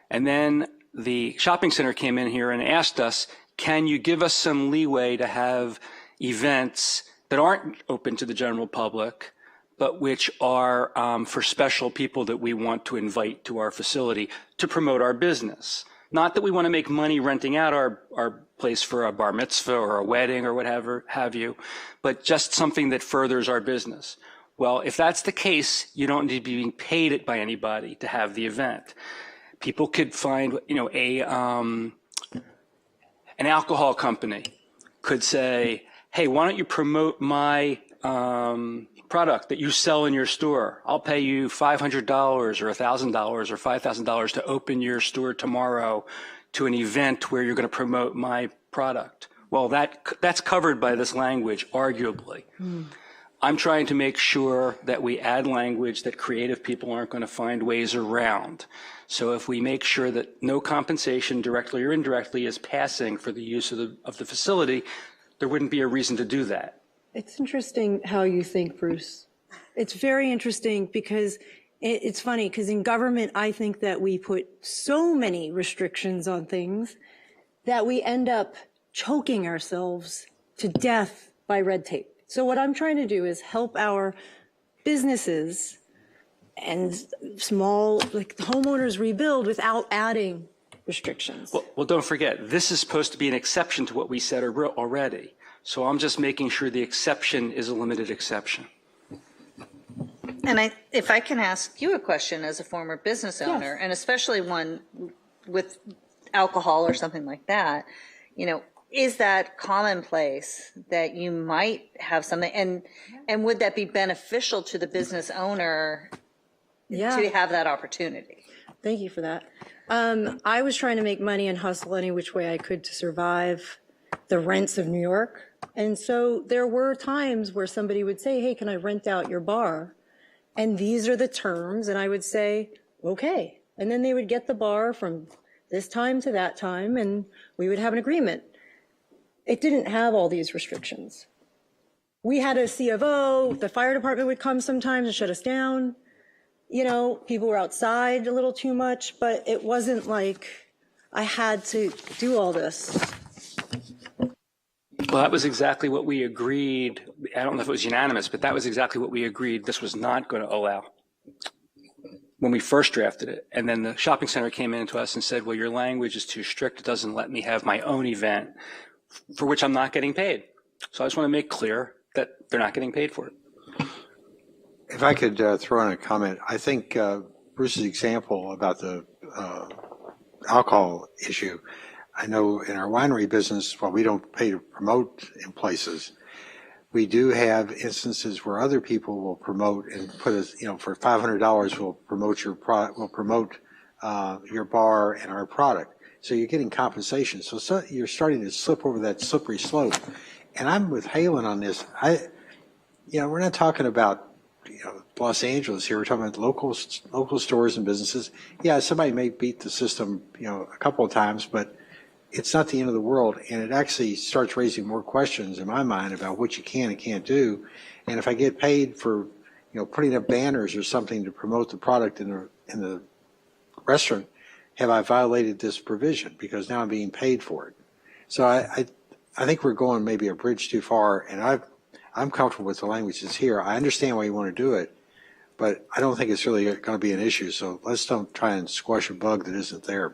And then the shopping center came in here and asked us, can you give us some leeway to have events that aren't open to the general public, but which are for special people that we want to invite to our facility to promote our business? Not that we want to make money renting out our place for a bar mitzvah or a wedding or whatever have you, but just something that furthers our business. Well, if that's the case, you don't need to be being paid by anybody to have the event. People could find, an alcohol company could say, hey, why don't you promote my product that you sell in your store? I'll pay you $500 or $1,000 or $5,000 to open your store tomorrow to an event where you're going to promote my product. Well, that's covered by this language, arguably. I'm trying to make sure that we add language that creative people aren't going to find ways around. So if we make sure that no compensation, directly or indirectly, is passing for the use of the facility, there wouldn't be a reason to do that. It's interesting how you think, Bruce. It's very interesting because it's funny because in government, I think that we put so many restrictions on things that we end up choking ourselves to death by red tape. So what I'm trying to do is help our businesses and small homeowners rebuild without adding restrictions. Well, don't forget, this is supposed to be an exception to what we said already. So I'm just making sure the exception is a limited exception. And if I can ask you a question as a former business owner, and especially one with alcohol or something like that, is that commonplace that you might have something, and would that be beneficial to the business owner to have that opportunity? Thank you for that. I was trying to make money and hustle any which way I could to survive the rents of New York. And so there were times where somebody would say, hey, can I rent out your bar? And these are the terms. And I would say, okay. And then they would get the bar from this time to that time, and we would have an agreement. It didn't have all these restrictions. We had a C of O. The fire department would come sometimes and shut us down. People were outside a little too much, but it wasn't like I had to do all this. Well, that was exactly what we agreed. I don't know if it was unanimous, but that was exactly what we agreed this was not going to allow when we first drafted it. And then the shopping center came in to us and said, well, your language is too strict. It doesn't let me have my own event for which I'm not getting paid. So I just want to make clear that they're not getting paid for it. If I could throw in a comment, I think Bruce's example about the alcohol issue, I know in our winery business, while we don't pay to promote in places, we do have instances where other people will promote and put us, for $500, we'll promote your product, we'll promote your bar and our product. So you're getting compensation. So you're starting to slip over that slippery slope. And I'm with Halen on this. We're not talking about Los Angeles here. We're talking about local stores and businesses. Yeah, somebody may beat the system, a couple of times, but it's not the end of the world. And it actually starts raising more questions in my mind about what you can and can't do. And if I get paid for, putting up banners or something to promote the product in the restaurant, have I violated this provision? Because now I'm being paid for it. So I think we're going maybe a bridge too far, and I'm comfortable with the language that's here. I understand why you want to do it, but I don't think it's really going to be an issue. So let's don't try and squash a bug that isn't there.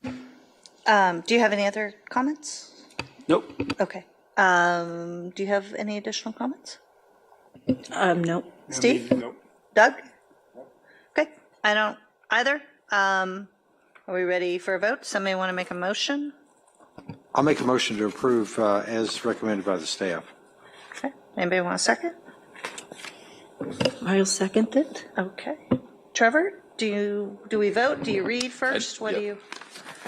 Do you have any other comments? Nope. Okay. Do you have any additional comments? No. Steve? Nope. Doug? Okay. I don't either. Are we ready for a vote? Somebody want to make a motion? I'll make a motion to approve as recommended by the staff. Okay. Anybody want a second? I'll second it. Okay. Trevor, do we vote? Do you read first? What do you?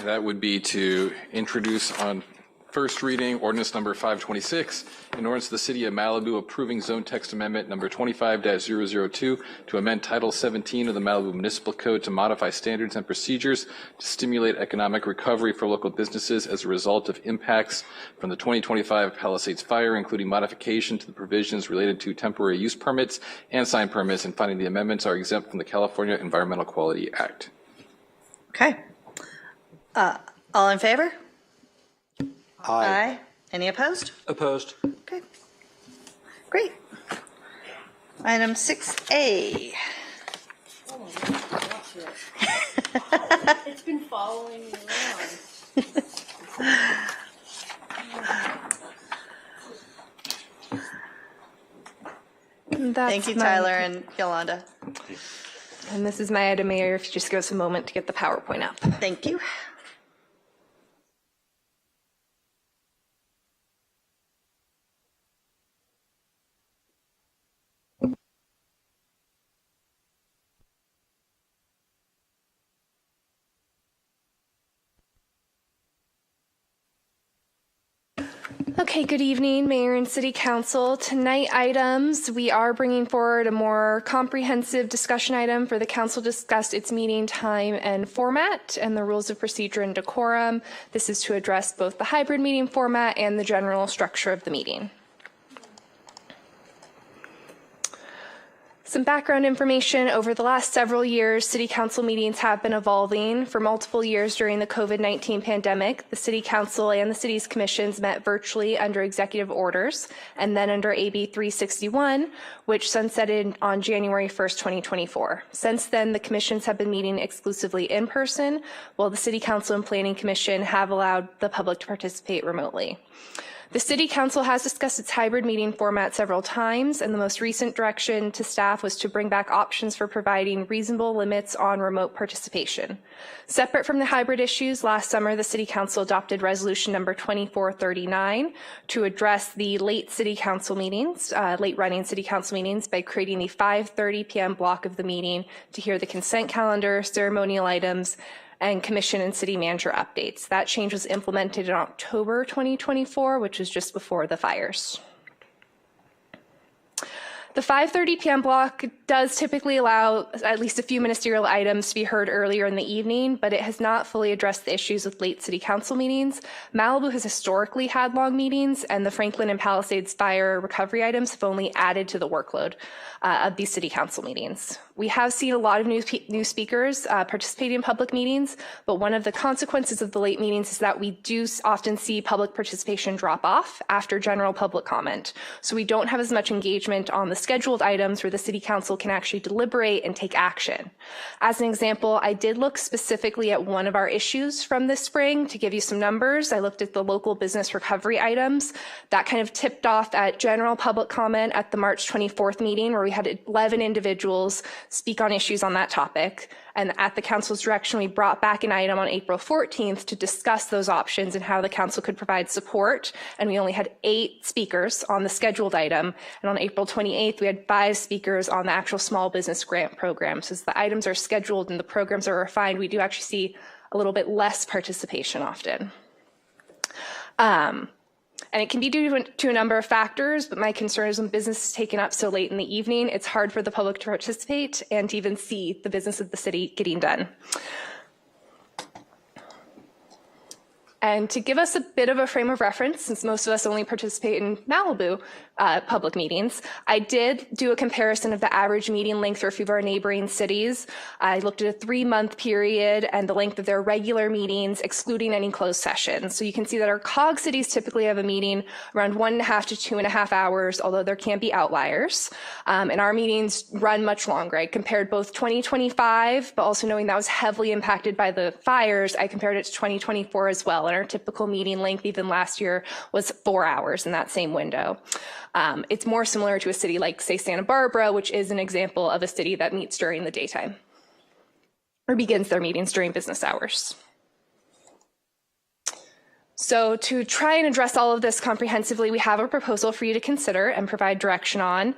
That would be to introduce on first reading ordinance number 526, an ordinance of the City of Malibu approving zone text amendment number 25-002 to amend Title 17 of the Malibu Municipal Code to modify standards and procedures to stimulate economic recovery for local businesses as a result of impacts from the 2025 Palisades fire, including modification to the provisions related to temporary use permits and sign permits, and finding the amendments are exempt from the California Environmental Quality Act. Okay. All in favor? Aye. Any opposed? Opposed. Okay. Great. Item 6A. It's been following me around. Thank you, Tyler and Yolanda. And this is my item, Mayor, if you just give us a moment to get the PowerPoint up. Thank you. Okay, good evening, Mayor and City Council. Tonight items, we are bringing forward a more comprehensive discussion item for the council to discuss its meeting time and format and the rules of procedure and decorum. This is to address both the hybrid meeting format and the general structure of the meeting. Some background information. Over the last several years, City Council meetings have been evolving. For multiple years during the COVID-19 pandemic, the City Council and the City's commissions met virtually under executive orders and then under AB 361, which sunsetted on January 1st, 2024. Since then, the commissions have been meeting exclusively in person, while the City Council and Planning Commission have allowed the public to participate remotely. The City Council has discussed its hybrid meeting format several times, and the most recent direction to staff was to bring back options for providing reasonable limits on remote participation. Separate from the hybrid issues, last summer the City Council adopted resolution number 2439 to address the late running City Council meetings by creating the 5:30 p.m. block of the meeting to hear the consent calendar, ceremonial items, and commission and city manager updates. That change was implemented in October 2024, which was just before the fires. The 5:30 p.m. block does typically allow at least a few ministerial items to be heard earlier in the evening, but it has not fully addressed the issues with late City Council meetings. Malibu has historically had long meetings, and the Franklin and Palisades fire recovery items have only added to the workload of these City Council meetings. We have seen a lot of new speakers participate in public meetings, but one of the consequences of the late meetings is that we do often see public participation drop off after general public comment. So we don't have as much engagement on the scheduled items where the City Council can actually deliberate and take action. As an example, I did look specifically at one of our issues from this spring to give you some numbers. I looked at the local business recovery items. That kind of tipped off at general public comment at the March 24th meeting, where we had 11 individuals speak on issues on that topic. And at the council's direction, we brought back an item on April 14th to discuss those options and how the council could provide support. And we only had 8 speakers on the scheduled item. And on April 28th, we had 5 speakers on the actual small business grant program. So as the items are scheduled and the programs are refined, we do actually see a little bit less participation often. And it can be due to a number of factors, but my concern is when business is taken up so late in the evening, it's hard for the public to participate and to even see the business of the city getting done. And to give us a bit of a frame of reference, since most of us only participate in Malibu public meetings, I did do a comparison of the average meeting length for a few of our neighboring cities. I looked at a 3-month period and the length of their regular meetings, excluding any closed sessions. So you can see that our COG cities typically have a meeting around 1.5 to 2.5 hours, although there can be outliers. And our meetings run much longer. I compared both 2025, but also knowing that was heavily impacted by the fires, I compared it to 2024 as well. And our typical meeting length, even last year, was 4 hours in that same window. It's more similar to a city like, say, Santa Barbara, which is an example of a city that meets during the daytime or begins their meetings during business hours. So to try and address all of this comprehensively, we have a proposal for you to consider and provide direction on.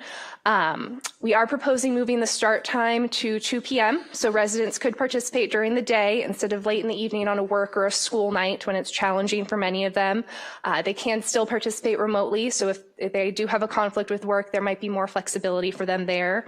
We are proposing moving the start time to 2 p.m. so residents could participate during the day instead of late in the evening on a work or a school night when it's challenging for many of them. They can still participate remotely, so if they do have a conflict with work, there might be more flexibility for them there.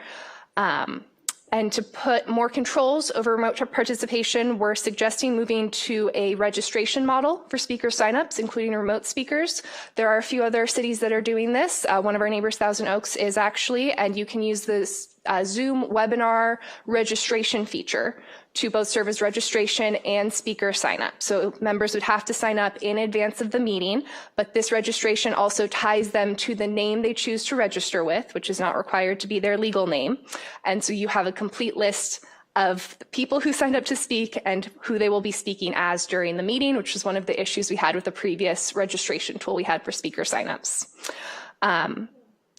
And to put more controls over remote participation, we're suggesting moving to a registration model for speaker signups, including remote speakers. There are a few other cities that are doing this. One of our neighbors, Thousand Oaks, is actually, and you can use this Zoom webinar registration feature to both serve as registration and speaker sign up. So members would have to sign up in advance of the meeting, but this registration also ties them to the name they choose to register with, which is not required to be their legal name. And so you have a complete list of the people who signed up to speak and who they will be speaking as during the meeting, which is one of the issues we had with the previous registration tool we had for speaker signups.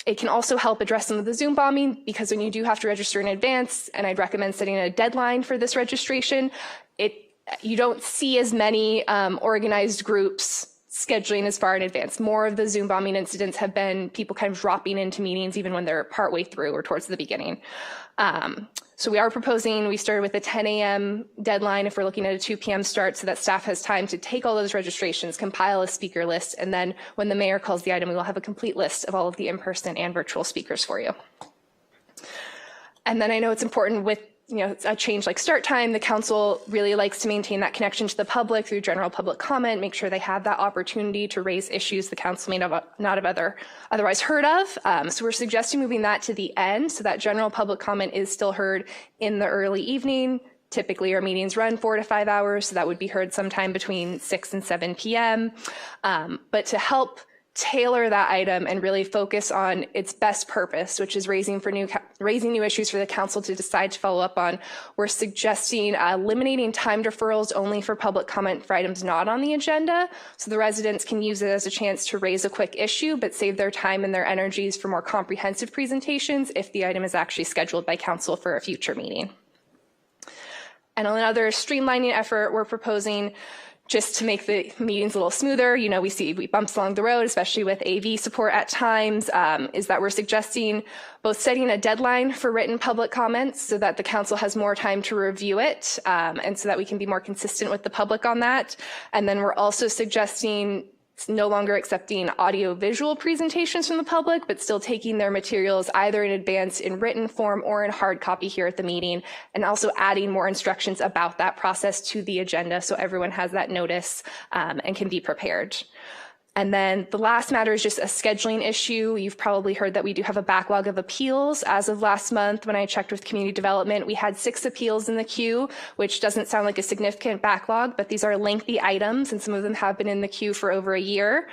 It can also help address some of the Zoom bombing because when you do have to register in advance, and I'd recommend setting a deadline for this registration, you don't see as many organized groups scheduling as far in advance. More of the Zoom bombing incidents have been people kind of dropping into meetings even when they're partway through or towards the beginning. So we are proposing, we started with a 10 a.m. deadline if we're looking at a 2 p.m. start so that staff has time to take all those registrations, compile a speaker list, and then when the mayor calls the item, we will have a complete list of all of the in-person and virtual speakers for you. And then I know it's important with a change like start time, the council really likes to maintain that connection to the public through general public comment, make sure they have that opportunity to raise issues the council may not have otherwise heard of. So we're suggesting moving that to the end so that general public comment is still heard in the early evening. Typically our meetings run 4 to 5 hours, so that would be heard sometime between 6 and 7 p.m. But to help tailor that item and really focus on its best purpose, which is raising new issues for the council to decide to follow up on. We're suggesting eliminating time deferrals only for public comment for items not on the agenda, so the residents can use it as a chance to raise a quick issue, but save their time and their energies for more comprehensive presentations if the item is actually scheduled by council for a future meeting. And on another streamlining effort, we're proposing just to make the meetings a little smoother. We see bumps along the road, especially with AV support at times, is that we're suggesting both setting a deadline for written public comments so that the council has more time to review it, and so that we can be more consistent with the public on that. And then we're also suggesting no longer accepting audio-visual presentations from the public, but still taking their materials either in advance in written form or in hard copy here at the meeting, and also adding more instructions about that process to the agenda so everyone has that notice and can be prepared. And then the last matter is just a scheduling issue. You've probably heard that we do have a backlog of appeals. As of last month, when I checked with community development, we had 6 appeals in the queue, which doesn't sound like a significant backlog, but these are lengthy items and some of them have been in the queue for over a year.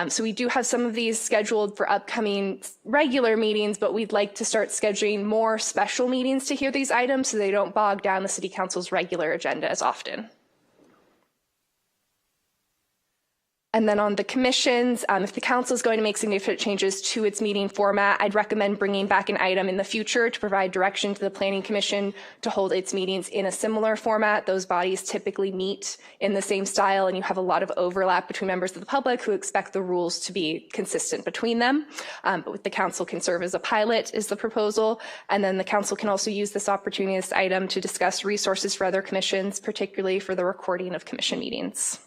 So we do have some of these scheduled for upcoming regular meetings, but we'd like to start scheduling more special meetings to hear these items so they don't bog down the city council's regular agenda as often. And then on the commissions, if the council is going to make significant changes to its meeting format, I'd recommend bringing back an item in the future to provide direction to the Planning Commission to hold its meetings in a similar format. Those bodies typically meet in the same style, and you have a lot of overlap between members of the public who expect the rules to be consistent between them. But the council can serve as a pilot is the proposal. And then the council can also use this opportunity, this item, to discuss resources for other commissions, particularly for the recording of commission meetings.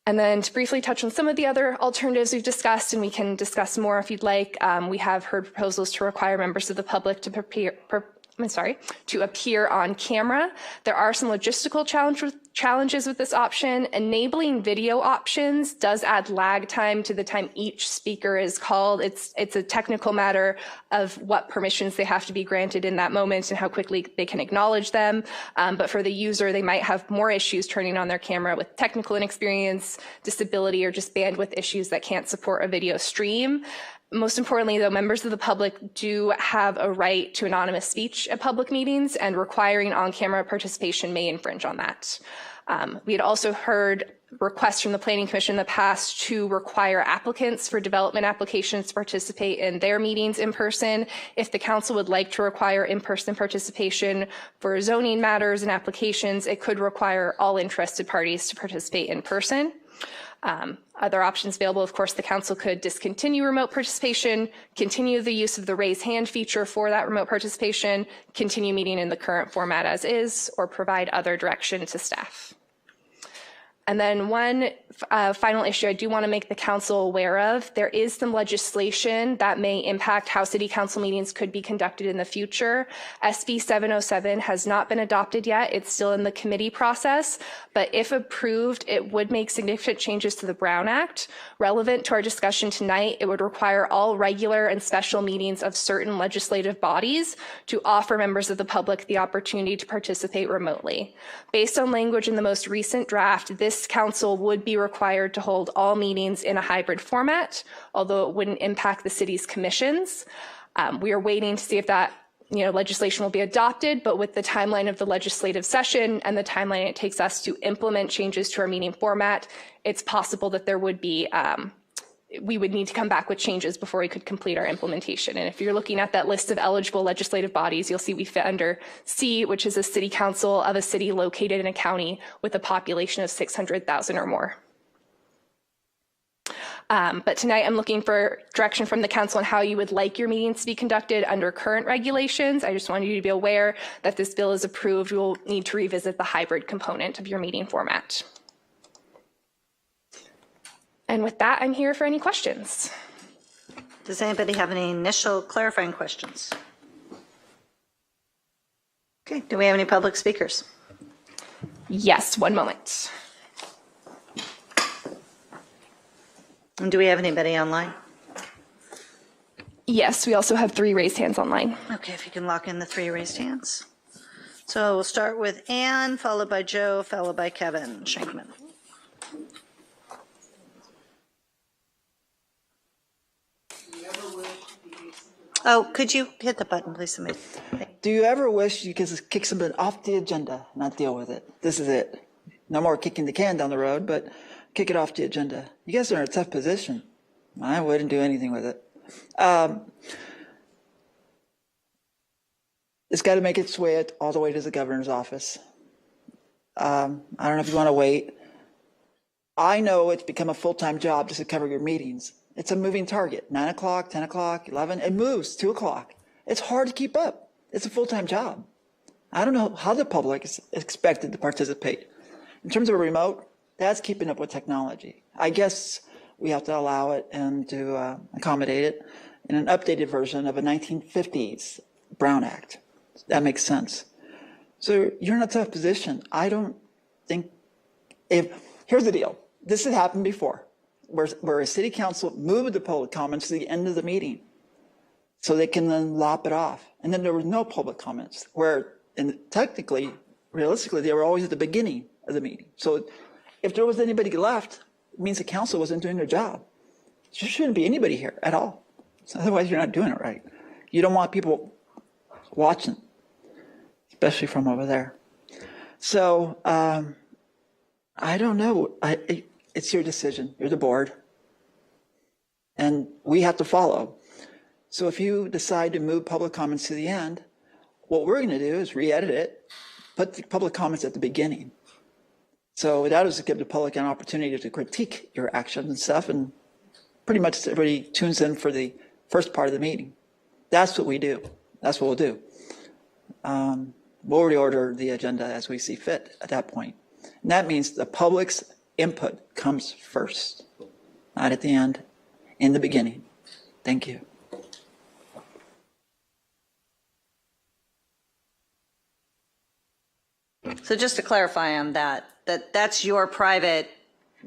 And then to briefly touch on some of the other alternatives we've discussed, and we can discuss more if you'd like, we have heard proposals to require members of the public to appear on camera. There are some logistical challenges with this option. Enabling video options does add lag time to the time each speaker is called. It's a technical matter of what permissions they have to be granted in that moment and how quickly they can acknowledge them. But for the user, they might have more issues turning on their camera with technical inexperience, disability, or just bandwidth issues that can't support a video stream. Most importantly, though, members of the public do have a right to anonymous speech at public meetings, and requiring on-camera participation may infringe on that. We had also heard requests from the Planning Commission in the past to require applicants for development applications to participate in their meetings in person. If the council would like to require in-person participation for zoning matters and applications, it could require all interested parties to participate in person. Other options available, of course, the council could discontinue remote participation, continue the use of the raise hand feature for that remote participation, continue meeting in the current format as is, or provide other direction to staff. And then one final issue I do want to make the council aware of, there is some legislation that may impact how city council meetings could be conducted in the future. SB 707 has not been adopted yet. It's still in the committee process, but if approved, it would make significant changes to the Brown Act. Relevant to our discussion tonight, it would require all regular and special meetings of certain legislative bodies to offer members of the public the opportunity to participate remotely. Based on language in the most recent draft, this council would be required to hold all meetings in a hybrid format, although it wouldn't impact the city's commissions. We are waiting to see if that legislation will be adopted, but with the timeline of the legislative session and the timeline it takes us to implement changes to our meeting format, it's possible that there would be we would need to come back with changes before we could complete our implementation. And if you're looking at that list of eligible legislative bodies, you'll see we fit under C, which is a city council of a city located in a county with a population of 600,000 or more. But tonight I'm looking for direction from the council on how you would like your meetings to be conducted under current regulations. I just wanted you to be aware that this bill is approved. You will need to revisit the hybrid component of your meeting format. And with that, I'm here for any questions. Does anybody have any initial clarifying questions? Okay, do we have any public speakers? Yes, one moment. And do we have anybody online? Yes, we also have 3 raised hands online. Okay, if you can lock in the 3 raised hands. So we'll start with Ann, followed by Joe, followed by Kevin Shankman. Oh, could you hit the button, please, somebody? Do you ever wish you could just kick something off the agenda, not deal with it? This is it. No more kicking the can down the road, but kick it off the agenda. You guys are in a tough position. I wouldn't do anything with it. It's got to make its way all the way to the governor's office. I don't know if you want to wait. I know it's become a full-time job just to cover your meetings. It's a moving target, 9 o'clock, 10 o'clock, 11, it moves, 2 o'clock. It's hard to keep up. It's a full-time job. I don't know how the public is expected to participate. In terms of a remote, that's keeping up with technology. I guess we have to allow it and to accommodate it in an updated version of a 1950s Brown Act. That makes sense. So you're in a tough position. I don't think, here's the deal. This has happened before. Where a city council moved the public comments to the end of the meeting so they can then lop it off. And then there was no public comments and technically, realistically, they were always at the beginning of the meeting. So if there was anybody left, it means the council wasn't doing their job. There shouldn't be anybody here at all. So otherwise, you're not doing it right. You don't want people watching, especially from over there. So I don't know. It's your decision. You're the board. And we have to follow. So if you decide to move public comments to the end, what we're going to do is re-edit it, put the public comments at the beginning. So that is to give the public an opportunity to critique your actions and stuff, and pretty much everybody tunes in for the first part of the meeting. That's what we do. That's what we'll do. We'll reorder the agenda as we see fit at that point. And that means the public's input comes first, not at the end, in the beginning. Thank you. So just to clarify on that's your private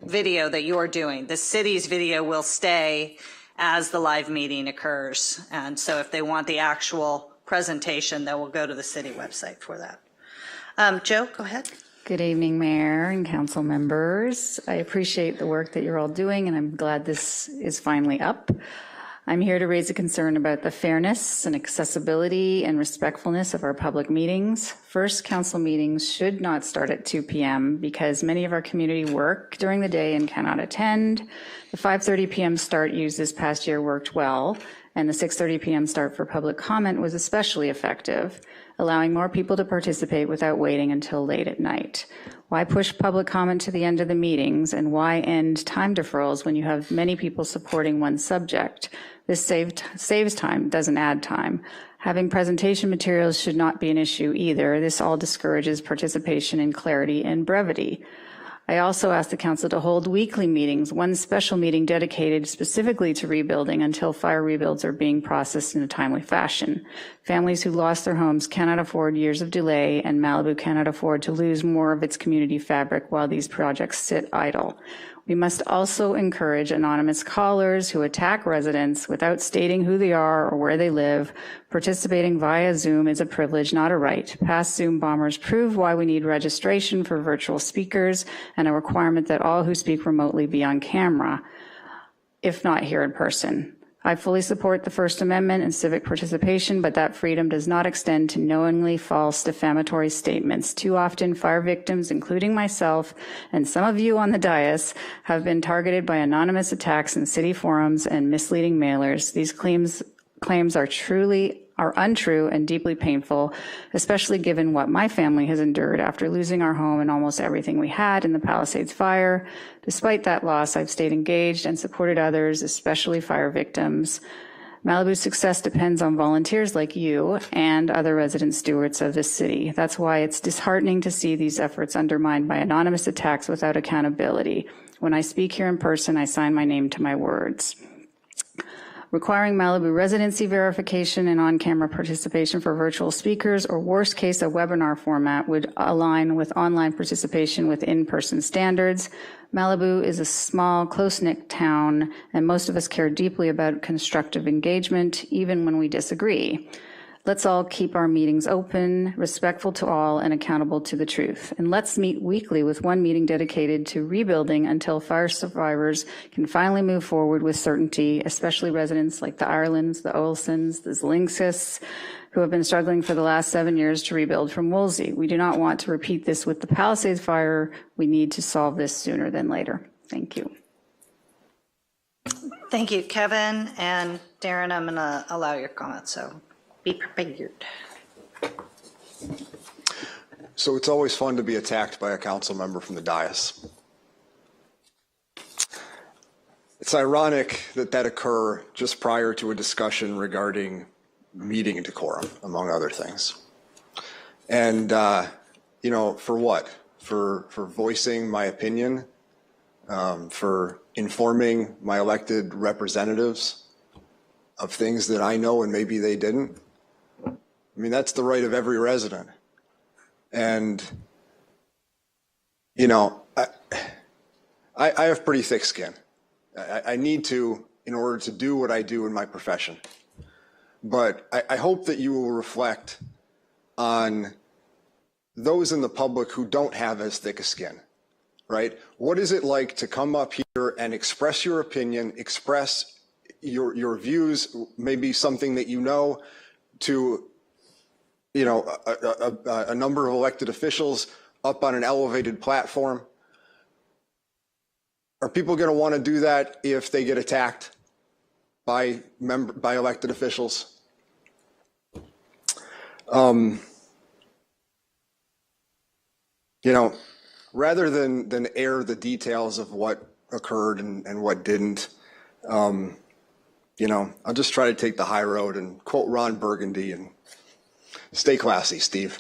video that you're doing. The city's video will stay as the live meeting occurs. And so if they want the actual presentation, they will go to the city website for that. Joe, go ahead. Good evening, Mayor and council members. I appreciate the work that you're all doing, and I'm glad this is finally up. I'm here to raise a concern about the fairness and accessibility and respectfulness of our public meetings. First, council meetings should not start at 2 p.m. because many of our community work during the day and cannot attend. The 5:30 p.m. start used this past year worked well, and the 6:30 p.m. start for public comment was especially effective, allowing more people to participate without waiting until late at night. Why push public comment to the end of the meetings, and why end time deferrals when you have many people supporting one subject? This saves time, doesn't add time. Having presentation materials should not be an issue either. This all discourages participation in clarity and brevity. I also asked the council to hold weekly meetings, one special meeting dedicated specifically to rebuilding until fire rebuilds are being processed in a timely fashion. Families who lost their homes cannot afford years of delay, and Malibu cannot afford to lose more of its community fabric while these projects sit idle. We must also encourage anonymous callers who attack residents without stating who they are or where they live. Participating via Zoom is a privilege, not a right. Past Zoom bombers prove why we need registration for virtual speakers and a requirement that all who speak remotely be on camera, if not here in person. I fully support the First Amendment and civic participation, but that freedom does not extend to knowingly false defamatory statements. Too often, fire victims, including myself and some of you on the dais, have been targeted by anonymous attacks in city forums and misleading mailers. These claims are untrue and deeply painful, especially given what my family has endured after losing our home and almost everything we had in the Palisades fire. Despite that loss, I've stayed engaged and supported others, especially fire victims. Malibu's success depends on volunteers like you and other resident stewards of this city. That's why it's disheartening to see these efforts undermined by anonymous attacks without accountability. When I speak here in person, I sign my name to my words. Requiring Malibu residency verification and on-camera participation for virtual speakers, or worst case, a webinar format, would align with online participation with in-person standards. Malibu is a small, close-knit town, and most of us care deeply about constructive engagement, even when we disagree. Let's all keep our meetings open, respectful to all, and accountable to the truth. And let's meet weekly with one meeting dedicated to rebuilding until fire survivors can finally move forward with certainty, especially residents like the Irelands, the Olsons, the Zelinksis, who have been struggling for the last 7 years to rebuild from Woolsey. We do not want to repeat this with the Palisades fire. We need to solve this sooner than later. Thank you. Thank you, Kevin. And Darren, I'm going to allow your comments, so be prepared. So it's always fun to be attacked by a council member from the dais. It's ironic that that occur just prior to a discussion regarding meeting decorum, among other things. And, for what? For voicing my opinion, for informing my elected representatives of things that I know and maybe they didn't. I mean, that's the right of every resident. And, I have pretty thick skin. I need to, in order to do what I do in my profession. But I hope that you will reflect on those in the public who don't have as thick a skin, right? What is it like to come up here and express your opinion, express your views, maybe something that you know, to a number of elected officials up on an elevated platform? Are people going to want to do that if they get attacked by elected officials? Rather than air the details of what occurred and what didn't, I'll just try to take the high road and quote Ron Burgundy and stay classy, Steve.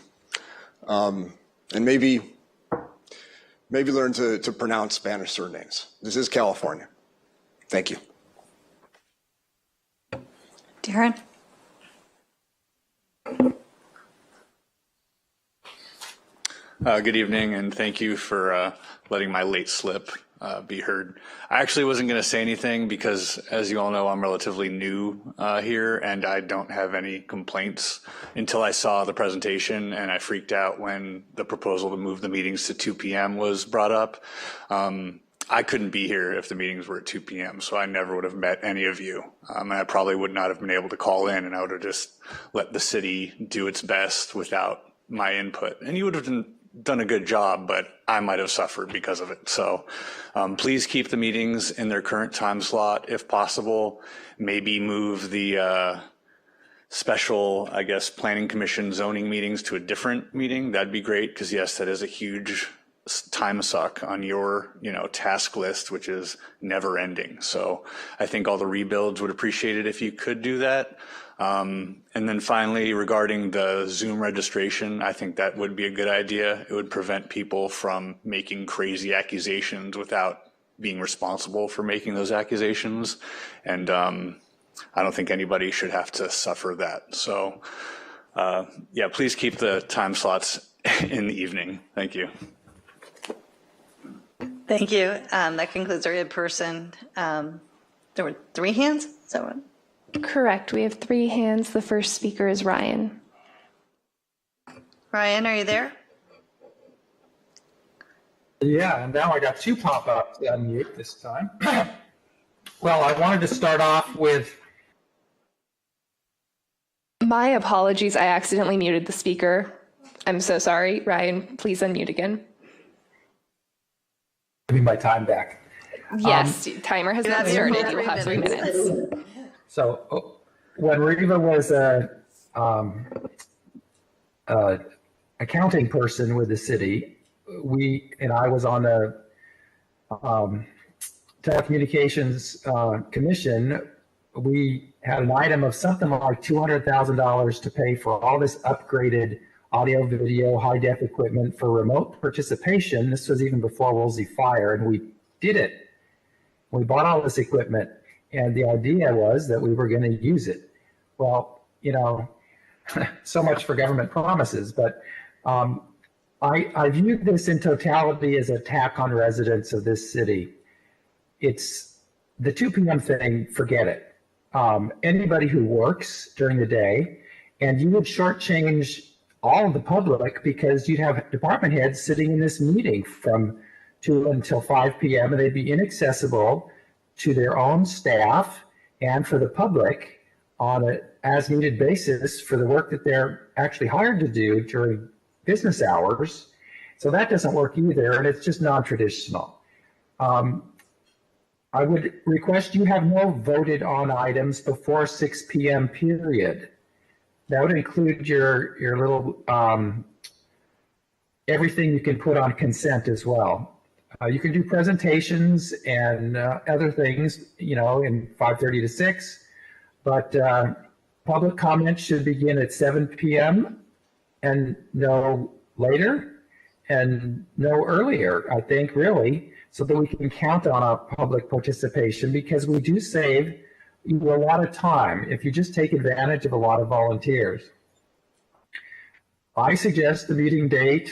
And maybe maybe learn to pronounce Spanish surnames. This is California. Thank you. Darren? Good evening, and thank you for letting my late slip be heard. I actually wasn't going to say anything because, as you all know, I'm relatively new here, and I don't have any complaints until I saw the presentation, and I freaked out when the proposal to move the meetings to 2 p.m. was brought up. I couldn't be here if the meetings were at 2 p.m., so I never would have met any of you. And I probably would not have been able to call in, and I would have just let the city do its best without my input. And you would have done a good job, but I might have suffered because of it. So please keep the meetings in their current time slot if possible. Maybe move the special, I guess, Planning Commission zoning meetings to a different meeting. That'd be great, because yes, that is a huge time suck on your, task list, which is never ending. So I think all the rebuilds would appreciate it if you could do that. And then finally, regarding the Zoom registration, I think that would be a good idea. It would prevent people from making crazy accusations without being responsible for making those accusations. And I don't think anybody should have to suffer that. So yeah, please keep the time slots in the evening. Thank you. Thank you. That concludes our in-person. There were 3 hands? Is that what? Correct. We have 3 hands. The first speaker is Ryan. Ryan, are you there? Yeah, and now I got 2 pop-ups to unmute this time. Well, I wanted to start off with... My apologies. I accidentally muted the speaker. I'm so sorry. Ryan, please unmute again. Give me my time back. Yes, timer has not started. You will have 3 minutes. So when Reva was a accounting person with the city, I was on the telecommunications commission. We had an item of something like $200,000 to pay for all this upgraded audio, video, high-def equipment for remote participation. This was even before Woolsey Fire, and we did it. We bought all this equipment, and the idea was that we were going to use it. Well, so much for government promises, but I viewed this in totality as an attack on residents of this city. It's the 2 p.m. thing, forget it. Anybody who works during the day, and you would shortchange all of the public because you'd have department heads sitting in this meeting from 2 until 5 p.m. and they'd be inaccessible to their own staff and for the public on an as-needed basis for the work that they're actually hired to do during business hours. So that doesn't work either, and it's just non-traditional. I would request you have no voted on items before 6 p.m. period. That would include your little everything you can put on consent as well. You can do presentations and other things, in 5:30 to 6, but public comment should begin at 7 p.m. and no later and no earlier, I think, really, so that we can count on our public participation, because we do save you a lot of time if you just take advantage of a lot of volunteers. I suggest the meeting day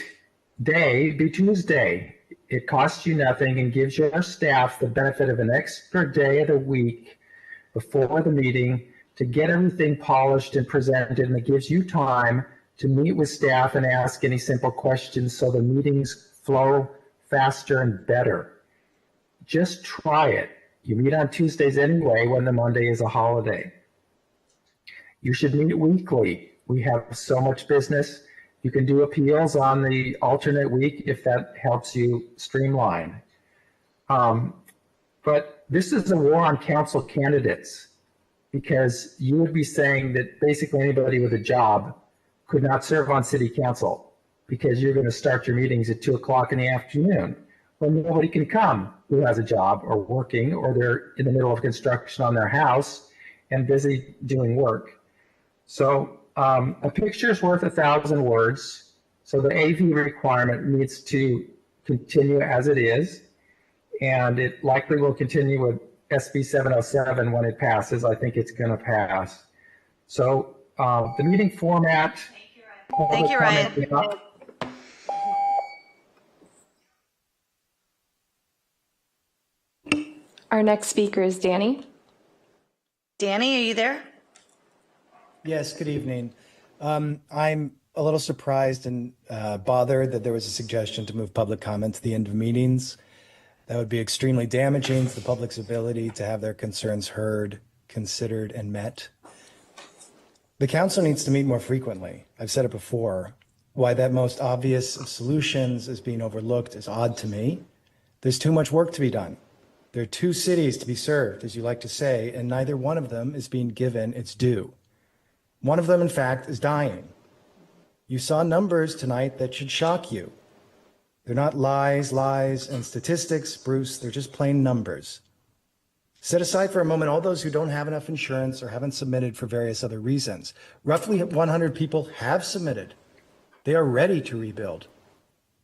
be Tuesday. It costs you nothing and gives your staff the benefit of an extra day of the week before the meeting to get everything polished and presented, and it gives you time to meet with staff and ask any simple questions so the meetings flow faster and better. Just try it. You meet on Tuesdays anyway when the Monday is a holiday. You should meet weekly. We have so much business. You can do appeals on the alternate week if that helps you streamline. But this is a war on council candidates, because you would be saying that basically anybody with a job could not serve on city council because you're going to start your meetings at 2 o'clock in the afternoon when nobody can come who has a job or working, or they're in the middle of construction on their house and busy doing work. So a picture is worth 1,000 words. So the AV requirement needs to continue as it is, and it likely will continue with SB 707 when it passes. I think it's going to pass. So the meeting format. Thank you, Ryan. Our next speaker is Danny. Danny, are you there? Yes, good evening. I'm a little surprised and bothered that there was a suggestion to move public comment to the end of meetings. That would be extremely damaging to the public's ability to have their concerns heard, considered, and met. The council needs to meet more frequently. I've said it before. Why that most obvious of solutions is being overlooked is odd to me. There's too much work to be done. There are 2 cities to be served, as you like to say, and neither one of them is being given its due. One of them, in fact, is dying. You saw numbers tonight that should shock you. They're not lies, and statistics, Bruce. They're just plain numbers. Set aside for a moment all those who don't have enough insurance or haven't submitted for various other reasons. Roughly 100 people have submitted. They are ready to rebuild,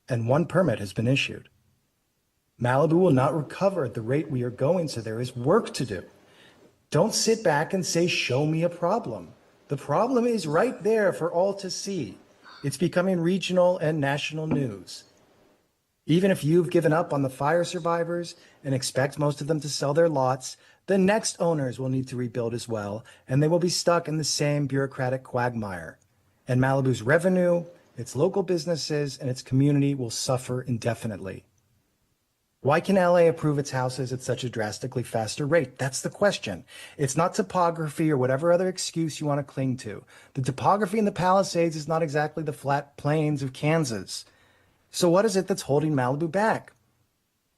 and 1 permit has been issued. Malibu will not recover at the rate we are going, so there is work to do. Don't sit back and say, show me a problem. The problem is right there for all to see. It's becoming regional and national news. Even if you've given up on the fire survivors and expect most of them to sell their lots, the next owners will need to rebuild as well, and they will be stuck in the same bureaucratic quagmire. And Malibu's revenue, its local businesses, and its community will suffer indefinitely. Why can LA approve its houses at such a drastically faster rate? That's the question. It's not topography or whatever other excuse you want to cling to. The topography in the Palisades is not exactly the flat plains of Kansas. So what is it that's holding Malibu back?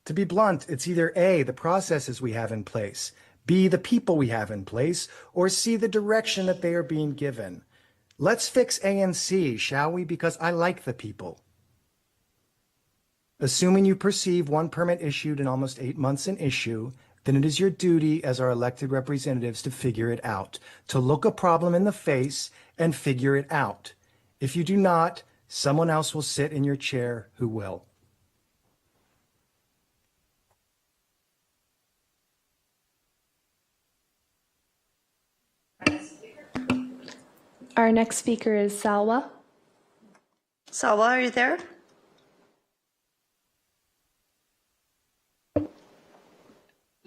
To be blunt, it's either A, the processes we have in place, B, the people we have in place, or C, the direction that they are being given. Let's fix A and C, shall we? Because I like the people. Assuming you perceive 1 permit issued in almost 8 months in issue, then it is your duty as our elected representatives to figure it out, to look a problem in the face and figure it out. If you do not, someone else will sit in your chair who will. Our next speaker is Salwa. Salwa, are you there?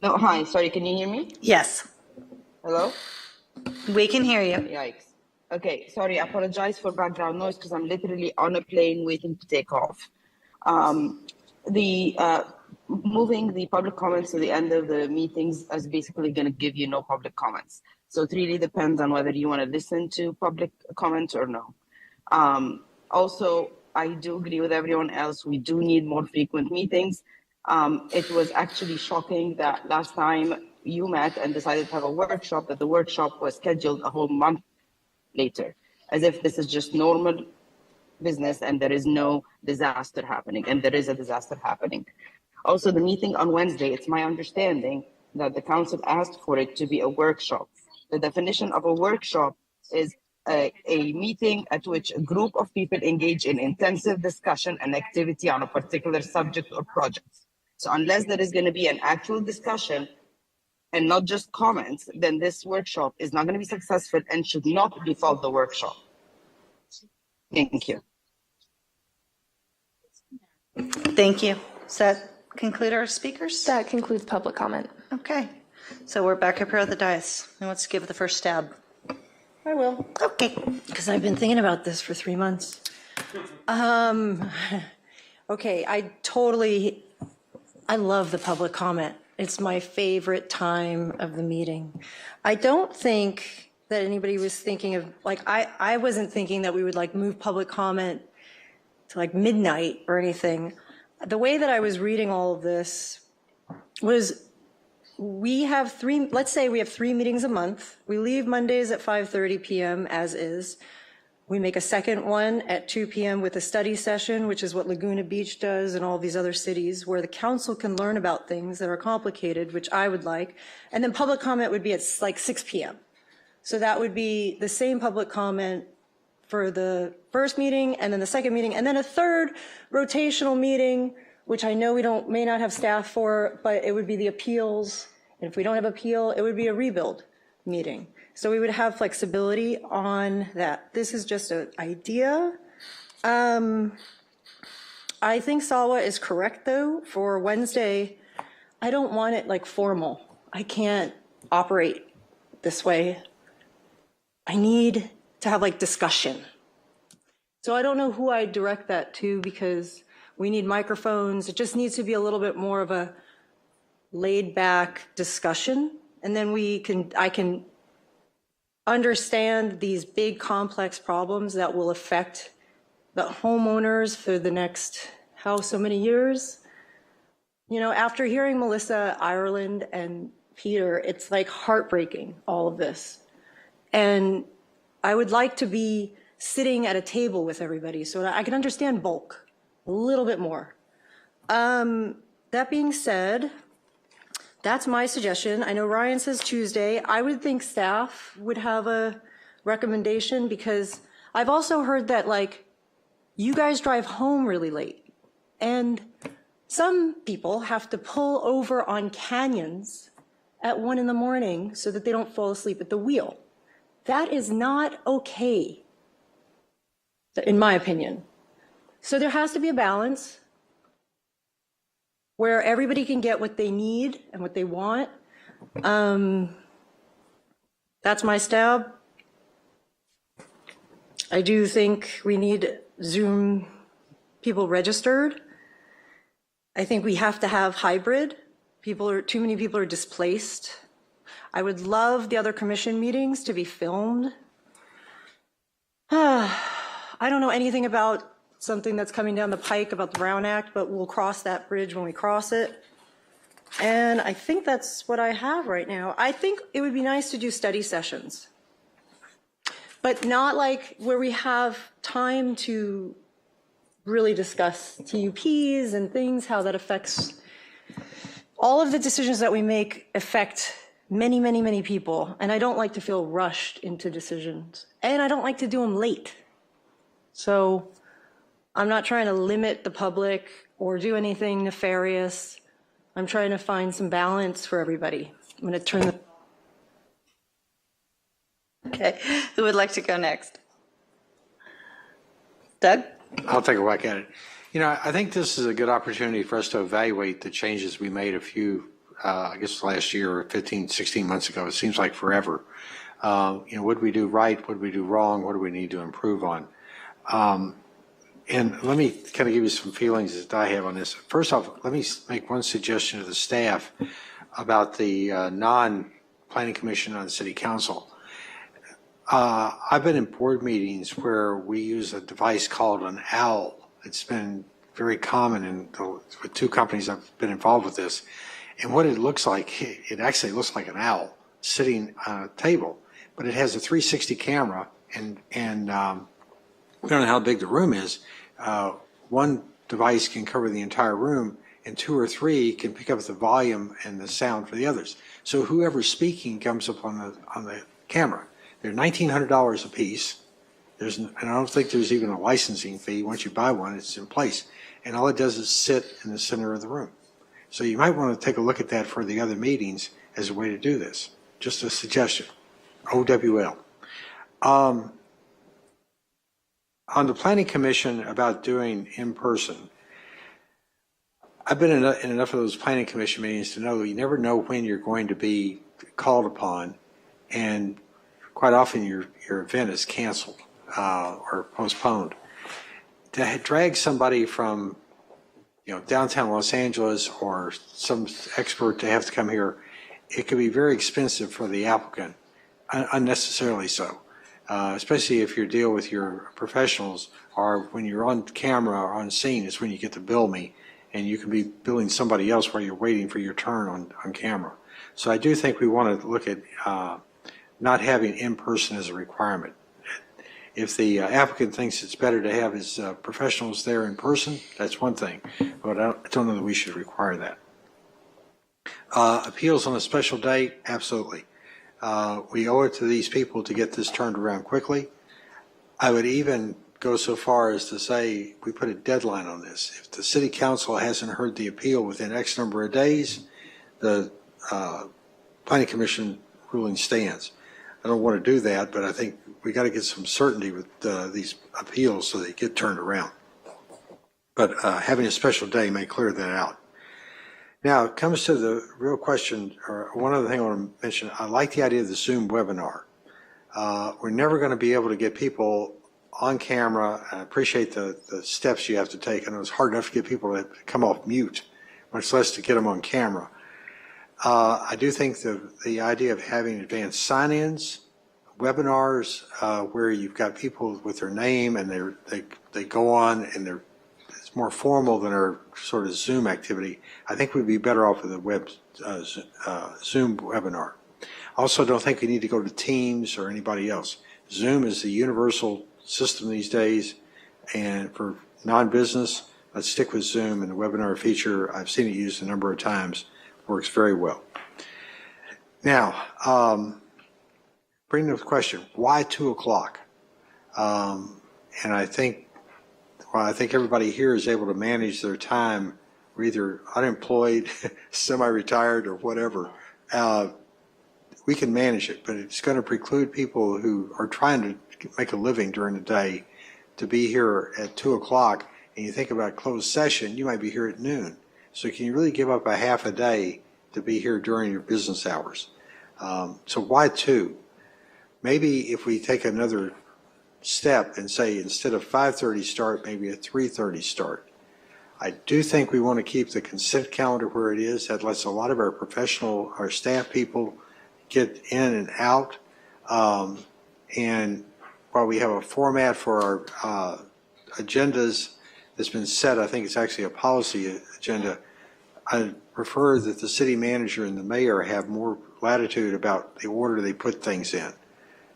No, hi, sorry, can you hear me? Yes. Hello? We can hear you. Yikes. Okay, sorry, I apologize for background noise because I'm literally on a plane waiting to take off. Moving the public comments to the end of the meetings is basically going to give you no public comments. So it really depends on whether you want to listen to public comments or no. Also, I do agree with everyone else. We do need more frequent meetings. It was actually shocking that last time you met and decided to have a workshop, that the workshop was scheduled a whole month later, as if this is just normal business and there is no disaster happening, and there is a disaster happening. Also, the meeting on Wednesday, it's my understanding that the council asked for it to be a workshop. The definition of a workshop is a meeting at which a group of people engage in intensive discussion and activity on a particular subject or project. So unless there is going to be an actual discussion and not just comments, then this workshop is not going to be successful and should not be called the workshop. Thank you. Thank you. Does that conclude our speakers? That concludes public comment. Okay. So we're back up here at the dais. Who wants to give the first stab? I will. Okay. Because I've been thinking about this for 3 months. Okay, I love the public comment. It's my favorite time of the meeting. I don't think that anybody was thinking of, like, I wasn't thinking that we would like move public comment to like midnight or anything. The way that I was reading all of this was let's say we have 3 meetings a month. We leave Mondays at 5:30 p.m. as is. We make a second one at 2 p.m. with a study session, which is what Laguna Beach does and all these other cities, where the council can learn about things that are complicated, which I would like. And then public comment would be at like 6 p.m. So that would be the same public comment for the first meeting and then the second meeting, and then a third rotational meeting which I know we may not have staff for, but it would be the appeals. And if we don't have appeal, it would be a rebuild meeting. So we would have flexibility on that. This is just an idea. I think Salwa is correct though. For Wednesday, I don't want it like formal. I can't operate this way. I need to have like discussion. So I don't know who I direct that to because we need microphones. It just needs to be a little bit more of a laid back discussion. And then I can understand these big complex problems that will affect the homeowners for the next so many years. You know, after hearing Melissa, Ireland, and Peter, it's like heartbreaking, all of this. And I would like to be sitting at a table with everybody so that I can understand bulk a little bit more. That being said, that's my suggestion. I know Ryan says Tuesday. I would think staff would have a recommendation because I've also heard that like you guys drive home really late and some people have to pull over on canyons at 1 a.m. so that they don't fall asleep at the wheel. That is not okay, in my opinion. So there has to be a balance where everybody can get what they need and what they want. That's my stab. I do think we need Zoom people registered. I think we have to have hybrid. Too many people are displaced. I would love the other commission meetings to be filmed. I don't know anything about something that's coming down the pike about the Brown Act, but we'll cross that bridge when we cross it. And I think that's what I have right now. I think it would be nice to do study sessions, but not like where we have time to really discuss TUPs and things, how that affects all of the decisions that we make affect many, many, many people. And I don't like to feel rushed into decisions. And I don't like to do them late. So I'm not trying to limit the public or do anything nefarious. I'm trying to find some balance for everybody. I'm going to turn the... Okay, who would like to go next? Doug? I'll take a whack at it. You know, I think this is a good opportunity for us to evaluate the changes we made a few, I guess last year or 15, 16 months ago. It seems like forever. You know, what did we do right? What did we do wrong? What do we need to improve on? And let me kind of give you some feelings that I have on this. First off, let me make one suggestion to the staff about the non-planning commission on the city council. I've been in board meetings where we use a device called an owl. It's been very common with two companies I've been involved with this. And what it looks like, it actually looks like an owl sitting on a table, but it has a 360 camera and we don't know how big the room is. One device can cover the entire room and 2 or 3 can pick up the volume and the sound for the others. So whoever's speaking comes up on the camera. They're $1,900 a piece. And I don't think there's even a licensing fee. Once you buy one, it's in place. And all it does is sit in the center of the room. So you might want to take a look at that for the other meetings as a way to do this. Just a suggestion. OWL. On the Planning Commission about doing in person, I've been in enough of those Planning Commission meetings to know you never know when you're going to be called upon, and quite often your event is canceled or postponed. To drag somebody from downtown Los Angeles or some expert to have to come here, it could be very expensive for the applicant, unnecessarily so. Especially if you deal with your professionals, or when you're on camera or on scene is when you get to bill me, and you can be billing somebody else while you're waiting for your turn on camera. So I do think we want to look at not having in-person as a requirement. If the applicant thinks it's better to have his professionals there in person, that's one thing, but I don't know that we should require that. Appeals on a special date, absolutely. We owe it to these people to get this turned around quickly. I would even go so far as to say we put a deadline on this. If the city council hasn't heard the appeal within X number of days, the planning commission ruling stands. I don't want to do that, but I think we got to get some certainty with these appeals so they get turned around. But having a special day may clear that out. Now, it comes to the real question, or one other thing I want to mention. I like the idea of the Zoom webinar. We're never going to be able to get people on camera. I appreciate the steps you have to take. I know it's hard enough to get people to come off mute, much less to get them on camera. I do think the idea of having advanced sign-ins, webinars, where you've got people with their name and they go on and it's more formal than our sort of Zoom activity. I think we'd be better off with a Zoom webinar. I also don't think we need to go to Teams or anybody else. Zoom is the universal system these days, and for non-business, let's stick with Zoom. And the webinar feature, I've seen it used a number of times, works very well. Now, bring the question, why 2 o'clock? And I think everybody here is able to manage their time. We're either unemployed, semi-retired, or whatever. We can manage it, but it's going to preclude people who are trying to make a living during the day to be here at 2 o'clock. And you think about closed session, you might be here at noon. So can you really give up a half a day to be here during your business hours? So why 2? Maybe if we take another step and say instead of 5:30 start, maybe a 3:30 start. I do think we want to keep the consent calendar where it is. That lets a lot of our staff people get in and out. And while we have a format for our agendas that's been set, I think it's actually a policy agenda. I prefer that the city manager and the mayor have more latitude about the order they put things in,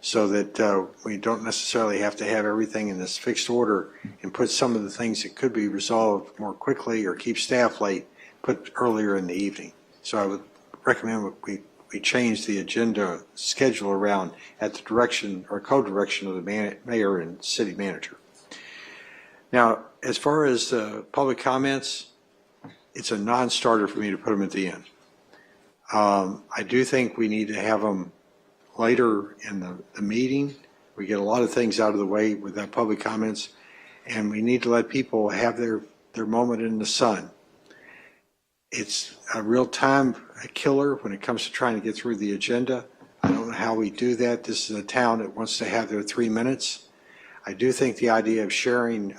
so that we don't necessarily have to have everything in this fixed order, and put some of the things that could be resolved more quickly or keep staff late, put earlier in the evening. So I would recommend we change the agenda schedule around at the direction or co-direction of the mayor and city manager. Now, as far as public comments, it's a non-starter for me to put them at the end. I do think we need to have them later in the meeting. We get a lot of things out of the way with that public comments, and we need to let people have their moment in the sun. It's a real time killer when it comes to trying to get through the agenda. I don't know how we do that. This is a town that wants to have their 3 minutes. I do think the idea of sharing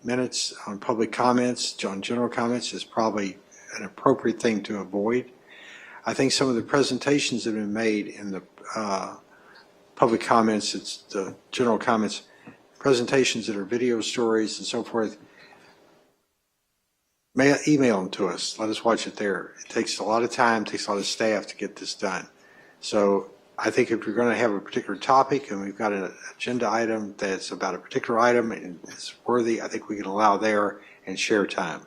minutes on public comments, on general comments, is probably an appropriate thing to avoid. I think some of the presentations that have been made in the public comments, it's the general comments, presentations that are video stories and so forth, email them to us. Let us watch it there. It takes a lot of time, takes a lot of staff to get this done. So I think if we're going to have a particular topic and we've got an agenda item that's about a particular item and it's worthy, I think we can allow there and share time.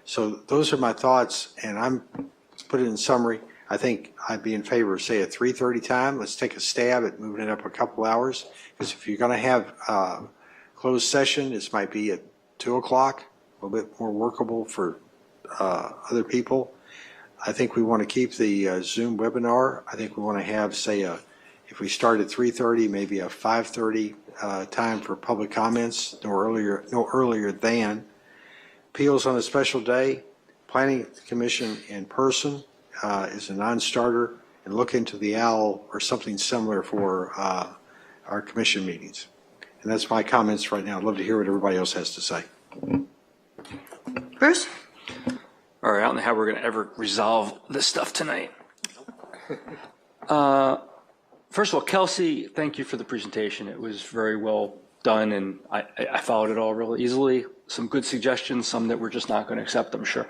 So those are my thoughts, and let's put it in summary. I think I'd be in favor of, say, a 3:30 time. Let's take a stab at moving it up a couple hours, because if you're going to have closed session, this might be at 2 o'clock, a little bit more workable for other people. I think we want to keep the Zoom webinar. I think we want to have, say, if we start at 3:30, maybe a 5:30 time for public comments, no earlier than. Appeals on a special day, planning commission in person is a non-starter, and look into the OWL or something similar for our commission meetings. And that's my comments right now. I'd love to hear what everybody else has to say. Bruce? All right, I don't know how we're going to ever resolve this stuff tonight. First of all, Kelsey, thank you for the presentation. It was very well done, and I followed it all really easily. Some good suggestions, some that we're just not going to accept, I'm sure.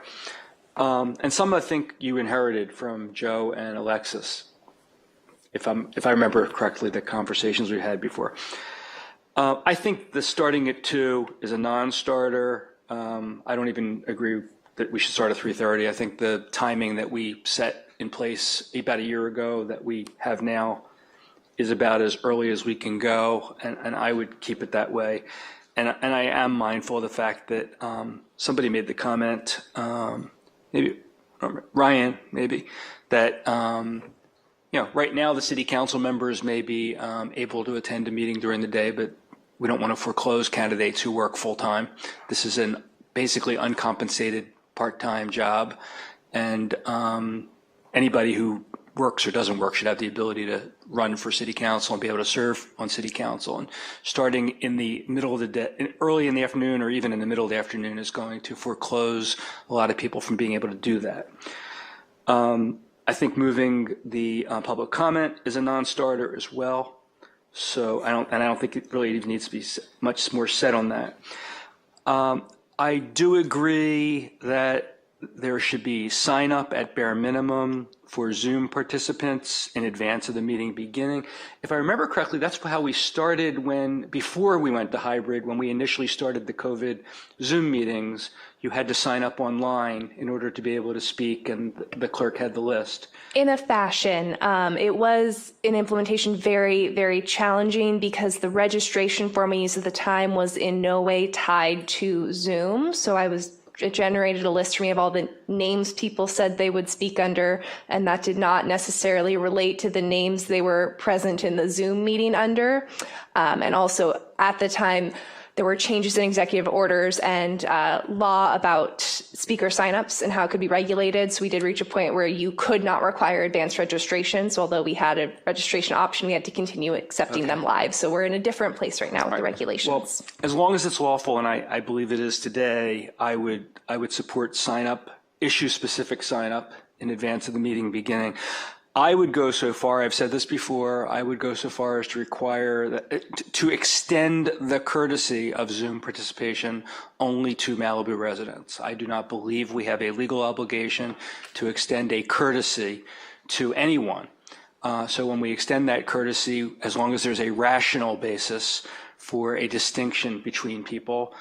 And some I think you inherited from Joe and Alexis, if I remember correctly, the conversations we had before. I think the starting at 2 is a non-starter. I don't even agree that we should start at 3:30. I think the timing that we set in place about a year ago that we have now is about as early as we can go, and I would keep it that way. and I am mindful of the fact that somebody made the comment, maybe Ryan, maybe, that right now the city council members may be able to attend a meeting during the day, but we don't want to foreclose candidates who work full time. This is an basically uncompensated part-time job, and anybody who works or doesn't work should have the ability to run for city council and be able to serve on city council. And starting in the middle of the day, early in the afternoon, or even in the middle of the afternoon, is going to foreclose a lot of people from being able to do that. I think moving the public comment is a non-starter as well. So I don't think it really even needs to be much more said on that. I do agree that there should be sign up at bare minimum for Zoom participants in advance of the meeting beginning. If I remember correctly, that's how we started before we went to hybrid, when we initially started the COVID Zoom meetings. You had to sign up online in order to be able to speak, and the clerk had the list. In a fashion, it was an implementation very, very challenging because the registration form I used at the time was in no way tied to Zoom. So it generated a list for me of all the names people said they would speak under, and that did not necessarily relate to the names they were present in the Zoom meeting under. And also at the time, there were changes in executive orders and law about speaker signups and how it could be regulated. So we did reach a point where you could not require advanced registration. So although we had a registration option, we had to continue accepting them live. So we're in a different place right now with the regulations. Well, as long as it's lawful, and I believe it is today, I would support sign up, issue specific sign up in advance of the meeting beginning. I would go so far, I've said this before, I would go so far as to require to extend the courtesy of Zoom participation only to Malibu residents. I do not believe we have a legal obligation to extend a courtesy to anyone. So when we extend that courtesy, as long as there's a rational basis for a distinction between people,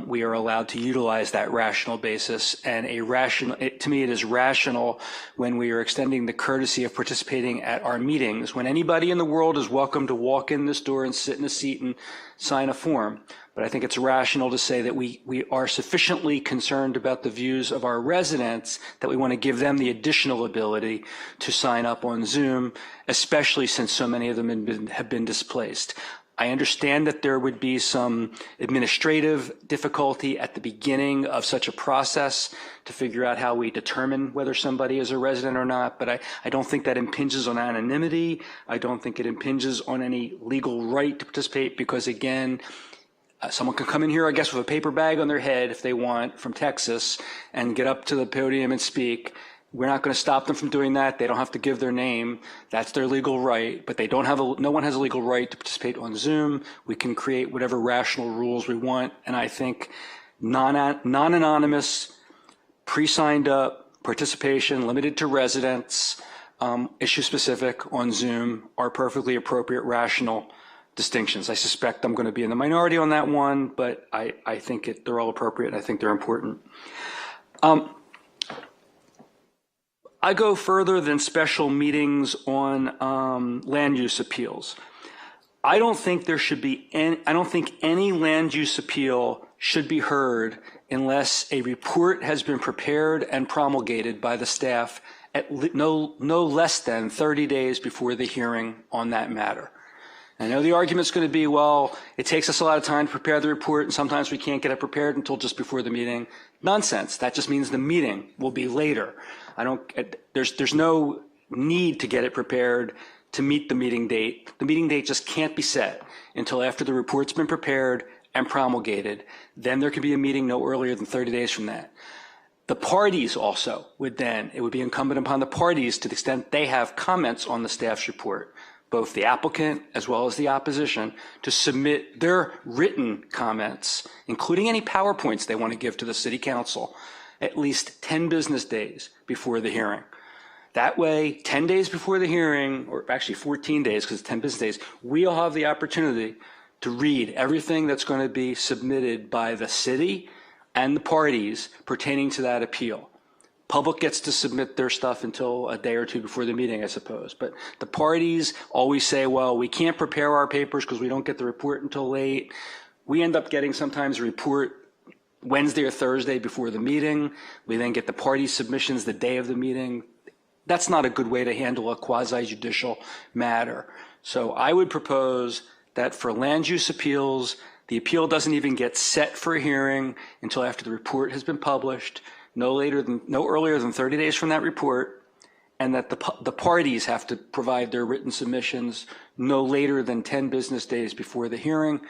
we are allowed to utilize that rational basis. And to me, it is rational when we are extending the courtesy of participating at our meetings, when anybody in the world is welcome to walk in this door and sit in a seat and sign a form. But I think it's rational to say that we are sufficiently concerned about the views of our residents that we want to give them the additional ability to sign up on Zoom, especially since so many of them have been displaced. I understand that there would be some administrative difficulty at the beginning of such a process to figure out how we determine whether somebody is a resident or not, but I don't think that impinges on anonymity. I don't think it impinges on any legal right to participate because, again, someone can come in here, I guess, with a paper bag on their head if they want from Texas and get up to the podium and speak. We're not going to stop them from doing that. They don't have to give their name. That's their legal right, but no one has a legal right to participate on Zoom. We can create whatever rational rules we want. And I think non-anonymous, pre-signed up participation limited to residents, issue specific on Zoom are perfectly appropriate, rational distinctions. I suspect I'm going to be in the minority on that one, but I think they're all appropriate and I think they're important. I go further than special meetings on land use appeals. I don't think any land use appeal should be heard unless a report has been prepared and promulgated by the staff at no less than 30 days before the hearing on that matter. I know the argument's going to be, well, it takes us a lot of time to prepare the report and sometimes we can't get it prepared until just before the meeting. Nonsense. That just means the meeting will be later. There's no need to get it prepared to meet the meeting date. The meeting date just can't be set until after the report's been prepared and promulgated. Then there can be a meeting no earlier than 30 days from that. The parties also it would be incumbent upon the parties, to the extent they have comments on the staff's report, both the applicant as well as the opposition, to submit their written comments, including any PowerPoints they want to give to the city council, at least 10 business days before the hearing. That way, 10 days before the hearing, or actually 14 days because it's 10 business days, we all have the opportunity to read everything that's going to be submitted by the city and the parties pertaining to that appeal. Public gets to submit their stuff until a day or two before the meeting, I suppose. But the parties always say, well, we can't prepare our papers because we don't get the report until late. We end up getting sometimes a report Wednesday or Thursday before the meeting. We then get the party submissions the day of the meeting. That's not a good way to handle a quasi-judicial matter. So I would propose that for land use appeals, the appeal doesn't even get set for a hearing until after the report has been published, no earlier than 30 days from that report, and that the parties have to provide their written submissions no later than 10 business days before the hearing,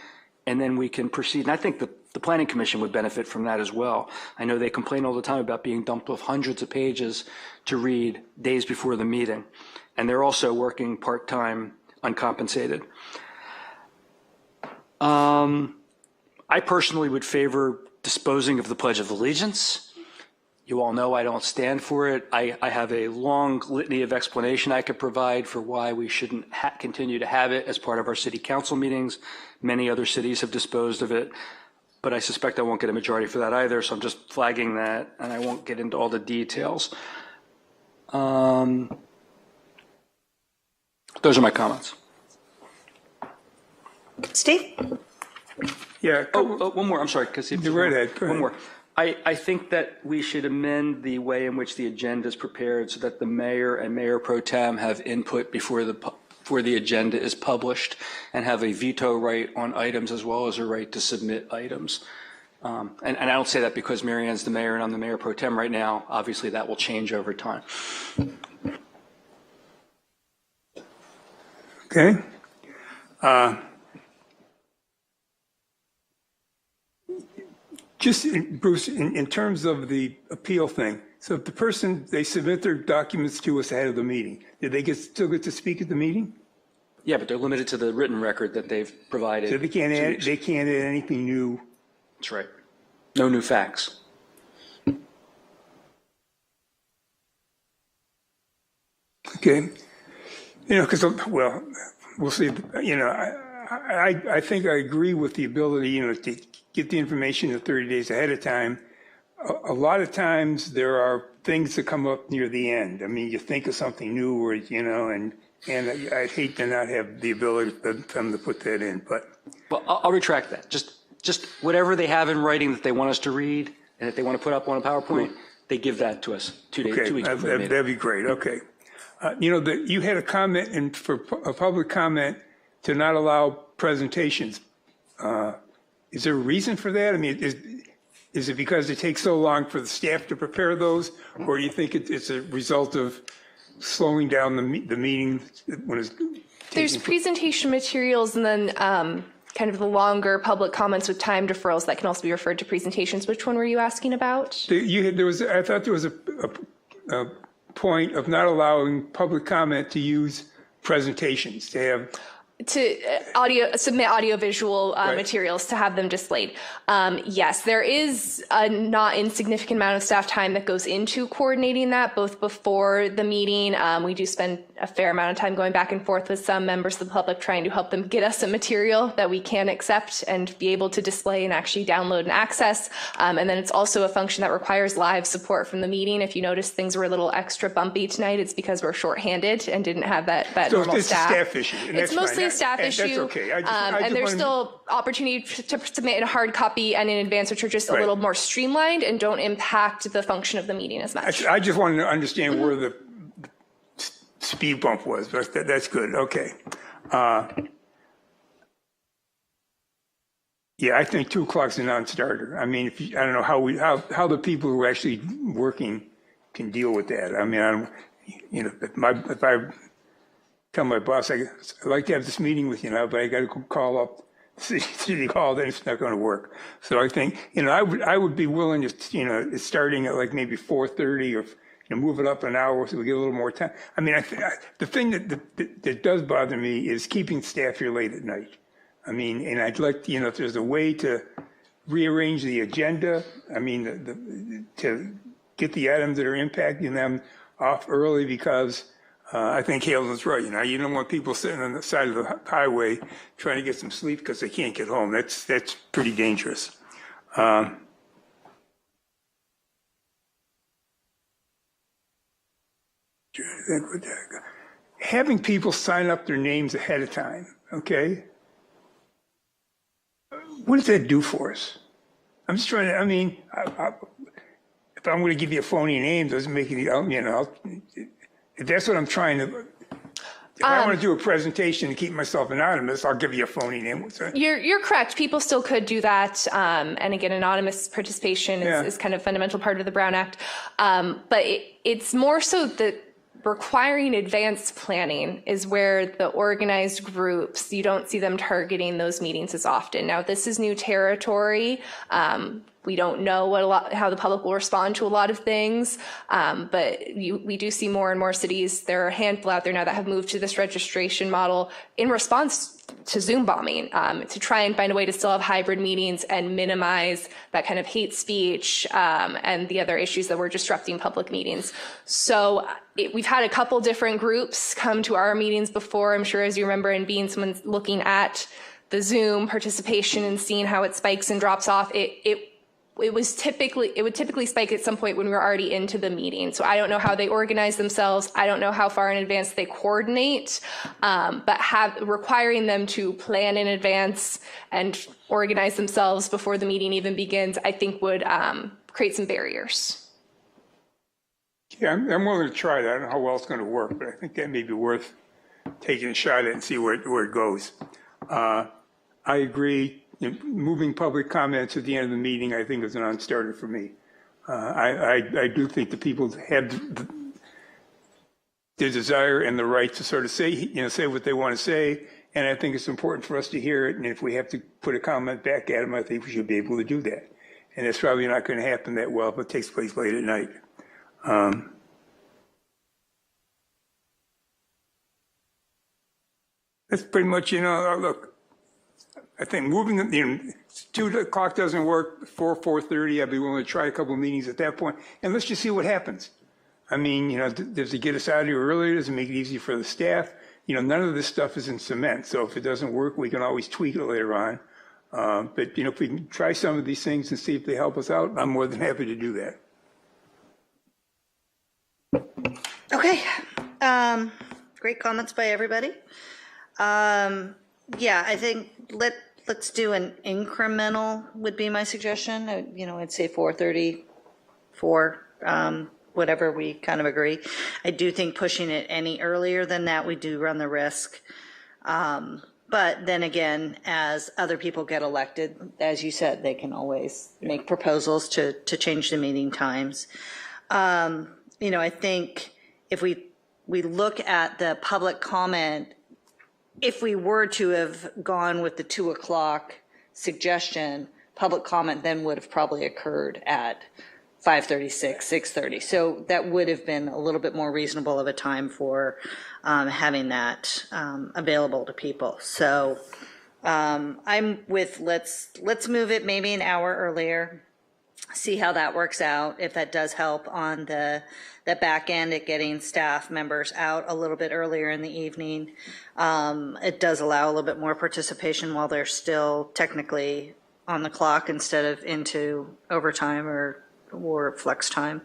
and then we can proceed. And I think the Planning Commission would benefit from that as well. I know they complain all the time about being dumped with hundreds of pages to read days before the meeting, and they're also working part-time, uncompensated. I personally would favor disposing of the Pledge of Allegiance. You all know I don't stand for it. I have a long litany of explanation I could provide for why we shouldn't continue to have it as part of our city council meetings. Many other cities have disposed of it, but I suspect I won't get a majority for that either, so I'm just flagging that, and I won't get into all the details. Those are my comments. Steve? Yeah. One more. I'm sorry. Right ahead. Go ahead. One more. I think that we should amend the way in which the agenda is prepared so that the mayor and mayor pro tem have input before the agenda is published and have a veto right on items as well as a right to submit items. And I don't say that because Mary Ann's the mayor and I'm the mayor pro tem right now. Obviously, that will change over time. Okay. Just, Bruce, in terms of the appeal thing, so if the person, they submit their documents to us ahead of the meeting, do they still get to speak at the meeting? Yeah, but they're limited to the written record that they've provided. So they can't add anything new? That's right. No new facts. Okay. Because, well, we'll see. I think I agree with the ability, to get the information 30 days ahead of time. A lot of times there are things that come up near the end. I mean, you think of something new or, and I'd hate to not have the ability for them to put that in, but. Well, I'll retract that. Just whatever they have in writing that they want us to read and that they want to put up on a PowerPoint, they give that to us 2 weeks before the meeting. That'd be great. Okay. You had a comment for a public comment to not allow presentations. Is there a reason for that? I mean, is it because it takes so long for the staff to prepare those, or do you think it's a result of slowing down the meeting when it's There's presentation materials and then kind of the longer public comments with time deferrals that can also be referred to presentations. Which one were you asking about? I thought there was a point of not allowing public comment to use presentations, to have submit audiovisual materials to have them displayed. Yes, there is a not insignificant amount of staff time that goes into coordinating that, both before the meeting. We do spend a fair amount of time going back and forth with some members of the public trying to help them get us some material that we can accept and be able to display and actually download and access. And then it's also a function that requires live support from the meeting. If you notice things were a little extra bumpy tonight, it's because we're shorthanded and didn't have that normal it's staff. A staff issue. It's mostly a staff issue. That's okay. And there's still opportunity to submit in a hard copy and in advance, which are just a little more streamlined and don't impact the function of the meeting as much. I just wanted to understand where the speed bump was, but that's good. Okay. Yeah, I think 2 o'clock is a non-starter. I mean, I don't know how the people who are actually working can deal with that. I mean, if I tell my boss I'd like to have this meeting with you now, but I got to call up city hall, then it's not going to work. So I think I would be willing to starting at like maybe 4:30 or move it up an hour so we get a little more time. I mean, the thing that does bother me is keeping staff here late at night. I mean, and I'd like to, if there's a way to rearrange the agenda, I mean, to get the items that are impacting them off early, because I think Halen's right. You don't want people sitting on the side of the highway trying to get some sleep because they can't get home. That's pretty dangerous. Having people sign up their names ahead of time, okay? what does that do for us? I'm just trying to, I mean, if I'm going to give you a phony name, doesn't make it, if that's what I'm trying to, if I want to do a presentation and keep myself anonymous, I'll give you a phony name. What's that? You're correct. People still could do that. And again, anonymous participation is kind of a fundamental part of the Brown Act. But it's more so that requiring advanced planning is where the organized groups, you don't see them targeting those meetings as often. Now, this is new territory. We don't know how the public will respond to a lot of things, but we do see more and more cities. There are a handful out there now that have moved to this registration model in response to Zoom bombing, to try and find a way to still have hybrid meetings and minimize that kind of hate speech and the other issues that were disrupting public meetings. So we've had a couple different groups come to our meetings before, I'm sure, as you remember, and being someone looking at the Zoom participation and seeing how it spikes and drops off. It would typically spike at some point when we were already into the meeting. So I don't know how they organize themselves. I don't know how far in advance they coordinate, but requiring them to plan in advance and organize themselves before the meeting even begins, I think would create some barriers. Yeah, I'm willing to try that. I don't know how well it's going to work, but I think that may be worth taking a shot at and see where it goes. I agree. Moving public comments at the end of the meeting, I think, is a non-starter for me. I do think the people have the desire and the right to sort of say what they want to say, and I think it's important for us to hear it. And if we have to put a comment back at them, I think we should be able to do that. And it's probably not going to happen that well if it takes place late at night. That's pretty much, look. I think moving, 2 o'clock doesn't work, 4:30, I'd be willing to try a couple of meetings at that point, and let's just see what happens. I mean, does it get us out of here earlier? Does it make it easy for the staff? None of this stuff is in cement, so if it doesn't work, we can always tweak it later on. But, if we can try some of these things and see if they help us out, I'm more than happy to do that. Okay. Great comments by everybody. Yeah, I think let's do an incremental would be my suggestion. I'd say 4:34, whatever we kind of agree. I do think pushing it any earlier than that, we do run the risk. But then again, as other people get elected, as you said, they can always make proposals to change the meeting times. I think if we look at the public comment, if we were to have gone with the 2 o'clock suggestion, public comment then would have probably occurred at 5:36, 6:30. So that would have been a little bit more reasonable of a time for having that available to people. So I'm with let's move it maybe an hour earlier, see how that works out, if that does help on the back end at getting staff members out a little bit earlier in the evening. It does allow a little bit more participation while they're still technically on the clock instead of into overtime or flex time.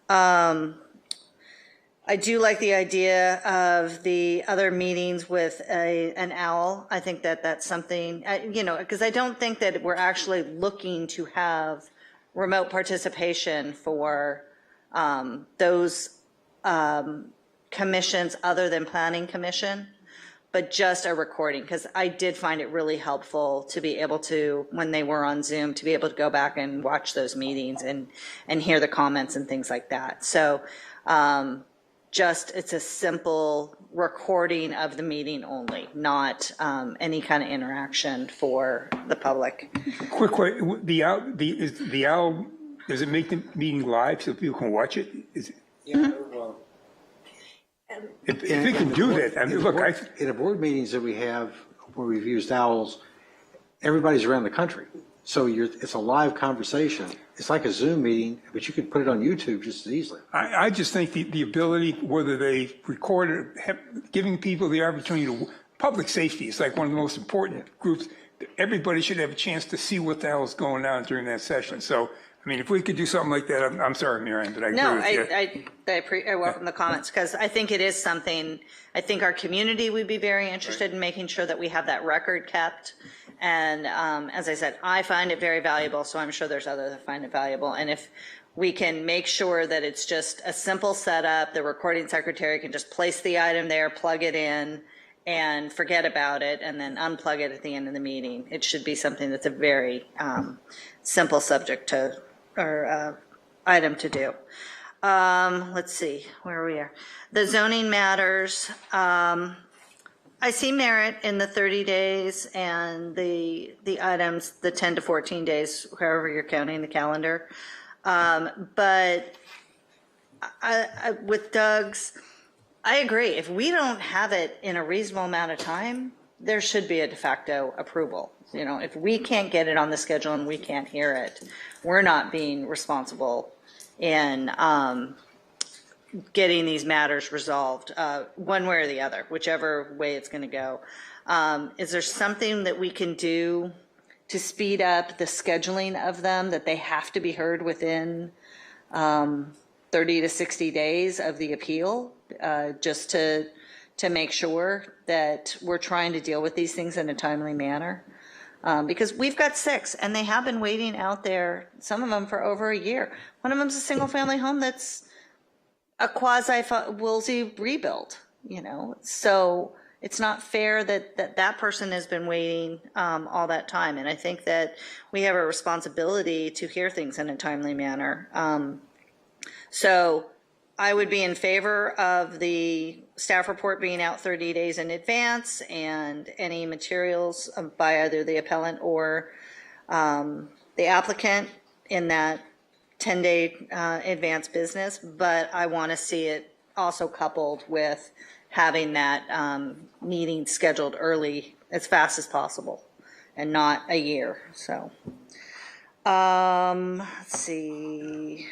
I do like the idea of the other meetings with an owl. I think that's something, because I don't think that we're actually looking to have remote participation for those commissions other than Planning Commission, but just a recording, because I did find it really helpful to be able to, when they were on Zoom, to be able to go back and watch those meetings and hear the comments and things like that. So it's a simple recording of the meeting only, not any kind of interaction for the public. Quick question, the owl, does it make the meeting live so people can watch it? Is it? Yeah, well, if it can do that, I mean, look, in the board meetings that we have where we've used owls, everybody's around the country. So it's a live conversation. It's like a Zoom meeting, but you could put it on YouTube just as easily. I just think the ability, whether they record it, giving people the opportunity to, public safety is like one of the most important groups. Everybody should have a chance to see what the hell is going on during that session. So, I mean, if we could do something like that, I'm sorry, Miriam, but I agree with you. I welcome the comments, because I think it is something, I think our community would be very interested in making sure that we have that record kept And as I said, I find it very valuable, so I'm sure there's others that find it valuable. And if we can make sure that it's just a simple setup, the recording secretary can just place the item there, plug it in, and forget about it, and then unplug it at the end of the meeting. It should be something that's a very simple subject to, or item to do. Let's see, where are we at? The zoning matters. I see merit in the 30 days and the items, the 10 to 14 days, however you're counting the calendar. But with Doug's, I agree. If we don't have it in a reasonable amount of time, there should be a de facto approval. You know, if we can't get it on the schedule and we can't hear it, we're not being responsible in getting these matters resolved one way or the other, whichever way it's going to go. Is there something that we can do to speed up the scheduling of them, that they have to be heard within 30 to 60 days of the appeal, just to make sure that we're trying to deal with these things in a timely manner? Because we've got 6, and they have been waiting out there, some of them for over a year. One of them's a single-family home that's a quasi-Woolsey rebuild, you know? So it's not fair that that person has been waiting all that time. And I think that we have a responsibility to hear things in a timely manner. So I would be in favor of the staff report being out 30 days in advance, and any materials by either the appellant or the applicant in that 10-day advance business. But I want to see it also coupled with having that meeting scheduled early, as fast as possible, and not a year. So let's see.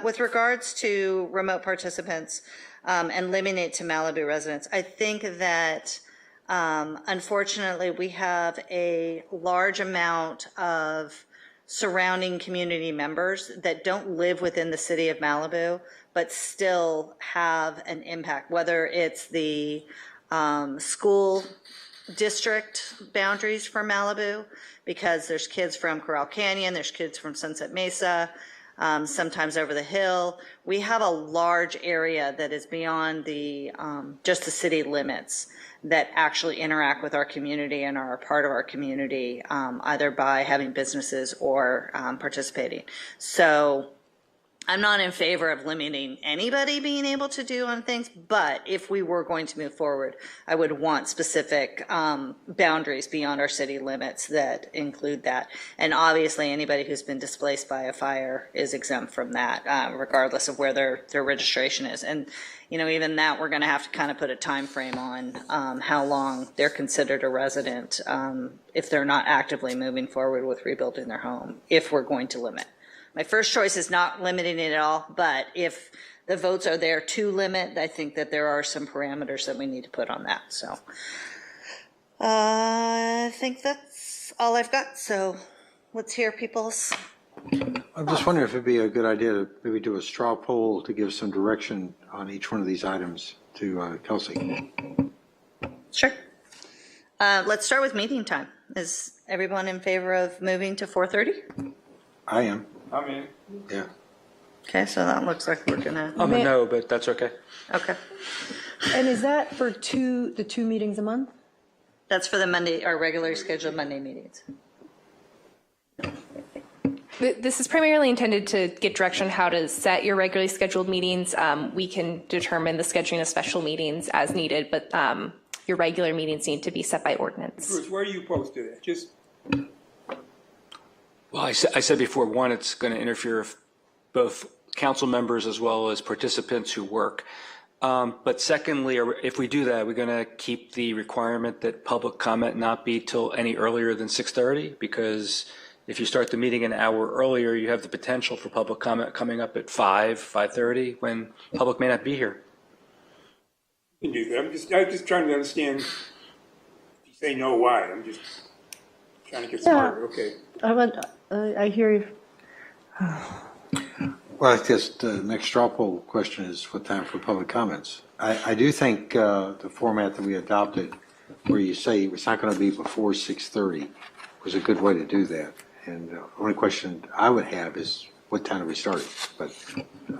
With regards to remote participants and limiting it to Malibu residents, I think that unfortunately we have a large amount of surrounding community members that don't live within the city of Malibu, but still have an impact, whether it's the school district boundaries for Malibu, because there's kids from Coral Canyon, there's kids from Sunset Mesa, sometimes over the hill. We have a large area that is beyond the just the city limits that actually interact with our community and are a part of our community, either by having businesses or participating. So I'm not in favor of limiting anybody being able to do on things, but if we were going to move forward, I would want specific boundaries beyond our city limits that include that. And obviously, anybody who's been displaced by a fire is exempt from that, regardless of where their registration is. And you know, even that, we're going to have to kind of put a time frame on how long they're considered a resident if they're not actively moving forward with rebuilding their home, if we're going to limit. My first choice is not limiting it at all, but if the votes are there to limit, I think that there are some parameters that we need to put on that. So I think that's all I've got. So let's hear people's. I'm just wondering if it'd be a good idea to maybe do a straw poll to give some direction on each one of these items to Kelsey. Sure. Let's start with meeting time. Is everyone in favor of moving to 4:30? I am. I'm in. Yeah. Okay, so that looks like we're gonna. I'm a no, but that's okay. Okay. And is that for the two meetings a month? That's for the Monday, our regularly scheduled Monday meetings. This is primarily intended to get direction on how to set your regularly scheduled meetings. We can determine the scheduling of special meetings as needed, but your regular meetings need to be set by ordinance. Bruce, where are you posted at? Just. Well, I said before, one, it's going to interfere with both council members as well as participants who work. But secondly, if we do that, we're going to keep the requirement that public comment not be till any earlier than 6:30, because if you start the meeting an hour earlier, you have the potential for public comment coming up at 5:30, when public may not be here. You can do that. I'm just trying to understand. If you say no, why? I'm just trying to get smarter. Okay. I hear you. Well, I guess the next straw poll question is what time for public comments. I do think the format that we adopted, where you say it's not going to be before 6:30, was a good way to do that. And the only question I would have is what time do we start it? But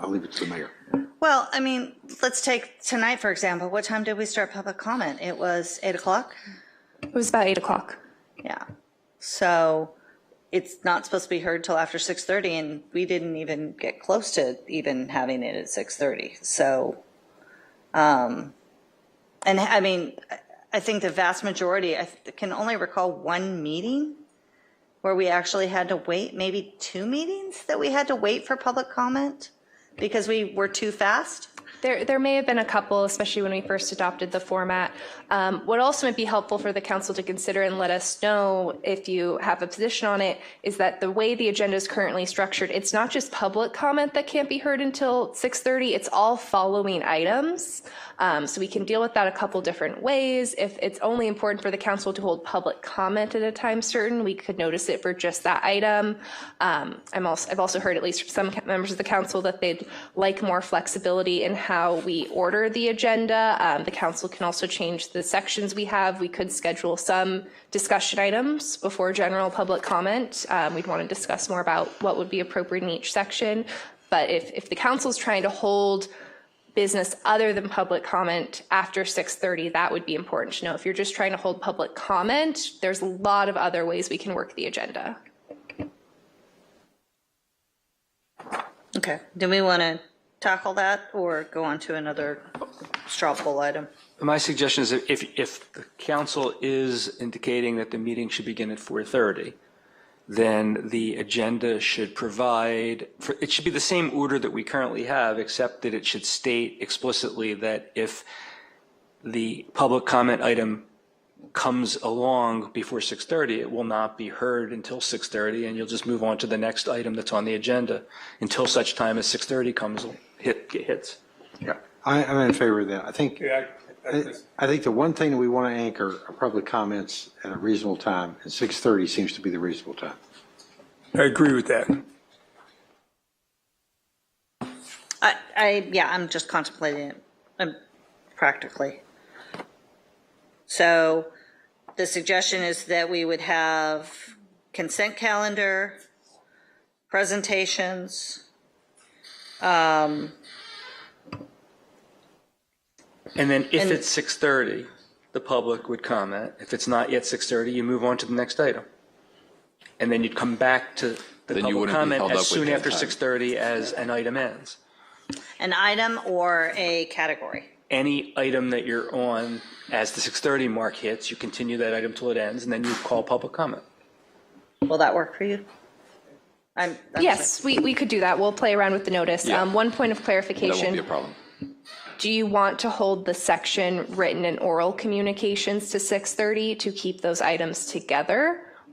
I'll leave it to the mayor. Well, I mean, let's take tonight, for example. What time did we start public comment? It was 8 o'clock? It was about 8 o'clock. Yeah. So it's not supposed to be heard till after 6:30, and we didn't even get close to even having it at 6:30. So, and I mean, I think the vast majority, I can only recall one meeting where we actually had to wait, maybe 2 meetings that we had to wait for public comment because we were too fast. There may have been a couple, especially when we first adopted the format. What also might be helpful for the council to consider and let us know if you have a position on it is that the way the agenda is currently structured, it's not just public comment that can't be heard until 6:30, it's all following items. So we can deal with that a couple different ways. If it's only important for the council to hold public comment at a time certain, we could notice it for just that item. I've also heard, at least from some members of the council, that they'd like more flexibility in how we order the agenda. The council can also change the sections we have. We could schedule some discussion items before general public comment. We'd want to discuss more about what would be appropriate in each section. But if the council is trying to hold business other than public comment after 6:30, that would be important to know. If you're just trying to hold public comment, there's a lot of other ways we can work the agenda. Okay. Do we want to tackle that or go on to another straw poll item? My suggestion is that if the council is indicating that the meeting should begin at 4:30, then the agenda should provide, it should be the same order that we currently have, except that it should state explicitly that if the public comment item comes along before 6:30, it will not be heard until 6:30, and you'll just move on to the next item that's on the agenda until such time as 6:30 hits. Yeah, I'm in favor of that. I think the one thing that we want to anchor are public comments at a reasonable time, and 6:30 seems to be the reasonable time. I agree with that. I'm just contemplating it practically. So the suggestion is that we would have consent calendar, presentations, and then if it's 6:30, the public would comment. If it's not yet 6:30, you move on to the next item. And then you'd come back to the public comment as soon after 6:30 as an item ends. An item or a category? Any item that you're on as the 6:30 mark hits, you continue that item till it ends, and then you call public comment. Will that work for you? Yes, we could do that. We'll play around with the notice. Yeah. One point of clarification. That won't be a problem. Do you want to hold the section written and oral communications to 6:30 to keep those items together?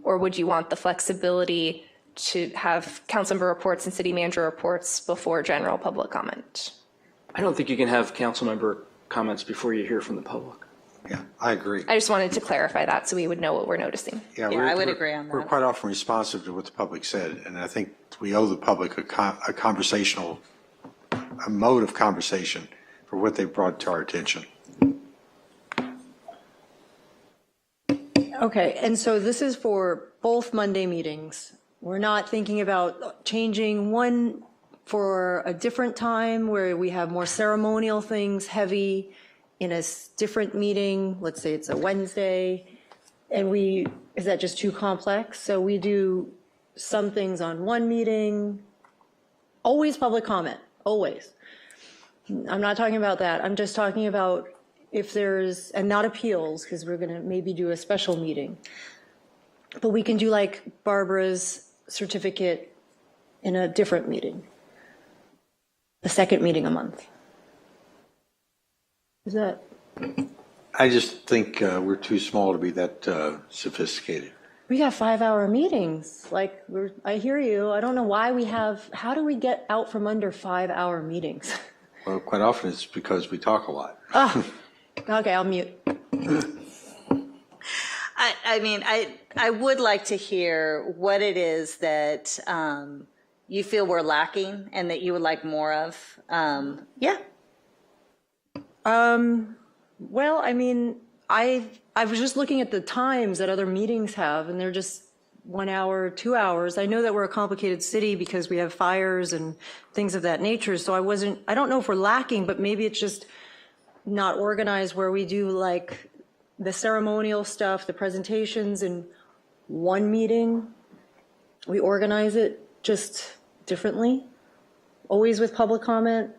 Or would you want the flexibility to have council member reports and city manager reports before general public comment? I don't think you can have council member comments before you hear from the public. Yeah, I agree. I just wanted to clarify that so we would know what we're noticing. Yeah, I would agree on that. We're quite often responsive to what the public said, and I think we owe the public a conversational, a mode of conversation for what they brought to our attention. Okay, and so this is for both Monday meetings. We're not thinking about changing one for a different time where we have more ceremonial things heavy in a different meeting. Let's say it's a Wednesday, and is that just too complex? So we do some things on one meeting, always public comment, always. I'm not talking about that. I'm just talking about if there's, and not appeals, because we're going to maybe do a special meeting. But we can do like Barbara's certificate in a different meeting, the second meeting a month. Is that? I just think we're too small to be that sophisticated. We got 5-hour meetings. Like, I hear you. I don't know why how do we get out from under 5-hour meetings? Well, quite often it's because we talk a lot. Okay, I'll mute. I mean, I would like to hear what it is that you feel we're lacking and that you would like more of. Yeah. Well, I mean, I was just looking at the times that other meetings have, and they're just 1 hour, 2 hours. I know that we're a complicated city because we have fires and things of that nature. So I don't know if we're lacking, but maybe it's just not organized where we do like the ceremonial stuff, the presentations in one meeting. We organize it just differently, always with public comment.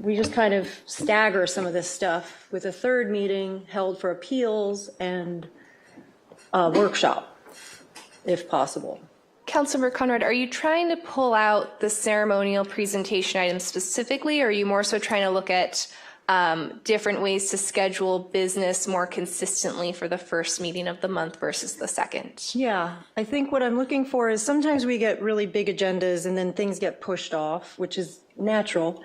We just kind of stagger some of this stuff with a third meeting held for appeals and a workshop, if possible. Councilmember Conrad, are you trying to pull out the ceremonial presentation items specifically, or are you more so trying to look at different ways to schedule business more consistently for the first meeting of the month versus the second? Yeah, I think what I'm looking for is sometimes we get really big agendas and then things get pushed off, which is natural.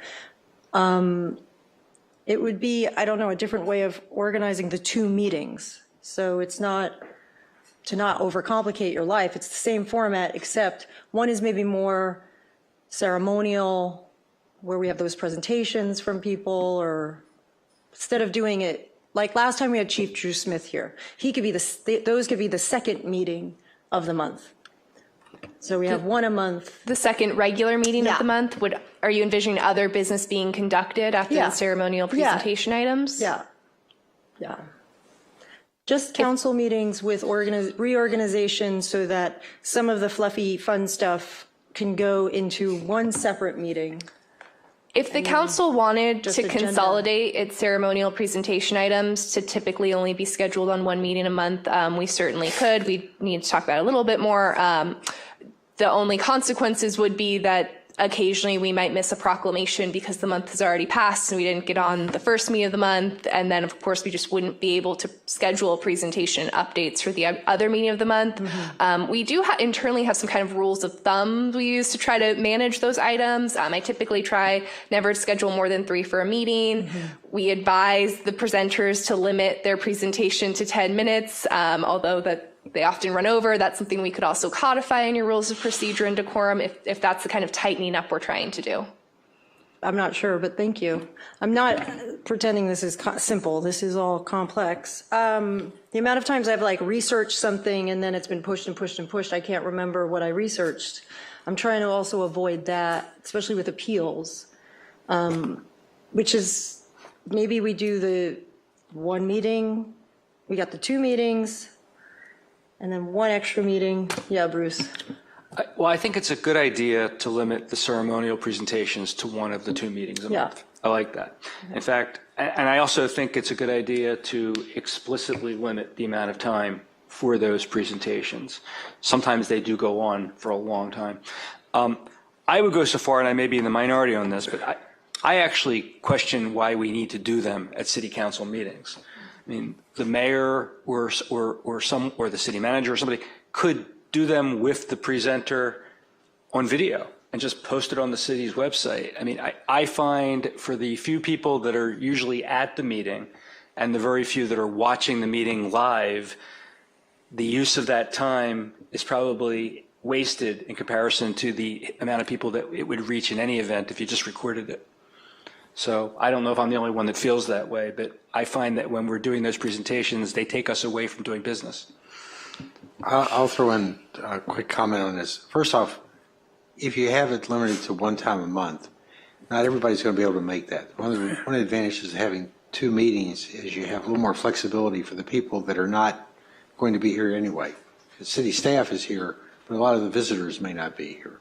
It would be, I don't know, a different way of organizing the two meetings. So it's not to not overcomplicate your life. It's the same format, except one is maybe more ceremonial, where we have those presentations from people, or instead of doing it, like last time we had Chief Drew Smith here, he could be those could be the second meeting of the month. So we have one a month. The second regular meeting of the month, are you envisioning other business being conducted after the ceremonial presentation items? Yeah. Just council meetings with reorganization so that some of the fluffy, fun stuff can go into one separate meeting. If the council wanted to consolidate its ceremonial presentation items to typically only be scheduled on one meeting a month, we certainly could. We need to talk about it a little bit more. The only consequences would be that occasionally we might miss a proclamation because the month has already passed and we didn't get on the first meeting of the month. And then, of course, we just wouldn't be able to schedule presentation updates for the other meeting of the month. We do internally have some kind of rules of thumb we use to try to manage those items. I typically try never to schedule more than 3 for a meeting. We advise the presenters to limit their presentation to 10 minutes, although they often run over. That's something we could also codify in your rules of procedure and decorum if that's the kind of tightening up we're trying to do. I'm not sure, but thank you. I'm not pretending this is simple. This is all complex. The amount of times I've researched something and then it's been pushed and pushed and pushed, I can't remember what I researched. I'm trying to also avoid that, especially with appeals, which is maybe we do the one meeting, we got the 2 meetings, and then 1 extra meeting. Yeah, Bruce. Well, I think it's a good idea to limit the ceremonial presentations to 1 of the 2 meetings a month. I like that. In fact, and I also think it's a good idea to explicitly limit the amount of time for those presentations. Sometimes they do go on for a long time. I would go so far, and I may be in the minority on this, but I actually question why we need to do them at city council meetings. I mean, the mayor or the city manager or somebody could do them with the presenter on video and just post it on the city's website. I mean, I find for the few people that are usually at the meeting and the very few that are watching the meeting live, the use of that time is probably wasted in comparison to the amount of people that it would reach in any event if you just recorded it. So I don't know if I'm the only one that feels that way, but I find that when we're doing those presentations, they take us away from doing business. I'll throw in a quick comment on this. First off, if you have it limited to 1 time a month, not everybody's going to be able to make that. One of the advantages of having 2 meetings is you have a little more flexibility for the people that are not going to be here anyway. The city staff is here, but a lot of the visitors may not be here.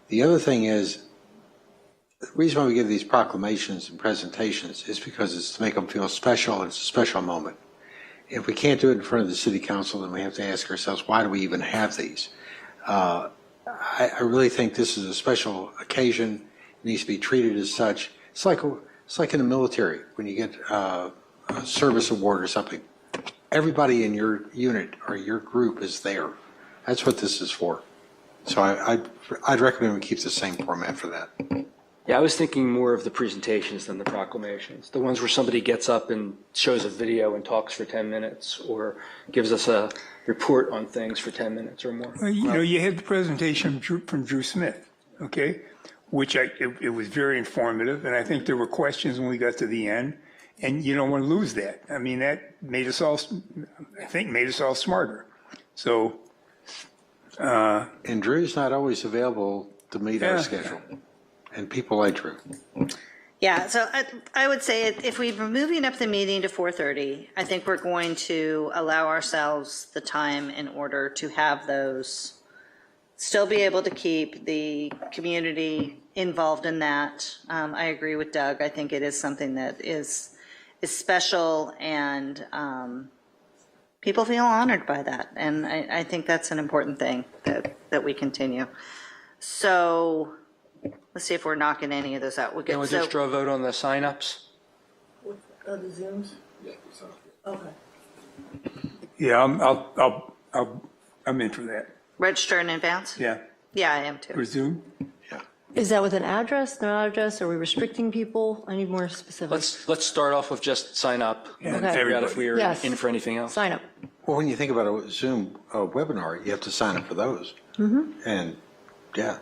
The other thing is, the reason why we give these proclamations and presentations is because it's to make them feel special. It's a special moment. If we can't do it in front of the city council, then we have to ask ourselves, why do we even have these? I really think this is a special occasion. It needs to be treated as such. It's like in the military when you get a service award or something. Everybody in your unit or your group is there. That's what this is for. So I'd recommend we keep the same format for that. Yeah, I was thinking more of the presentations than the proclamations. The ones where somebody gets up and shows a video and talks for 10 minutes or gives us a report on things for 10 minutes or more. Well, you had the presentation from Drew Smith, okay? which it was very informative, and I think there were questions when we got to the end, and you don't want to lose that. I mean, that made us all, I think, made us all smarter. So. And Drew's not always available to meet our schedule, and people like Drew. Yeah, so I would say if we're moving up the meeting to 4:30, I think we're going to allow ourselves the time in order to have those, still be able to keep the community involved in that. I agree with Doug. I think it is something that is special, and people feel honored by that. And I think that's an important thing that we continue. So let's see if we're knocking any of those out. Can we just draw a vote on the signups? The Zooms? Okay. Yeah, I'm in for that. Register in advance? Yeah. Yeah, I am too. Resume? Is that with an address, no address? Are we restricting people? I need more specifics. Let's start off with just sign up. Yeah, And figure out if we are Yes. in for anything else. Sign up. Well, when you think about a Zoom webinar, you have to sign up for those. And yeah,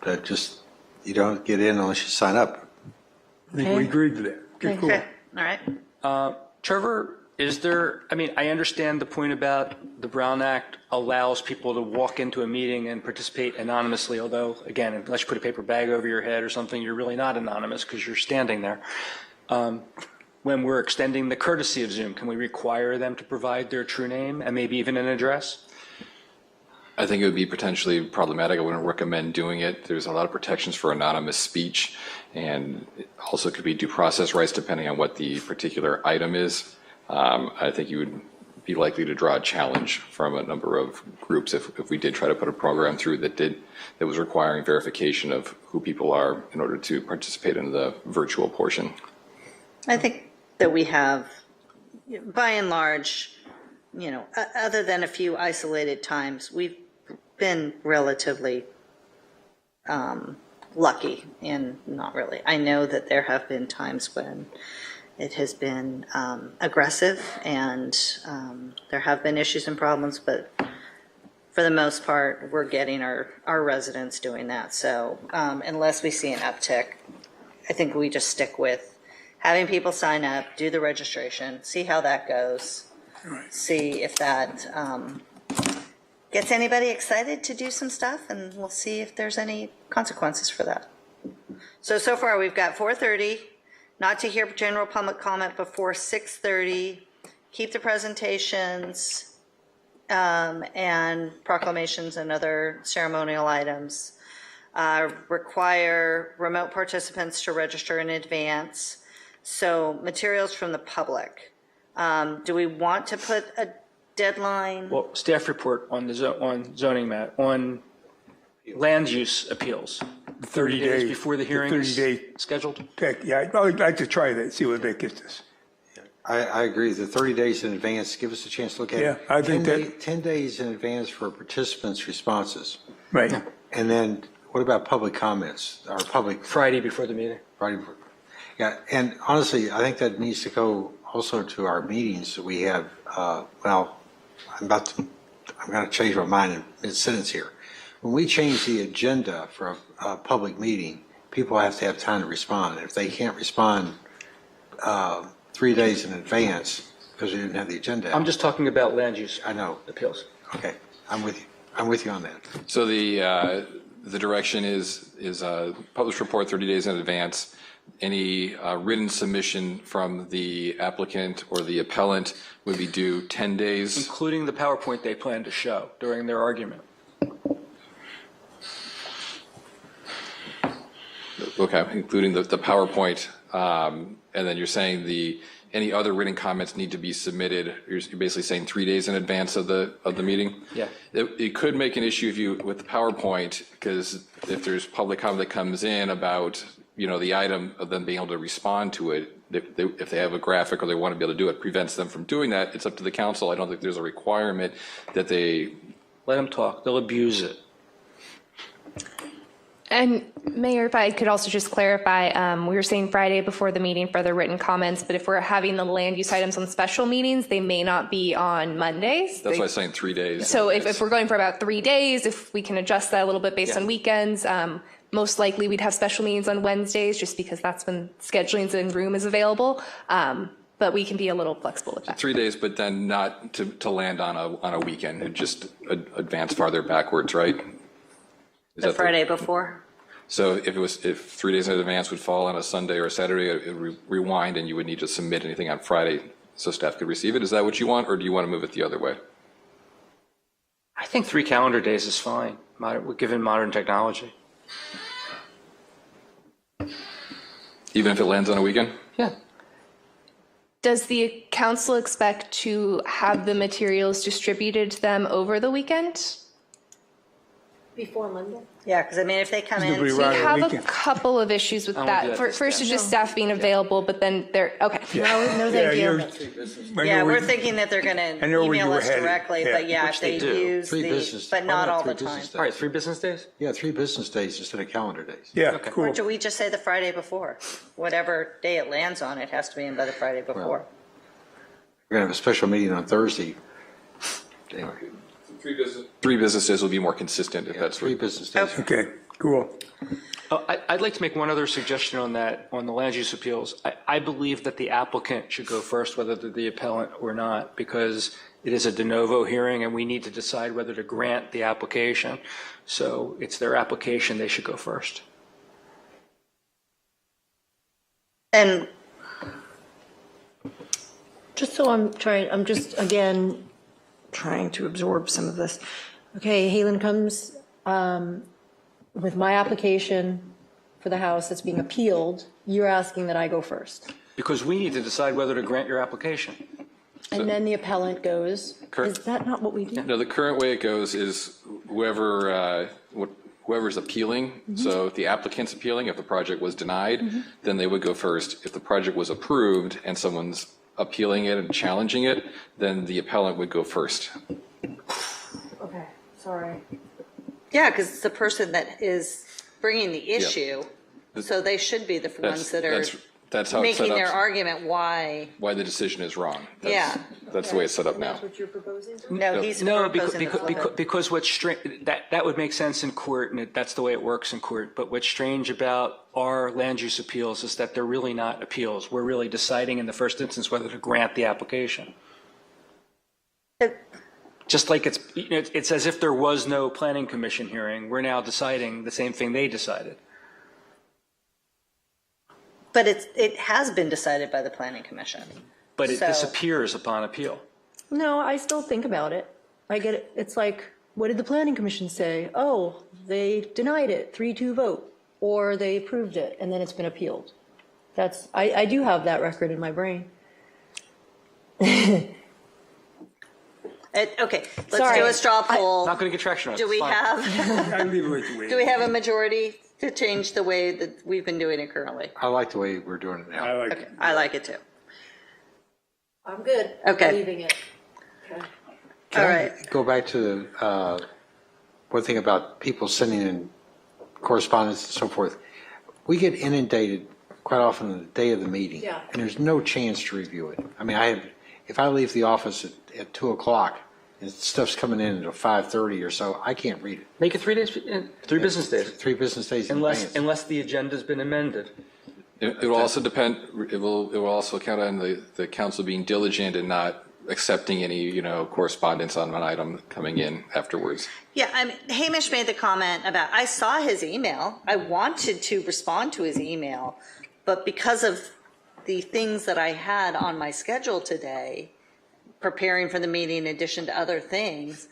that just, you don't get in unless you sign up. I think we agreed to that. Okay, cool. Okay, all right. Trevor, is there, I mean, I understand the point about the Brown Act allows people to walk into a meeting and participate anonymously, although, again, unless you put a paper bag over your head or something, you're really not anonymous because you're standing there. When we're extending the courtesy of Zoom, can we require them to provide their true name and maybe even an address? I think it would be potentially problematic. I wouldn't recommend doing it. There's a lot of protections for anonymous speech, and it also could be due process rights depending on what the particular item is. I think you would be likely to draw a challenge from a number of groups if we did try to put a program through that was requiring verification of who people are in order to participate in the virtual portion. I think that we have, by and large, other than a few isolated times, we've been relatively lucky in not really. I know that there have been times when it has been aggressive and there have been issues and problems, but for the most part, we're getting our residents doing that. So unless we see an uptick, I think we just stick with having people sign up, do the registration, see how that goes, see if that gets anybody excited to do some stuff, and we'll see if there's any consequences for that. So far we've got 4:30, not to hear general public comment before 6:30, keep the presentations and proclamations and other ceremonial items, require remote participants to register in advance. So materials from the public. Do we want to put a deadline? Well, staff report on zoning map, on land use appeals. 30 days before the hearing is scheduled? Okay, yeah, I'd like to try that, see what that gets us. I agree. The 30 days in advance, give us a chance to look at it. Yeah, I think 10 days in advance for participants' responses. Right. And then what about public comments? Or public Friday before the meeting. Friday before. Yeah, and honestly, I think that needs to go also to our meetings that we have. Well, I'm going to change my mind in mid-sentence here. When we change the agenda for a public meeting, people have to have time to respond. And if they can't respond 3 days in advance because we didn't have the agenda. I'm just talking about land use. I know. Appeals. Okay, I'm with you. I'm with you on that. So the direction is publish report 30 days in advance. Any written submission from the applicant or the appellant would be due 10 days. Including the PowerPoint they plan to show during their argument. Okay, including the PowerPoint. And then you're saying any other written comments need to be submitted. You're basically saying 3 days in advance of the meeting. Yeah. It could make an issue with the PowerPoint, because if there's public comment that comes in about the item, of them being able to respond to it, if they have a graphic or they want to be able to do it, prevents them from doing that. It's up to the council. I don't think there's a requirement that they let them talk. They'll abuse it. And Mayor, if I could also just clarify, we were saying Friday before the meeting for the written comments, but if we're having the land use items on special meetings, they may not be on Mondays. That's why I'm saying 3 days. So if we're going for about 3 days, if we can adjust that a little bit based on weekends, most likely we'd have special meetings on Wednesdays just because that's when scheduling and room is available. But we can be a little flexible with that. 3 days, but then not to land on a weekend and just advance farther backwards, right? The Friday before? So if 3 days in advance would fall on a Sunday or a Saturday, it would rewind and you would need to submit anything on Friday so staff could receive it. Is that what you want, or do you want to move it the other way? I think 3 calendar days is fine, given modern technology. Even if it lands on a weekend? Yeah. Does the council expect to have the materials distributed to them over the weekend? Before Monday? Yeah, because I mean, if they come in. We have a couple of issues with that. First is just staff being available, but then they're, okay. No, thank you. Yeah, we're thinking that they're going to email us directly, but yeah, Which if they use the, but not all the time. All right, 3 business days? Yeah, 3 business days instead of calendar days. Yeah, Okay. cool. Or do we just say the Friday before? Whatever day it lands on, it has to be in by the Friday before. We're going to have a special meeting on Thursday. Anyway. 3 business days will be more consistent if that's 3 business days. Okay, cool. I'd like to make one other suggestion on that, on the land use appeals. I believe that the applicant should go first, whether they're the appellant or not, because it is a de novo hearing and we need to decide whether to grant the application. So it's their application, they should go first. And Just so I'm just, again, trying to absorb some of this. Okay, Halen comes with my application for the house that's being appealed. You're asking that I go first. Because we need to decide whether to grant your application. And then the appellant goes. Is that not what we do? No, the current way it goes is whoever's appealing. So if the applicant's appealing, if the project was denied, then they would go first. If the project was approved and someone's appealing it and challenging it, then the appellant would go first. Okay, sorry. yeah, because it's the person that is bringing the issue, so they should be the ones that are That's how it's set making up. their argument why The decision is wrong. That's the way it's set up now. That's what you're proposing? No, he's No, proposing because what's strange, that would make sense in court, and that's the way it works in court. But what's strange about our land use appeals is that they're really not appeals. We're really deciding in the first instance whether to grant the application. Just like it's as if there was no planning commission hearing. We're now deciding the same thing they decided. But it has been decided by the planning commission. But it So- disappears upon appeal. No, I still think about it. I get it. It's like, what did the planning commission say? Oh, they denied it, 3-2 vote, or they approved it, and then it's been appealed. I do have that record in my brain. Okay, let's Sorry. do a straw poll. Not going to get traction on it. Do It's we fine. have, do we have a majority to change the way that we've been doing it currently? I like the way we're doing it now. Okay, I like it too. I'm good. Okay. Leaving it. Okay. Can All I right. go back to one thing about people sending in correspondence and so forth. We get inundated quite often on the day of the meeting. Yeah. And there's no chance to review it. I mean, if I leave the office at 2 o'clock and stuff's coming in until 5:30 or so, I can't read it. Make it 3 days, 3 business days. 3 business days in advance. Unless the agenda's been amended. It will also depend. It will also count on the council being diligent and not accepting any correspondence on an item coming in afterwards. Yeah, I mean, Hamish made the comment about, I saw his email. I wanted to respond to his email, but because of the things that I had on my schedule today, preparing for the meeting in addition to other things,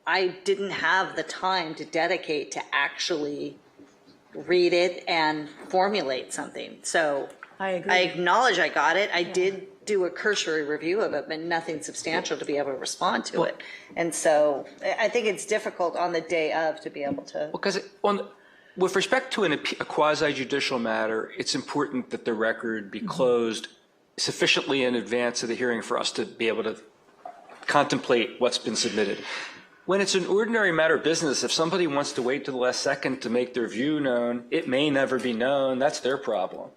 I didn't have the time to dedicate to actually read it and formulate something. So I agree. I acknowledge I got it. I did do a cursory review of it, but nothing substantial to be able to respond to it. And so I think it's difficult on the day of to be able to. Because with respect to a quasi judicial matter, it's important that the record be closed sufficiently in advance of the hearing for us to be able to contemplate what's been submitted. When it's an ordinary matter of business, if somebody wants to wait to the last second to make their view known, it may never be known. That's their problem.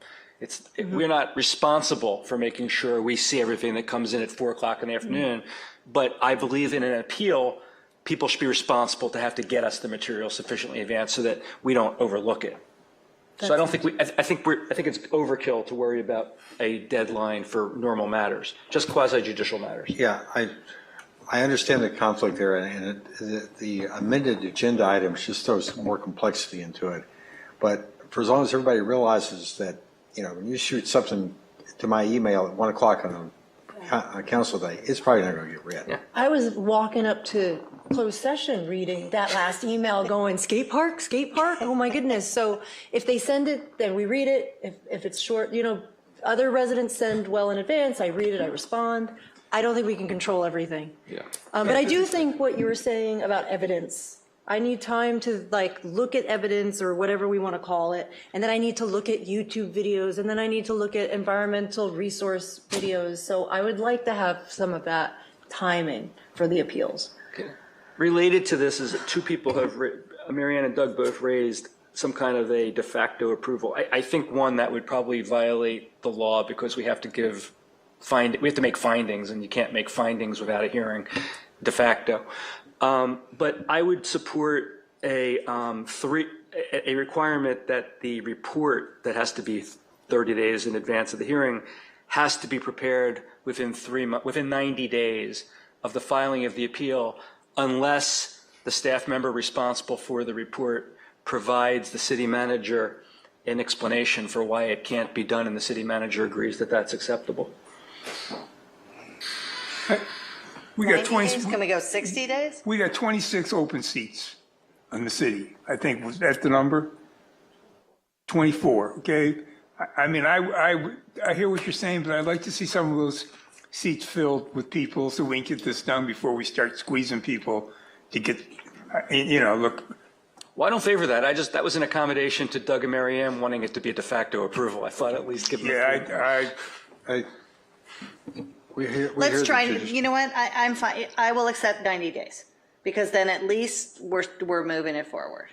We're not responsible for making sure we see everything that comes in at 4 o'clock in the afternoon. But I believe in an appeal, people should be responsible to have to get us the material sufficiently in advance so that we don't overlook it. So I don't think I think it's overkill to worry about a deadline for normal matters, just quasi-judicial matters. Yeah, I understand the conflict there, and the amended agenda items just throws more complexity into it. But for as long as everybody realizes that, when you shoot something to my email at 1 o'clock on a council day, it's probably not going to get read. Yeah. I was walking up to closed session reading that last email going, skate park, oh my goodness. So if they send it, then we read it. If it's short, other residents send well in advance, I read it, I respond. I don't think we can control everything. Yeah. But I do think what you were saying about evidence, I need time to look at evidence or whatever we want to call it. And then I need to look at YouTube videos, and then I need to look at environmental resource videos. So I would like to have some of that timing for the appeals. Okay. Related to this is that two people have, Marianne and Doug both raised some kind of a de facto approval. I think one that would probably violate the law because we have to we have to make findings, and you can't make findings without a hearing de facto. But I would support a requirement that the report that has to be 30 days in advance of the hearing has to be prepared within 90 days of the filing of the appeal, unless the staff member responsible for the report provides the city manager an explanation for why it can't be done, and the city manager agrees that that's acceptable. We got 20. Can we go 60 days? We got 26 open seats in the city. I think, was that the number? 24. Okay. I mean, I hear what you're saying, but I'd like to see some of those seats filled with people so we can get this done before we start squeezing people to get, look. Well, I don't favor that. That was an accommodation to Doug and Mary Ann wanting it to be a de facto approval. I thought at least give them. Yeah, Let's try. You know what? I'm fine. I will accept 90 days because then at least we're moving it forward.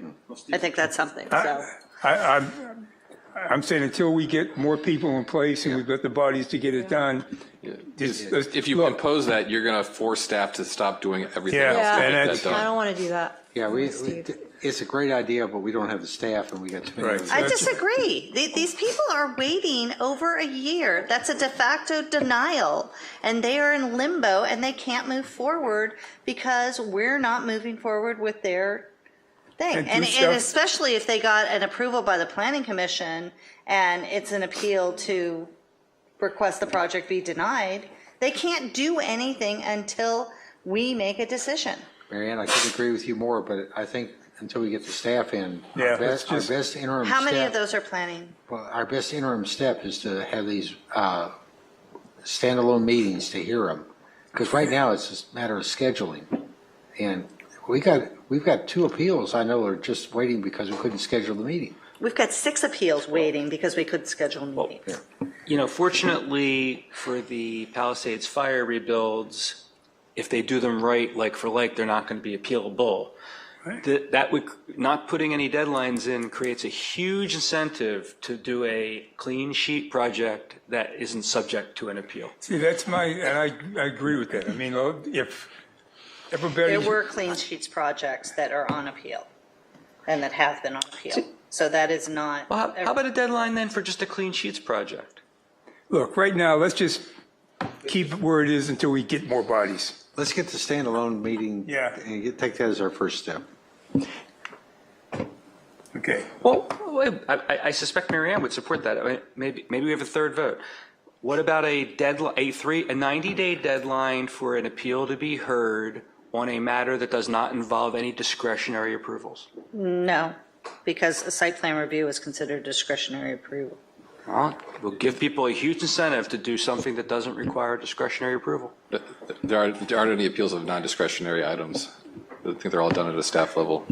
I think that's something. So I'm saying until we get more people in place and we've got the bodies to get it done. If you impose that, you're going to force staff to stop doing everything else. I don't want to do that. Yeah, it's a great idea, but we don't have the staff, and we got too many. I disagree. These people are waiting over a year. That's a de facto denial, and they are in limbo, and they can't move forward because we're not moving forward with their thing. And especially if they got an approval by the Planning Commission, and it's an appeal to request the project be denied, they can't do anything until we make a decision. Marianne, I could agree with you more, but I think until we get the staff in, our best interim How many step, of those are planning? Well, our best interim step is to have these standalone meetings to hear them, because right now it's just a matter of scheduling, and we've got 2 appeals I know are just waiting because we couldn't schedule the meeting. We've got 6 appeals waiting because we couldn't schedule meetings. Fortunately for the Palisades fire rebuilds, if they do them right, like for like, they're not going to be appealable. Right. That would, not putting any deadlines in creates a huge incentive to do a clean sheet project that isn't subject to an appeal. See, and I agree with that. I mean, if everybody. There were clean sheets projects that are on appeal and that have been on appeal. So that is not. Well, how about a deadline then for just a clean sheets project? Look, right now, let's just keep it where it is until we get more bodies. Let's get the standalone meeting and take that as our first step. Okay. Well, I suspect Mary Ann would support that. I mean, maybe we have a third vote. What about a deadline, a 90-day deadline for an appeal to be heard on a matter that does not involve any discretionary approvals? No, because a site plan review is considered discretionary approval. We'll give people a huge incentive to do something that doesn't require discretionary approval. There aren't any appeals of non-discretionary items. I think they're all done at a staff level.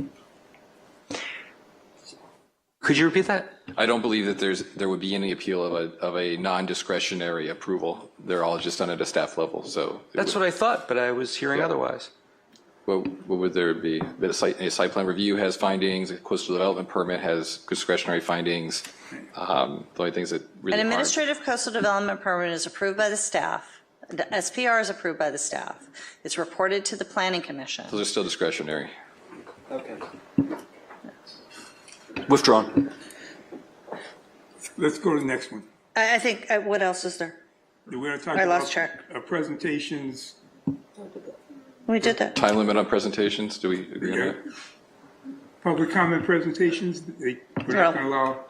Could you repeat that? I don't believe that there would be any appeal of a non-discretionary approval. They're all just done at a staff level. So that's what I thought, but I was hearing otherwise. What would there be? A site plan review has findings. A coastal development permit has discretionary findings. The only things that really an administrative coastal development permit is approved by the staff The SPR is approved by the staff. It's reported to the Planning Commission. Those are still discretionary. Okay. Withdrawn. Let's go to the next one. I think, what else is there? We're going to talk I lost about track. presentations. We did that. Time limit on presentations, do we agree on that? Public comment presentations, we're not going to allow.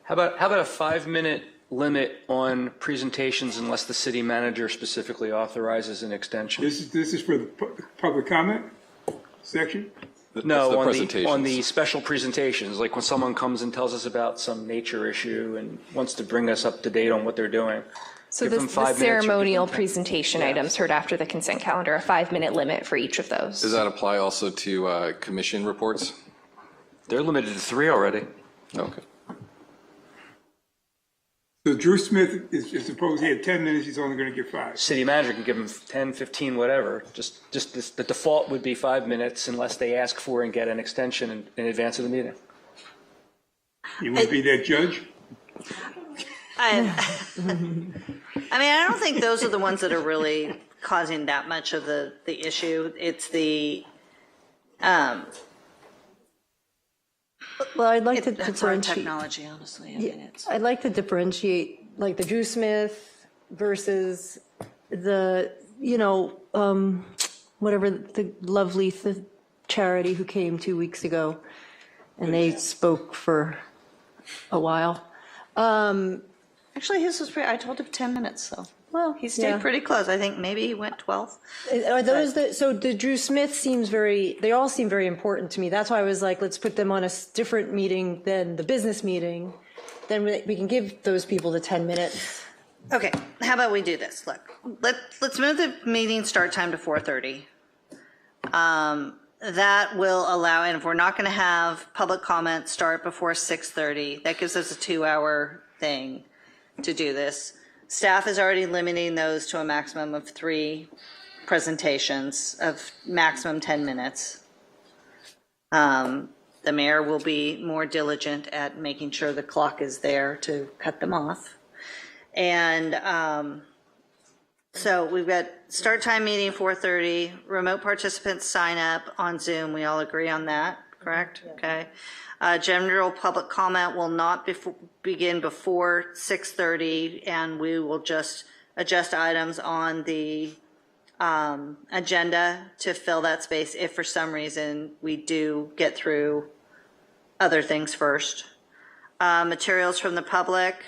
How about a 5-minute limit on presentations unless the city manager specifically authorizes an extension? This is for the public comment section? No, on the special presentations, like when someone comes and tells us about some nature issue and wants to bring us up to date on what they're doing. So Give them the 5 minutes or ceremonial give them 10. presentation items heard after the consent calendar, a 5-minute limit for each of those. Does that apply also to commission reports? They're limited to 3 already. Okay. So Drew Smith is supposed he had 10 minutes, he's only going to get 5. City manager can give them 10, 15, whatever. Just the default would be 5 minutes unless they ask for and get an extension in advance of the meeting. You would be that judge? I mean, I don't think those are the ones that are really causing that much of the issue. It's the, Well, I'd like to it's our differentiate. technology, honestly. I mean, it's. I'd like to differentiate, like the Drew Smith versus the, whatever, the lovely charity who came 2 weeks ago, and they spoke for a while. Actually, his was pretty, I told him 10 minutes, so. Well, He stayed pretty close. I think maybe he went 12. Are those so the Drew Smith seems they all seem very important to me. That's why I was like, let's put them on a different meeting than the business meeting. Then we can give those people the 10 minutes. Okay, how about we do this? Look, let's move the meeting start time to 4:30. That will allow, and if we're not going to have public comment start before 6:30, that gives us a 2-hour thing to do this. Staff is already limiting those to a maximum of 3 presentations of maximum 10 minutes. The mayor will be more diligent at making sure the clock is there to cut them off. And so we've got start time meeting 4:30, remote participants sign up on Zoom. We all agree on that, correct? Okay. General public comment will not begin before 6:30, and we will just adjust items on the agenda to fill that space if for some reason we do get through other things first. Materials from the public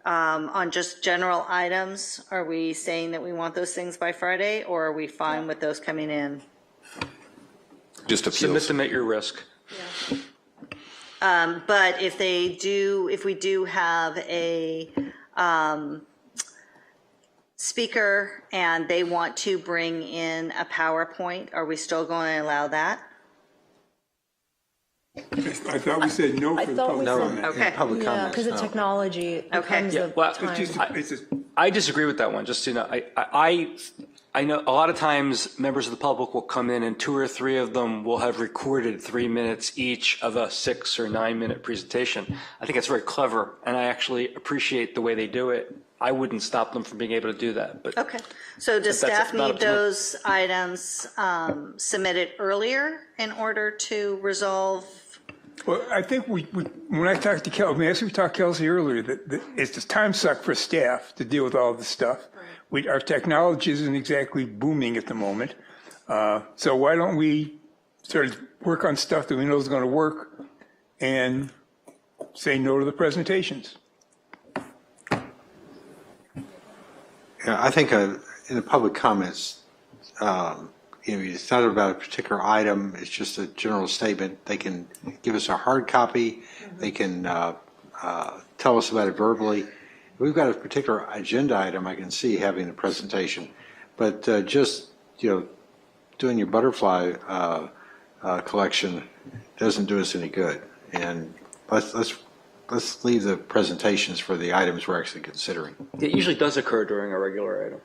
on just general items. Are we saying that we want those things by Friday, or are we fine with those coming in? Just appeals. Submit them at your risk. But if we do have a speaker and they want to bring in a PowerPoint, are we still going to allow that? I thought we said no for the public comment. Okay. Public Yeah, comments. because of no. technology, it becomes the Well, time. I disagree with that one. Just, I know a lot of times members of the public will come in and 2 or 3 of them will have recorded 3 minutes each of a 6 or 9 minute presentation. I think it's very clever, and I actually appreciate the way they do it. I wouldn't stop them from being able to do that. But Okay. So does But that's staff not need up to me. those items submitted earlier in order to resolve? Well, I think when I talked to Kelsey, as we talked to Kelsey earlier, that it's the time suck for staff to deal with all this stuff. Our technology isn't exactly booming at the moment. So why don't we sort of work on stuff that we know is going to work and say no to the presentations? Yeah, I think in the public comments, it's not about a particular item. It's just a general statement. They can give us a hard copy. They can tell us about it verbally. If we've got a particular agenda item, I can see having a presentation. But just doing your butterfly collection doesn't do us any good. And let's leave the presentations for the items we're actually considering. it usually does occur during a regular item.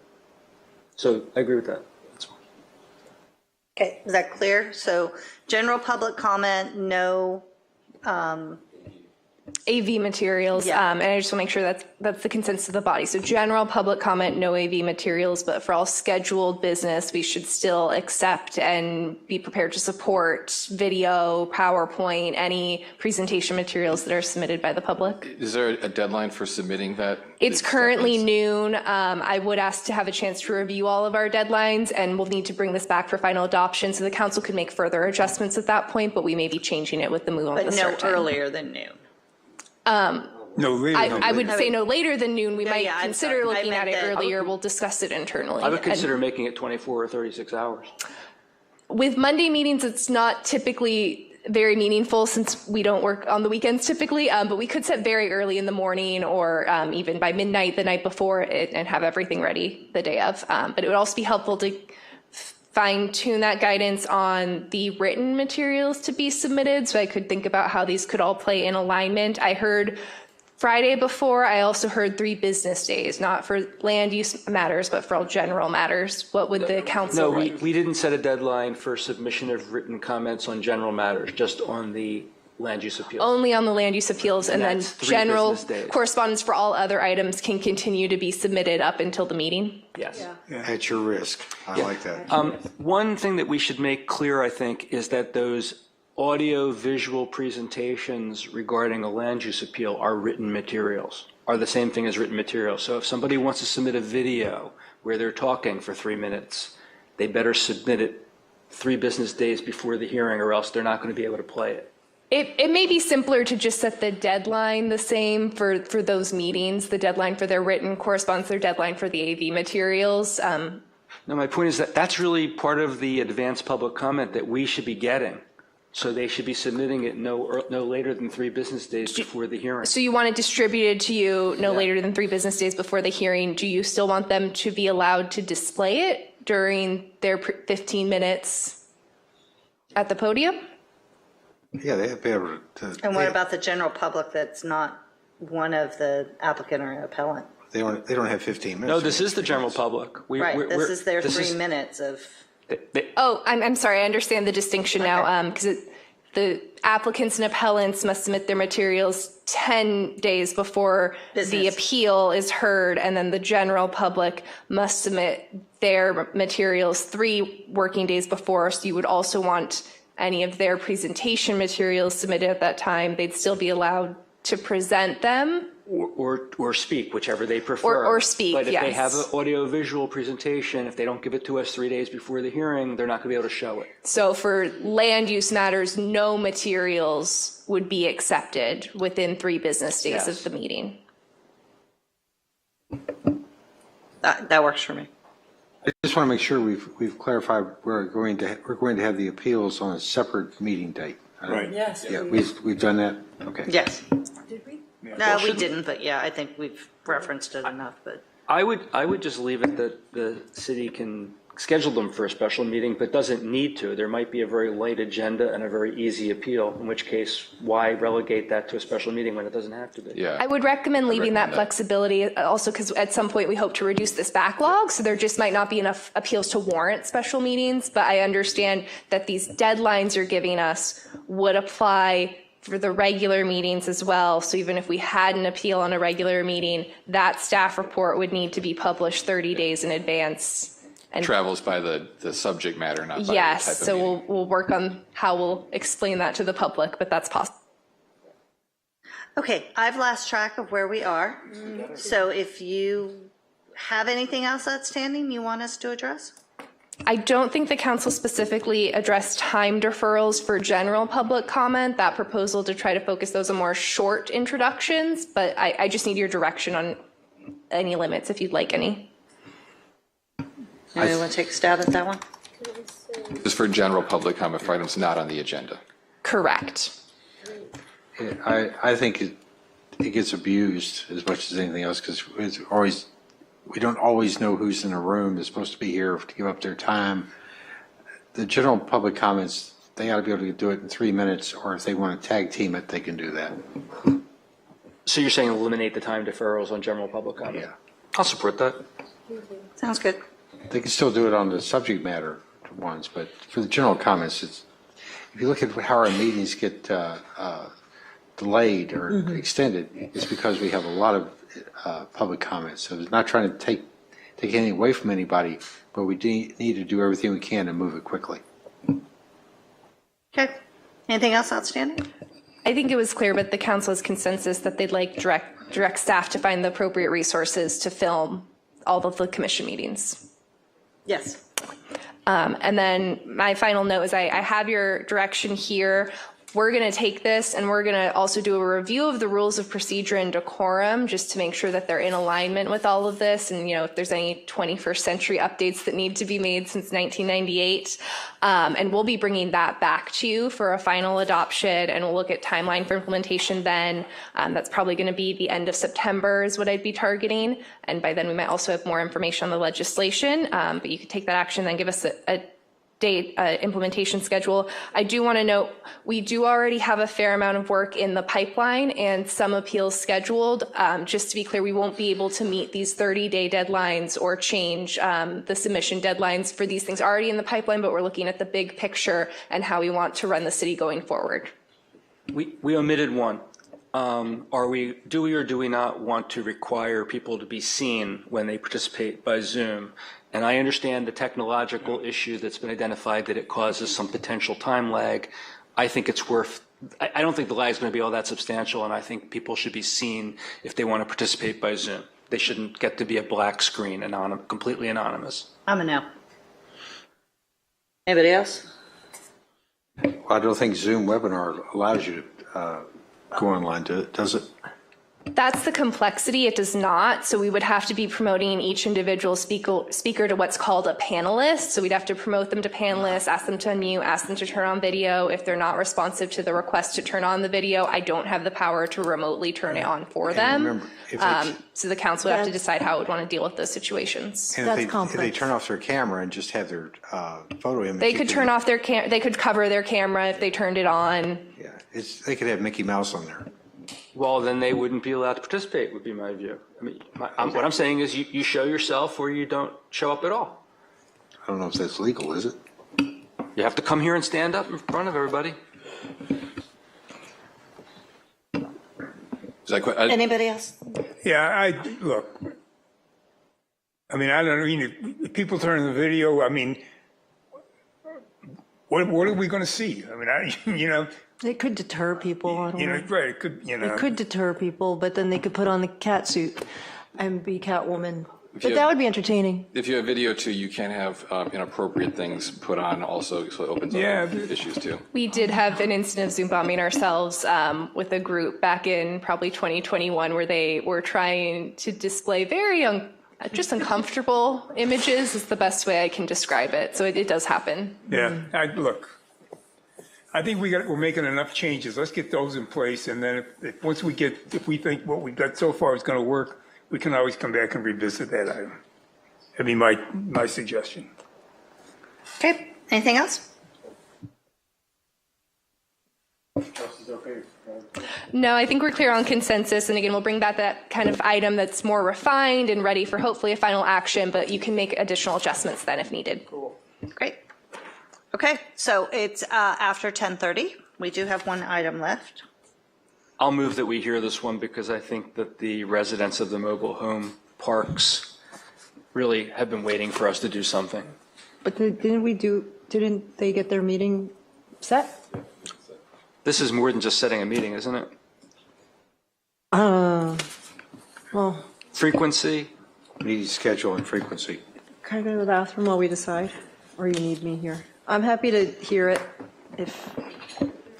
So I agree with that. Okay, is that clear? So general public comment, no AV materials, and I just want to make sure that's the consensus of the body. So general public comment, no AV materials, but for all scheduled business, we should still accept and be prepared to support video, PowerPoint, any presentation materials that are submitted by the public. Is there a deadline for submitting that? It's currently noon. I would ask to have a chance to review all of our deadlines, and we'll need to bring this back for final adoption, so the council could make further adjustments at that point, but we may be changing it with the move on But the no start time. earlier than noon. No later. I would say no later than noon. We might I'm consider sorry. I looking at meant it that- earlier. We'll discuss it internally. I would And consider making it 24 or 36 hours. with Monday meetings, it's not typically very meaningful since we don't work on the weekends typically, but we could set very early in the morning or even by midnight the night before and have everything ready the day of. But it would also be helpful to fine tune that guidance on the written materials to be submitted, so I could think about how these could all play in alignment. I heard Friday before. I also heard 3 business days, not for land use matters, but for all general matters. What would the council No, like? we didn't set a deadline for submission of written comments on general matters, just on the land use appeal. Only on the land use appeals, and then that's 3 general business days. correspondence for all other items can continue to be submitted up until the meeting? Yes. At your risk. I like that. One thing that we should make clear, I think, is that those audio-visual presentations regarding a land use appeal are written materials, are the same thing as written materials. So if somebody wants to submit a video where they're talking for 3 minutes, they better submit it 3 business days before the hearing, or else they're not going to be able to play it. It may be simpler to just set the deadline the same for those meetings. The deadline for their written corresponds to their deadline for the AV materials. No, my point is that that's really part of the advanced public comment that we should be getting. So they should be submitting it no later than 3 business days before the hearing. So you want it distributed to you no later than 3 business days before the hearing. Do you still want them to be allowed to display it during their 15 minutes at the podium? Yeah, they have to be able to. And what about the general public that's not one of the applicant or appellant? They don't have 15 minutes. No, this is the general public. Right, this is their 3 minutes of. Oh, I'm sorry. I understand the distinction now, because the applicants and appellants must submit their materials 10 days before the appeal is heard, and then the general public must submit their materials 3 working days before. So you would also want any of their presentation materials submitted at that time. They'd still be allowed to present them. Or speak, whichever they prefer. Or speak, But if they yes. have an audio-visual presentation, if they don't give it to us 3 days before the hearing, they're not going to be able to show it. So for land use matters, no materials would be accepted within 3 business days of the meeting. That works for me. I just want to make sure we've clarified we're going to have the appeals on a separate meeting date. Right. Yes. Yeah, we've done that. Okay. Yes. Did we? No, we didn't, but yeah, I think we've referenced it enough, but. I would just leave it that the city can schedule them for a special meeting, but doesn't need to. There might be a very light agenda and a very easy appeal, in which case, why relegate that to a special meeting when it doesn't have to be? Yeah. I would recommend leaving that flexibility also because at some point we hope to reduce this backlog. So there just might not be enough appeals to warrant special meetings. But I understand that these deadlines you're giving us would apply for the regular meetings as well. So even if we had an appeal on a regular meeting, that staff report would need to be published 30 days in advance. And Travels by the subject matter, not by the type yes, of so meeting. we'll work on how we'll explain that to the public, but that's possible. Okay, I've lost track of where we are. So if you have anything else outstanding you want us to address? I don't think the council specifically addressed time deferrals for general public comment, that proposal to try to focus those on more short introductions, but I just need your direction on any limits if you'd like any. Anyone want to take a stab at that one? Just for general public comment for items not on the agenda. Correct. I think it gets abused as much as anything else because we don't always know who's in the room that's supposed to be here to give up their time. The general public comments, they ought to be able to do it in 3 minutes, or if they want to tag team it, they can do that. So you're saying eliminate the time deferrals on general public comment? Yeah. I'll support that. Sounds good. They can still do it on the subject matter ones, but for the general comments, if you look at how our meetings get delayed or extended is because we have a lot of public comments. So it's not trying to take anything away from anybody, but we need to do everything we can to move it quickly. Okay. Anything else outstanding? I think it was clear, but the council's consensus that they'd like direct staff to find the appropriate resources to film all of the commission meetings. Yes. And then my final note is I have your direction here. We're going to take this and we're going to also do a review of the rules of procedure and decorum just to make sure that they're in alignment with all of this. And, you know, if there's any 21st century updates that need to be made since 1998. And we'll be bringing that back to you for a final adoption, and we'll look at timeline for implementation then. That's probably going to be the end of September is what I'd be targeting. And by then we might also have more information on the legislation, but you could take that action, then give us a date implementation schedule. I do want to note we do already have a fair amount of work in the pipeline and some appeals scheduled. Just to be clear, we won't be able to meet these 30-day deadlines or change the submission deadlines for these things already in the pipeline, but we're looking at the big picture and how we want to run the city going forward. We omitted one. Do we or do we not want to require people to be seen when they participate by Zoom? And I understand the technological issue that's been identified, that it causes some potential time lag. I think it's worth, I don't think the lag is going to be all that substantial, and I think people should be seen if they want to participate by Zoom. They shouldn't get to be a black screen, completely anonymous. I'm a no. Anybody else? Well, I don't think Zoom webinar allows you to go online, does it? That's the complexity. It does not. So we would have to be promoting each individual speaker to what's called a panelist. So we'd have to promote them to panelists, ask them to unmute, ask them to turn on video. If they're not responsive to the request to turn on the video, I don't have the power to remotely turn it on for them. Remember, so the council would have to decide how it would want to deal with those situations. And if they turn off their camera and just have their photo image, they could turn off their they could cover their camera if they turned it on. Yeah, they could have Mickey Mouse on there. Well, then they wouldn't be allowed to participate, would be my view. I mean, what I'm saying is you show yourself or you don't show up at all. I don't know if that's legal, is it? You have to come here and stand up in front of everybody. Anybody else? Yeah, look. I mean, I don't mean if people turn on the video. I mean, what are we going to see? I mean, you know. It could deter people. I don't know. Right? It could, It could deter people, but then they could put on the cat suit and be Catwoman. But that would be entertaining. If you have video too, you can have inappropriate things put on also, so it opens up issues too. We did have an incident of Zoom bombing ourselves with a group back in probably 2021 where they were trying to display very just uncomfortable images is the best way I can describe it. So it does happen. Yeah, look. I think we're making enough changes. Let's get those in place, and then if we think what we've got so far is going to work, we can always come back and revisit that item. That'd be my suggestion. Okay. Anything else? No, I think we're clear on consensus, and again, we'll bring back that kind of item that's more refined and ready for hopefully a final action, but you can make additional adjustments then if needed. Cool. Great. Okay, so it's after 10:30. We do have one item left. I'll move that we hear this one because I think that the residents of the mobile home parks really have been waiting for us to do something. But didn't they get their meeting set? This is more than just setting a meeting, isn't it? Well. Frequency? Meeting schedule and frequency. Can I go to the bathroom while we decide? Or you need me here? I'm happy to hear it if.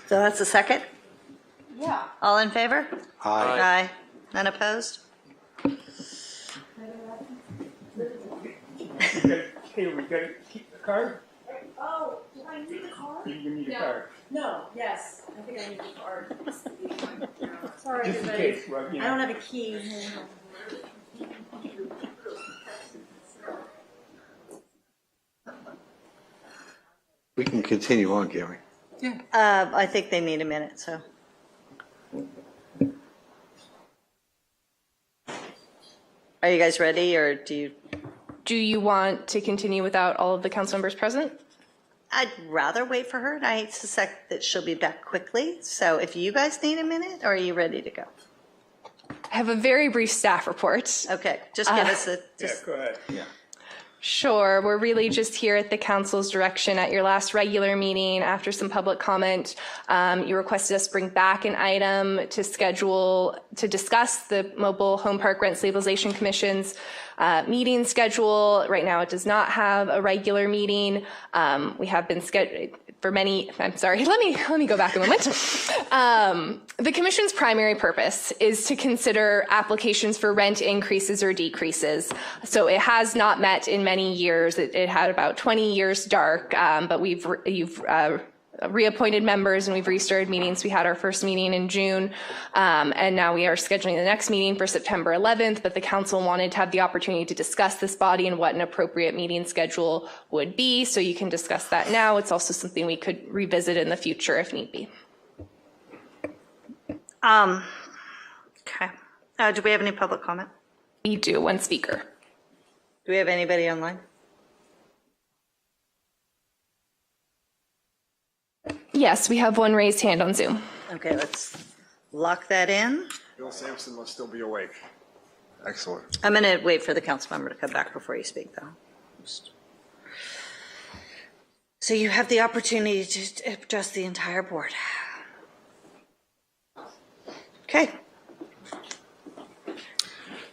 So that's a second? Yeah. All in favor? Aye. Aye. None opposed? Hey, we got to keep the card? Oh, do I need the card? You need a card. No, yes. I think I need the card. Sorry, Just in everybody. case, well, I don't have a key. We can continue on, Gary. Yeah. I think they need a minute, so. Are you guys ready, or do you? Do you want to continue without all of the council members present? I'd rather wait for her, and I suspect that she'll be back quickly. So if you guys need a minute, or are you ready to go? I have a very brief staff report. Okay, just give us a... Yeah, go ahead. Yeah. Sure. We're really just here at the council's direction. At your last regular meeting, after some public comment, you requested us bring back an item to discuss the Mobile Home Park Rent Stabilization Commission's meeting schedule. Right now, it does not have a regular meeting. We have been scheduled for many, I'm sorry, let me go back a moment. The commission's primary purpose is to consider applications for rent increases or decreases. So it has not met in many years. It had about 20 years dark, but you've reappointed members and we've restarted meetings. We had our first meeting in June, and now we are scheduling the next meeting for September 11th, but the council wanted to have the opportunity to discuss this body and what an appropriate meeting schedule would be, so you can discuss that now. It's also something we could revisit in the future if need be. Okay. Do we have any public comment? We do, one speaker. Do we have anybody online? Yes, we have one raised hand on Zoom. Okay, let's lock that in. Bill Sampson must still be awake. Excellent. I'm going to wait for the council member to come back before you speak, though. So you have the opportunity to address the entire board. Okay.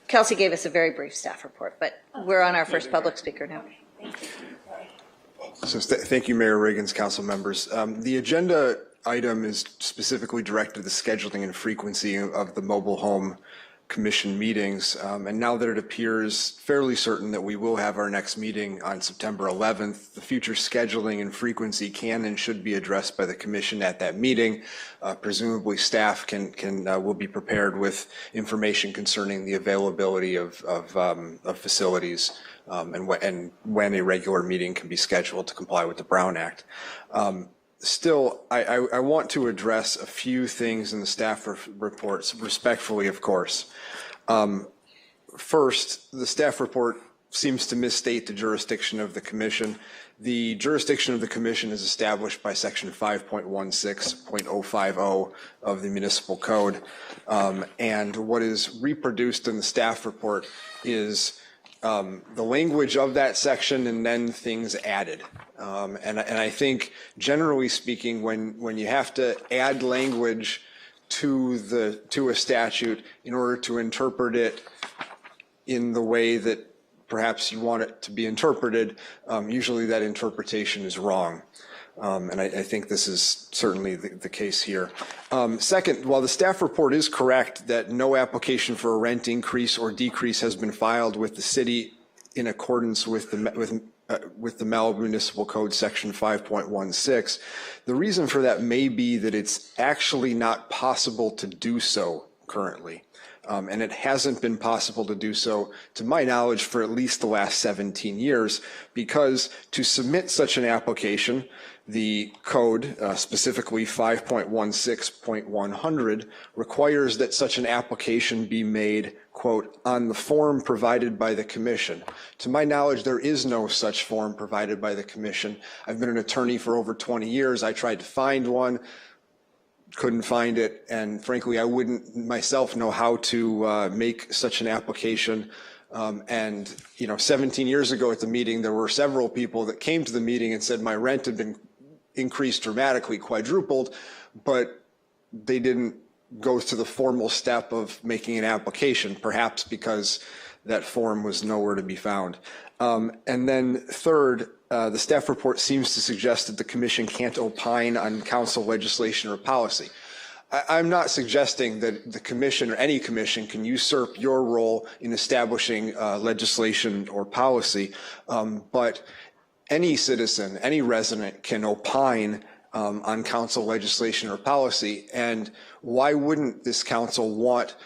Kelsey gave us a very brief staff report, but we're on our first public speaker now. So thank you, Mayor Riggins, council members. The agenda item is specifically directed to the scheduling and frequency of the mobile home commission meetings. And now that it appears fairly certain that we will have our next meeting on September 11th, the future scheduling and frequency can and should be addressed by the commission at that meeting. Presumably staff will be prepared with information concerning the availability of facilities and when a regular meeting can be scheduled to comply with the Brown Act. Still, I want to address a few things in the staff reports, respectfully, of course. First, the staff report seems to misstate the jurisdiction of the commission. The jurisdiction of the commission is established by section 5.16.050 of the municipal code. And what is reproduced in the staff report is the language of that section and then things added. And I think, generally speaking, when you have to add language to a statute in order to interpret it in the way that perhaps you want it to be interpreted, usually that interpretation is wrong. And I think this is certainly the case here. Second, while the staff report is correct that no application for a rent increase or decrease has been filed with the city in accordance with the Malibu Municipal Code section 5.16, the reason for that may be that it's actually not possible to do so currently. And it hasn't been possible to do so, to my knowledge, for at least the last 17 years, because to submit such an application, the code, specifically 5.16.100, requires that such an application be made, quote, on the form provided by the commission. To my knowledge, there is no such form provided by the commission. I've been an attorney for over 20 years. I tried to find one, couldn't find it, and frankly, I wouldn't myself know how to make such an application. And 17 years ago at the meeting, there were several people that came to the meeting and said my rent had been increased dramatically, quadrupled, but they didn't go to the formal step of making an application, perhaps because that form was nowhere to be found. And then third, the staff report seems to suggest that the commission can't opine on council legislation or policy. I'm not suggesting that the commission or any commission can usurp your role in establishing legislation or policy, but any citizen, any resident can opine on council legislation or policy. And why wouldn't this council want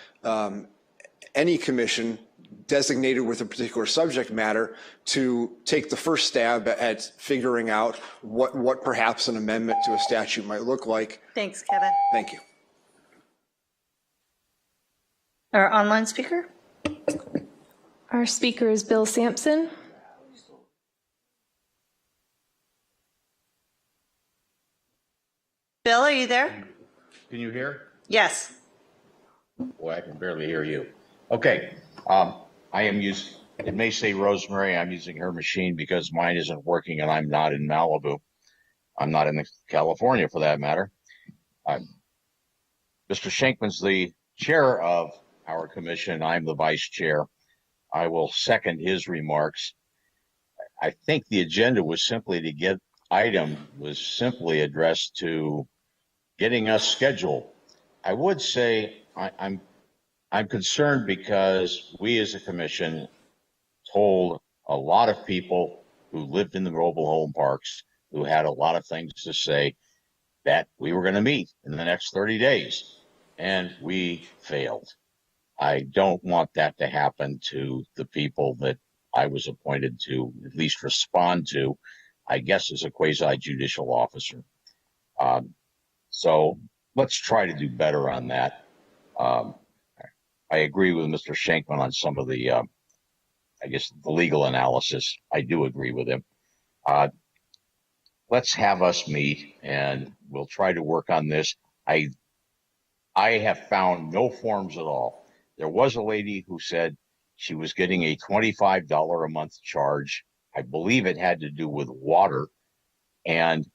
any commission designated with a particular subject matter to take the first stab at figuring out what perhaps an amendment to a statute might look like? Thanks, Kevin. Thank you. Our online speaker? Our speaker is Bill Sampson. Bill, are you there? Can you hear? Yes. Boy, I can barely hear you. Okay. I am using, it may say Rosemary, I'm using her machine because mine isn't working and I'm not in Malibu. I'm not in California for that matter. Mr. Schenkman's the chair of our commission. I'm the vice chair. I will second his remarks. I think the agenda was simply to get was simply addressed to getting us scheduled. I would say I'm concerned because we as a commission told a lot of people who lived in the mobile home parks, who had a lot of things to say, that we were going to meet in the next 30 days, and we failed. I don't want that to happen to the people that I was appointed to at least respond to, I guess, as a quasi-judicial officer. So let's try to do better on that. I agree with Mr. Schenkman on some of the, I guess, the legal analysis. I do agree with him. Let's have us meet and we'll try to work on this. I have found no forms at all. There was a lady who said she was getting a $25 a month charge. I believe it had to do with water. And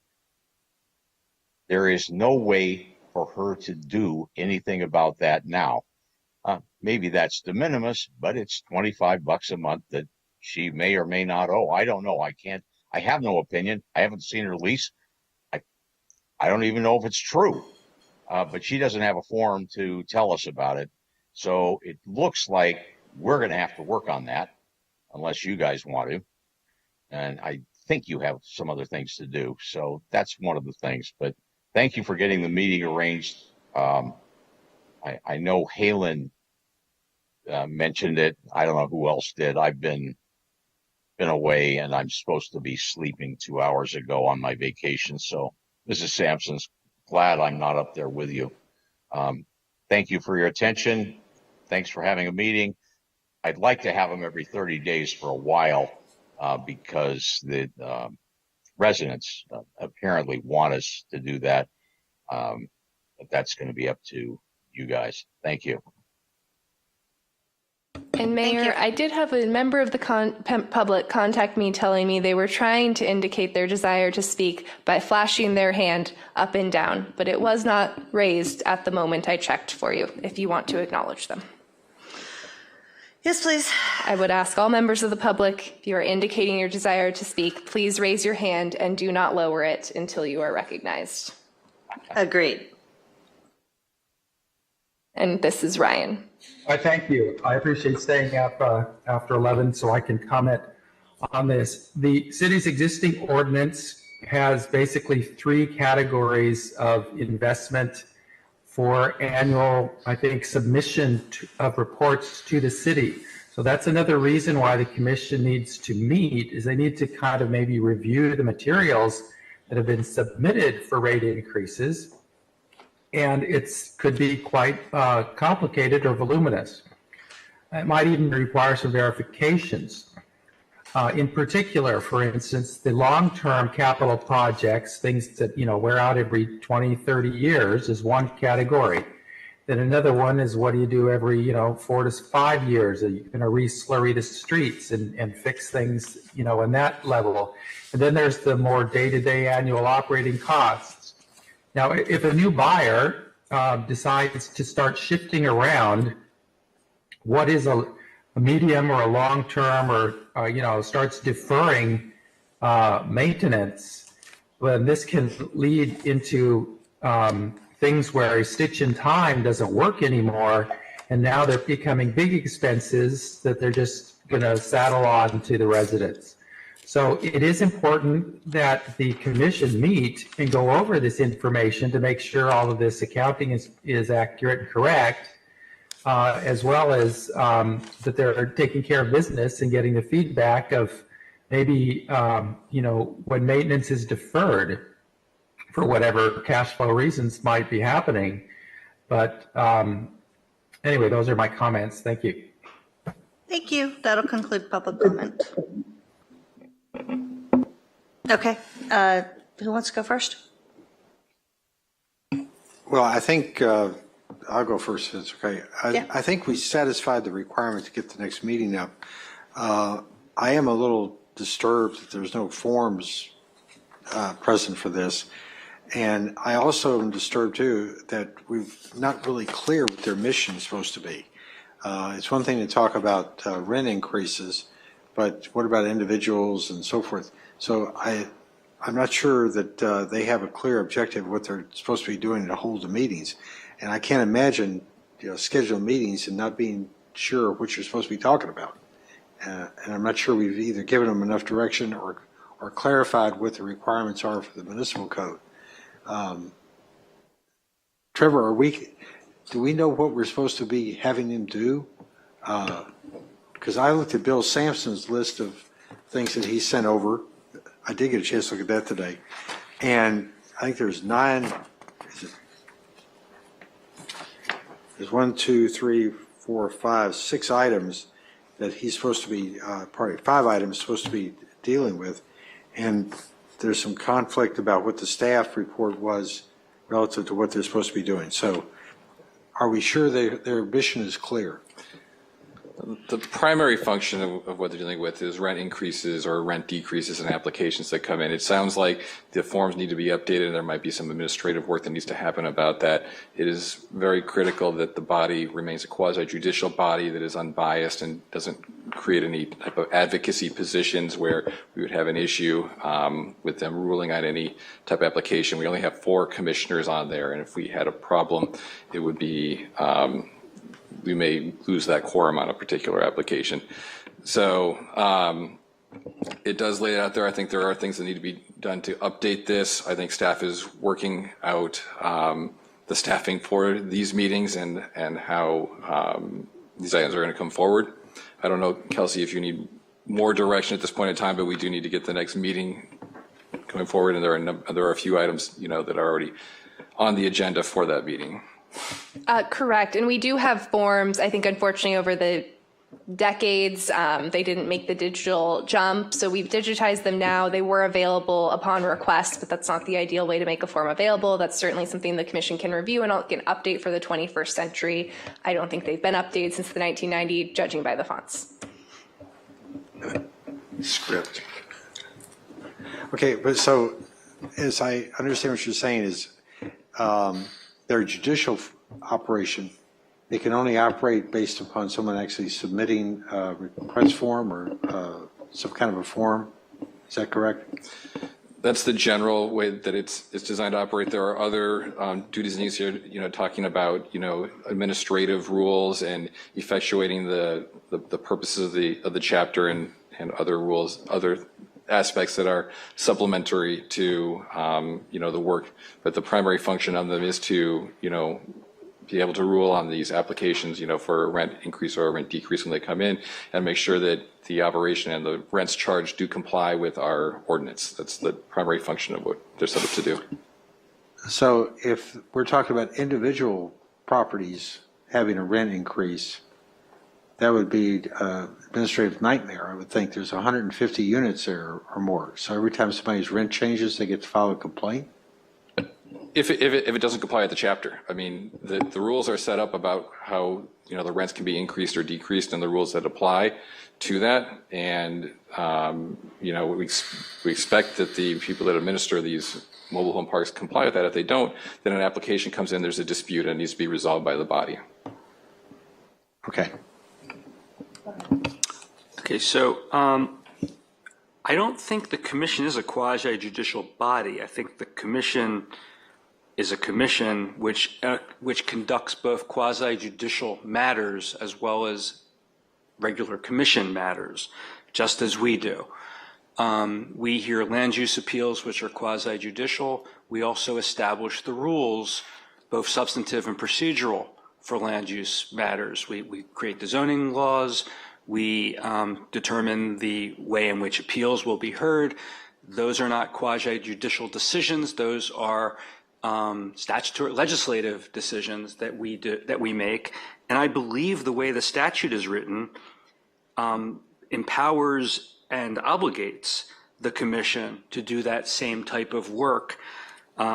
there is no way for her to do anything about that now. Maybe that's de minimis, but it's $25 a month that she may or may not owe. I don't know. I have no opinion. I haven't seen her lease. I don't even know if it's true. But she doesn't have a form to tell us about it. So it looks like we're going to have to work on that unless you guys want to. And I think you have some other things to do. So that's one of the things. But thank you for getting the meeting arranged. I know Halen mentioned it. I don't know who else did. I've been away and I'm supposed to be sleeping 2 hours ago on my vacation. So Mrs. Sampson's glad I'm not up there with you. Thank you for your attention. Thanks for having a meeting. I'd like to have them every 30 days for a while because the residents apparently want us to do that. But that's going to be up to you guys. Thank you. And Mayor, I did have a member of the public contact me telling me they were trying to indicate their desire to speak by flashing their hand up and down, but it was not raised at the moment I checked for you, if you want to acknowledge them. Yes, please. I would ask all members of the public, if you are indicating your desire to speak, please raise your hand and do not lower it until you are recognized. Agreed. And this is Ryan. Thank you. I appreciate staying up after 11 so I can comment on this. The city's existing ordinance has basically 3 categories of investment for annual, I think, submission of reports to the city. So that's another reason why the commission needs to meet, is they need to kind of maybe review the materials that have been submitted for rate increases. And it could be quite complicated or voluminous. It might even require some verifications. In particular, for instance, the long-term capital projects, things that wear out every 20, 30 years is one category. Then another one is what do you do every 4 to 5 years? Are you going to re-slurry the streets and fix things in that level? And then there's the more day-to-day annual operating costs. Now, if a new buyer decides to start shifting around what is a medium or a long-term or, starts deferring maintenance, then this can lead into things where a stitch in time doesn't work anymore. And now they're becoming big expenses that they're just going to saddle on to the residents. So it is important that the commission meet and go over this information to make sure all of this accounting is accurate and correct, as well as that they're taking care of business and getting the feedback of maybe, when maintenance is deferred for whatever cash flow reasons might be happening. But anyway, those are my comments. Thank you. Thank you. That'll conclude public comment. Okay, who wants to go first? Well, I think I'll go first if it's okay. I think we satisfied the requirement to get the next meeting up. I am a little disturbed that there's no forms present for this. And I also am disturbed too that we're not really clear what their mission is supposed to be. It's one thing to talk about rent increases, but what about individuals and so forth? So I'm not sure that they have a clear objective of what they're supposed to be doing to hold the meetings. And I can't imagine, scheduling meetings and not being sure what you're supposed to be talking about. And I'm not sure we've either given them enough direction or clarified what the requirements are for the municipal code. Trevor, do we know what we're supposed to be having them do? Because I looked at Bill Sampson's list of things that he sent over. I did get a chance to look at that today. And I think there's 9, there's 1, 2, 3, 4, 5, 6 items that he's supposed to be, 5 items supposed to be dealing with. And there's some conflict about what the staff report was relative to what they're supposed to be doing. So are we sure their mission is clear? The primary function of what they're dealing with is rent increases or rent decreases in applications that come in. It sounds like the forms need to be updated and there might be some administrative work that needs to happen about that. It is very critical that the body remains a quasi-judicial body that is unbiased and doesn't create any type of advocacy positions where we would have an issue with them ruling on any type of application. We only have 4 commissioners on there, and if we had a problem, it would be we may lose that quorum on a particular application. So it does lay it out there. I think there are things that need to be done to update this. I think staff is working out the staffing for these meetings and how these items are going to come forward. I don't know, Kelsey, if you need more direction at this point in time, but we do need to get the next meeting coming forward, and there are a few items that are already on the agenda for that meeting. Correct. And we do have forms. I think, unfortunately, over the decades, they didn't make the digital jump. So we've digitized them now. They were available upon request, but that's not the ideal way to make a form available. That's certainly something the commission can review and can update for the 21st century. I don't think they've been updated since the 1990, judging by the fonts. Script. Okay, but so as I understand what you're saying is their judicial operation, they can only operate based upon someone actually submitting a request form or some kind of a form. Is that correct? That's the general way that it's designed to operate. There are other duties and needs here, talking about, administrative rules and effectuating the purposes of the chapter and other rules, other aspects that are supplementary to, the work. But the primary function of them is to, be able to rule on these applications, for a rent increase or a rent decrease when they come in, and make sure that the operation and the rents charged do comply with our ordinance. That's the primary function of what they're set up to do. So if we're talking about individual properties having a rent increase, that would be an administrative nightmare. I would think there's 150 units there or more. So every time somebody's rent changes, they get to file a complaint? If it doesn't comply with the chapter. I mean, the rules are set up about how, the rents can be increased or decreased and the rules that apply to that. And, we expect that the people that administer these mobile home parks comply with that. If they don't, then an application comes in, there's a dispute and it needs to be resolved by the body. Okay. Okay, so I don't think the commission is a quasi-judicial body. I think the commission is a commission which conducts both quasi-judicial matters as well as regular commission matters, just as we do. We hear land use appeals, which are quasi-judicial. We also establish the rules, both substantive and procedural, for land use matters. We create the zoning laws. We determine the way in which appeals will be heard. Those are not quasi-judicial decisions. Those are statutory legislative decisions that we make. And I believe the way the statute is written empowers and obligates the commission to do that same type of work.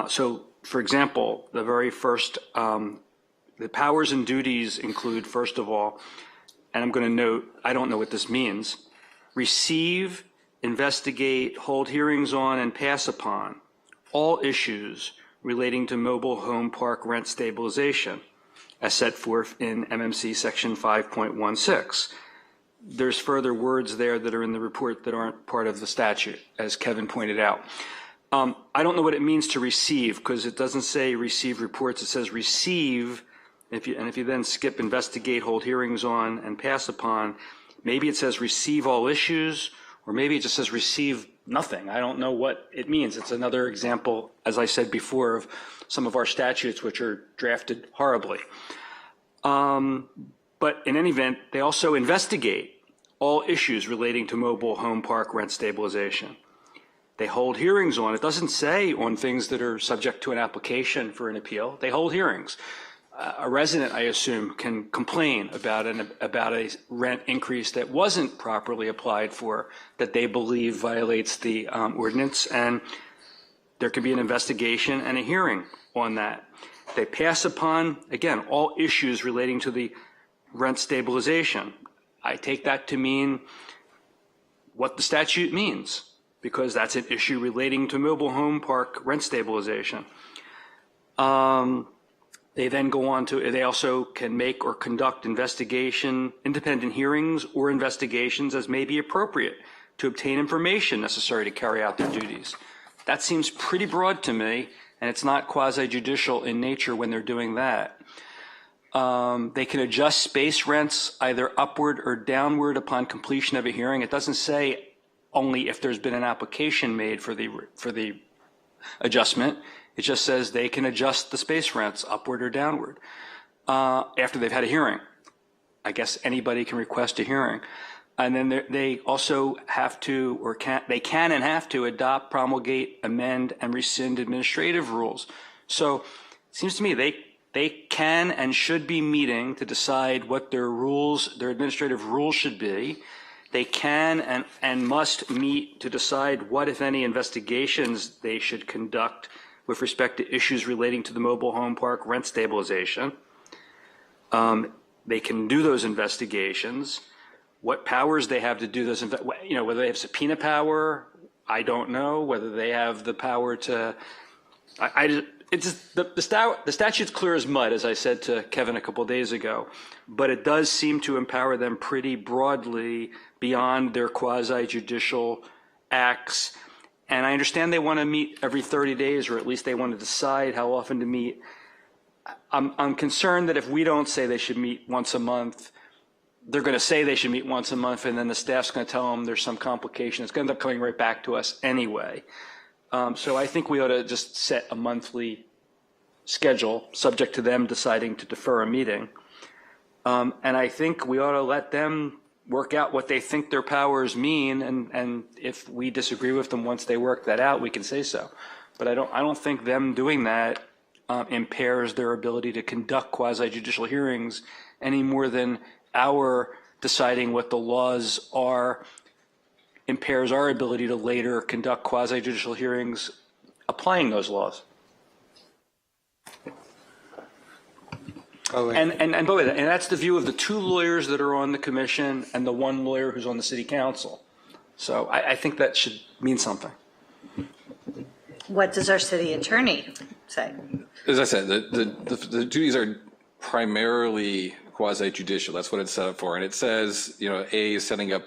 So for example, the very first, the powers and duties include, first of all, and I'm going to note, I don't know what this means, receive, investigate, hold hearings on, and pass upon all issues relating to mobile home park rent stabilization, as set forth in MMC section 5.16. There's further words there that are in the report that aren't part of the statute, as Kevin pointed out. I don't know what it means to receive, because it doesn't say receive reports, it says receive, if you then skip investigate, hold hearings on, and pass upon, maybe it says receive all issues, or maybe it just says receive nothing. I don't know what it means. It's another example, as I said before, of some of our statutes which are drafted horribly. But in any event, they also investigate all issues relating to mobile home park rent stabilization. They hold hearings on, it doesn't say on things that are subject to an application for an appeal. They hold hearings. A resident, I assume, can complain about a rent increase that wasn't properly applied for, that they believe violates the ordinance, and there can be an investigation and a hearing on that. They pass upon, again, all issues relating to the rent stabilization. I take that to mean what the statute means, because that's an issue relating to mobile home park rent stabilization. They then go on to, they also can make or conduct independent hearings or investigations as may be appropriate to obtain information necessary to carry out their duties. That seems pretty broad to me, and it's not quasi-judicial in nature when they're doing that. They can adjust space rents either upward or downward upon completion of a hearing. It doesn't say only if there's been an application made for the adjustment. It just says they can adjust the space rents upward or downward after they've had a hearing. I guess anybody can request a hearing. And then they also have to, or they can and have to adopt, promulgate, amend, and rescind administrative rules. So it seems to me they can and should be meeting to decide what their rules, their administrative rules should be. They can and must meet to decide what, if any, investigations they should conduct with respect to issues relating to the mobile home park rent stabilization. They can do those investigations. What powers they have to do those, whether they have subpoena power, I don't know. Whether they have the power to, the statute's clear as mud, as I said to Kevin a couple days ago, but it does seem to empower them pretty broadly beyond their quasi-judicial acts. And I understand they want to meet every 30 days, or at least they want to decide how often to meet. I'm concerned that if we don't say they should meet once a month, they're going to say they should meet once a month, and then the staff's going to tell them there's some complication. It's going to end up coming right back to us anyway. So I think we ought to just set a monthly schedule, subject to them deciding to defer a meeting. And I think we ought to let them work out what they think their powers mean, and if we disagree with them once they work that out, we can say so. But I don't think them doing that impairs their ability to conduct quasi-judicial hearings any more than our deciding what the laws are impairs our ability to later conduct quasi-judicial hearings applying those laws. And by the way, and that's the view of the two lawyers that are on the commission and the one lawyer who's on the city council. So I think that should mean something. What does our city attorney say? As I said, the duties are primarily quasi-judicial. That's what it's set up for. And it says, A is setting up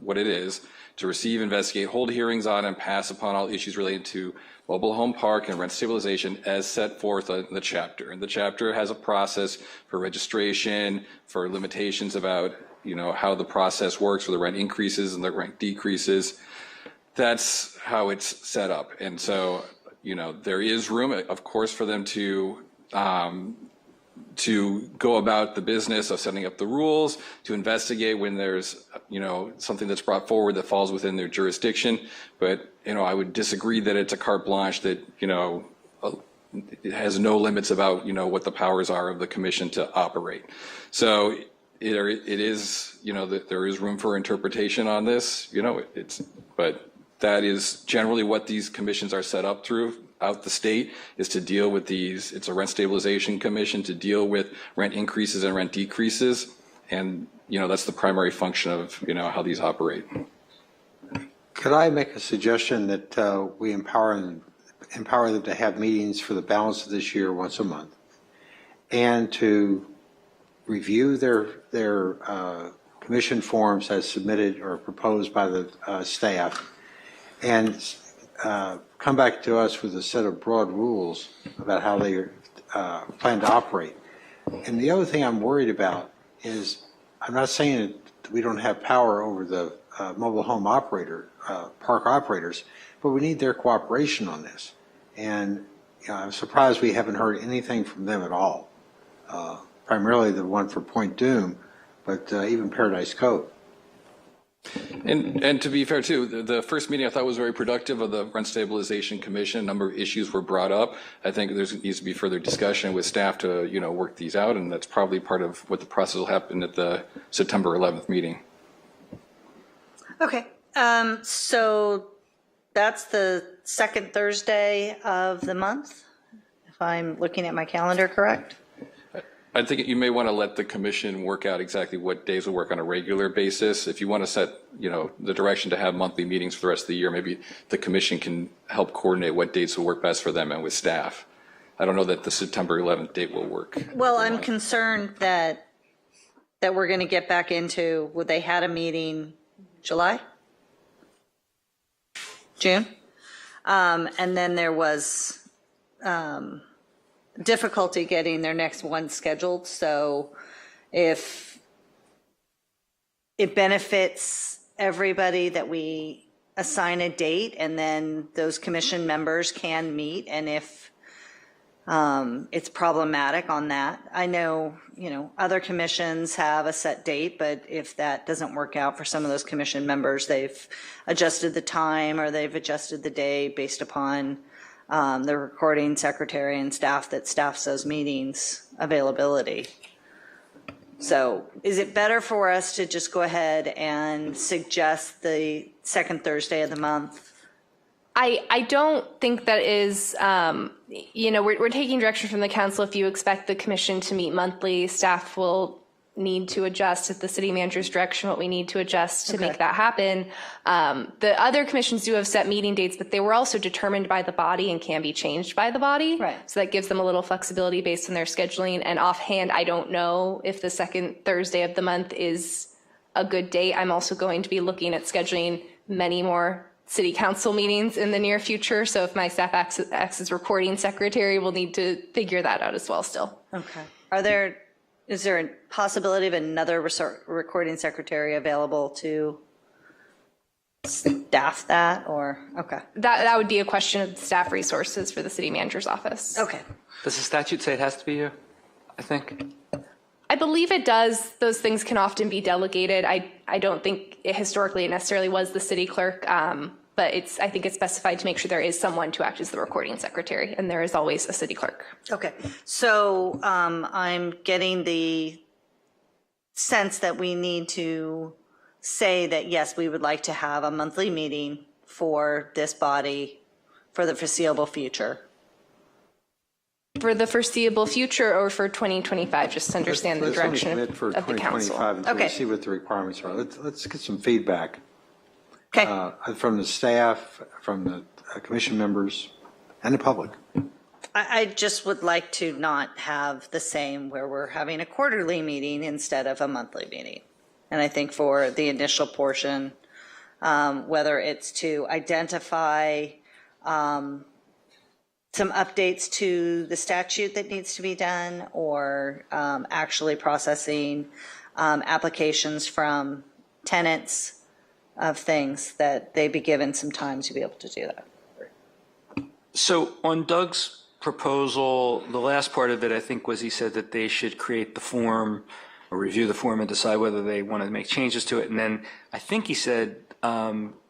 what it is to receive, investigate, hold hearings on, and pass upon all issues related to mobile home park and rent stabilization as set forth in the chapter. And the chapter has a process for registration, for limitations about, how the process works for the rent increases and the rent decreases. That's how it's set up. And so, there is room, of course, for them to go about the business of setting up the rules, to investigate when there's, something that's brought forward that falls within their jurisdiction. But, I would disagree that it's a carte blanche that, it has no limits about, what the powers are of the commission to operate. So it is, that there is room for interpretation on this, but that is generally what these commissions are set up through. throughout the state is to deal with these. It's a rent stabilization commission to deal with rent increases and rent decreases. And, that's the primary function of, how these operate. Could I make a suggestion that we empower them to have meetings for the balance of this year once a month, and to review their commission forms as submitted or proposed by the staff, and come back to us with a set of broad rules about how they plan to operate. And the other thing I'm worried about is, I'm not saying that we don't have power over the mobile home operator, park operators, but we need their cooperation on this. And I'm surprised we haven't heard anything from them at all. Primarily the one for Point Doom, but even Paradise Cove. And to be fair too, the first meeting I thought was very productive of the Rent Stabilization Commission. A number of issues were brought up. I think there needs to be further discussion with staff to work these out, and that's probably part of what the process will happen at the September 11th meeting. Okay, so that's the second Thursday of the month, if I'm looking at my calendar correct. I think you may want to let the commission work out exactly what days will work on a regular basis. If you want to set, the direction to have monthly meetings for the rest of the year, maybe the commission can help coordinate what dates will work best for them and with staff. I don't know that the September 11th date will work. Well, I'm concerned that we're going to get back into, they had a meeting July? June? And then there was difficulty getting their next one scheduled. So if it benefits everybody that we assign a date and then those commission members can meet, and if it's problematic on that, I know, other commissions have a set date, but if that doesn't work out for some of those commission members, they've adjusted the time or they've adjusted the day based upon the recording secretary and staff that staffs those meetings availability. So is it better for us to just go ahead and suggest the second Thursday of the month? I don't think that is, we're taking direction from the council. If you expect the commission to meet monthly, staff will need to adjust at the city manager's direction what we need to adjust to make that happen. The other commissions do have set meeting dates, but they were also determined by the body and can be changed by the body. Right. So that gives them a little flexibility based on their scheduling. And offhand, I don't know if the second Thursday of the month is a good date. I'm also going to be looking at scheduling many more city council meetings in the near future. So if my staff acts as recording secretary, we'll need to figure that out as well still. Okay. Is there a possibility of another recording secretary available to staff that, or, okay. That would be a question of staff resources for the city manager's office. Okay. Does the statute say it has to be you? I think. I believe it does. Those things can often be delegated. I don't think historically it necessarily was the city clerk, but I think it's specified to make sure there is someone to act as the recording secretary, and there is always a city clerk. Okay, so I'm getting the sense that we need to say that, yes, we would like to have a monthly meeting for this body for the foreseeable future. For the foreseeable future, or for 2025, just to understand the direction of the council. Until we see what the requirements are. Let's get some feedback. Okay. From the staff, from the commission members, and the public. I just would like to not have the same where we're having a quarterly meeting instead of a monthly meeting. And I think for the initial portion, whether it's to identify some updates to the statute that needs to be done, or actually processing applications from tenants of things, that they be given some time to be able to do that. So on Doug's proposal, the last part of it, I think, was he said that they should create the form or review the form and decide whether they want to make changes to it. And then I think he said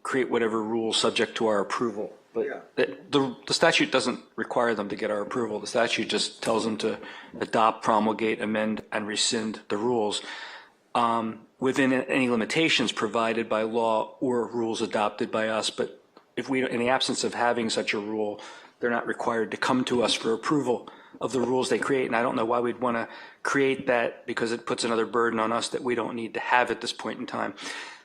create whatever rules subject to our approval. But the statute doesn't require them to get our approval. The statute just tells them to adopt, promulgate, amend, and rescind the rules within any limitations provided by law or rules adopted by us. But if we, in the absence of having such a rule, they're not required to come to us for approval of the rules they create. And I don't know why we'd want to create that, because it puts another burden on us that we don't need to have at this point in time.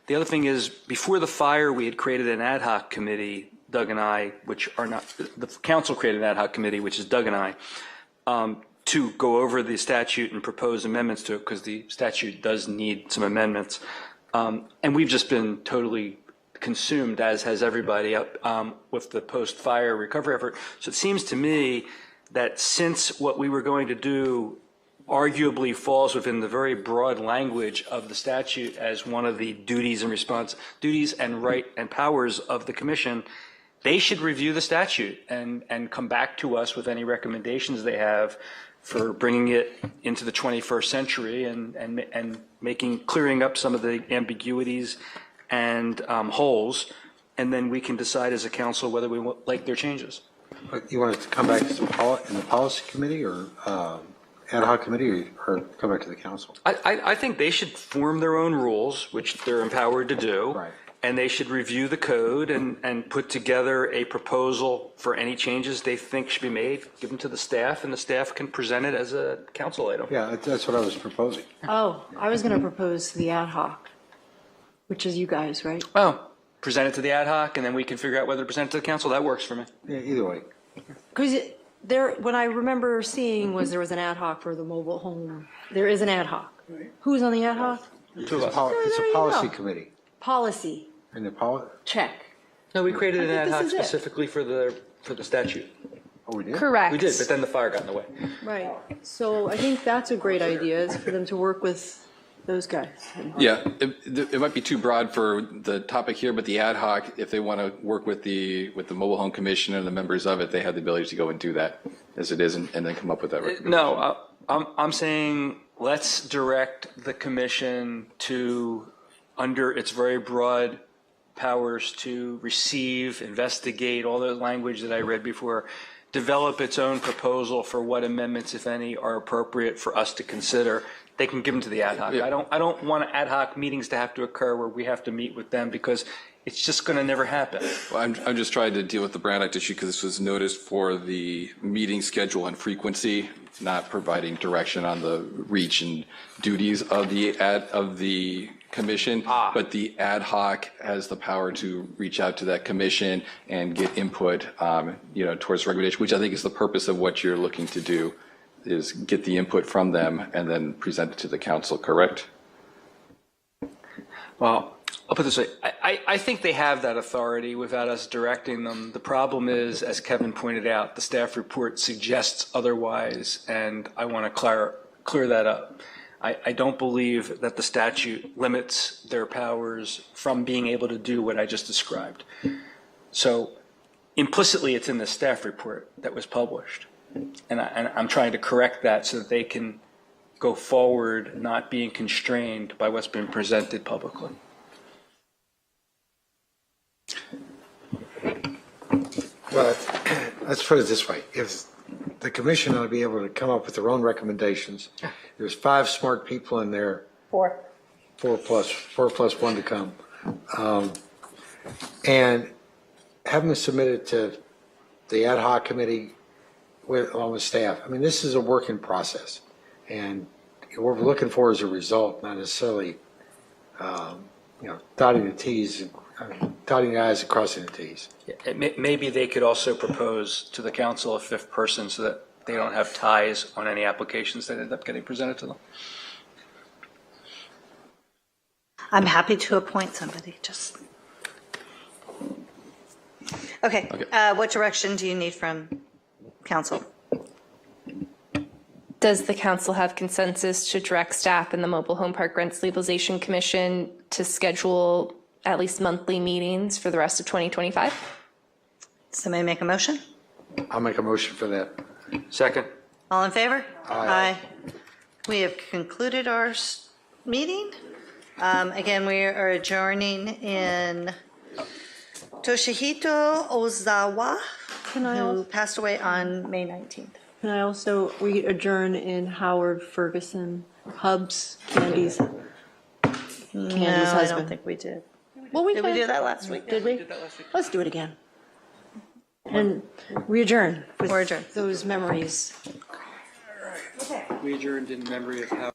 The other thing is, before the fire, we had created an ad hoc committee, Doug and I, which are not, the council created an ad hoc committee, which is Doug and I, to go over the statute and propose amendments to it, because the statute does need some amendments. And we've just been totally consumed, as has everybody, with the post-fire recovery effort. So it seems to me that since what we were going to do arguably falls within the very broad language of the statute as one of the duties and right and powers of the commission, they should review the statute and come back to us with any recommendations they have for bringing it into the 21st century and clearing up some of the ambiguities and holes, and then we can decide as a council whether we like their changes. You want it to come back to in the policy committee or ad hoc committee, or come back to the council? I think they should form their own rules, which they're empowered to do. Right. And they should review the code and put together a proposal for any changes they think should be made, give them to the staff, and the staff can present it as a council item. Yeah, that's what I was proposing. Oh, I was going to propose the ad hoc, which is you guys, right? Oh, present it to the ad hoc, and then we can figure out whether to present it to the council. That works for me. Yeah, either way. Because what I remember seeing was there was an ad hoc for the mobile home. There is an ad hoc. Who's on the ad hoc? It's a policy committee. Policy. And the check. No, we created an I ad think hoc this is it. specifically for the statute. Oh, we did? Correct. We did, but then the fire got in the way. Right. So I think that's a great idea, is for them to work with those guys. Yeah, it might be too broad for the topic here, but the ad hoc, if they want to work with the Mobile Home Commission and the members of it, they have the ability to go and do that as it is, and then come up with that recommendation. No, I'm saying let's direct the commission to, under its very broad powers to receive, investigate, all the language that I read before, develop its own proposal for what amendments, if any, are appropriate for us to consider. They can give them to the ad hoc. Yeah. I don't want ad hoc meetings to have to occur where we have to meet with them, because it's just going to never happen. Well, I'm just trying to deal with the Brown Act issue because this was noticed for the meeting schedule and frequency, not providing direction on the reach and duties of the commission, but the ad hoc has the power to reach out to that commission and get input, towards recommendation, which I think is the purpose of what you're looking to do, is get the input from them and then present it to the council, correct? Well, I'll put it this way. I think they have that authority without us directing them. The problem is, as Kevin pointed out, the staff report suggests otherwise, and I want to clear that up. I don't believe that the statute limits their powers from being able to do what I just described. So implicitly, it's in the staff report that was published. And I'm trying to correct that so that they can go forward not being constrained by what's been presented publicly. Well, let's put it this way. If the commission ought to be able to come up with their own recommendations, there's 5 smart people in there. 4 plus 1 to come. And have them submit it to the ad hoc committee along with staff. I mean, this is a working process. And what we're looking for is a result, not necessarily, dotting the T's, dotting the I's and crossing the T's. Maybe they could also propose to the council a 5th person so that they don't have ties on any applications that end up getting presented to them. I'm happy to appoint somebody, just. Okay, what direction do you need from council? Does the council have consensus to direct staff and the Mobile Home Park Rents Legalization Commission to schedule at least monthly meetings for the rest of 2025? Somebody make a motion? I'll make a motion for that. Second. All in favor? Aye. We have concluded our meeting. Again, we are adjourning in Toshihito Ozawa, who passed away on May 19th. And I also, we adjourn in Howard Ferguson, Candy's No, I husband. don't think we did. Well, Did we do that last week? Did we? Let's do it again. And we adjourn with We're adjourned. those memories. We adjourned in memory of how